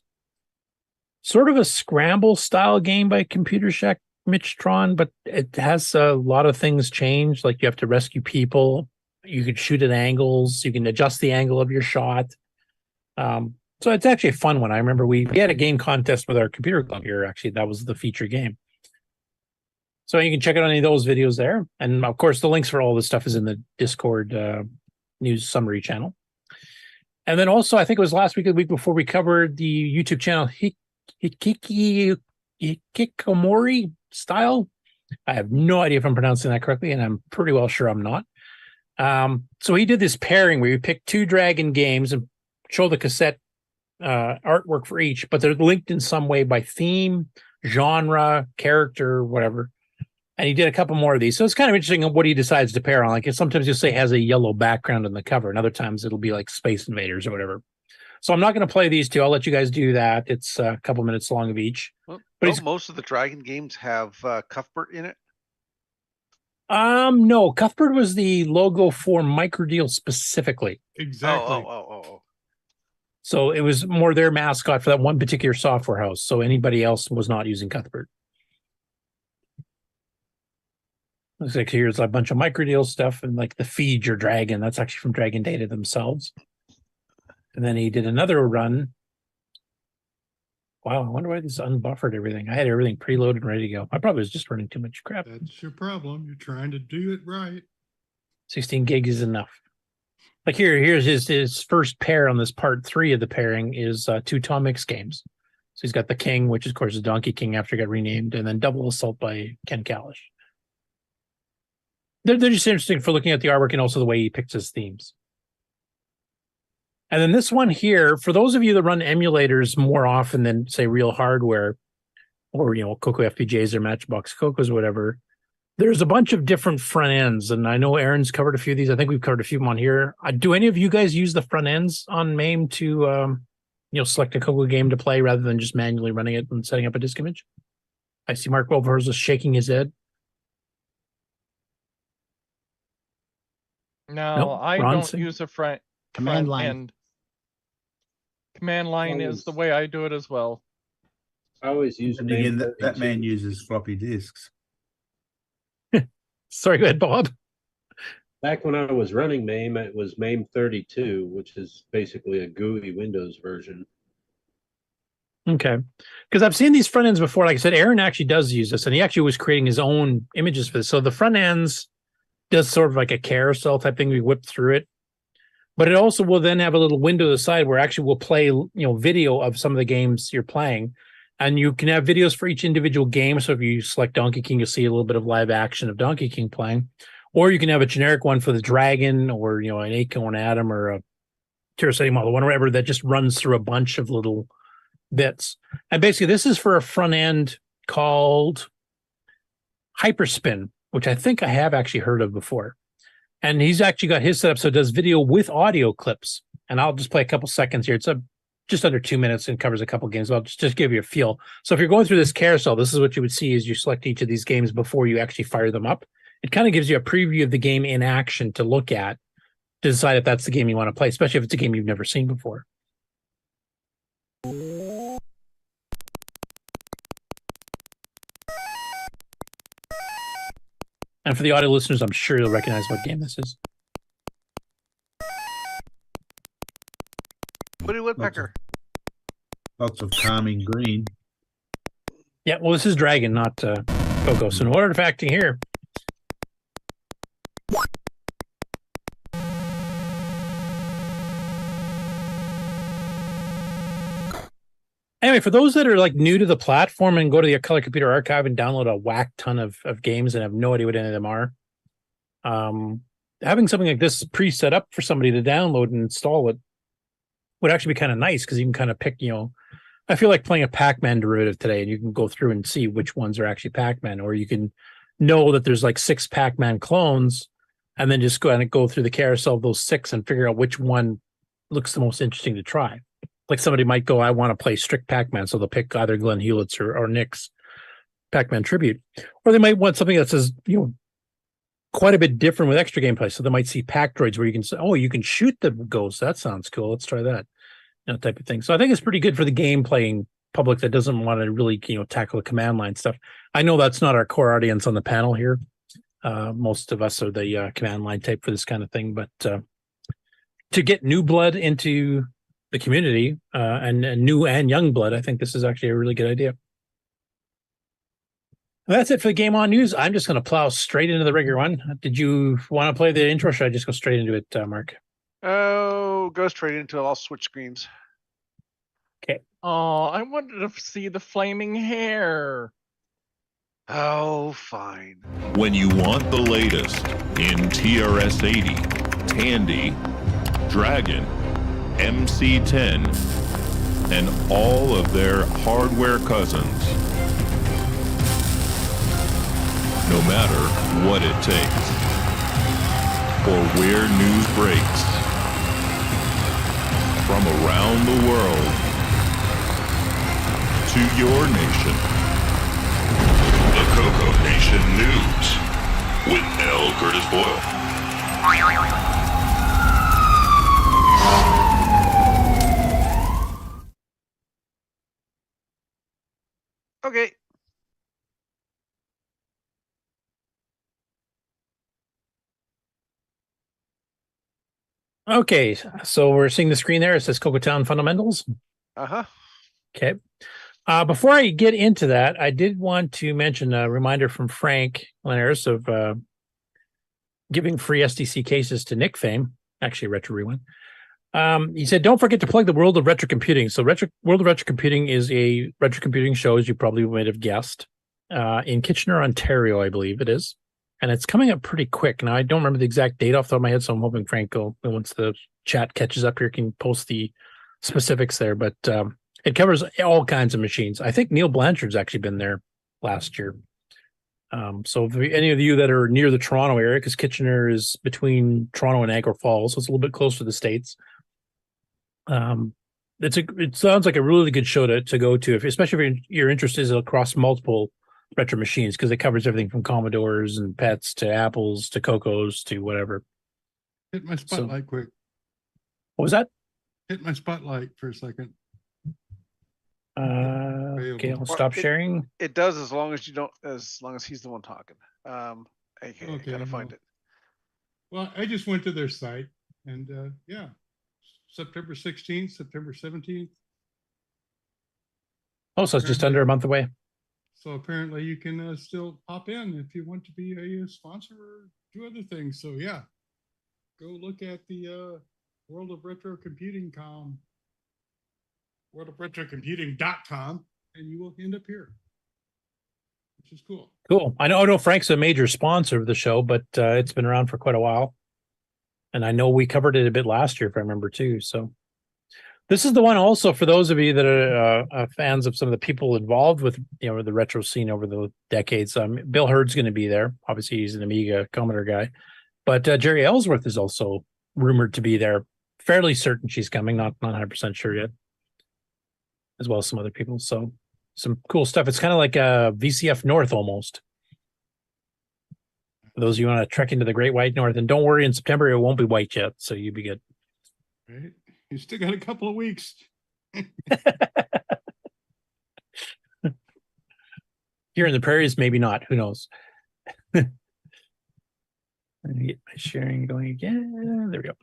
S5: sort of a scramble style game by Computer Shack Mitch Tron, but it has a lot of things changed. Like you have to rescue people. You can shoot at angles. You can adjust the angle of your shot. So it's actually a fun one. I remember we had a game contest with our computer club here. Actually, that was the feature game. So you can check out any of those videos there. And of course, the links for all this stuff is in the Discord news summary channel. And then also, I think it was last week or the week before, we covered the YouTube channel Hikikomori Style. I have no idea if I'm pronouncing that correctly, and I'm pretty well sure I'm not. So he did this pairing where you pick 2 Dragon games and show the cassette artwork for each, but they're linked in some way by theme, genre, character, whatever. And he did a couple more of these. So it's kind of interesting what he decides to pair on. Like sometimes you'll say has a yellow background on the cover, and other times it'll be like Space Invaders or whatever. So I'm not going to play these 2. I'll let you guys do that. It's a couple minutes long of each.
S16: Well,
S5: But
S16: don't most of the Dragon games have Cuthbert in it?
S5: No, Cuthbert was the logo for Microdeal specifically.
S13: Exactly.
S16: Oh.
S5: So it was more their mascot for that one particular software house. So anybody else was not using Cuthbert. Looks like here's a bunch of Microdeal stuff and like the Feed Your Dragon. That's actually from Dragon Data themselves. And then he did another run. Wow, I wonder why this unbuffered everything. I had everything preloaded and ready to go. I probably was just running too much crap.
S13: That's your problem. You're trying to do it right.
S5: 16 gig is enough. Like here's his first pair on this part 3 of the pairing is 2 Tomix games. So he's got the King, which of course is Donkey King after it got renamed, and then Double Assault by Ken Kalish. They're just interesting for looking at the artwork and also the way he picks his themes. And then this one here, for those of you that run emulators more often than, say, real hardware, or, CoCo FPGAs or Matchbox CoCos or whatever, there's a bunch of different front ends. And I know Aaron's covered a few of these. I think we've covered a few of them on here. Do any of you guys use the front ends on MAME to, select a CoCo game to play rather than just manually running it and setting up a disk image? I see Mark Wolverhorst is shaking his head.
S11: No,
S5: Nope.
S11: I
S5: Ron,
S11: don't
S5: sing.
S11: use a front
S12: Command line.
S11: end. Command line is the way I do it as well.
S18: I always use
S14: And again,
S18: MAME
S14: that
S18: 32.
S14: man uses floppy disks.
S5: Sorry, go ahead, Bob.
S18: Back when I was running MAME, it was MAME 32, which is basically a GUI Windows version.
S5: Okay. Because I've seen these front ends before. Like I said, Aaron actually does use this, and he actually was creating his own images for this. So the front ends does sort of like a carousel type thing. We whip through it. But it also will then have a little window to the side where actually we'll play, video of some of the games you're playing. And you can have videos for each individual game. So if you select Donkey King, you'll see a little bit of live action of Donkey King playing. Or you can have a generic one for the Dragon or, an Aiko and Adam or a Terracetti model, whatever, that just runs through a bunch of little bits. And basically, this is for a front end called Hyperspin, which I think I have actually heard of before. And he's actually got his setup so it does video with audio clips. And I'll just play a couple seconds here. It's just under 2 minutes and covers a couple games. I'll just give you a feel. So if you're going through this carousel, this is what you would see as you select each of these games before you actually fire them up. It kind of gives you a preview of the game in action to look at to decide if that's the game you want to play, especially if it's a game you've never seen before. And for the audio listeners, I'm sure you'll recognize what game this is.
S16: Woody Woodpecker.
S14: Lots of calming green.
S5: Yeah, well, this is Dragon, not CoCo. So no artifacting here. Anyway, for those that are like new to the platform and go to the Color Computer Archive and download a whack ton of games and have no idea what any of them are, having something like this pre-set up for somebody to download and install it would actually be kind of nice because you can kind of pick, I feel like playing a Pac-Man derivative today and you can go through and see which ones are actually Pac-Man, or you can know that there's like 6 Pac-Man clones and then just go through the carousel of those 6 and figure out which one looks the most interesting to try. Like somebody might go, I want to play strict Pac-Man, so they'll pick either Glenn Hewlett's or Nick's Pac-Man tribute. Or they might want something that says, quite a bit different with extra gameplay. So they might see Pac Droids where you can say, oh, you can shoot the ghosts. That sounds cool. Let's try that. Type of thing. So I think it's pretty good for the game playing public that doesn't want to really, tackle the command line stuff. I know that's not our core audience on the panel here. Most of us are the command line type for this kind of thing, but to get new blood into the community and new and young blood, I think this is actually a really good idea. That's it for the Game On News. I'm just going to plow straight into the regular one. Did you want to play the intro, or should I just go straight into it, Mark?
S3: Oh, go straight into it. I'll switch screens.
S5: Okay.
S11: Oh, I wanted to see the flaming hair.
S3: Oh, fine.
S20: When you want the latest in TRS-80, Tandy, Dragon, MC-10, and all of their hardware cousins, no matter what it takes, or where news breaks, from around the world to your nation. The CoCo Nation News with L. Curtis Boyle.
S3: Okay.
S5: Okay, so we're seeing the screen there. It says CoCo Town Fundamentals.
S3: Uh-huh.
S5: Okay. Before I get into that, I did want to mention a reminder from Frank Linares of giving free SDC cases to Nick Fame, actually Retro Rewind. He said, don't forget to plug the World of Retro Computing. So World of Retro Computing is a retro computing show, as you probably might have guessed, in Kitchener, Ontario, I believe it is. And it's coming up pretty quick. Now, I don't remember the exact date off the top of my head, so I'm hoping Frank will, once the chat catches up here, can post the specifics there. But it covers all kinds of machines. I think Neil Blanchard's actually been there last year. So if any of you that are near the Toronto area, because Kitchener is between Toronto and Niagara Falls, so it's a little bit closer to the States. It sounds like a really good show to go to, especially if your interest is across multiple retro machines, because it covers everything from Commodores and Pets to Apples to Cocos to whatever.
S13: Hit my spotlight quick.
S5: What was that?
S13: Hit my spotlight for a second.
S5: Okay, I'll stop sharing.
S3: It does as long as he's the one talking. Okay, gotta find it.
S13: Well, I just went to their site and yeah, September 16th, September 17th.
S5: Oh, so it's just under a month away.
S13: So apparently you can still pop in if you want to be a sponsor or do other things. So yeah, go look at the World of Retro Computing worldofretrocomputing.com, and you will end up here, which is cool.
S5: Cool. I know Frank's a major sponsor of the show, but it's been around for quite a while. And I know we covered it a bit last year, if I remember too. So this is the one also for those of you that are fans of some of the people involved with the retro scene over the decades. Bill Hurd's going to be there. Obviously, he's an Amiga Commodore guy. But Jerry Ellsworth is also rumored to be there. Fairly certain she's coming, not 100% sure yet, as well as some other people. So some cool stuff. It's kind of like a VCF North almost. For those of you who want to trek into the Great White North. And don't worry, in September, it won't be white yet, so you'll be good.
S13: Right. You still got a couple of weeks.
S5: Here in the prairies, maybe not. Who knows? Let me get my sharing going again. There we go.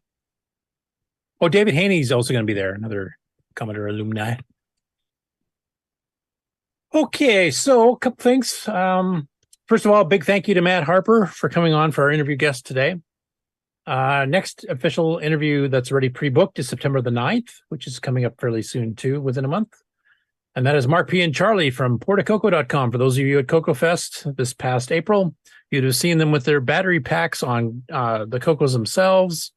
S5: Oh, David Haney's also going to be there, another Commodore alumni. Okay, so a couple things. First of all, big thank you to Matt Harper for coming on for our interview guest today. Next official interview that's already pre-booked is September the 9th, which is coming up fairly soon too, within a month. And that is Mark P. and Charlie from portacoco.com. For those of you at CoCo Fest this past April, you'd have seen them with their battery packs on the Cocos themselves,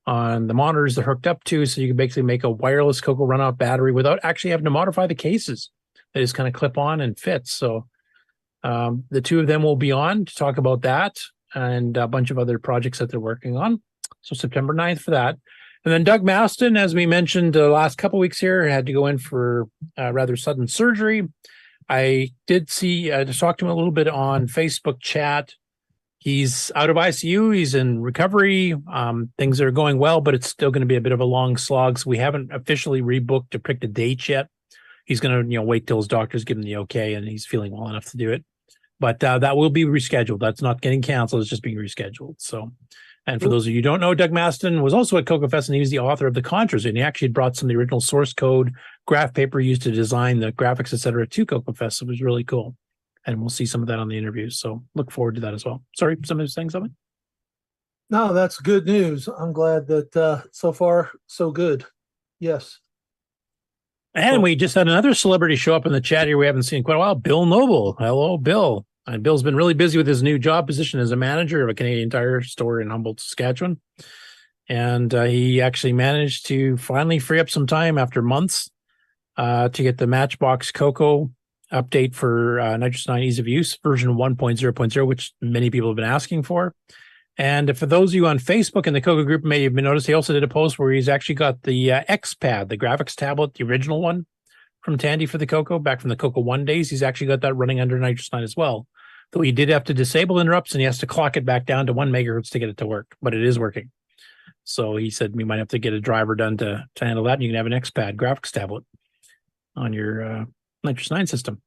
S5: on the monitors they're hooked up to, so you can basically make a wireless CoCo run-out battery without actually having to modify the cases. They just kind of clip on and fit. So the two of them will be on to talk about that and a bunch of other projects that they're working on. So September 9th for that. And then Doug Maston, as we mentioned the last couple weeks here, had to go in for rather sudden surgery. I did see, I just talked to him a little bit on Facebook chat. He's out of ICU. He's in recovery. Things are going well, but it's still going to be a bit of a long slog. So we haven't officially rebooked to pick the date yet. he's going to wait till his doctors give him the okay and he's feeling well enough to do it. But that will be rescheduled. That's not getting canceled. It's just being rescheduled. So, and for those of you who don't know, Doug Maston was also at CoCo Fest, and he was the author of the Contras, and he actually brought some of the original source code, graph paper used to design the graphics, etc., to CoCo Fest. It was really cool. And we'll see some of that on the interviews. So look forward to that as well. Sorry, somebody's saying something?
S6: No, that's good news. I'm glad that so far, so good. Yes.
S5: And we just had another celebrity show up in the chat here we haven't seen in quite a while. Bill Noble. Hello, Bill. And Bill's been really busy with his new job position as a manager of a Canadian Tire store in Humboldt, Saskatchewan. And he actually managed to finally free up some time after months to get the Matchbox CoCo update for Nitrous 9 Ease of Use, version 1.0.0, which many people have been asking for. And for those of you on Facebook and the CoCo group may have been noticed, he also did a post where he's actually got the X-Pad, the graphics tablet, the original one from Tandy for the CoCo, back from the CoCo 1 days. He's actually got that running under Nitrous 9 as well. Though he did have to disable interrupts and he has to clock it back down to 1 megahertz to get it to work, but it is working. So he said we might have to get a driver done to handle that, and you can have an X-Pad graphics tablet on your Nitrous 9 system.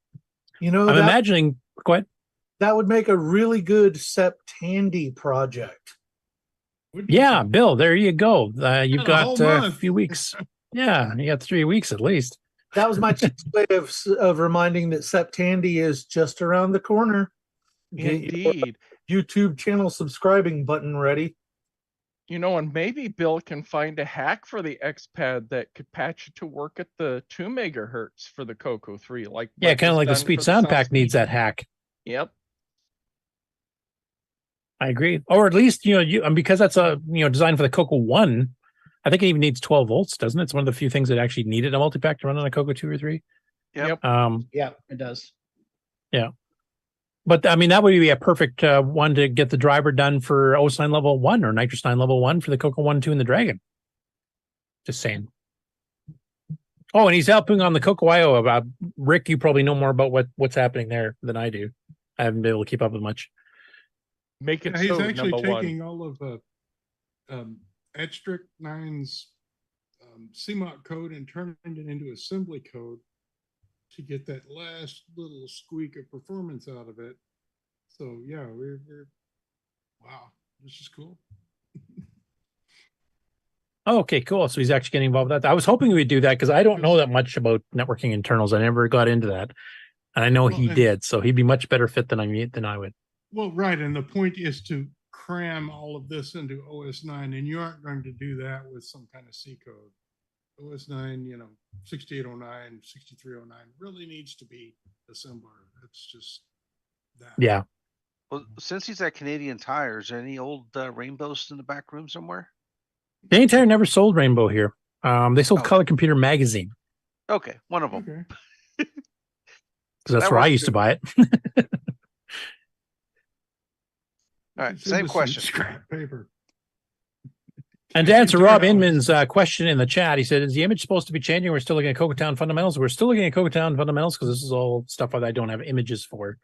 S6: You know,
S5: I'm imagining, go ahead.
S6: That would make a really good Septandy project.
S5: Yeah, Bill, there you go. You've
S6: Got a
S5: got
S6: whole
S5: a few weeks. Yeah, you got 3 weeks at least.
S6: That was my way of reminding that Septandy is just around the corner. Get your
S11: Indeed.
S6: YouTube channel subscribing button ready.
S11: And maybe Bill can find a hack for the X-Pad that could patch it to work at the 2 megahertz for the CoCo 3.
S5: Yeah, kind of like the Speed Sound Pack needs that hack.
S11: Yep.
S5: I agree. Or at least, because that's designed for the CoCo 1, I think it even needs 12 volts, doesn't it? It's one of the few things that actually needed a multi-pack to run on a CoCo 2 or 3.
S12: Yep. Yeah, it does.
S5: Yeah. But I mean, that would be a perfect one to get the driver done for OS 9 level 1 or Nitrous 9 level 1 for the CoCo 1, 2, and the Dragon. Just saying. Oh, and he's helping on the CoCo IO about Rick. You probably know more about what's happening there than I do. I haven't been able to keep up with much.
S11: Make it
S13: He's
S11: so,
S13: actually
S11: number one.
S13: taking all of Edstrick 9's CMOC code and turning it into assembly code to get that last little squeak of performance out of it. So yeah, we're wow, this is cool.
S5: Okay, cool. So he's actually getting involved with that. I was hoping we'd do that because I don't know that much about networking internals. I never got into that. And I know he did, so he'd be much better fit than I would.
S13: Well, right, and the point is to cram all of this into OS 9, and you aren't going to do that with some kind of C code. OS 9, 6809, 6309 really needs to be assembler. That's just that.
S5: Yeah.
S16: Well, since he's at Canadian Tire, is there any old Rainbows in the back room somewhere?
S5: Canadian Tire never sold Rainbow here. They sold Color Computer Magazine.
S16: Okay, one of them.
S13: Okay.
S5: Because that's where I used to buy it.
S13: All
S16: right, same question.
S13: Scrap paper.
S5: And to answer Rob Inman's question in the chat, he said, is the image supposed to be changing? We're still looking at CoCo Town fundamentals. We're still looking at CoCo Town fundamentals because this is all stuff that I don't have images for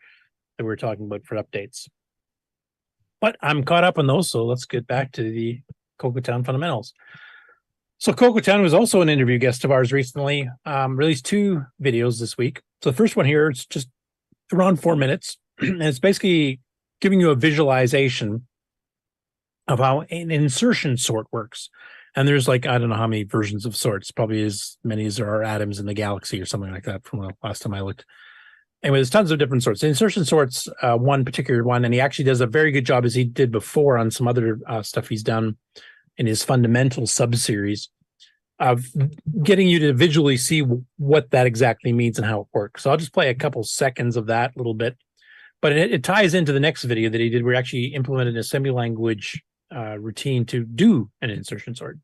S5: that we're talking about for updates. But I'm caught up on those, so let's get back to the CoCo Town fundamentals. So CoCo Town was also an interview guest of ours recently, released 2 videos this week. So the first one here, it's just around 4 minutes, and it's basically giving you a visualization of how an insertion sort works. And there's I don't know how many versions of sorts, probably as many as there are atoms in the galaxy or something like that from the last time I looked. Anyway, there's tons of different sorts. The insertion sort's one particular one, and he actually does a very good job, as he did before on some other stuff he's done in his fundamental sub-series, of getting you to visually see what that exactly means and how it works. So I'll just play a couple seconds of that little bit. But it ties into the next video that he did, where he actually implemented an assembly language routine to do an insertion sort.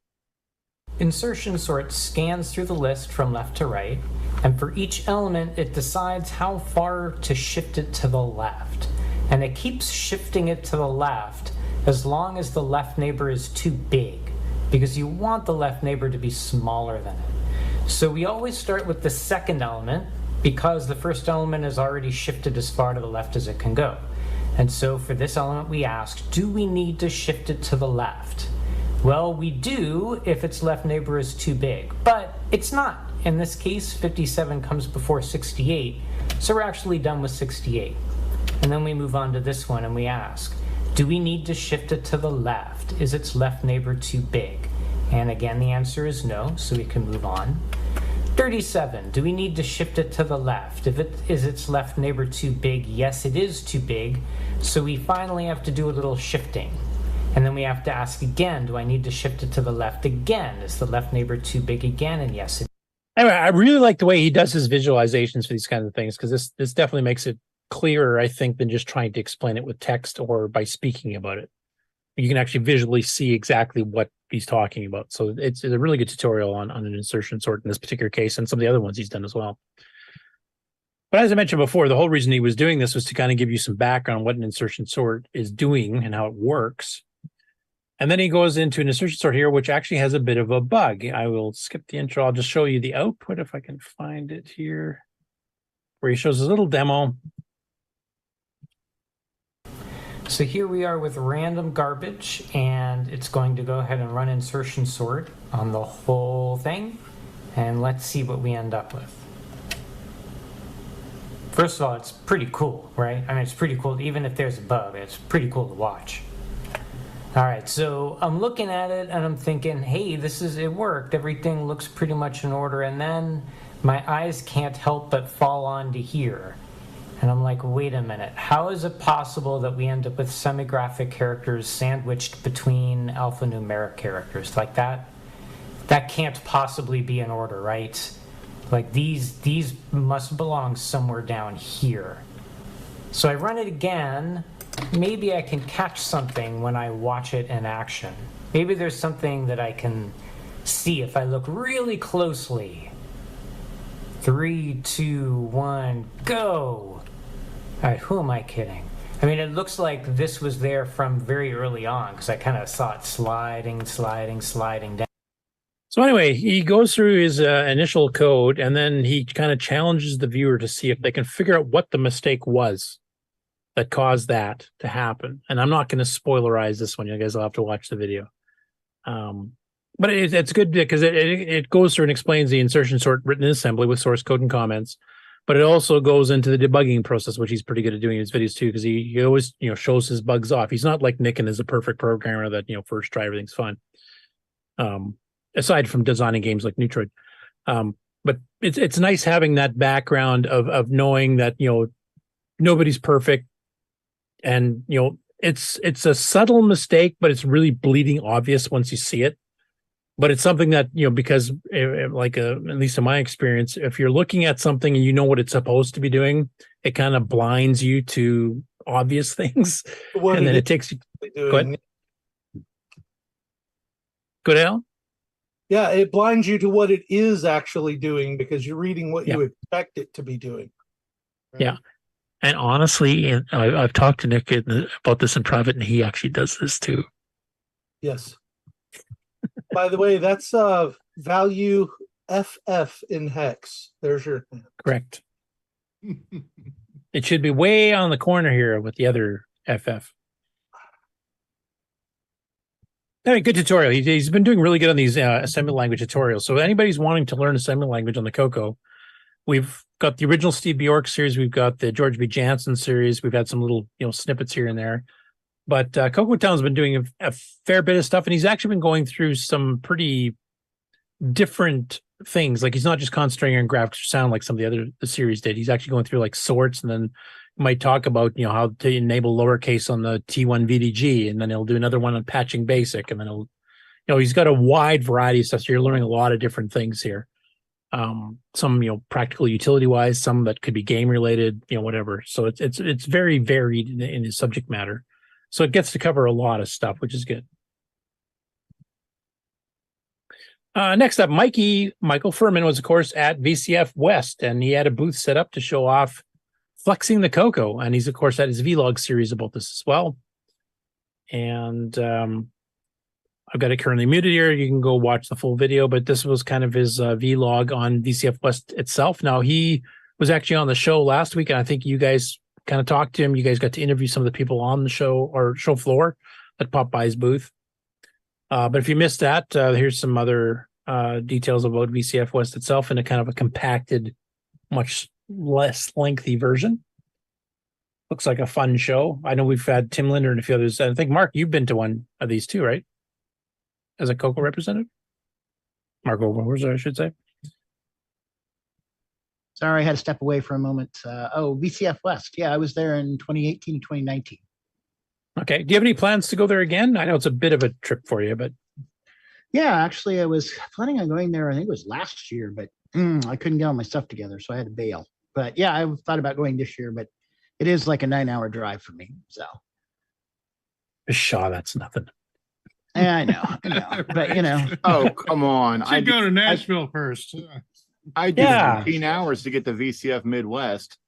S21: Insertion sort scans through the list from left to right, and for each element it decides how far to shift it to the left. And it keeps shifting it to the left as long as the left neighbor is too big, because you want the left neighbor to be smaller than it. So we always start with the second element, because the first element is already shifted as far to the left as it can go. And so for this element we ask, do we need to shift it to the left? Well, we do if its left neighbor is too big, but it's not in this case, 57 comes before 68, so we're actually done with 68. And then we move on to this one and we ask, do we need to shift it to the left? Is its left neighbor too big? And again, the answer is no, so we can move on. 37, do we need to shift it to the left? Is its left neighbor too big? Yes, it is too big, so we finally have to do a little shifting. And then we have to ask again, do I need to shift it to the left again? Is the left neighbor too big again? And yes, it
S5: Anyway, I really like the way he does his visualizations for these kinds of things, because this definitely makes it clearer, I think, than just trying to explain it with text or by speaking about it. You can actually visually see exactly what he's talking about. So it's a really good tutorial on an insertion sort in this particular case, and some of the other ones he's done as well. But as I mentioned before, the whole reason he was doing this was to kind of give you some background on what an insertion sort is doing and how it works. And then he goes into an insertion sort here, which actually has a bit of a bug. I will skip the intro. I'll just show you the output if I can find it here, where he shows his little demo.
S21: So here we are with random garbage, and it's going to go ahead and run insertion sort on the whole thing. And let's see what we end up with. First of all, it's pretty cool, right? I mean, it's pretty cool. Even if there's a bug, it's pretty cool to watch. All right, so I'm looking at it and I'm thinking, hey, it worked. Everything looks pretty much in order. And then my eyes can't help but fall onto here. And I'm like, wait a minute. How is it possible that we end up with semigraphic characters sandwiched between alphanumeric characters like that? That can't possibly be in order, right? Like these must belong somewhere down here. So I run it again. Maybe I can catch something when I watch it in action. Maybe there's something that I can see if I look really closely. 3, 2, 1, go! All right, who am I kidding? I mean, it looks like this was there from very early on, because I kind of saw it sliding down.
S5: So anyway, he goes through his initial code, and then he kind of challenges the viewer to see if they can figure out what the mistake was that caused that to happen. And I'm not going to spoilerize this one. You guys will have to watch the video. But it's good because it goes through and explains the insertion sort written in assembly with source code and comments. But it also goes into the debugging process, which he's pretty good at doing in his videos too, because he always shows his bugs off. He's not like Nick and is a perfect programmer that first try everything's fine. Aside from designing games like Neutroid. But it's nice having that background of knowing that nobody's perfect. And it's a subtle mistake, but it's really bleeding obvious once you see it. But it's something that because like at least in my experience, if you're looking at something and you know what it's supposed to be doing, it kind of blinds you to obvious things, and then it takes you. Go ahead. Go down.
S6: Yeah, it blinds you to what it is actually doing because you're reading what you expect it to be doing.
S5: Right? Yeah. And honestly, I've talked to Nick about this in private, and he actually does this too.
S6: Yes. By the way, that's value FF in hex. There's your...
S5: Correct. It should be way on the corner here with the other FF. Anyway, good tutorial. He's been doing really good on these assembly language tutorials. So anybody's wanting to learn assembly language on the CoCo, we've got the original Steve Bjork series. We've got the George B. Jansen series. We've had some little snippets here and there. But CoCo Town's been doing a fair bit of stuff, and he's actually been going through some pretty different things. Like he's not just concentrating on graphics or sound like some of the series did. He's actually going through like sorts, and then might talk about how to enable lowercase on the T1 VDG, and then he'll do another one on patching basic, and then he's got a wide variety of stuff. So you're learning a lot of different things here. Some practical utility wise, some that could be game related, whatever. So it's very varied in his subject matter. So it gets to cover a lot of stuff, which is good. Next up, Michael Furman was, of course, at VCF West, and he had a booth set up to show off flexing the CoCo, and he's, of course, had his vlog series about this as well. And I've got it currently muted here. You can go watch the full video, but this was kind of his vlog on VCF West itself. Now, he was actually on the show last week, and I think you guys kind of talked to him. You guys got to interview some of the people on the show or show floor that popped by his booth. But if you missed that, here's some other details about VCF West itself in a kind of a compacted, much less lengthy version. Looks like a fun show. I know we've had Tim Linder and a few others. I think, Mark, you've been to one of these too, right? As a CoCo representative? Mark Overhorse, I should say.
S12: Sorry, I had to step away for a moment. VCF West. Yeah, I was there in 2018 and 2019.
S5: Okay. Do you have any plans to go there again? I know it's a bit of a trip for you, but.
S12: Yeah, actually, I was planning on going there. I think it was last year, but I couldn't get all my stuff together, so I had to bail. But yeah, I thought about going this year, but it is like a 9-hour drive for me. So.
S5: Pshaw, that's nothing.
S12: Yeah, I know. But you know.
S17: Oh, come on.
S13: I'd go to Nashville first.
S17: I did 15 hours to get to VCF Midwest.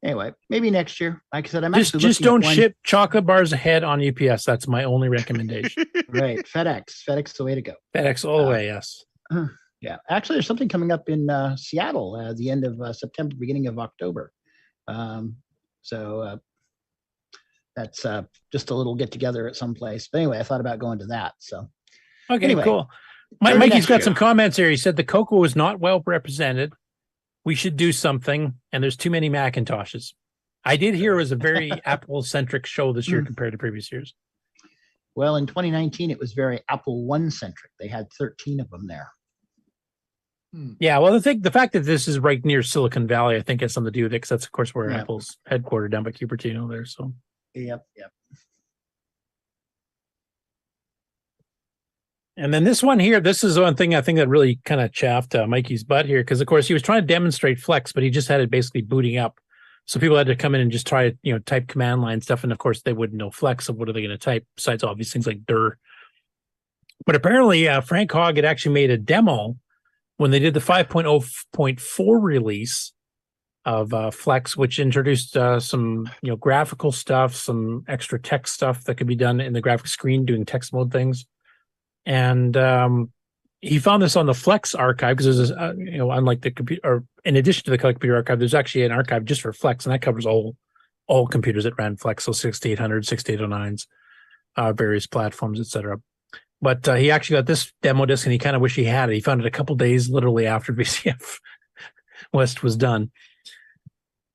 S12: Anyway, maybe next year. Like I said, I'm
S5: just don't ship chocolate bars ahead on UPS. That's my only recommendation.
S12: Right. FedEx the way to go.
S5: FedEx all the way, yes.
S12: Yeah. Actually, there's something coming up in Seattle at the end of September, beginning of October. So that's just a little get together at some place. But anyway, I thought about going to that. So
S5: okay,
S12: anyway,
S5: cool. Mikey's got some comments here. He said the CoCo is not well represented. We should do something, and there's too many Macintoshes. I did hear it was a very Apple-centric show this year compared to previous years.
S12: Well, in 2019, it was very Apple One-centric. They had 13 of them there.
S5: Yeah, well, the fact that this is right near Silicon Valley, I think has something to do with it, because that's, of course, where Apple's headquartered down by Cupertino there. So.
S12: Yep.
S5: And then this one here, this is one thing I think that really kind of chaffed Mikey's butt here, because of course he was trying to demonstrate Flex, but he just had it basically booting up. So people had to come in and just try to, type command line stuff. And of course they wouldn't know Flex. So what are they going to type besides obvious things like dir? But apparently Frank Hogg had actually made a demo when they did the 5.0.4 release of Flex, which introduced some, graphical stuff, some extra text stuff that could be done in the graphic screen, doing text mode things. And he found this on the Flex archive because there's, unlike the computer, or in addition to the Color Computer archive, there's actually an archive just for Flex, and that covers all computers that ran Flex, so 6800, 6809s, various platforms, etc. But he actually got this demo disc, and he kind of wished he had it. He found it a couple days, literally after VCF West was done.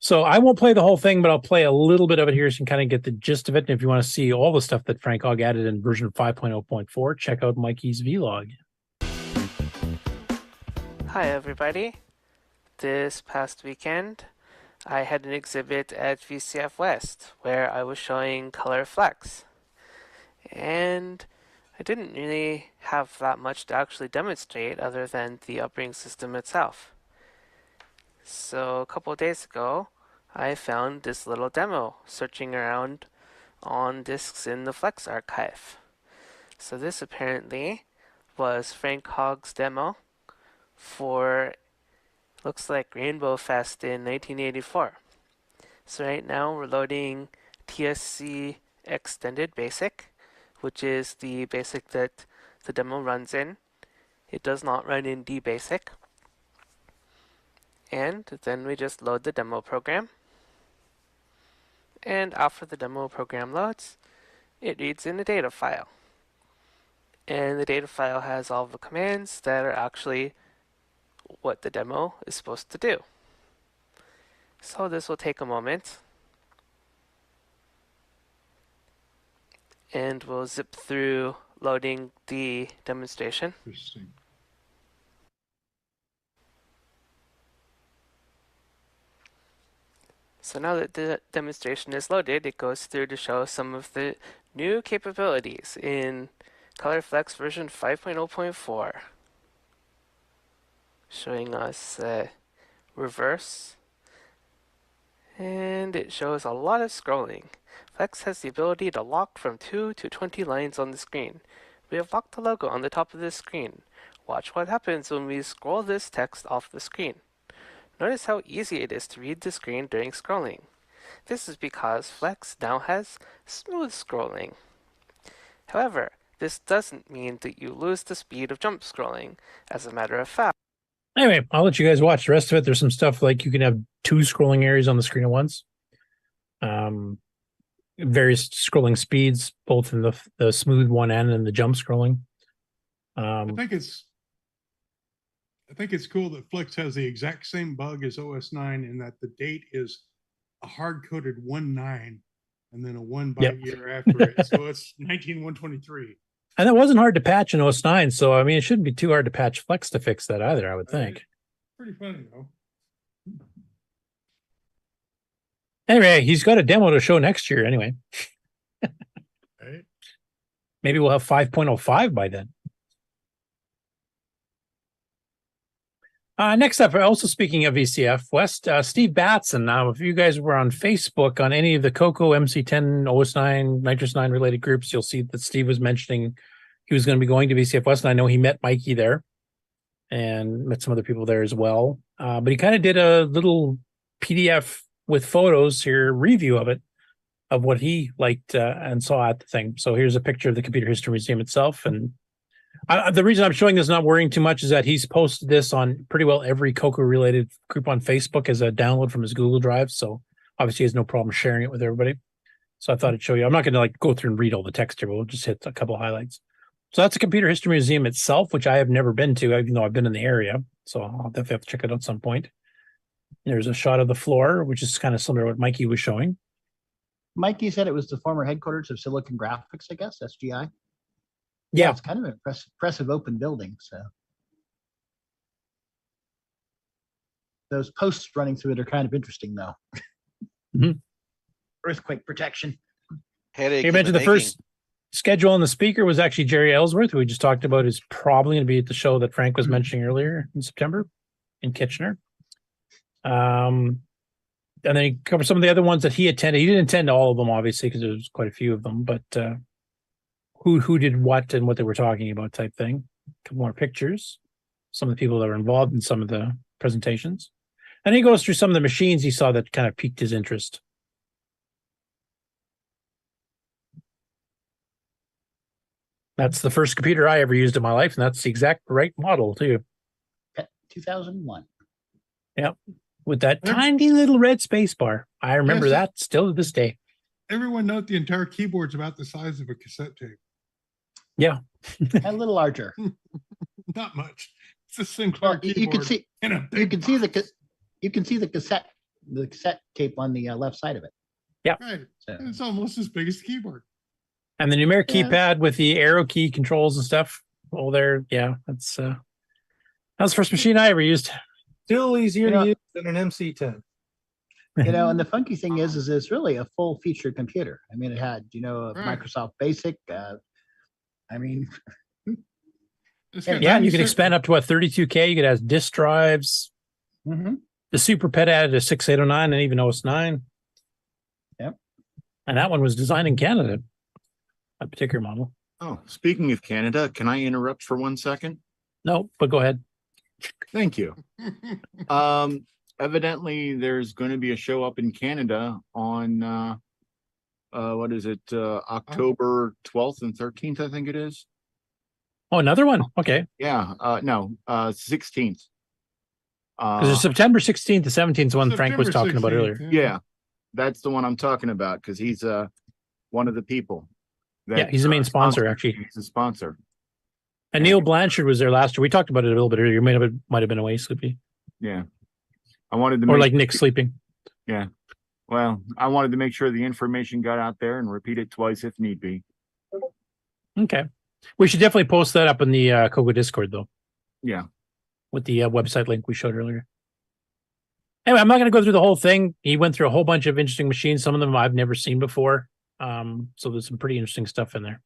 S5: So I won't play the whole thing, but I'll play a little bit of it here so you can kind of get the gist of it. And if you want to see all the stuff that Frank Hogg added in version 5.0.4, check out Mikey's vlog.
S15: Hi, everybody. This past weekend, I had an exhibit at VCF West where I was showing Color Flex. And I didn't really have that much to actually demonstrate other than the operating system itself. So a couple of days ago, I found this little demo searching around on disks in the Flex archive. So this apparently was Frank Hogg's demo for, looks like Rainbow Fest in 1984. So right now we're loading TSC Extended Basic, which is the basic that the demo runs in. It does not run in DBasic. And then we just load the demo program. And after the demo program loads, it reads in a data file. And the data file has all the commands that are actually what the demo is supposed to do. So this will take a moment. And we'll zip through loading the demonstration.
S13: Interesting.
S15: So now that the demonstration is loaded, it goes through to show some of the new capabilities in ColorFlex version 5.0.4. Showing us reverse. And it shows a lot of scrolling. Flex has the ability to lock from 2 to 20 lines on the screen. We have locked the logo on the top of the screen. Watch what happens when we scroll this text off the screen. Notice how easy it is to read the screen during scrolling. This is because Flex now has smooth scrolling. However, this doesn't mean that you lose the speed of jump scrolling. As a matter of fact.
S5: Anyway, I'll let you guys watch the rest of it. There's some stuff like you can have 2 scrolling areas on the screen at once. Various scrolling speeds, both in the smooth one and in the jump scrolling.
S13: I think it's cool that Flex has the exact same bug as OS 9 in that the date is a hard-coded 1/9 and then a 1 byte year after it. So it's 19123.
S5: And that wasn't hard to patch in OS 9, so I mean it shouldn't be too hard to patch Flex to fix that either, I would think.
S13: Pretty funny though.
S5: Anyway, he's got a demo to show next year anyway.
S13: Right.
S5: Maybe we'll have 5.05 by then. Next up, also speaking of VCF West, Steve Batson. Now, if you guys were on Facebook on any of the CoCo, MC10, OS 9, Nitrous 9 related groups, you'll see that Steve was mentioning he was going to be going to VCF West. And I know he met Mikey there and met some other people there as well. But he kind of did a little PDF with photos here, review of it, of what he liked and saw at the thing. So here's a picture of the Computer History Museum itself. And the reason I'm showing this, not worrying too much, is that he's posted this on pretty well every CoCo related group on Facebook as a download from his Google Drive. So obviously he has no problem sharing it with everybody. So I thought I'd show you. I'm not going to like go through and read all the text here, but we'll just hit a couple of highlights. So that's the Computer History Museum itself, which I have never been to, even though I've been in the area. So I'll definitely have to check it out at some point. There's a shot of the floor, which is kind of similar to what Mikey was showing.
S12: Mikey said it was the former headquarters of Silicon Graphics, I guess, SGI.
S5: Yeah,
S12: it's kind of an impressive open building. So those posts running through it are kind of interesting, though.
S5: Mm-hmm.
S12: Earthquake protection.
S3: Headache.
S5: You mentioned the first schedule on the speaker was actually Jerry Ellsworth, who we just talked about, is probably going to be at the show that Frank was mentioning earlier in September in Kitchener. And then he covered some of the other ones that he attended. He didn't attend all of them, obviously, because there's quite a few of them, but who did what and what they were talking about type thing. A couple more pictures, some of the people that were involved in some of the presentations. And he goes through some of the machines he saw that kind of piqued his interest. That's the first computer I ever used in my life, and that's the exact right model, too.
S12: 2001.
S5: Yep. With that tiny little red space bar. I remember that still to this day.
S13: Everyone note the entire keyboard's about the size of a cassette tape.
S5: Yeah.
S12: A little larger.
S13: Not much. It's a Sinclair keyboard.
S12: You can see
S13: you can see
S12: the cassette tape on the left side of it.
S5: Yeah.
S13: Right. So. It's almost as big as the keyboard.
S5: And the numeric keypad with the arrow key controls and stuff. Oh, there. Yeah. That's that was the first machine I ever used.
S6: Still easier to use than an MC10.
S12: And the funky thing is it's really a full featured computer. I mean, it had, Microsoft Basic.
S5: And you can expand up to 32K. You could have disk drives.
S12: Mm-hmm.
S5: The Super Pet added a 6809 and even OS 9.
S12: Yep.
S5: And that one was designed in Canada, that particular model.
S17: Oh, speaking of Canada, can I interrupt for 1 second?
S5: No, but go ahead.
S17: Thank you. Evidently, there's going to be a show up in Canada on October 12th and 13th, I think it is.
S5: Oh, another one. Okay.
S17: Yeah. 16th.
S5: Because there's September 16th to 17th is the one Frank was talking about earlier.
S17: Yeah, that's the one I'm talking about because he's one of the people.
S5: He's the main sponsor, actually.
S17: He's a sponsor.
S5: And Neil Blanchard was there last year. We talked about it a little bit earlier. You might have been away, Sleepy.
S17: Yeah. I wanted to
S5: or like Nick sleeping.
S17: Yeah. Well, I wanted to make sure the information got out there and repeat it twice if need be.
S5: Okay. We should definitely post that up in the CoCo Discord, though.
S17: Yeah.
S5: With the website link we showed earlier. Anyway, I'm not going to go through the whole thing. He went through a whole bunch of interesting machines. Some of them I've never seen before. So there's some pretty interesting stuff in there.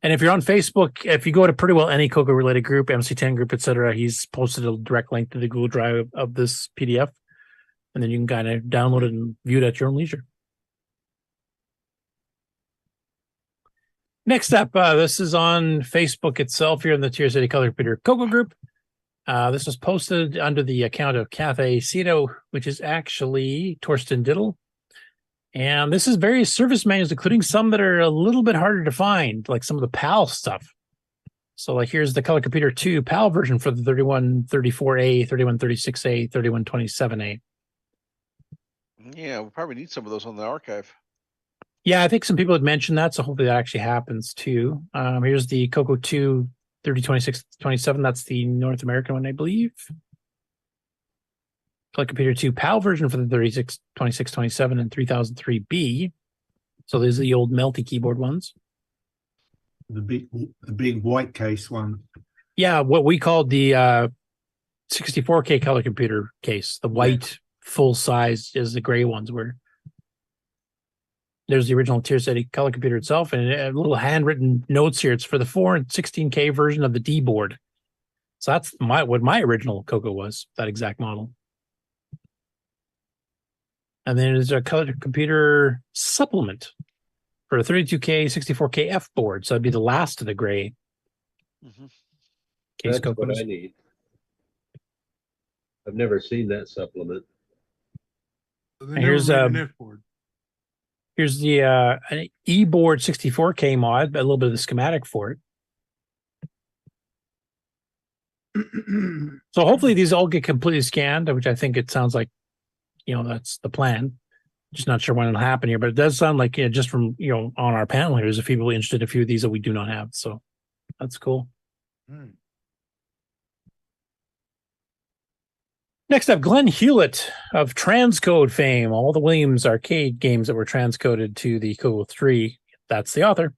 S5: And if you're on Facebook, if you go to pretty well any CoCo related group, MC10 group, etc., he's posted a direct link to the Google Drive of this PDF. And then you can kind of download it and view it at your own leisure. Next up, this is on Facebook itself here in the Tier City Color Computer CoCo group. This was posted under the account of Cafe Cito, which is actually Torsten Diddle. And this is various service manuals, including some that are a little bit harder to find, like some of the PAL stuff. So like here's the Color Computer 2 PAL version for the 3134A, 3136A, 3127A.
S3: Yeah, we'll probably need some of those on the archive.
S5: Yeah, I think some people had mentioned that, so hopefully that actually happens too. Here's the CoCo 2 3026-27. That's the North American one, I believe. Color Computer 2 PAL version for the 3626-27 and 3003B. So these are the old melty keyboard ones.
S14: The big white case one.
S5: Yeah, what we called the 64K color computer case. The white full size is the gray ones were. There's the original Tier City color computer itself, and a little handwritten notes here. It's for the 4 and 16K version of the D board. So that's what my original CoCo was, that exact model. And then there's a color computer supplement for a 32K, 64K F board. So that'd be the last of the gray. Case
S18: That's what
S5: CoCos.
S18: I need. I've never seen that supplement.
S5: And here's here's the an E-board 64K mod, a little bit of the schematic for it. So hopefully these all get completely scanned, which I think it sounds like, that's the plan. Just not sure when it'll happen here, but it does sound like, just from, on our panel here, there's a few people interested in a few of these that we do not have. So that's cool. Next up, Glenn Hewlett of Transcode fame. All the Williams arcade games that were transcoded to the CoCo 3. That's the author.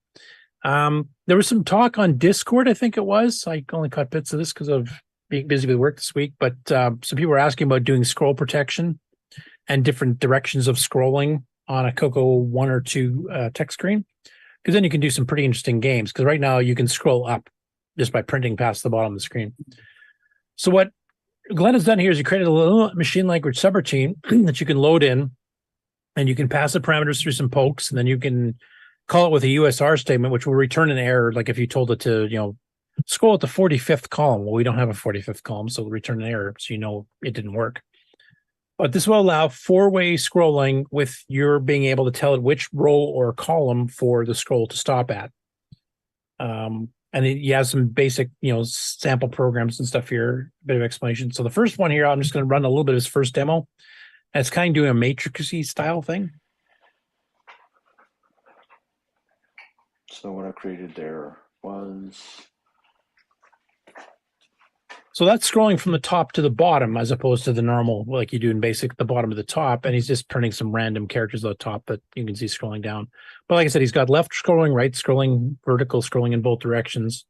S5: There was some talk on Discord, I think it was. I only caught bits of this because of being busy with work this week. But some people were asking about doing scroll protection and different directions of scrolling on a CoCo 1 or 2 text screen. Because then you can do some pretty interesting games. Because right now you can scroll up just by printing past the bottom of the screen. So what Glenn has done here is he created a little machine language subroutine that you can load in, and you can pass the parameters through some pokes, and then you can call it with a USR statement, which will return an error. Like if you told it to, scroll at the 45th column. Well, we don't have a 45th column, so it'll return an error, so it didn't work. But this will allow 4-way scrolling with your being able to tell it which row or column for the scroll to stop at. And he has some basic, sample programs and stuff here, a bit of explanation. So the first one here, I'm just going to run a little bit of his first demo. And it's kind of doing a matrixy style thing.
S1: So what I created there was...
S5: So that's scrolling from the top to the bottom as opposed to the normal, like you do in BASIC, the bottom to the top. And he's just printing some random characters at the top that you can see scrolling down. But like I said, he's got left scrolling, right scrolling, vertical scrolling in both directions.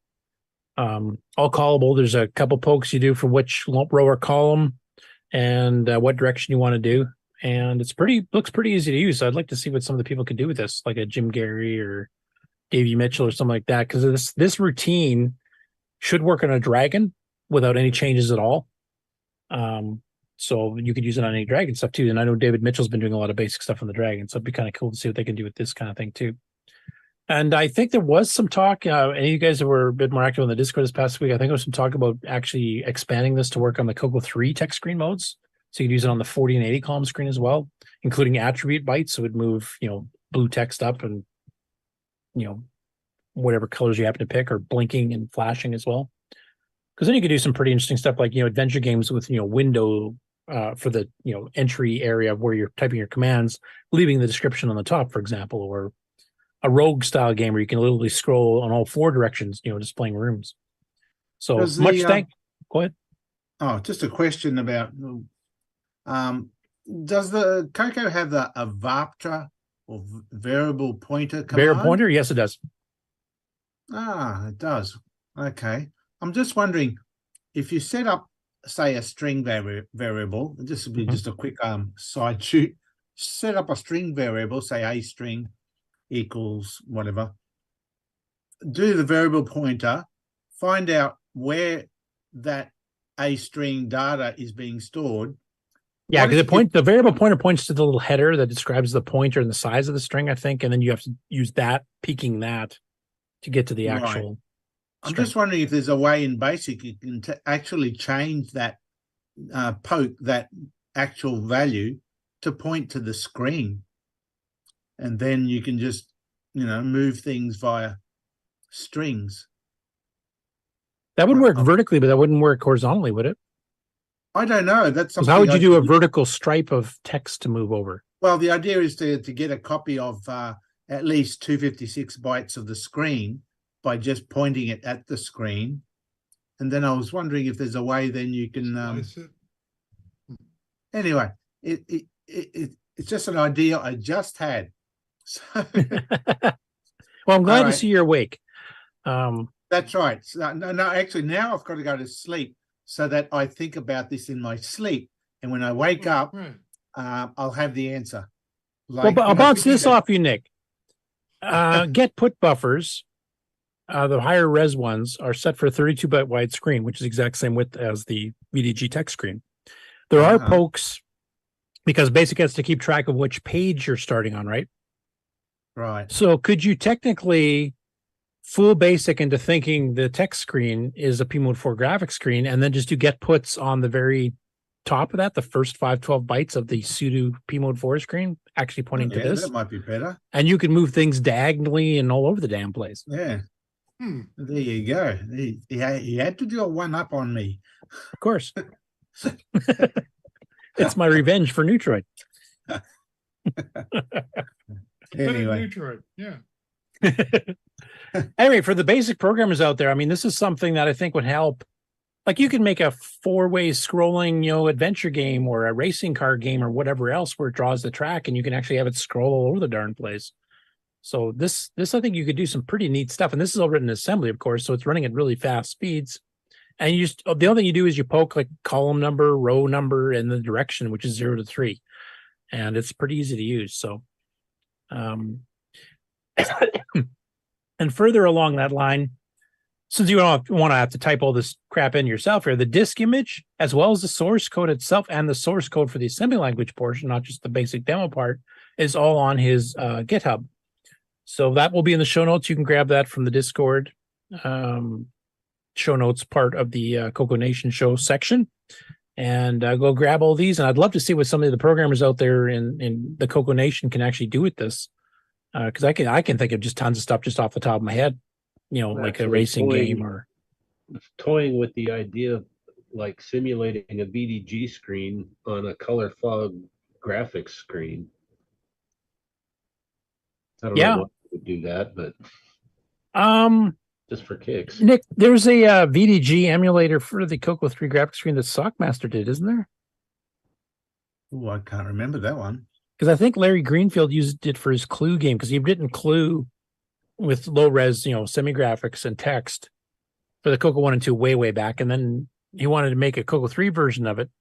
S5: All callable. There's a couple pokes you do for which row or column and what direction you want to do. And looks pretty easy to use. So I'd like to see what some of the people can do with this, like a Jim Gary or Davey Mitchell or something like that. Because this routine should work on a Dragon without any changes at all. So you could use it on any Dragon stuff too. And I know David Mitchell's been doing a lot of basic stuff on the Dragon, so it'd be kind of cool to see what they can do with this kind of thing too. And I think there was some talk, any of you guys that were a bit more active on the Discord this past week, I think there was some talk about actually expanding this to work on the CoCo 3 text screen modes. So you could use it on the 40 and 80 column screen as well, including attribute bytes. So it would move, blue text up and, whatever colors you happen to pick, or blinking and flashing as well. Because then you could do some pretty interesting stuff like, adventure games with, window for the, entry area where you're typing your commands, leaving the description on the top, for example, or a rogue style game where you can literally scroll on all 4 directions, displaying rooms. So go ahead.
S14: Oh, just a question about, does the CoCo have a Vaptra or variable pointer command?
S5: Variable pointer? Yes, it does.
S14: Ah, it does. Okay. I'm just wondering if you set up, say, a string variable. This would be just a quick side shoot. Set up a string variable, say a string equals whatever. Do the variable pointer. Find out where that a string data is being stored.
S5: Yeah, because the variable pointer points to the little header that describes the pointer and the size of the string, I think, and then you have to use that, peeking that, to get to the actual.
S14: Right. I'm just wondering if there's a way in BASIC you can actually change that poke, that actual value, to point to the screen. And then you can just, move things via strings.
S5: That would work vertically, but that wouldn't work horizontally, would it?
S14: I don't know. That's something.
S5: How would you do a vertical stripe of text to move over?
S14: Well, the idea is to get a copy of at least 256 bytes of the screen by just pointing it at the screen. And then I was wondering if there's a way then you can anyway, it's just an idea I just had. So,
S5: well, I'm glad to see you're awake.
S14: That's right. So, no, actually, now I've got to go to sleep so that I think about this in my sleep. And when I wake up, I'll have the answer.
S5: Well, I'll bounce this off you, Nick. Get put buffers. The higher res ones are set for a 32-byte wide screen, which is the exact same width as the VDG text screen. There are pokes because Basic has to keep track of which page you're starting on, right?
S14: Right.
S5: So could you technically fool Basic into thinking the text screen is a P Mode 4 graphics screen and then just do get puts on the very top of that, the first 512 bytes of the pseudo P Mode 4 screen, actually pointing to this?
S14: That might be better.
S5: And you can move things diagonally and all over the damn place.
S14: Yeah. There you go. He had to do a one-up on me.
S5: Of course. It's my revenge for Neutroid.
S14: Anyway.
S13: Neutroid, yeah.
S5: Anyway, for the basic programmers out there, I mean, this is something that I think would help. Like you can make a 4-way scrolling, adventure game or a racing car game or whatever else where it draws the track and you can actually have it scroll all over the darn place. So this I think you could do some pretty neat stuff. And this is all written in assembly, of course, so it's running at really fast speeds. And you just the only thing you do is you poke like column number, row number, and the direction, which is 0 to 3. And it's pretty easy to use. So and further along that line, since you don't want to have to type all this crap in yourself here, the disk image, as well as the source code itself and the source code for the assembly language portion, not just the basic demo part, is all on his GitHub. So that will be in the show notes. You can grab that from the Discord show notes part of the CoCo Nation Show section. And go grab all these. And I'd love to see what some of the programmers out there in the CoCo Nation can actually do with this. Because I can think of just tons of stuff just off the top of my head, like a racing game or
S18: toying with the idea of like simulating a VDG screen on a color fog graphics screen. I don't know what would do that, but just for kicks.
S5: Nick, there's a VDG emulator for the CoCo 3 graphics screen that Sockmaster did, isn't there?
S14: Oh, I can't remember that one.
S5: Because I think Larry Greenfield used it for his Clue game because he didn't Clue with low res, semi graphics and text for the CoCo 1 and 2 way back, and then he wanted to make a CoCo 3 version of it.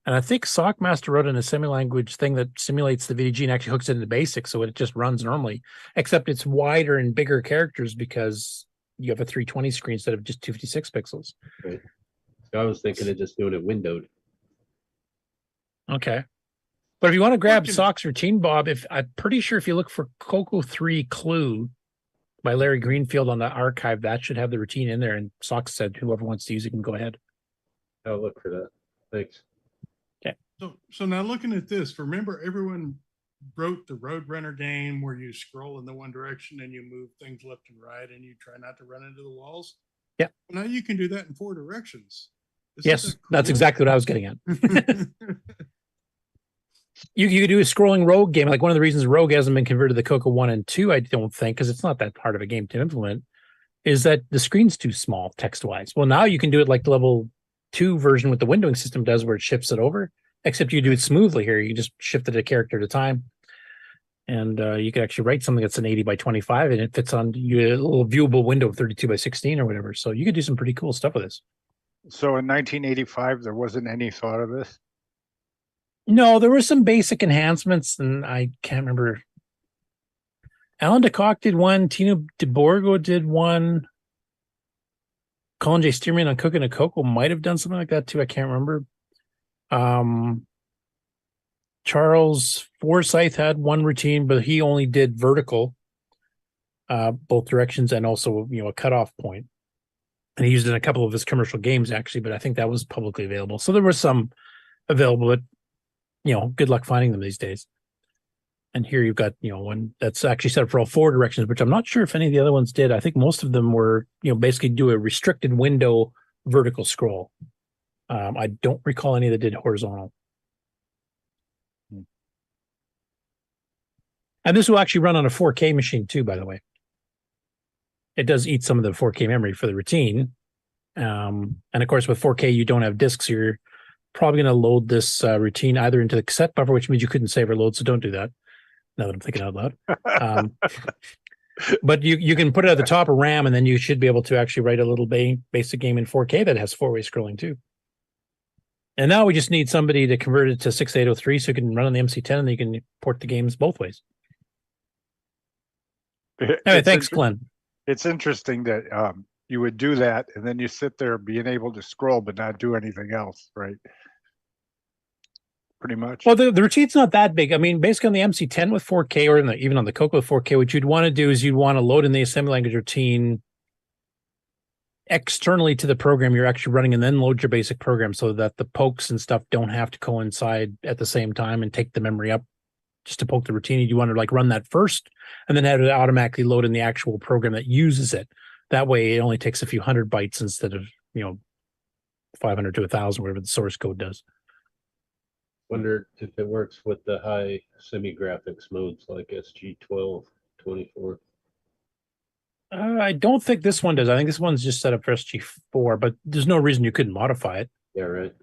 S5: And I think Sockmaster wrote an assembly language thing that simulates the VDG and actually hooks it into BASIC, so it just runs normally, except it's wider and bigger characters because you have a 320 screen instead of just 256 pixels.
S18: Right. So I was thinking of just doing it windowed.
S5: Okay. But if you want to grab Sock's routine, Bob, I'm pretty sure if you look for CoCo 3 Clue by Larry Greenfield on the archive, that should have the routine in there. And Sock said whoever wants to use it can go ahead.
S18: I'll look for that. Thanks.
S5: Okay.
S13: So now looking at this, remember everyone wrote the Roadrunner game where you scroll in the one direction and you move things left and right and you try not to run into the walls?
S5: Yeah.
S13: Now you can do that in 4 directions.
S5: Yes, that cool? That's exactly what I was getting at. You could do a scrolling Rogue game. Like one of the reasons Rogue hasn't been converted to the CoCo 1 and 2, I don't think, because it's not that hard of a game to implement, is that the screen's too small text-wise. Well, now you can do it like the level 2 version with the windowing system does, where it shifts it over, except you do it smoothly here. You can just shift it a character at a time. And you can actually write something that's an 80 by 25, and it fits on a little viewable window of 32 by 16 or whatever. So you could do some pretty cool stuff with this.
S7: So in 1985, there wasn't any thought of this?
S5: No, there were some basic enhancements, and I can't remember. Alan DeCock did one. Tino DeBorgo did one. Colin J. Stearman on Cooking a CoCo might have done something like that too. I can't remember. Charles Forsyth had one routine, but he only did vertical, both directions, and also a cutoff point. And he used it in a couple of his commercial games actually, but I think that was publicly available. So there was some available, but good luck finding them these days. And here you've got, one that's actually set up for all 4 directions, which I'm not sure if any of the other ones did. I think most of them were, basically do a restricted window vertical scroll. I don't recall any that did horizontal. And this will actually run on a 4K machine too, by the way. It does eat some of the 4K memory for the routine. And of course, with 4K, you don't have discs. You're probably going to load this routine either into the cassette buffer, which means you couldn't save or load. So don't do that. Now that I'm thinking out loud. But you can put it at the top of RAM, and then you should be able to actually write a little basic game in 4K that has 4-way scrolling too. And now we just need somebody to convert it to 6803 so you can run on the MC10 and you can port the games both ways. Anyway, thanks, Glenn.
S7: It's interesting that you would do that, and then you sit there being able to scroll but not do anything else, right? Pretty much.
S5: Well, the routine's not that big. I mean, basically on the MC10 with 4K or even on the CoCo with 4K, what you'd want to do is you'd want to load in the assembly language routine externally to the program you're actually running, and then load your basic program so that the pokes and stuff don't have to coincide at the same time and take the memory up just to poke the routine. You want to like run that first and then have it automatically load in the actual program that uses it. That way it only takes a few hundred bytes instead of, 500 to 1,000, whatever the source code does.
S18: Wonder if it works with the high semi-graphics modes like SG12, 24.
S5: I don't think this one does. I think this one's just set up for SG4, but there's no reason you couldn't modify it.
S18: Yeah, right.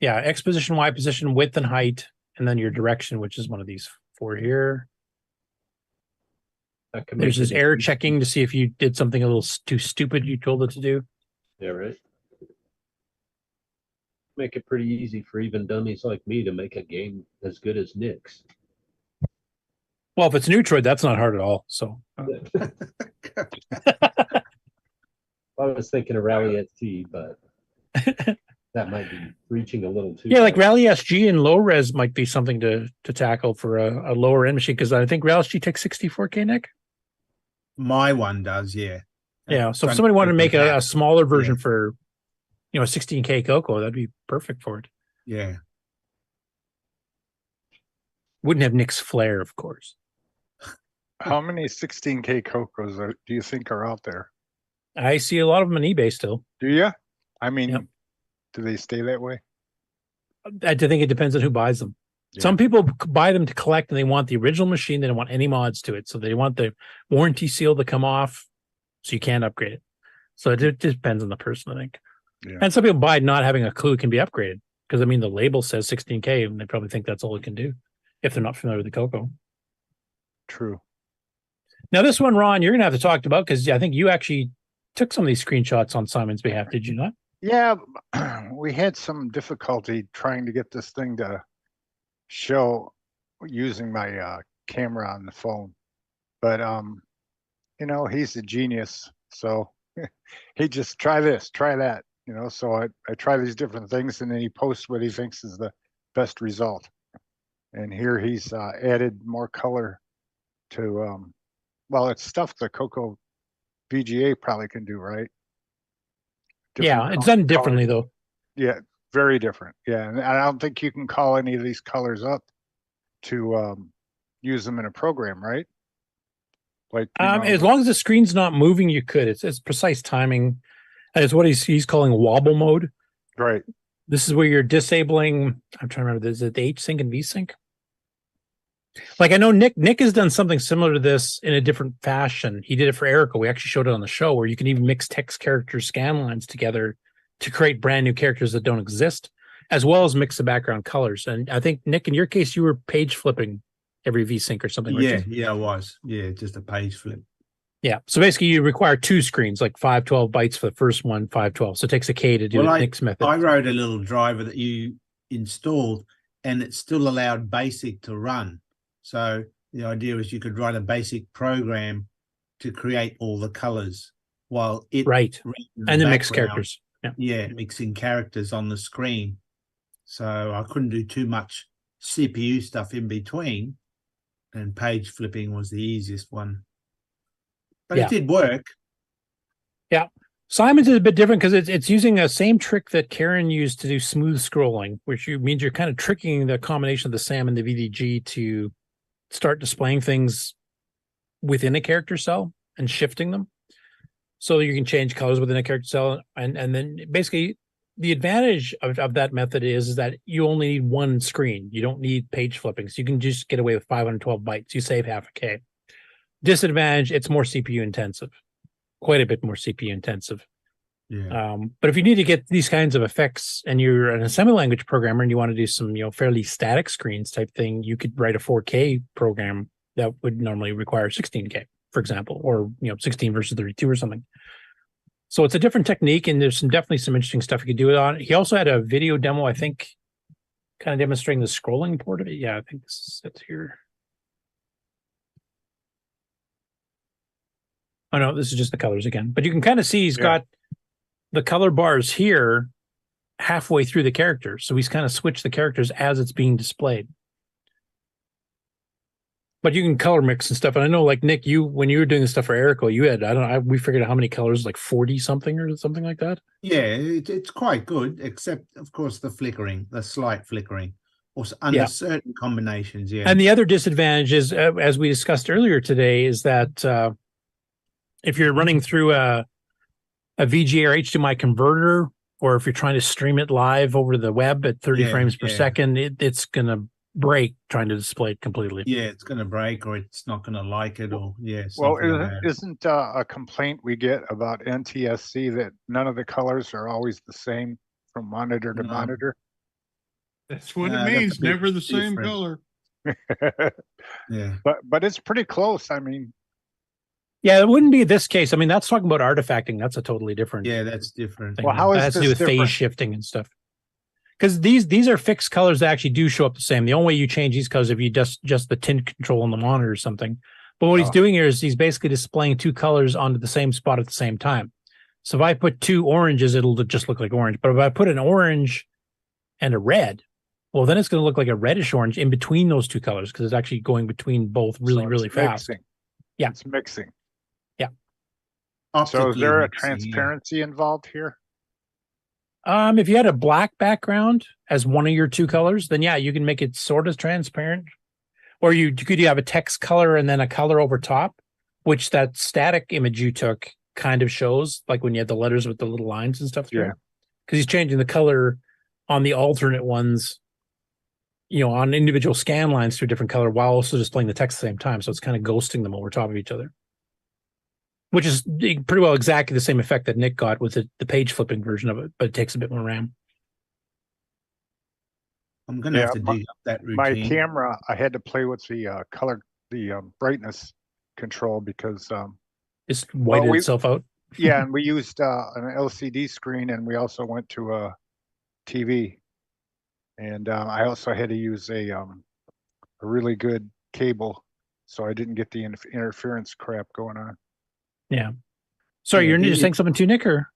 S5: Yeah, X position, Y position, width and height, and then your direction, which is one of these 4 here. There's this error checking to see if you did something a little too stupid you told it to do.
S18: Yeah, right. Make it pretty easy for even dummies like me to make a game as good as Nick's.
S5: Well, if it's Neutroid, that's not hard at all. So
S18: I was thinking of Rally ST, but that might be reaching a little too.
S5: Yeah, like Rally SG and low res might be something to tackle for a lower end machine, because I think Rally SG takes 64K, Nick.
S14: My one does, yeah.
S5: Yeah, so if somebody wanted to make a smaller version for, 16K CoCo, that'd be perfect for it.
S14: Yeah.
S5: Wouldn't have Nick's flair, of course.
S7: How many 16K CoCos do you think are out there?
S5: I see a lot of them on eBay still.
S7: Do you? I mean, do they stay that way?
S5: I think it depends on who buys them. Yeah. Some people buy them to collect and they want the original machine. They don't want any mods to it. So they want the warranty seal to come off so you can't upgrade it. So it just depends on the person, I think. Yeah. And some people buy not having a clue it can be upgraded, because, I mean, the label says 16K and they probably think that's all it can do if they're not familiar with the CoCo.
S7: True.
S5: Now, this one, Ron, you're going to have to talk about, because I think you actually took some of these screenshots on Simon's behalf, did you not?
S7: Yeah, we had some difficulty trying to get this thing to show using my camera on the phone. But, he's a genius. So he just try this, try that, so I try these different things, and then he posts what he thinks is the best result. And here he's added more color to, it's stuff the CoCo VGA probably can do, right?
S5: Yeah, it's done differently though.
S7: Yeah, very different. Yeah, and I don't think you can call any of these colors up to use them in a program, right? Like,
S5: as long as the screen's not moving, you could. It's precise timing. It's what he's calling wobble mode.
S7: Right.
S5: This is where you're disabling. I'm trying to remember. Is it the H sync and V sync? Like, I know Nick has done something similar to this in a different fashion. He did it for Erica. We actually showed it on the show, where you can even mix text, character, scan lines together to create brand new characters that don't exist, as well as mix the background colors. And I think, Nick, in your case, you were page flipping every V-Sync or something.
S14: Yeah, I was. Yeah, just a page flip.
S5: Yeah. So basically you require 2 screens, like 512 bytes for the first one, 512. So it takes a K to do Nick's method.
S14: I wrote a little driver that you installed, and it still allowed BASIC to run. So the idea was you could write a BASIC program to create all the colors while it
S5: and then mix characters.
S14: Yeah, mixing characters on the screen. So I couldn't do too much CPU stuff in between, and page flipping was the easiest one. But it did work.
S5: Yeah. Simon's is a bit different because it's using the same trick that Karen used to do smooth scrolling, which means you're kind of tricking the combination of the SAM and the VDG to start displaying things within a character cell and shifting them. So you can change colors within a character cell, and then basically the advantage of that method is that you only need one screen. You don't need page flipping. So you can just get away with 512 bytes. You save half a K. Disadvantage, it's more CPU intensive, quite a bit more CPU intensive.
S14: Yeah.
S5: But if you need to get these kinds of effects and you're an assembly language programmer and you want to do some, fairly static screens type thing, you could write a 4K program that would normally require 16K, for example, or 16 versus 32 or something. So it's a different technique, and there's definitely some interesting stuff you could do it on. He also had a video demo, I think, kind of demonstrating the scrolling port of it. Yeah, I think this is it here. Oh no, this is just the colors again. But you can kind of see he's got the color bars here halfway through the character. So he's kind of switched the characters as it's being displayed. But you can color mix and stuff. And I know, like Nick, when you were doing the stuff for Erico, you had, we figured out how many colors, like 40 something or something like that.
S14: Yeah, it's quite good, except of course the slight flickering, or under certain combinations. Yeah.
S5: And the other disadvantage is, as we discussed earlier today, is that if you're running through a VGA or HDMI converter, or if you're trying to stream it live over the web at 30 frames per second, it's going to break trying to display it completely.
S14: Yeah, it's going to break, or it's not going to like it, or
S7: Well, isn't a complaint we get about NTSC that none of the colors are always the same from monitor to monitor?
S13: That's what it means. Never the same color.
S14: Yeah,
S7: but it's pretty close. I mean,
S5: yeah, it wouldn't be this case. I mean, that's talking about artifacting. That's a totally different.
S14: Yeah, that's different.
S5: Thing.
S7: Well, how is
S5: that has
S7: this
S5: to do with
S7: different?
S5: phase shifting and stuff? Because these are fixed colors that actually do show up the same. The only way you change these colors if you just the tint control on the monitor or something. But what he's doing here is he's basically displaying two colors onto the same spot at the same time. So if I put two oranges, it'll just look like orange. But if I put an orange and a red, well, then it's going to look like a reddish orange in between those two colors because it's actually going between both really fast.
S7: Mixing.
S5: Yeah,
S7: it's mixing.
S5: Yeah.
S7: So is there a transparency involved here?
S5: If you had a black background as one of your two colors, then yeah, you can make it sort of transparent. Or you could have a text color and then a color over top, which that static image you took kind of shows, like when you had the letters with the little lines and stuff through. Because he's changing the color on the alternate ones, on individual scan lines to a different color while also displaying the text at the same time. So it's kind of ghosting them over top of each other. Which is pretty well exactly the same effect that Nick got with the page flipping version of it, but it takes a bit more RAM.
S14: I'm going to have to dig up that routine.
S7: My camera, I had to play with the color, the brightness control because
S5: it's whited itself out.
S7: Yeah, and we used an LCD screen, and we also went to a TV, and I also had to use a really good cable, so I didn't get the interference crap going on.
S5: Yeah. Sorry, you're just saying something too, Nick, or?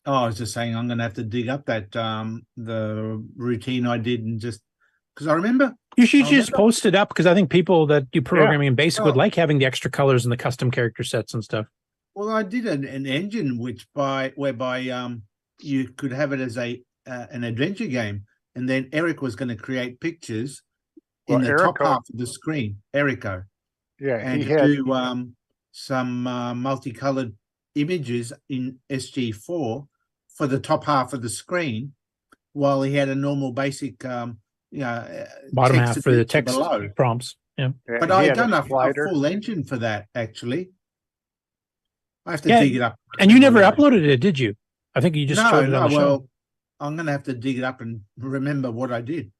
S14: Oh, I was just saying I'm going to have to dig up that the routine I did, and just because I remember
S5: you should just post it up, because I think people that do programming in BASIC would like having the extra colors and the custom character sets and stuff.
S14: Well, I did an engine whereby you could have it as an adventure game, and then Eric was going to create pictures in the top half of the screen. Erico, and do some multicolored images in SG4 for the top half of the screen, while he had a normal basic
S5: bottom half for the text below. Prompts. Yeah,
S14: but I done a full engine for that actually. I have to dig it up.
S5: And you never uploaded it, did you? I think you just showed it on the show.
S14: I'm going to have to dig it up and remember what I did.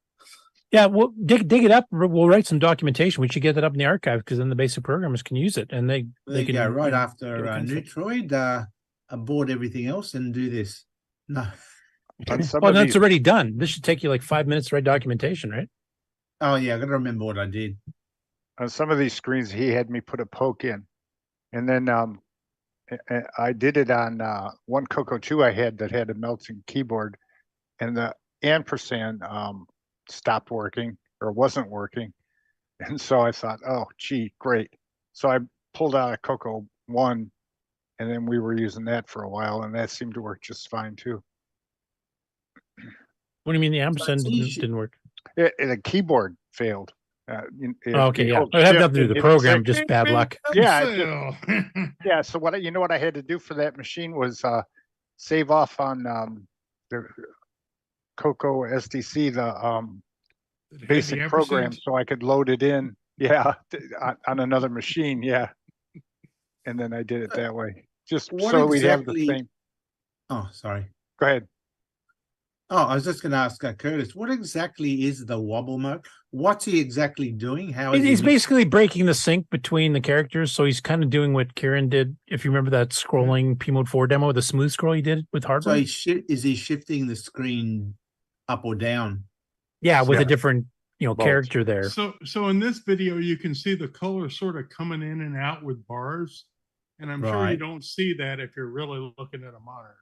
S5: Yeah, well, dig it up. We'll write some documentation. We should get that up in the archive, because then the basic programmers can use it, and they can
S14: go right after Neutroid. Abort everything else and do this. No,
S5: well, that's already done. This should take you like 5 minutes to write documentation, right?
S14: Oh yeah, I got to remember what I did.
S7: On some of these screens, he had me put a poke in, and then I did it on one CoCo 2 I had that had a melting keyboard, and the ampersand stopped working or wasn't working, and so I thought, oh gee, great. So I pulled out a CoCo 1, and then we were using that for a while, and that seemed to work just fine too.
S5: What do you mean the ampersand didn't work?
S7: The keyboard failed.
S5: Okay, yeah, it had nothing to do with the program, just bad luck.
S7: Yeah, yeah. So what I had to do for that machine was save off on the CoCo SDC, the
S13: That had the
S7: basic program,
S13: ampersand?
S7: so I could load it in. Yeah, on another machine. Yeah, and then I did it that way, just
S14: What
S7: so we'd have the
S14: exactly?
S7: same.
S14: Oh, sorry.
S7: Go ahead.
S14: Oh, I was just going to ask Curtis, what exactly is the wobble mode? What's he exactly doing? How is
S5: He's
S14: he
S5: basically breaking the sync between the characters. So he's kind of doing what Kieran did. If you remember that scrolling P Mode 4 demo, the smooth scroll he did with
S14: So
S5: Harper.
S14: is he shifting the screen up or down?
S5: Yeah, with
S14: Yeah.
S5: a different, character there.
S13: So in this video, you can see the color sort of coming in and out with bars. And I'm sure you
S14: Right.
S13: don't see that if you're really looking at a monitor.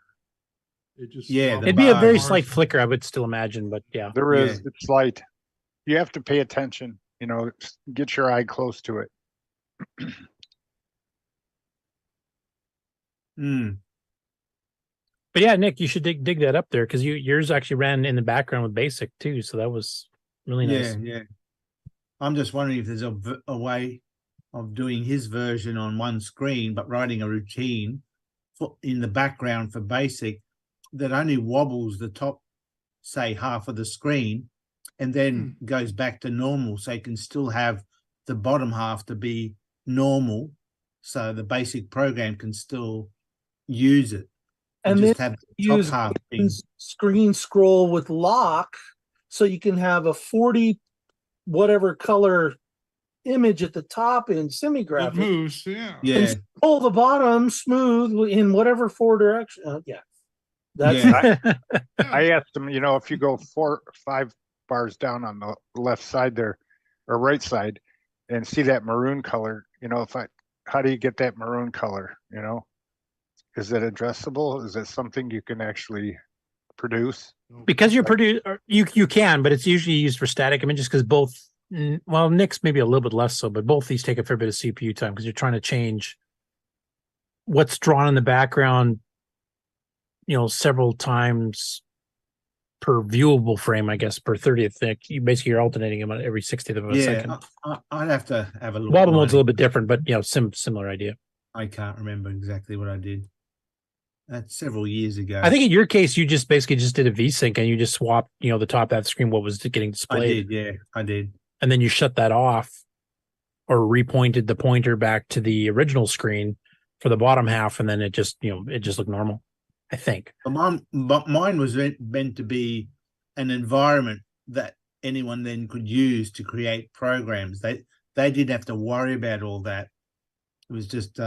S13: It just
S14: Yeah,
S5: It'd be a very
S13: bars.
S5: slight flicker, I would still imagine, but yeah.
S7: There is. It's light. You have to pay attention. Get your eye close to it.
S14: Hmm.
S5: But yeah, Nick, you should dig that up there because yours actually ran in the background with basic too. So that was really nice.
S14: Yeah. I'm just wondering if there's a way of doing his version on one screen, but writing a routine in the background for basic that only wobbles the top, say, half of the screen and then goes back to normal. So you can still have the bottom half to be normal. So the basic program can still use it.
S6: And
S14: just
S6: then
S14: have the top
S6: use
S14: half being
S6: screen scroll with lock, so you can have a 40 whatever color image at the top in
S13: It
S6: semi-graphic.
S13: moves, yeah.
S6: And scroll the bottom smooth in whatever four direction. That's
S7: I asked him, if you go 4 or 5 bars down on the left side there, or right side, and see that maroon color, how do you get that maroon color? Is it addressable? Is it something you can actually produce?
S5: Because you can, but it's usually used for static images because both, well, Nick's maybe a little bit less so, but both these take a fair bit of CPU time because you're trying to change what's drawn in the background, several times per viewable frame, I guess, per 30th. You basically you're alternating them every 60th of a second.
S14: I'd have to have a look.
S5: Wobble mode's a little bit different, but similar idea.
S14: I can't remember exactly what I did. That's several years ago.
S5: I think in your case, you just basically did a VSync and you just swapped, the top of that screen, what was getting displayed.
S14: I did.
S5: And then you shut that off or repointed the pointer back to the original screen for the bottom half. And then it just looked normal, I think.
S14: But mine was meant to be an environment that anyone then could use to create programs. They didn't have to worry about all that. It was just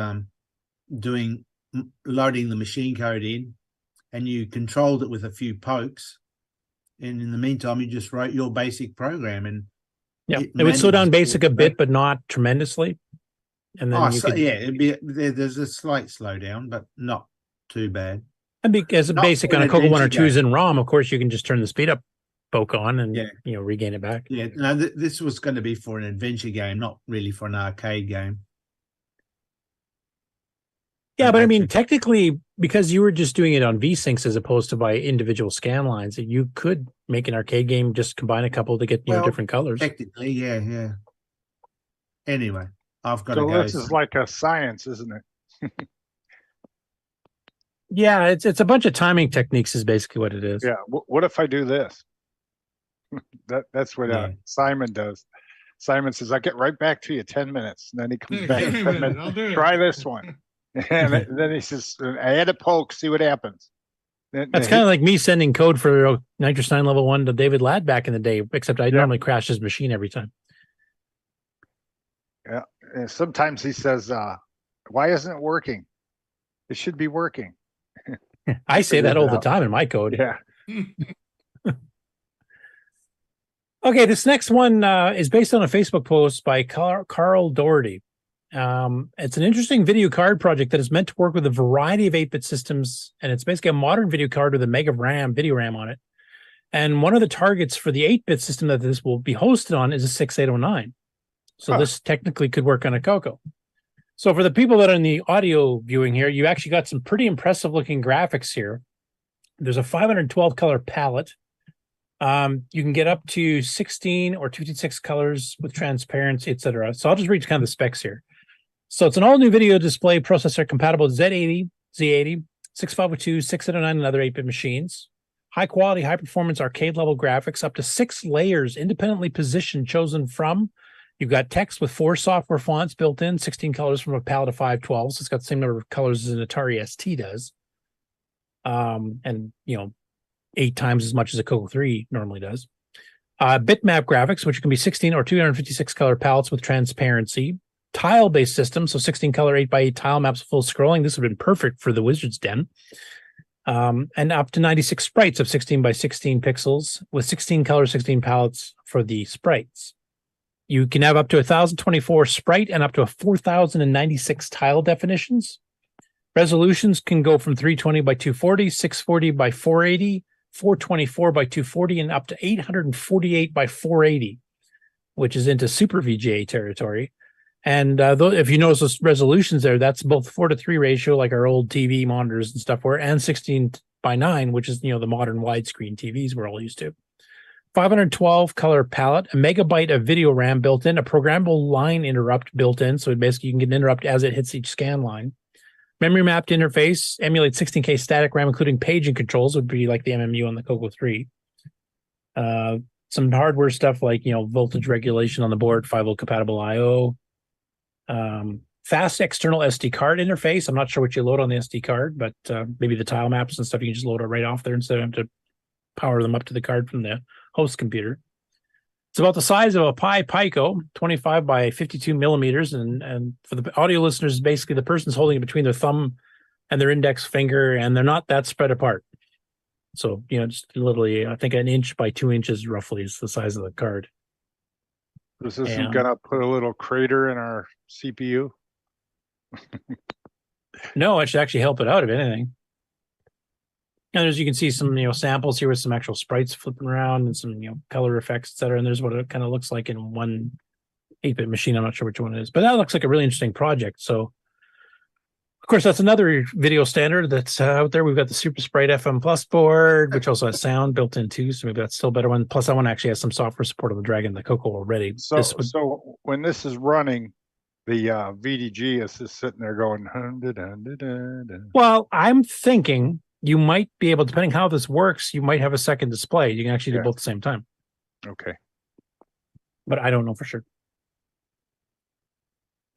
S14: loading the machine code in, and you controlled it with a few pokes, and in the meantime you just wrote your basic program. And
S5: it would slow down basic a bit, but not tremendously. And then
S14: it'd be there's a slight slowdown, but not too bad.
S5: And because a basic on a CoCo 1 or 2 is in ROM, of course you can just turn the speed up poke on and regain it back.
S14: Yeah, no, this was going to be for an adventure game, not really for an arcade game.
S5: Yeah, but I mean, technically, because you were just doing it on VSyncs as opposed to by individual scan lines, you could make an arcade game, just combine a couple to get different colors.
S14: Technically, yeah. Anyway, I've got to
S7: So
S14: go.
S7: this is like a science, isn't it?
S5: Yeah, it's a bunch of timing techniques is basically what it is.
S7: Yeah. What if I do this? That's what Simon does. Simon says, "I'll get right back to you 10 minutes." And then he comes back in 10 minutes.
S13: I'll do it.
S7: Try this one. And then he says, "I had a poke, see what happens."
S5: That's kind of like me sending code for Nitrous 9 level 1 to David Ladd back in the day, except I normally crash his machine every time.
S7: Yeah. And sometimes he says, "Why isn't it working? It should be working."
S5: I say that all the time in my code.
S7: Yeah.
S5: Okay, this next one is based on a Facebook post by Carl Doherty. It's an interesting video card project that is meant to work with a variety of 8-bit systems, and it's basically a modern video card with a mega RAM, video RAM on it. And one of the targets for the 8-bit system that this will be hosted on is a 6809. So this technically could work on a CoCo. So for the people that are in the audio viewing here, you actually got some pretty impressive looking graphics here. There's a 512 color palette. You can get up to 16 or 256 colors with transparency, etc. So I'll just read kind of the specs here. So it's an all new video display processor compatible with Z80, Z80, 6502, 6809, and other 8-bit machines. high quality, high performance arcade level graphics, up to 6 layers, independently positioned, chosen from. You've got text with 4 software fonts built in, 16 colors from a palette of 512. So it's got the same number of colors as an Atari ST does. And 8 times as much as a CoCo 3 normally does. Bitmap graphics, which can be 16 or 256 color palettes with transparency. Tile-based system, so 16 color 8x8 tile maps, full scrolling. This would have been perfect for the Wizard's Den. And up to 96 sprites of 16 by 16 pixels with 16 color, 16 palettes for the sprites. You can have up to 1024 sprite and up to 4096 tile definitions. Resolutions can go from 320 by 240, 640 by 480, 424 by 240, and up to 848 by 480, which is into Super VGA territory. And if you notice those resolutions there, that's both 4:3 ratio, like our old TV monitors and stuff were, and 16 by 9, which is, the modern widescreen TVs we're all used to. 512 color palette, a megabyte of video RAM built in, a programmable line interrupt built in. So basically you can get an interrupt as it hits each scan line. Memory mapped interface, emulates 16K static RAM, including paging controls, would be like the MMU on the CoCo 3. Some hardware stuff like, voltage regulation on the board, 5-volt compatible I/O. Fast external SD card interface. I'm not sure what you load on the SD card, but maybe the tile maps and stuff, you can just load it right off there instead of having to power them up to the card from the host computer. It's about the size of a Pico, 25 by 52 millimeters. And for the audio listeners, basically the person's holding it between their thumb and their index finger, and they're not that spread apart. So, just literally, I think 1 inch by 2 inches roughly is the size of the card.
S7: This isn't going to put a little crater in our CPU?
S5: No, it should actually help it out, if anything. And as you can see some, samples here with some actual sprites flipping around and some, color effects, et cetera. And there's what it kind of looks like in one 8-bit machine. I'm not sure which one it is, but that looks like a really interesting project. So, of course, that's another video standard that's out there. We've got the Super Sprite FM Plus board, which also has sound built in too. So maybe that's still a better one. Plus, that one actually has some software support on the Dragon, the CoCo already.
S7: So when this is running, the VDG is just sitting there going,
S5: well, I'm thinking you might be able, depending how this works, you might have a second display. You can actually do both at the same time.
S7: Okay.
S5: But I don't know for sure.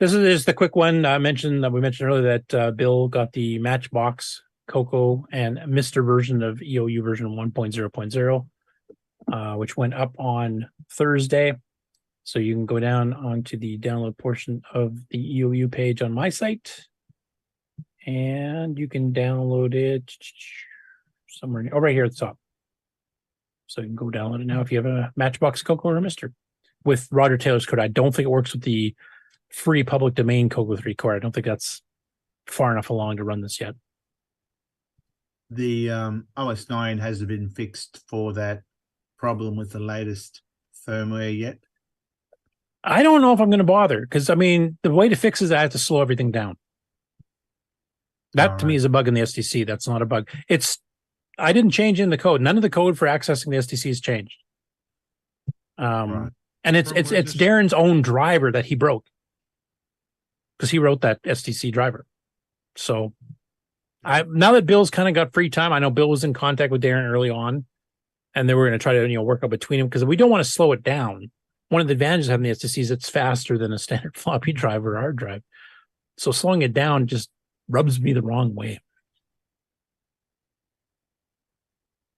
S5: This is just the quick one. I mentioned that we mentioned earlier that Bill got the Matchbox CoCo and Mr. version of EOU version 1.0.0, which went up on Thursday. So you can go down onto the download portion of the EOU page on my site, and you can download it somewhere. Oh, right here at the top. So you can go download it now if you have a Matchbox CoCo or a Mr. with Roger Taylor's code. I don't think it works with the free public domain CoCo 3 core. I don't think that's far enough along to run this yet.
S14: The OS 9 hasn't been fixed for that problem with the latest firmware yet.
S5: I don't know if I'm going to bother, because the way to fix it is I have to slow everything down. That to me is a bug in the SDC. That's not a bug. I didn't change in the code. None of the code for accessing the SDC has changed. And it's Darren's own driver that he broke, because he wrote that SDC driver. So now that Bill's kind of got free time, I know Bill was in contact with Darren early on, and they were going to try to work out between them, because we don't want to slow it down. One of the advantages of having the SDC is it's faster than a standard floppy drive or hard drive. So slowing it down just rubs me the wrong way.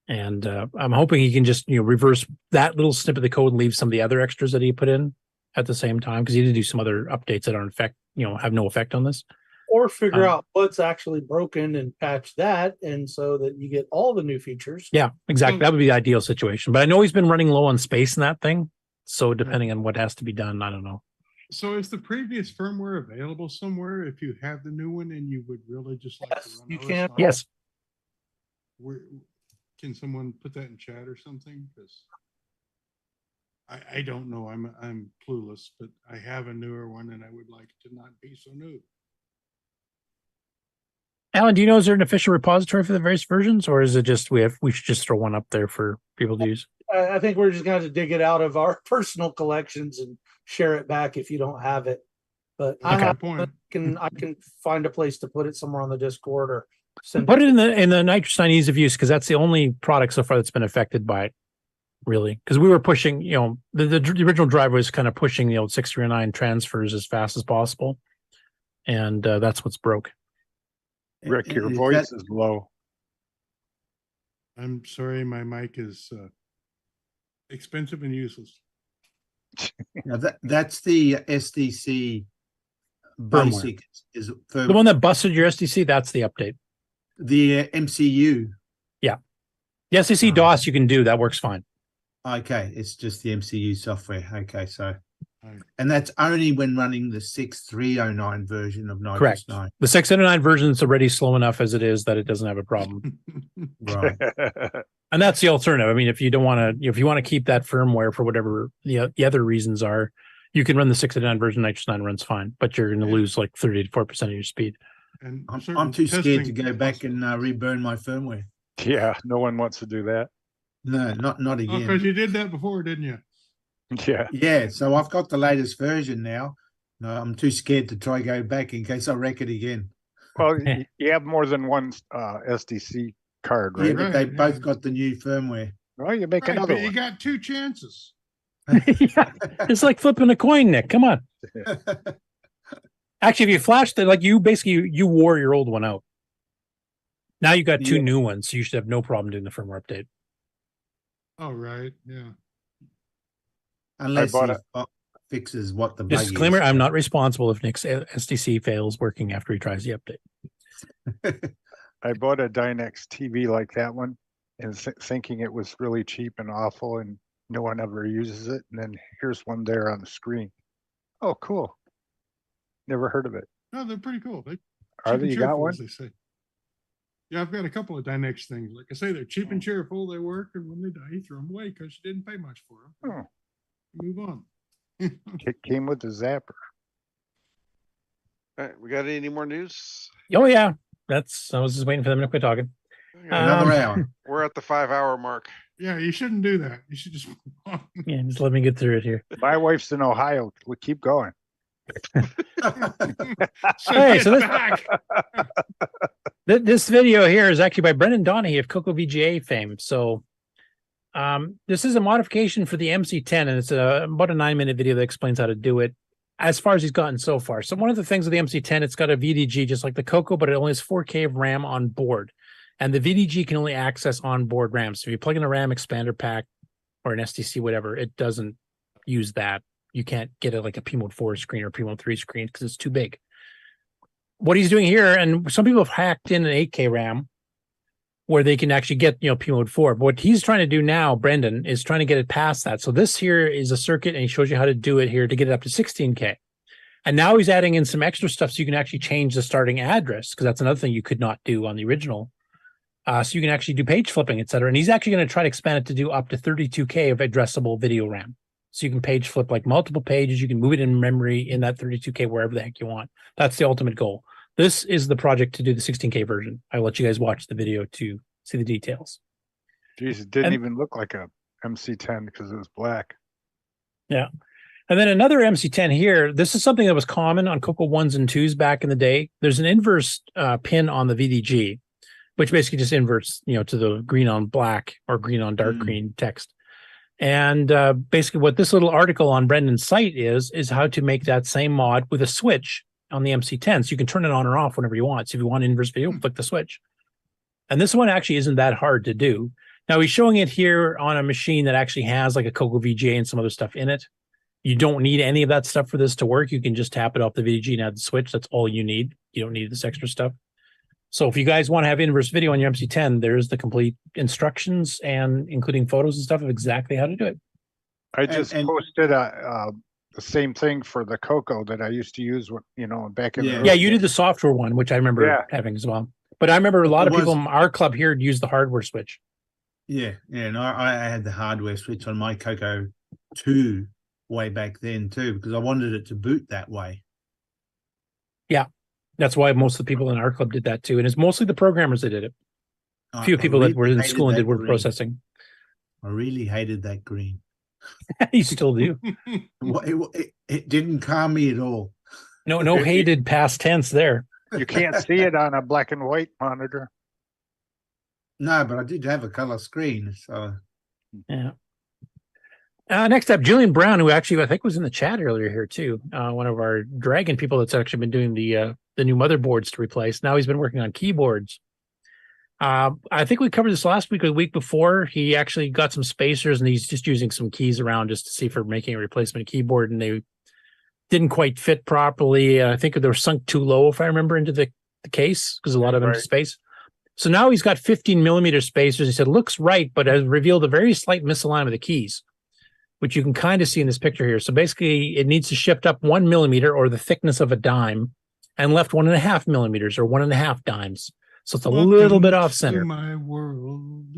S5: And I'm hoping he can just reverse that little snippet of the code and leave some of the other extras that he put in at the same time, because he did do some other updates that aren't have no effect on this.
S6: Or figure out what's actually broken and patch that, and so that you get all the new features.
S5: Yeah, exactly. That would be the ideal situation. But I know he's been running low on space in that thing. So depending on what has to be done, I don't know.
S13: So is the previous firmware available somewhere if you have the new one and you would really just like to run
S6: you can.
S5: Yes.
S13: Can someone put that in chat or something? Because I don't know. I'm clueless, but I have a newer one and I would like it to not be so new.
S5: Alan, do you know, is there an official repository for the various versions, or is it just we should just throw one up there for people to use?
S6: I think we're just going to dig it out of our personal collections and share it back if you don't have it. But I can find a place to put it somewhere on the Discord, or
S5: Put it in the nitrocine ease of use, because that's the only product so far that's been affected by it, really. Because we were pushing, the original driver was kind of pushing the old 639 transfers as fast as possible, and that's what's broke.
S7: Rick, your
S14: Is
S7: voice
S14: that-
S7: is low.
S13: I'm sorry, my mic is expensive and useless.
S14: Now that's the SDC
S5: Firmware.
S14: basic is
S5: The one that busted your SDC, that's the update.
S14: the MCU.
S5: Yeah. The SDC DOS you can do, that works fine.
S14: Okay, it's just the MCU software. Okay, so and that's only when running the 6309 version of Nitrous
S5: Correct.
S14: 9.
S5: The 609 version is already slow enough as it is that it doesn't have a problem.
S14: Right.
S5: And that's the alternative. I mean, if you don't want to, if you want to keep that firmware for whatever the other reasons are, you can run the 609 version. Nitrous 9 runs fine, but you're going to lose like 30 to 4% of your speed.
S13: And
S14: I'm too scared to go back and reburn my firmware.
S7: Yeah, no one wants to do that.
S14: No, not
S13: Oh,
S14: again.
S13: because you did that before, didn't you?
S7: Yeah.
S14: Yeah, so I've got the latest version now. No, I'm too scared to try go back in case I wreck it again.
S7: Well, you have more than one SDC card,
S14: Yeah,
S7: right?
S14: but they both got the new firmware.
S7: Well, you make
S13: Right,
S7: another
S13: but you
S7: one.
S13: got 2 chances.
S5: It's like flipping a coin, Nick. Come on. Actually, if you flashed it, like you basically you wore your old one out. Now you got 2 new ones, so you should have no problem doing the firmware update.
S13: Oh, right. Yeah.
S14: Unless
S7: bought
S14: he fixes what the bug
S5: Disclaimer,
S14: is.
S5: I'm not responsible if Nick's SDC fails working after he tries the update.
S7: I bought a Dynex TV like that one and thinking it was really cheap and awful and no one ever uses it. And then here's one there on the screen. Oh, cool. Never heard of it.
S13: No, they're pretty cool. They
S7: Are
S13: cheap
S7: they?
S13: and
S7: You got
S13: cheerful,
S7: one?
S13: as they say. Yeah, I've got a couple of Dynex things. Like I say, they're cheap and cheerful. They work, and when they die, you throw them away because you didn't pay much for them.
S7: Oh.
S13: Move on.
S7: It came with the zapper.
S3: All right, we got any more news?
S5: Oh yeah, I was just waiting for them to quit talking.
S14: Another hour.
S3: We're at the 5-hour mark.
S13: Yeah, you shouldn't do that. You should just move on.
S5: Yeah, just let me get through it here.
S7: My wife's in Ohio. We keep going.
S5: Hey, so
S13: back.
S5: This video here is actually by Brendan Donahue of CoCo VGA fame. So this is a modification for the MC10, and it's about a 9-minute video that explains how to do it as far as he's gotten so far. So one of the things with the MC10, it's got a VDG just like the CoCo, but it only has 4K of RAM on board. And the VDG can only access onboard RAM. So if you plug in a RAM expander pack or an SDC, whatever, it doesn't use that. You can't get it like a P Mode 4 screen or P Mode 3 screen because it's too big. What he's doing here, and some people have hacked in an 8K RAM where they can actually get, P Mode 4. But what he's trying to do now, Brendan, is trying to get it past that. So this here is a circuit, and he shows you how to do it here to get it up to 16K. And now he's adding in some extra stuff so you can actually change the starting address, because that's another thing you could not do on the original. So you can actually do page flipping, et cetera. And he's actually going to try to expand it to do up to 32K of addressable video RAM. So you can page flip like multiple pages. You can move it in memory in that 32K wherever the heck you want. That's the ultimate goal. This is the project to do the 16K version. I'll let you guys watch the video to see the details.
S7: Geez, it didn't even look like a MC10 because it was black.
S5: Yeah. And then another MC10 here. This is something that was common on CoCo 1s and 2s back in the day. There's an inverse pin on the VDG, which basically just inverts, to the green on black or green on dark green text. And basically what this little article on Brendan's site is how to make that same mod with a switch on the MC10. So you can turn it on or off whenever you want. So if you want inverse video, flick the switch. And this one actually isn't that hard to do. Now he's showing it here on a machine that actually has like a CoCo VGA and some other stuff in it. You don't need any of that stuff for this to work. You can just tap it off the VDG and add the switch. That's all you need. You don't need this extra stuff. So if you guys want to have inverse video on your MC10, there's the complete instructions and including photos and stuff of exactly how to do it.
S7: I just posted the same thing for the CoCo that I used to use, back in the
S5: Yeah, you did the software one, which I remember having as well. But I remember a lot of people in our club here use the hardware switch.
S14: Yeah, and I had the hardware switch on my CoCo 2 way back then too, because I wanted it to boot that way.
S5: Yeah, that's why most of the people in our club did that too. And it's mostly the programmers that did it. A few people that were in school and did word processing.
S14: I really hated that green.
S5: You still do.
S14: It didn't calm me at all.
S5: No hated past tense there.
S7: You can't see it on a black and white monitor.
S14: No, but I did have a color screen, so
S5: Yeah. Next up, Julian Brown, who actually I think was in the chat earlier here too. One of our Dragon people that's actually been doing the new motherboards to replace. Now he's been working on keyboards. I think we covered this last week or the week before. He actually got some spacers and he's just using some keys around just to see for making a replacement keyboard, and they didn't quite fit properly. I think they were sunk too low, if I remember, into the case because a lot of empty space. So now he's got 15 millimeter spacers. He said, looks right, but has revealed a very slight misalignment of the keys, which you can kind of see in this picture here. So basically it needs to shift up 1 millimeter or the thickness of a dime and left 1.5 millimeters or 1.5 dimes. So it's a little bit off center.
S13: My world.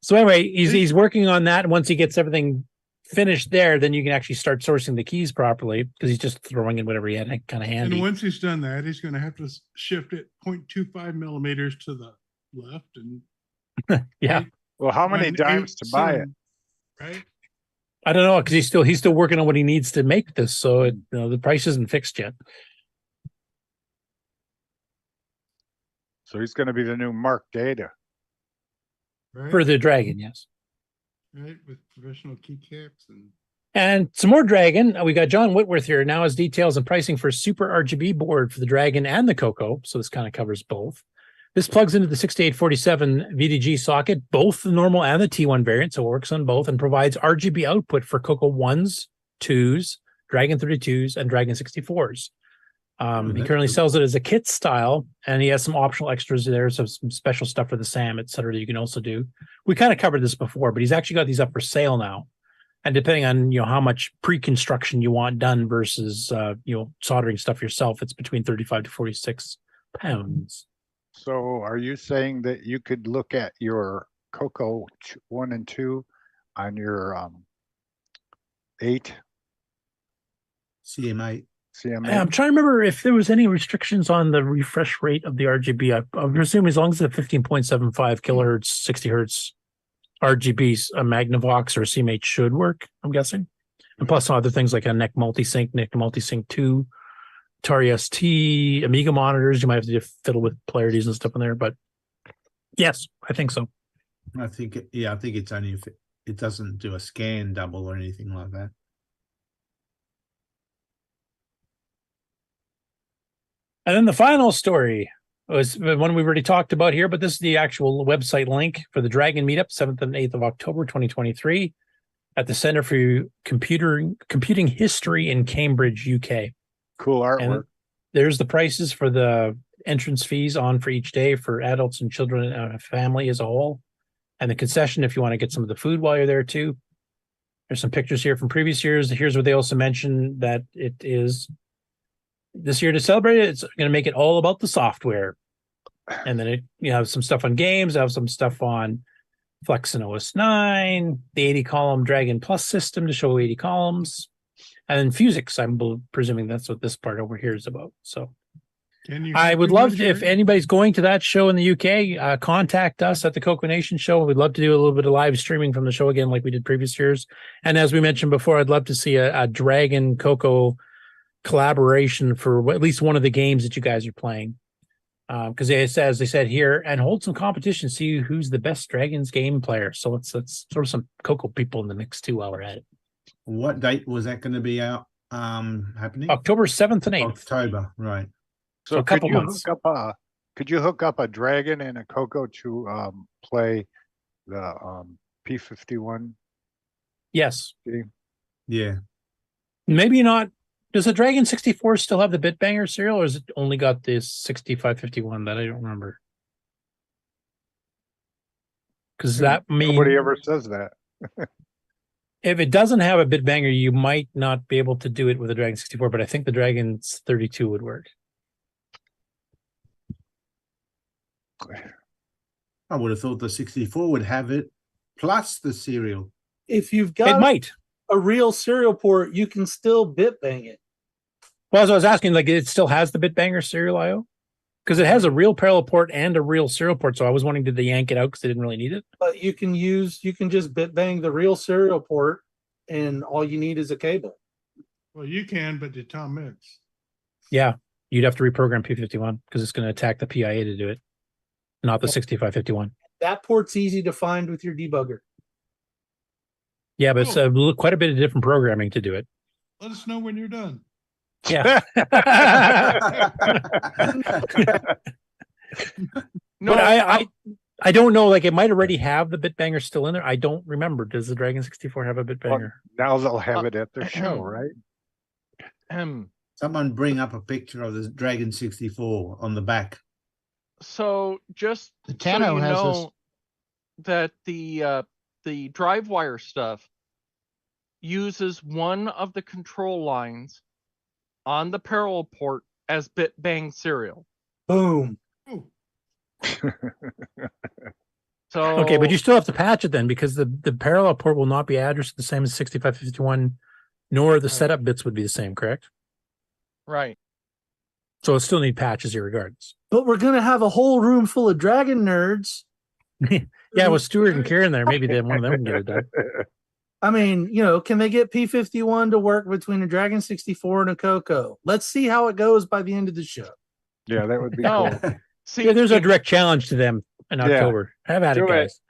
S5: So anyway, he's working on that. And once he gets everything finished there, then you can actually start sourcing the keys properly because he's just throwing in whatever he had kind of handy.
S13: And once he's done that, he's going to have to shift it 0.25 millimeters to the left. And
S5: yeah.
S7: Well, how many dimes to buy it?
S13: Right.
S5: I don't know because he's still working on what he needs to make this. So the price isn't fixed yet.
S7: So he's going to be the new Mark Data.
S13: Right.
S5: For the Dragon, yes.
S13: Right, with professional keycaps
S5: and some more Dragon. We got John Whitworth here now as details and pricing for Super RGB board for the Dragon and the CoCo. So this kind of covers both. This plugs into the 6847 VDG socket, both the normal and the T1 variant, so it works on both, and provides RGB output for CoCo 1s, 2s, Dragon 32s, and Dragon 64s. He currently sells it as a kit style, and he has some optional extras there, so some special stuff for the SAM, et cetera, that you can also do. We kind of covered this before, but he's actually got these up for sale now. And depending on how much pre-construction you want done versus soldering stuff yourself, it's between 35 to 46 pounds.
S7: So are you saying that you could look at your CoCo 1 and 2 on your 8
S14: CM8?
S5: I'm trying to remember if there was any restrictions on the refresh rate of the RGB. I presume as long as it's 15.75 kilohertz, 60 hertz RGB, a Magnavox or a CM8 should work, I'm guessing. And plus some other things like a NEC Multisync 2, Atari ST, Amiga monitors. You might have to fiddle with polarities and stuff in there, but yes, I think so.
S14: I think it's only if it doesn't do a scan double or anything like that.
S5: And then the final story was one we've already talked about here, but this is the actual website link for the Dragon Meetup, 7th and 8th of October, 2023, at the Center for Computing History in Cambridge, UK.
S7: Cool artwork.
S5: And there's the prices for the entrance fees on for each day for adults and children and a family as a whole. And the concession if you want to get some of the food while you're there too. There's some pictures here from previous years. Here's where they also mentioned that it is this year to celebrate it. It's going to make it all about the software. And then you have some stuff on games. I have some stuff on Flex and OS 9, the 80 column Dragon Plus system to show 80 columns. And then Fusix, I'm presuming that's what this part over here is about. So I would love to, if anybody's going to that show in the UK, contact us at the CoCo Nation Show. We'd love to do a little bit of live streaming from the show again, like we did previous years. And as we mentioned before, I'd love to see a Dragon CoCo collaboration for at least one of the games that you guys are playing. Because as they said here, and hold some competition, see who's the best Dragons game player. So let's throw some CoCo people in the mix too while we're at it.
S14: What date was that going to be out happening?
S5: October 7th and 8th.
S14: October, right.
S5: So a couple months.
S7: Could you hook up a Dragon and a CoCo to play the P51?
S5: Yes.
S7: Game?
S14: Yeah.
S5: Maybe not. Does the Dragon 64 still have the Bitbanger serial, or has it only got this 6551 that I don't remember? Because that means
S7: nobody ever says that.
S5: If it doesn't have a Bitbanger, you might not be able to do it with a Dragon 64, but I think the Dragon 32 would work.
S14: I would have thought the 64 would have it plus the serial.
S6: If you've got a real serial port, you can still bitbang it.
S5: Well, as I was asking, like it still has the Bitbanger serial I/O? Because it has a real parallel port and a real serial port, so I was wondering, did they yank it out because they didn't really need it?
S6: But you can just bitbang the real serial port, and all you need is a cable.
S13: Well, you can, but did Tom Mix?
S5: Yeah, you'd have to reprogram P51 because it's going to attack the PIA to do it, not the 6551.
S6: That port's easy to find with your debugger.
S5: Yeah, but it's quite a bit of different programming to do it.
S13: Let us know when you're done.
S5: Yeah.
S11: No,
S5: but I don't know. Like, it might already have the bit banger still in there. I don't remember. Does the Dragon 64 have a bit banger?
S7: Now they'll have it at their show, right?
S14: Someone bring up a picture of the Dragon 64 on the back.
S11: So just
S12: The
S11: so
S12: Tano
S11: you
S12: has
S11: know that the drive wire stuff uses one of the control lines on the parallel port as bit bang serial.
S6: Boom.
S11: So
S5: Okay, but you still have to patch it then, because the parallel port will not be addressed the same as 6551, nor the setup bits would be the same, correct?
S11: right.
S5: So it still need patches irregardless.
S6: But we're gonna have a whole room full of dragon nerds.
S5: Yeah, with Stuart and Karen there, maybe one of them can get it done.
S6: I mean, you know, can they get P51 to work between a Dragon 64 and a CoCo? Let's see how it goes by the end of the show.
S7: Yeah, that would be
S11: No.
S7: cool.
S11: See,
S5: Yeah, there's a direct challenge to them in October. Have at it,
S11: Do
S5: guys.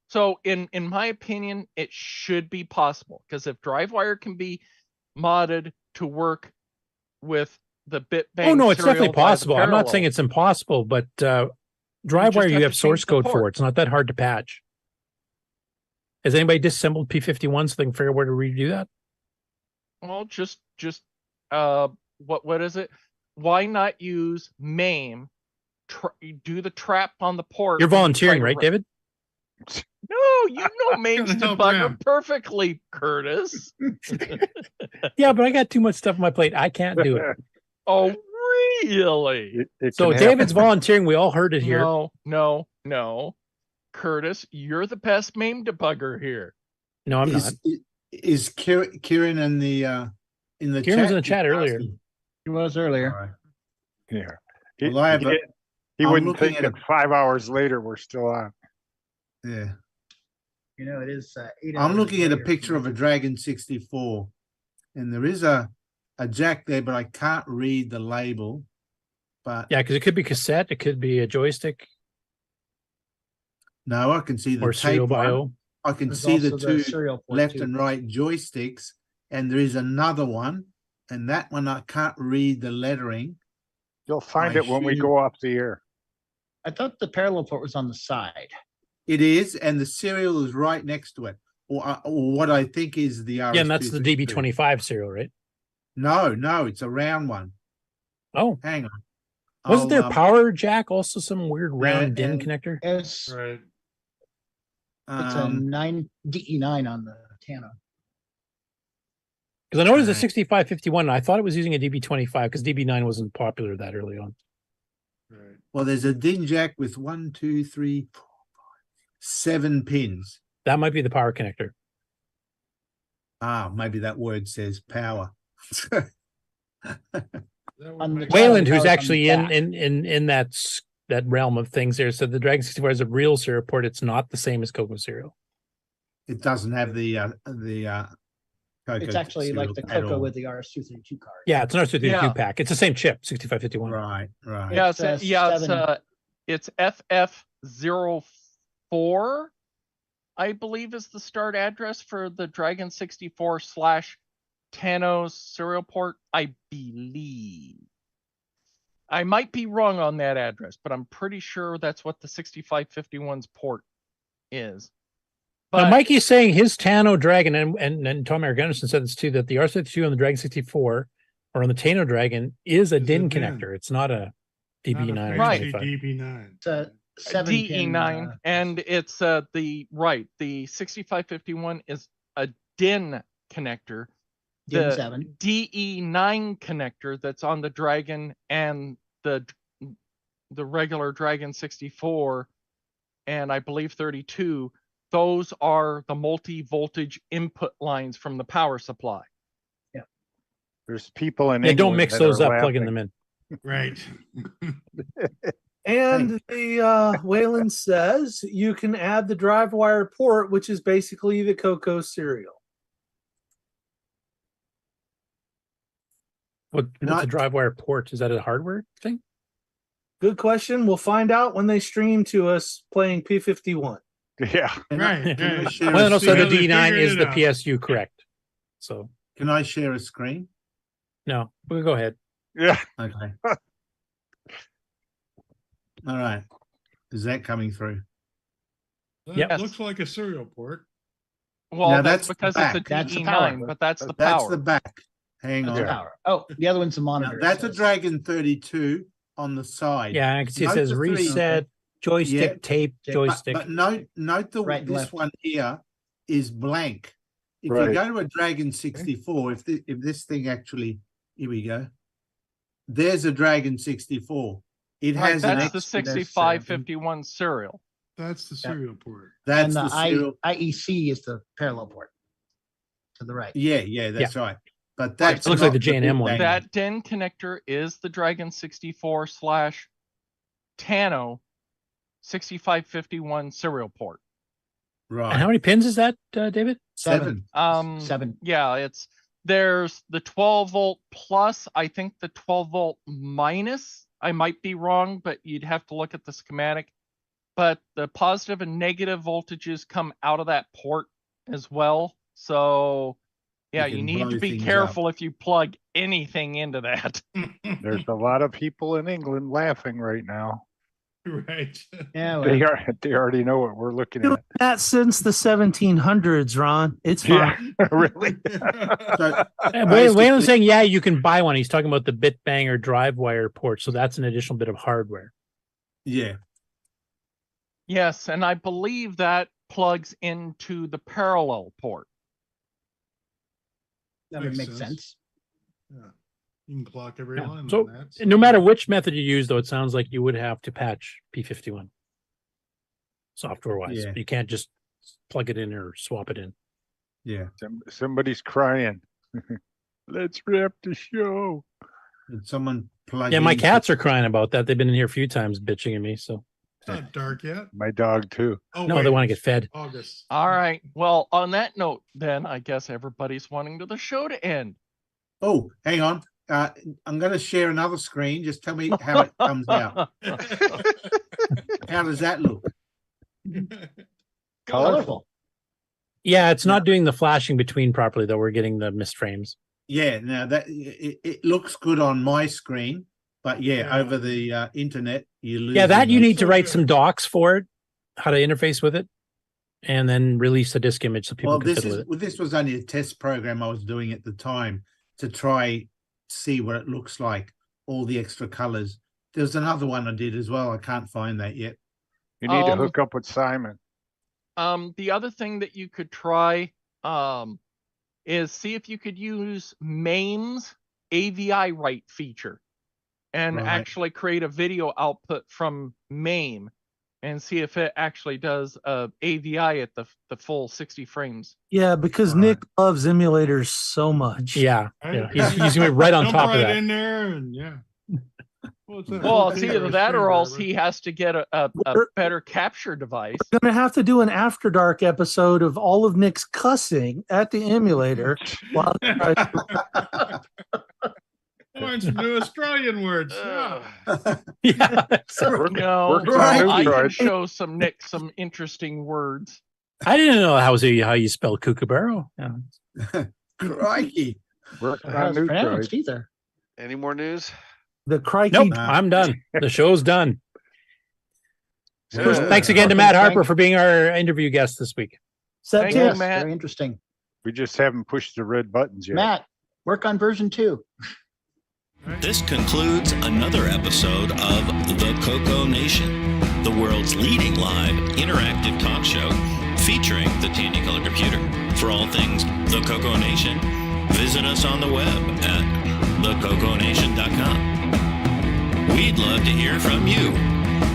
S11: So in my opinion, it should be possible, because if DriveWire can be modded to work with the bit bang
S5: Oh no, it's
S11: serial
S5: definitely
S11: by the
S5: possible. I'm not saying
S11: parallel,
S5: it's impossible, but
S11: just
S5: DriveWire, you
S11: have
S5: have
S11: to
S5: source
S11: change the
S5: code for
S11: port.
S5: it. It's not that hard to patch. Has anybody disassembled P51 so they can figure out where to redo that?
S11: Well, just what is it? Why not use MAME? Do the trap on the port.
S5: You're
S11: when you
S5: volunteering,
S11: try to
S5: right,
S11: run-
S5: David?
S11: No, you know MAME's
S13: Gonna help
S11: debugger
S13: Ram.
S11: perfectly, Curtis.
S5: Yeah, but I got too much stuff on my plate. I can't do it.
S11: Oh, really?
S5: So David's volunteering. We all heard it here.
S11: No. Curtis, you're the best MAME debugger here.
S5: No, I'm not.
S14: Is Kieran in the
S5: Kieran
S14: chat?
S5: was in the chat earlier.
S12: He was earlier.
S14: All right.
S7: Yeah.
S14: Well, I have a-
S7: he
S14: I'm
S7: wouldn't
S14: looking
S7: think
S14: at
S7: that 5 hours later we're still on.
S14: Yeah.
S12: You know, it is 8
S14: I'm
S12: hours
S14: looking at a
S12: later.
S14: picture of a Dragon 64, and there is a jack there, but I can't read the label. But
S5: Yeah, because it could be cassette. It could be a joystick
S14: no, I can see the
S5: or serial
S14: tape one.
S5: bio.
S14: I can
S12: There's
S14: see the
S12: also the
S14: two
S12: serial port,
S14: left
S12: too.
S14: and right joysticks, and there is another one, and that one I can't read the lettering.
S7: You'll find
S14: I
S7: it when we
S14: assume-
S7: go off the air.
S12: I thought the parallel port was on the side.
S14: It is, and the serial is right next to it, or what I think is the RS.
S5: Yeah, and that's the DB25 serial, right?
S14: No, it's a round one.
S5: Oh,
S14: hang on.
S5: Wasn't there
S14: I'll,
S5: power jack? Also, some weird round DIN
S14: and-
S5: connector.
S12: It's
S13: Right.
S12: it's a 9 DE9 on the Tano.
S5: Because I know it was a 6551. And I thought it was using a DB25 because DB9 wasn't popular that early on.
S14: Well, there's a DIN jack with 1, 2, 3, 4, 5, 7 pins.
S5: That might be the power connector.
S14: Ah, maybe that word says power.
S5: Wayland, who's actually in that realm of things there, said the Dragon 64 has a real serial port. It's not the same as CoCo serial.
S14: It doesn't have the CoCo
S12: It's actually like
S14: serial
S12: the
S14: at
S12: CoCo
S14: all.
S12: with the RS-232 card.
S5: Yeah, it's an R32
S11: Yeah.
S5: pack. It's the same chip, 6551.
S14: Right.
S11: Yeah,
S12: It's,
S11: it's FF04, I believe, is the start address for the Dragon 64 / Tano's serial port, I believe. I might be wrong on that address, but I'm pretty sure that's what the 6551's port is.
S5: Now, Mikey's saying his Tano Dragon, and Tom Eric Anderson said this too, that the R32 on the Dragon 64 or on the Tano Dragon is a DIN connector. It's not a DB9 or
S11: Right.
S5: 25.
S13: DB9.
S12: It's a 7
S11: DE9, and it's the 6551 is a DIN connector.
S12: DIN
S11: The
S12: 7.
S11: DE9 connector that's on the Dragon and the regular Dragon 64 and I believe 32, those are the multi-voltage input lines from the power supply.
S12: Yeah.
S7: There's people in
S5: Yeah,
S7: England
S5: don't mix
S7: that
S5: those
S7: are
S5: up, plugging
S7: laughing.
S5: them in.
S13: Right.
S6: And the Wayland says you can add the drive wire port, which is basically the CoCo serial.
S5: What's a drive wire port? Is that a hardware thing?
S6: Good question. We'll find out when they stream to us playing P51.
S3: Yeah.
S13: Right.
S5: Well, and also the D9 is the PSU, correct? So
S14: can I share a screen?
S5: No, we'll go ahead.
S3: Yeah.
S14: Okay. All right. Is that coming through?
S13: That looks like a serial port.
S11: Well,
S14: Now,
S11: that's
S14: that's the
S11: because
S14: back.
S11: it's a
S12: That's the
S11: DE9,
S12: power.
S11: but that's the
S14: That's
S11: power.
S14: the back. Hang
S12: That's
S14: on.
S12: the power. Oh, the other one's the monitor.
S14: Now, that's
S12: it
S14: a
S12: says.
S14: Dragon 32 on the side.
S5: Yeah, I can see it
S14: Note
S5: says
S14: the three-
S5: reset, joystick,
S14: Yeah.
S5: tape, joystick.
S14: But note
S12: Right and
S14: this
S12: left.
S14: one here is blank. If
S3: Right.
S14: you go to a Dragon 64, if this thing actually, here we go. There's a Dragon 64. It
S11: Right,
S14: has
S11: that's
S14: an
S11: the
S14: X-
S11: 6551 serial.
S13: That's the serial port.
S14: That's
S12: And
S14: the
S12: the
S14: serial.
S12: IEC is the parallel port to the right.
S14: Yeah, that's right. But
S11: Right,
S14: that's
S5: It looks like
S14: not
S5: the J&M
S14: big
S5: one.
S14: bang.
S11: That DIN connector is the Dragon 64/Tano 6551 serial port.
S14: Right.
S5: And how many pins is that, David?
S14: Seven.
S12: Seven.
S11: Yeah, there's the 12 volt plus, I think the 12 volt minus. I might be wrong, but you'd have to look at the schematic. But the positive and negative voltages come out of that port as well. So yeah,
S14: You
S11: you
S14: can
S11: need
S14: blow
S11: to be
S14: things
S11: careful if you plug anything into that.
S7: There's a lot of people in England laughing right now.
S13: Right.
S12: Yeah,
S7: They already know what we're looking
S6: Doing
S7: at.
S6: that since the 1700s, Ron. It's fine.
S7: Yeah, really.
S14: So,
S5: Waylon's saying, yeah, you can buy one. He's talking about the bit banger drive wire port. So that's an additional bit of hardware.
S14: yeah.
S11: Yes, and I believe that plugs into the parallel port.
S12: That would
S13: Makes
S12: make
S13: sense.
S12: sense.
S13: Yeah. You can clock every
S5: Yeah.
S13: line
S5: So
S13: on that.
S5: no matter which method you use, though, it sounds like you would have to patch P51 software wise.
S14: Yeah.
S5: You can't just plug it in or swap it in.
S14: Yeah.
S7: Somebody's crying. Let's wrap the show.
S14: Did someone plug
S5: Yeah, my
S14: in-
S5: cats are crying about that. They've been in here a few times bitching at me. So
S13: It's not dark yet.
S7: My dog too.
S13: Oh,
S5: no,
S13: wait,
S5: they want to get fed.
S13: August.
S11: All right. Well, on that note, then I guess everybody's wanting the show to end.
S14: Oh, hang on. I'm going to share another screen. Just tell me how it comes out. How does that look?
S12: Colorful.
S5: Yeah, it's not doing the flashing between properly, though. We're getting the missed frames.
S14: Yeah. Now that it looks good on my screen, but yeah, over the internet, you lose.
S5: Yeah, that you
S14: those.
S5: need to write some docs for it, how to interface with it, and then release a disk image so people
S14: Well,
S5: can
S14: this
S5: fiddle
S14: is
S5: with it.
S14: well, this was only a test program I was doing at the time to try see what it looks like, all the extra colors. There's another one I did as well. I can't find that yet.
S7: You need to hook up with Simon.
S11: The other thing that you could try is see if you could use MAME's AVI write feature and
S14: Right.
S11: actually create a video output from MAME and see if it actually does AVI at the full 60 frames.
S6: Yeah, because Nick loves emulators so much.
S5: Yeah,
S13: Right?
S5: He's going to be right on
S13: Jump
S5: top of
S13: right
S5: that.
S13: in there and yeah. Well, it's a
S11: Well, it's
S13: 14
S11: either
S13: or
S11: that or else
S13: screen
S11: he has to get a
S6: We're-
S11: better capture device.
S6: We're gonna have to do an After Dark episode of all of Nick's cussing at the emulator while he tries to-
S13: Learn some new Australian words. Yeah.
S5: Yeah.
S11: No,
S7: works on
S11: I can
S7: Android.
S11: show Nick some interesting words.
S5: I didn't know how you spell kookaburra. Yeah.
S14: Crikey.
S7: Works
S12: How
S7: on
S12: it's pronounced
S7: Android.
S12: either.
S16: Any more news?
S6: the crikey.
S5: Nope, I'm done. The show's done.
S16: Yeah.
S5: Thanks again to Matt Harper for being our interview guest this week.
S11: Thank you, Matt.
S12: Very interesting.
S7: We just haven't pushed the red buttons yet.
S12: Matt, work on version 2.
S4: This concludes another episode of the CoCo Nation, the world's leading live interactive talk show featuring the Technicolor computer. For all things the CoCo Nation, visit us on the web at thecoconation.com. We'd love to hear from you.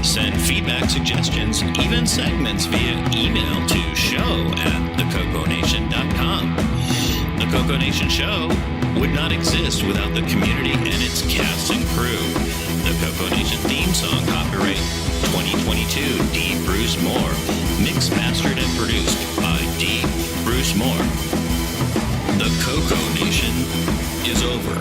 S4: Send feedback, suggestions, even segments via email to show@thecoconation.com. The CoCo Nation Show would not exist without the community and its cast and crew. The CoCo Nation theme song, copyright 2022, D. Bruce Moore. Mixed, mastered, and produced by D. Bruce Moore. The CoCo Nation is over.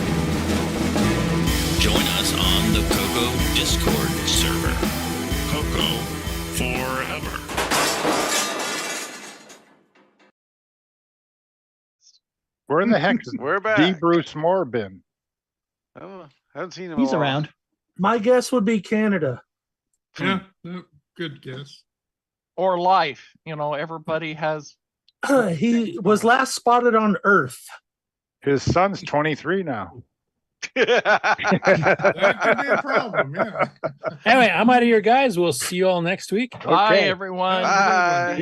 S7: Where in the heck is
S3: We're back.
S7: D. Bruce Moore been?
S3: I haven't seen him.
S12: He's
S3: in a while.
S12: around.
S6: My guess would be Canada.
S13: Yeah, no, good guess.
S11: Or life. You know, everybody has.
S6: He was last spotted on Earth.
S7: His son's 23 now.
S13: That could be a problem, yeah.
S5: Anyway, I'm out of here, guys. We'll see you all next week.
S11: Bye, everyone.
S3: Bye.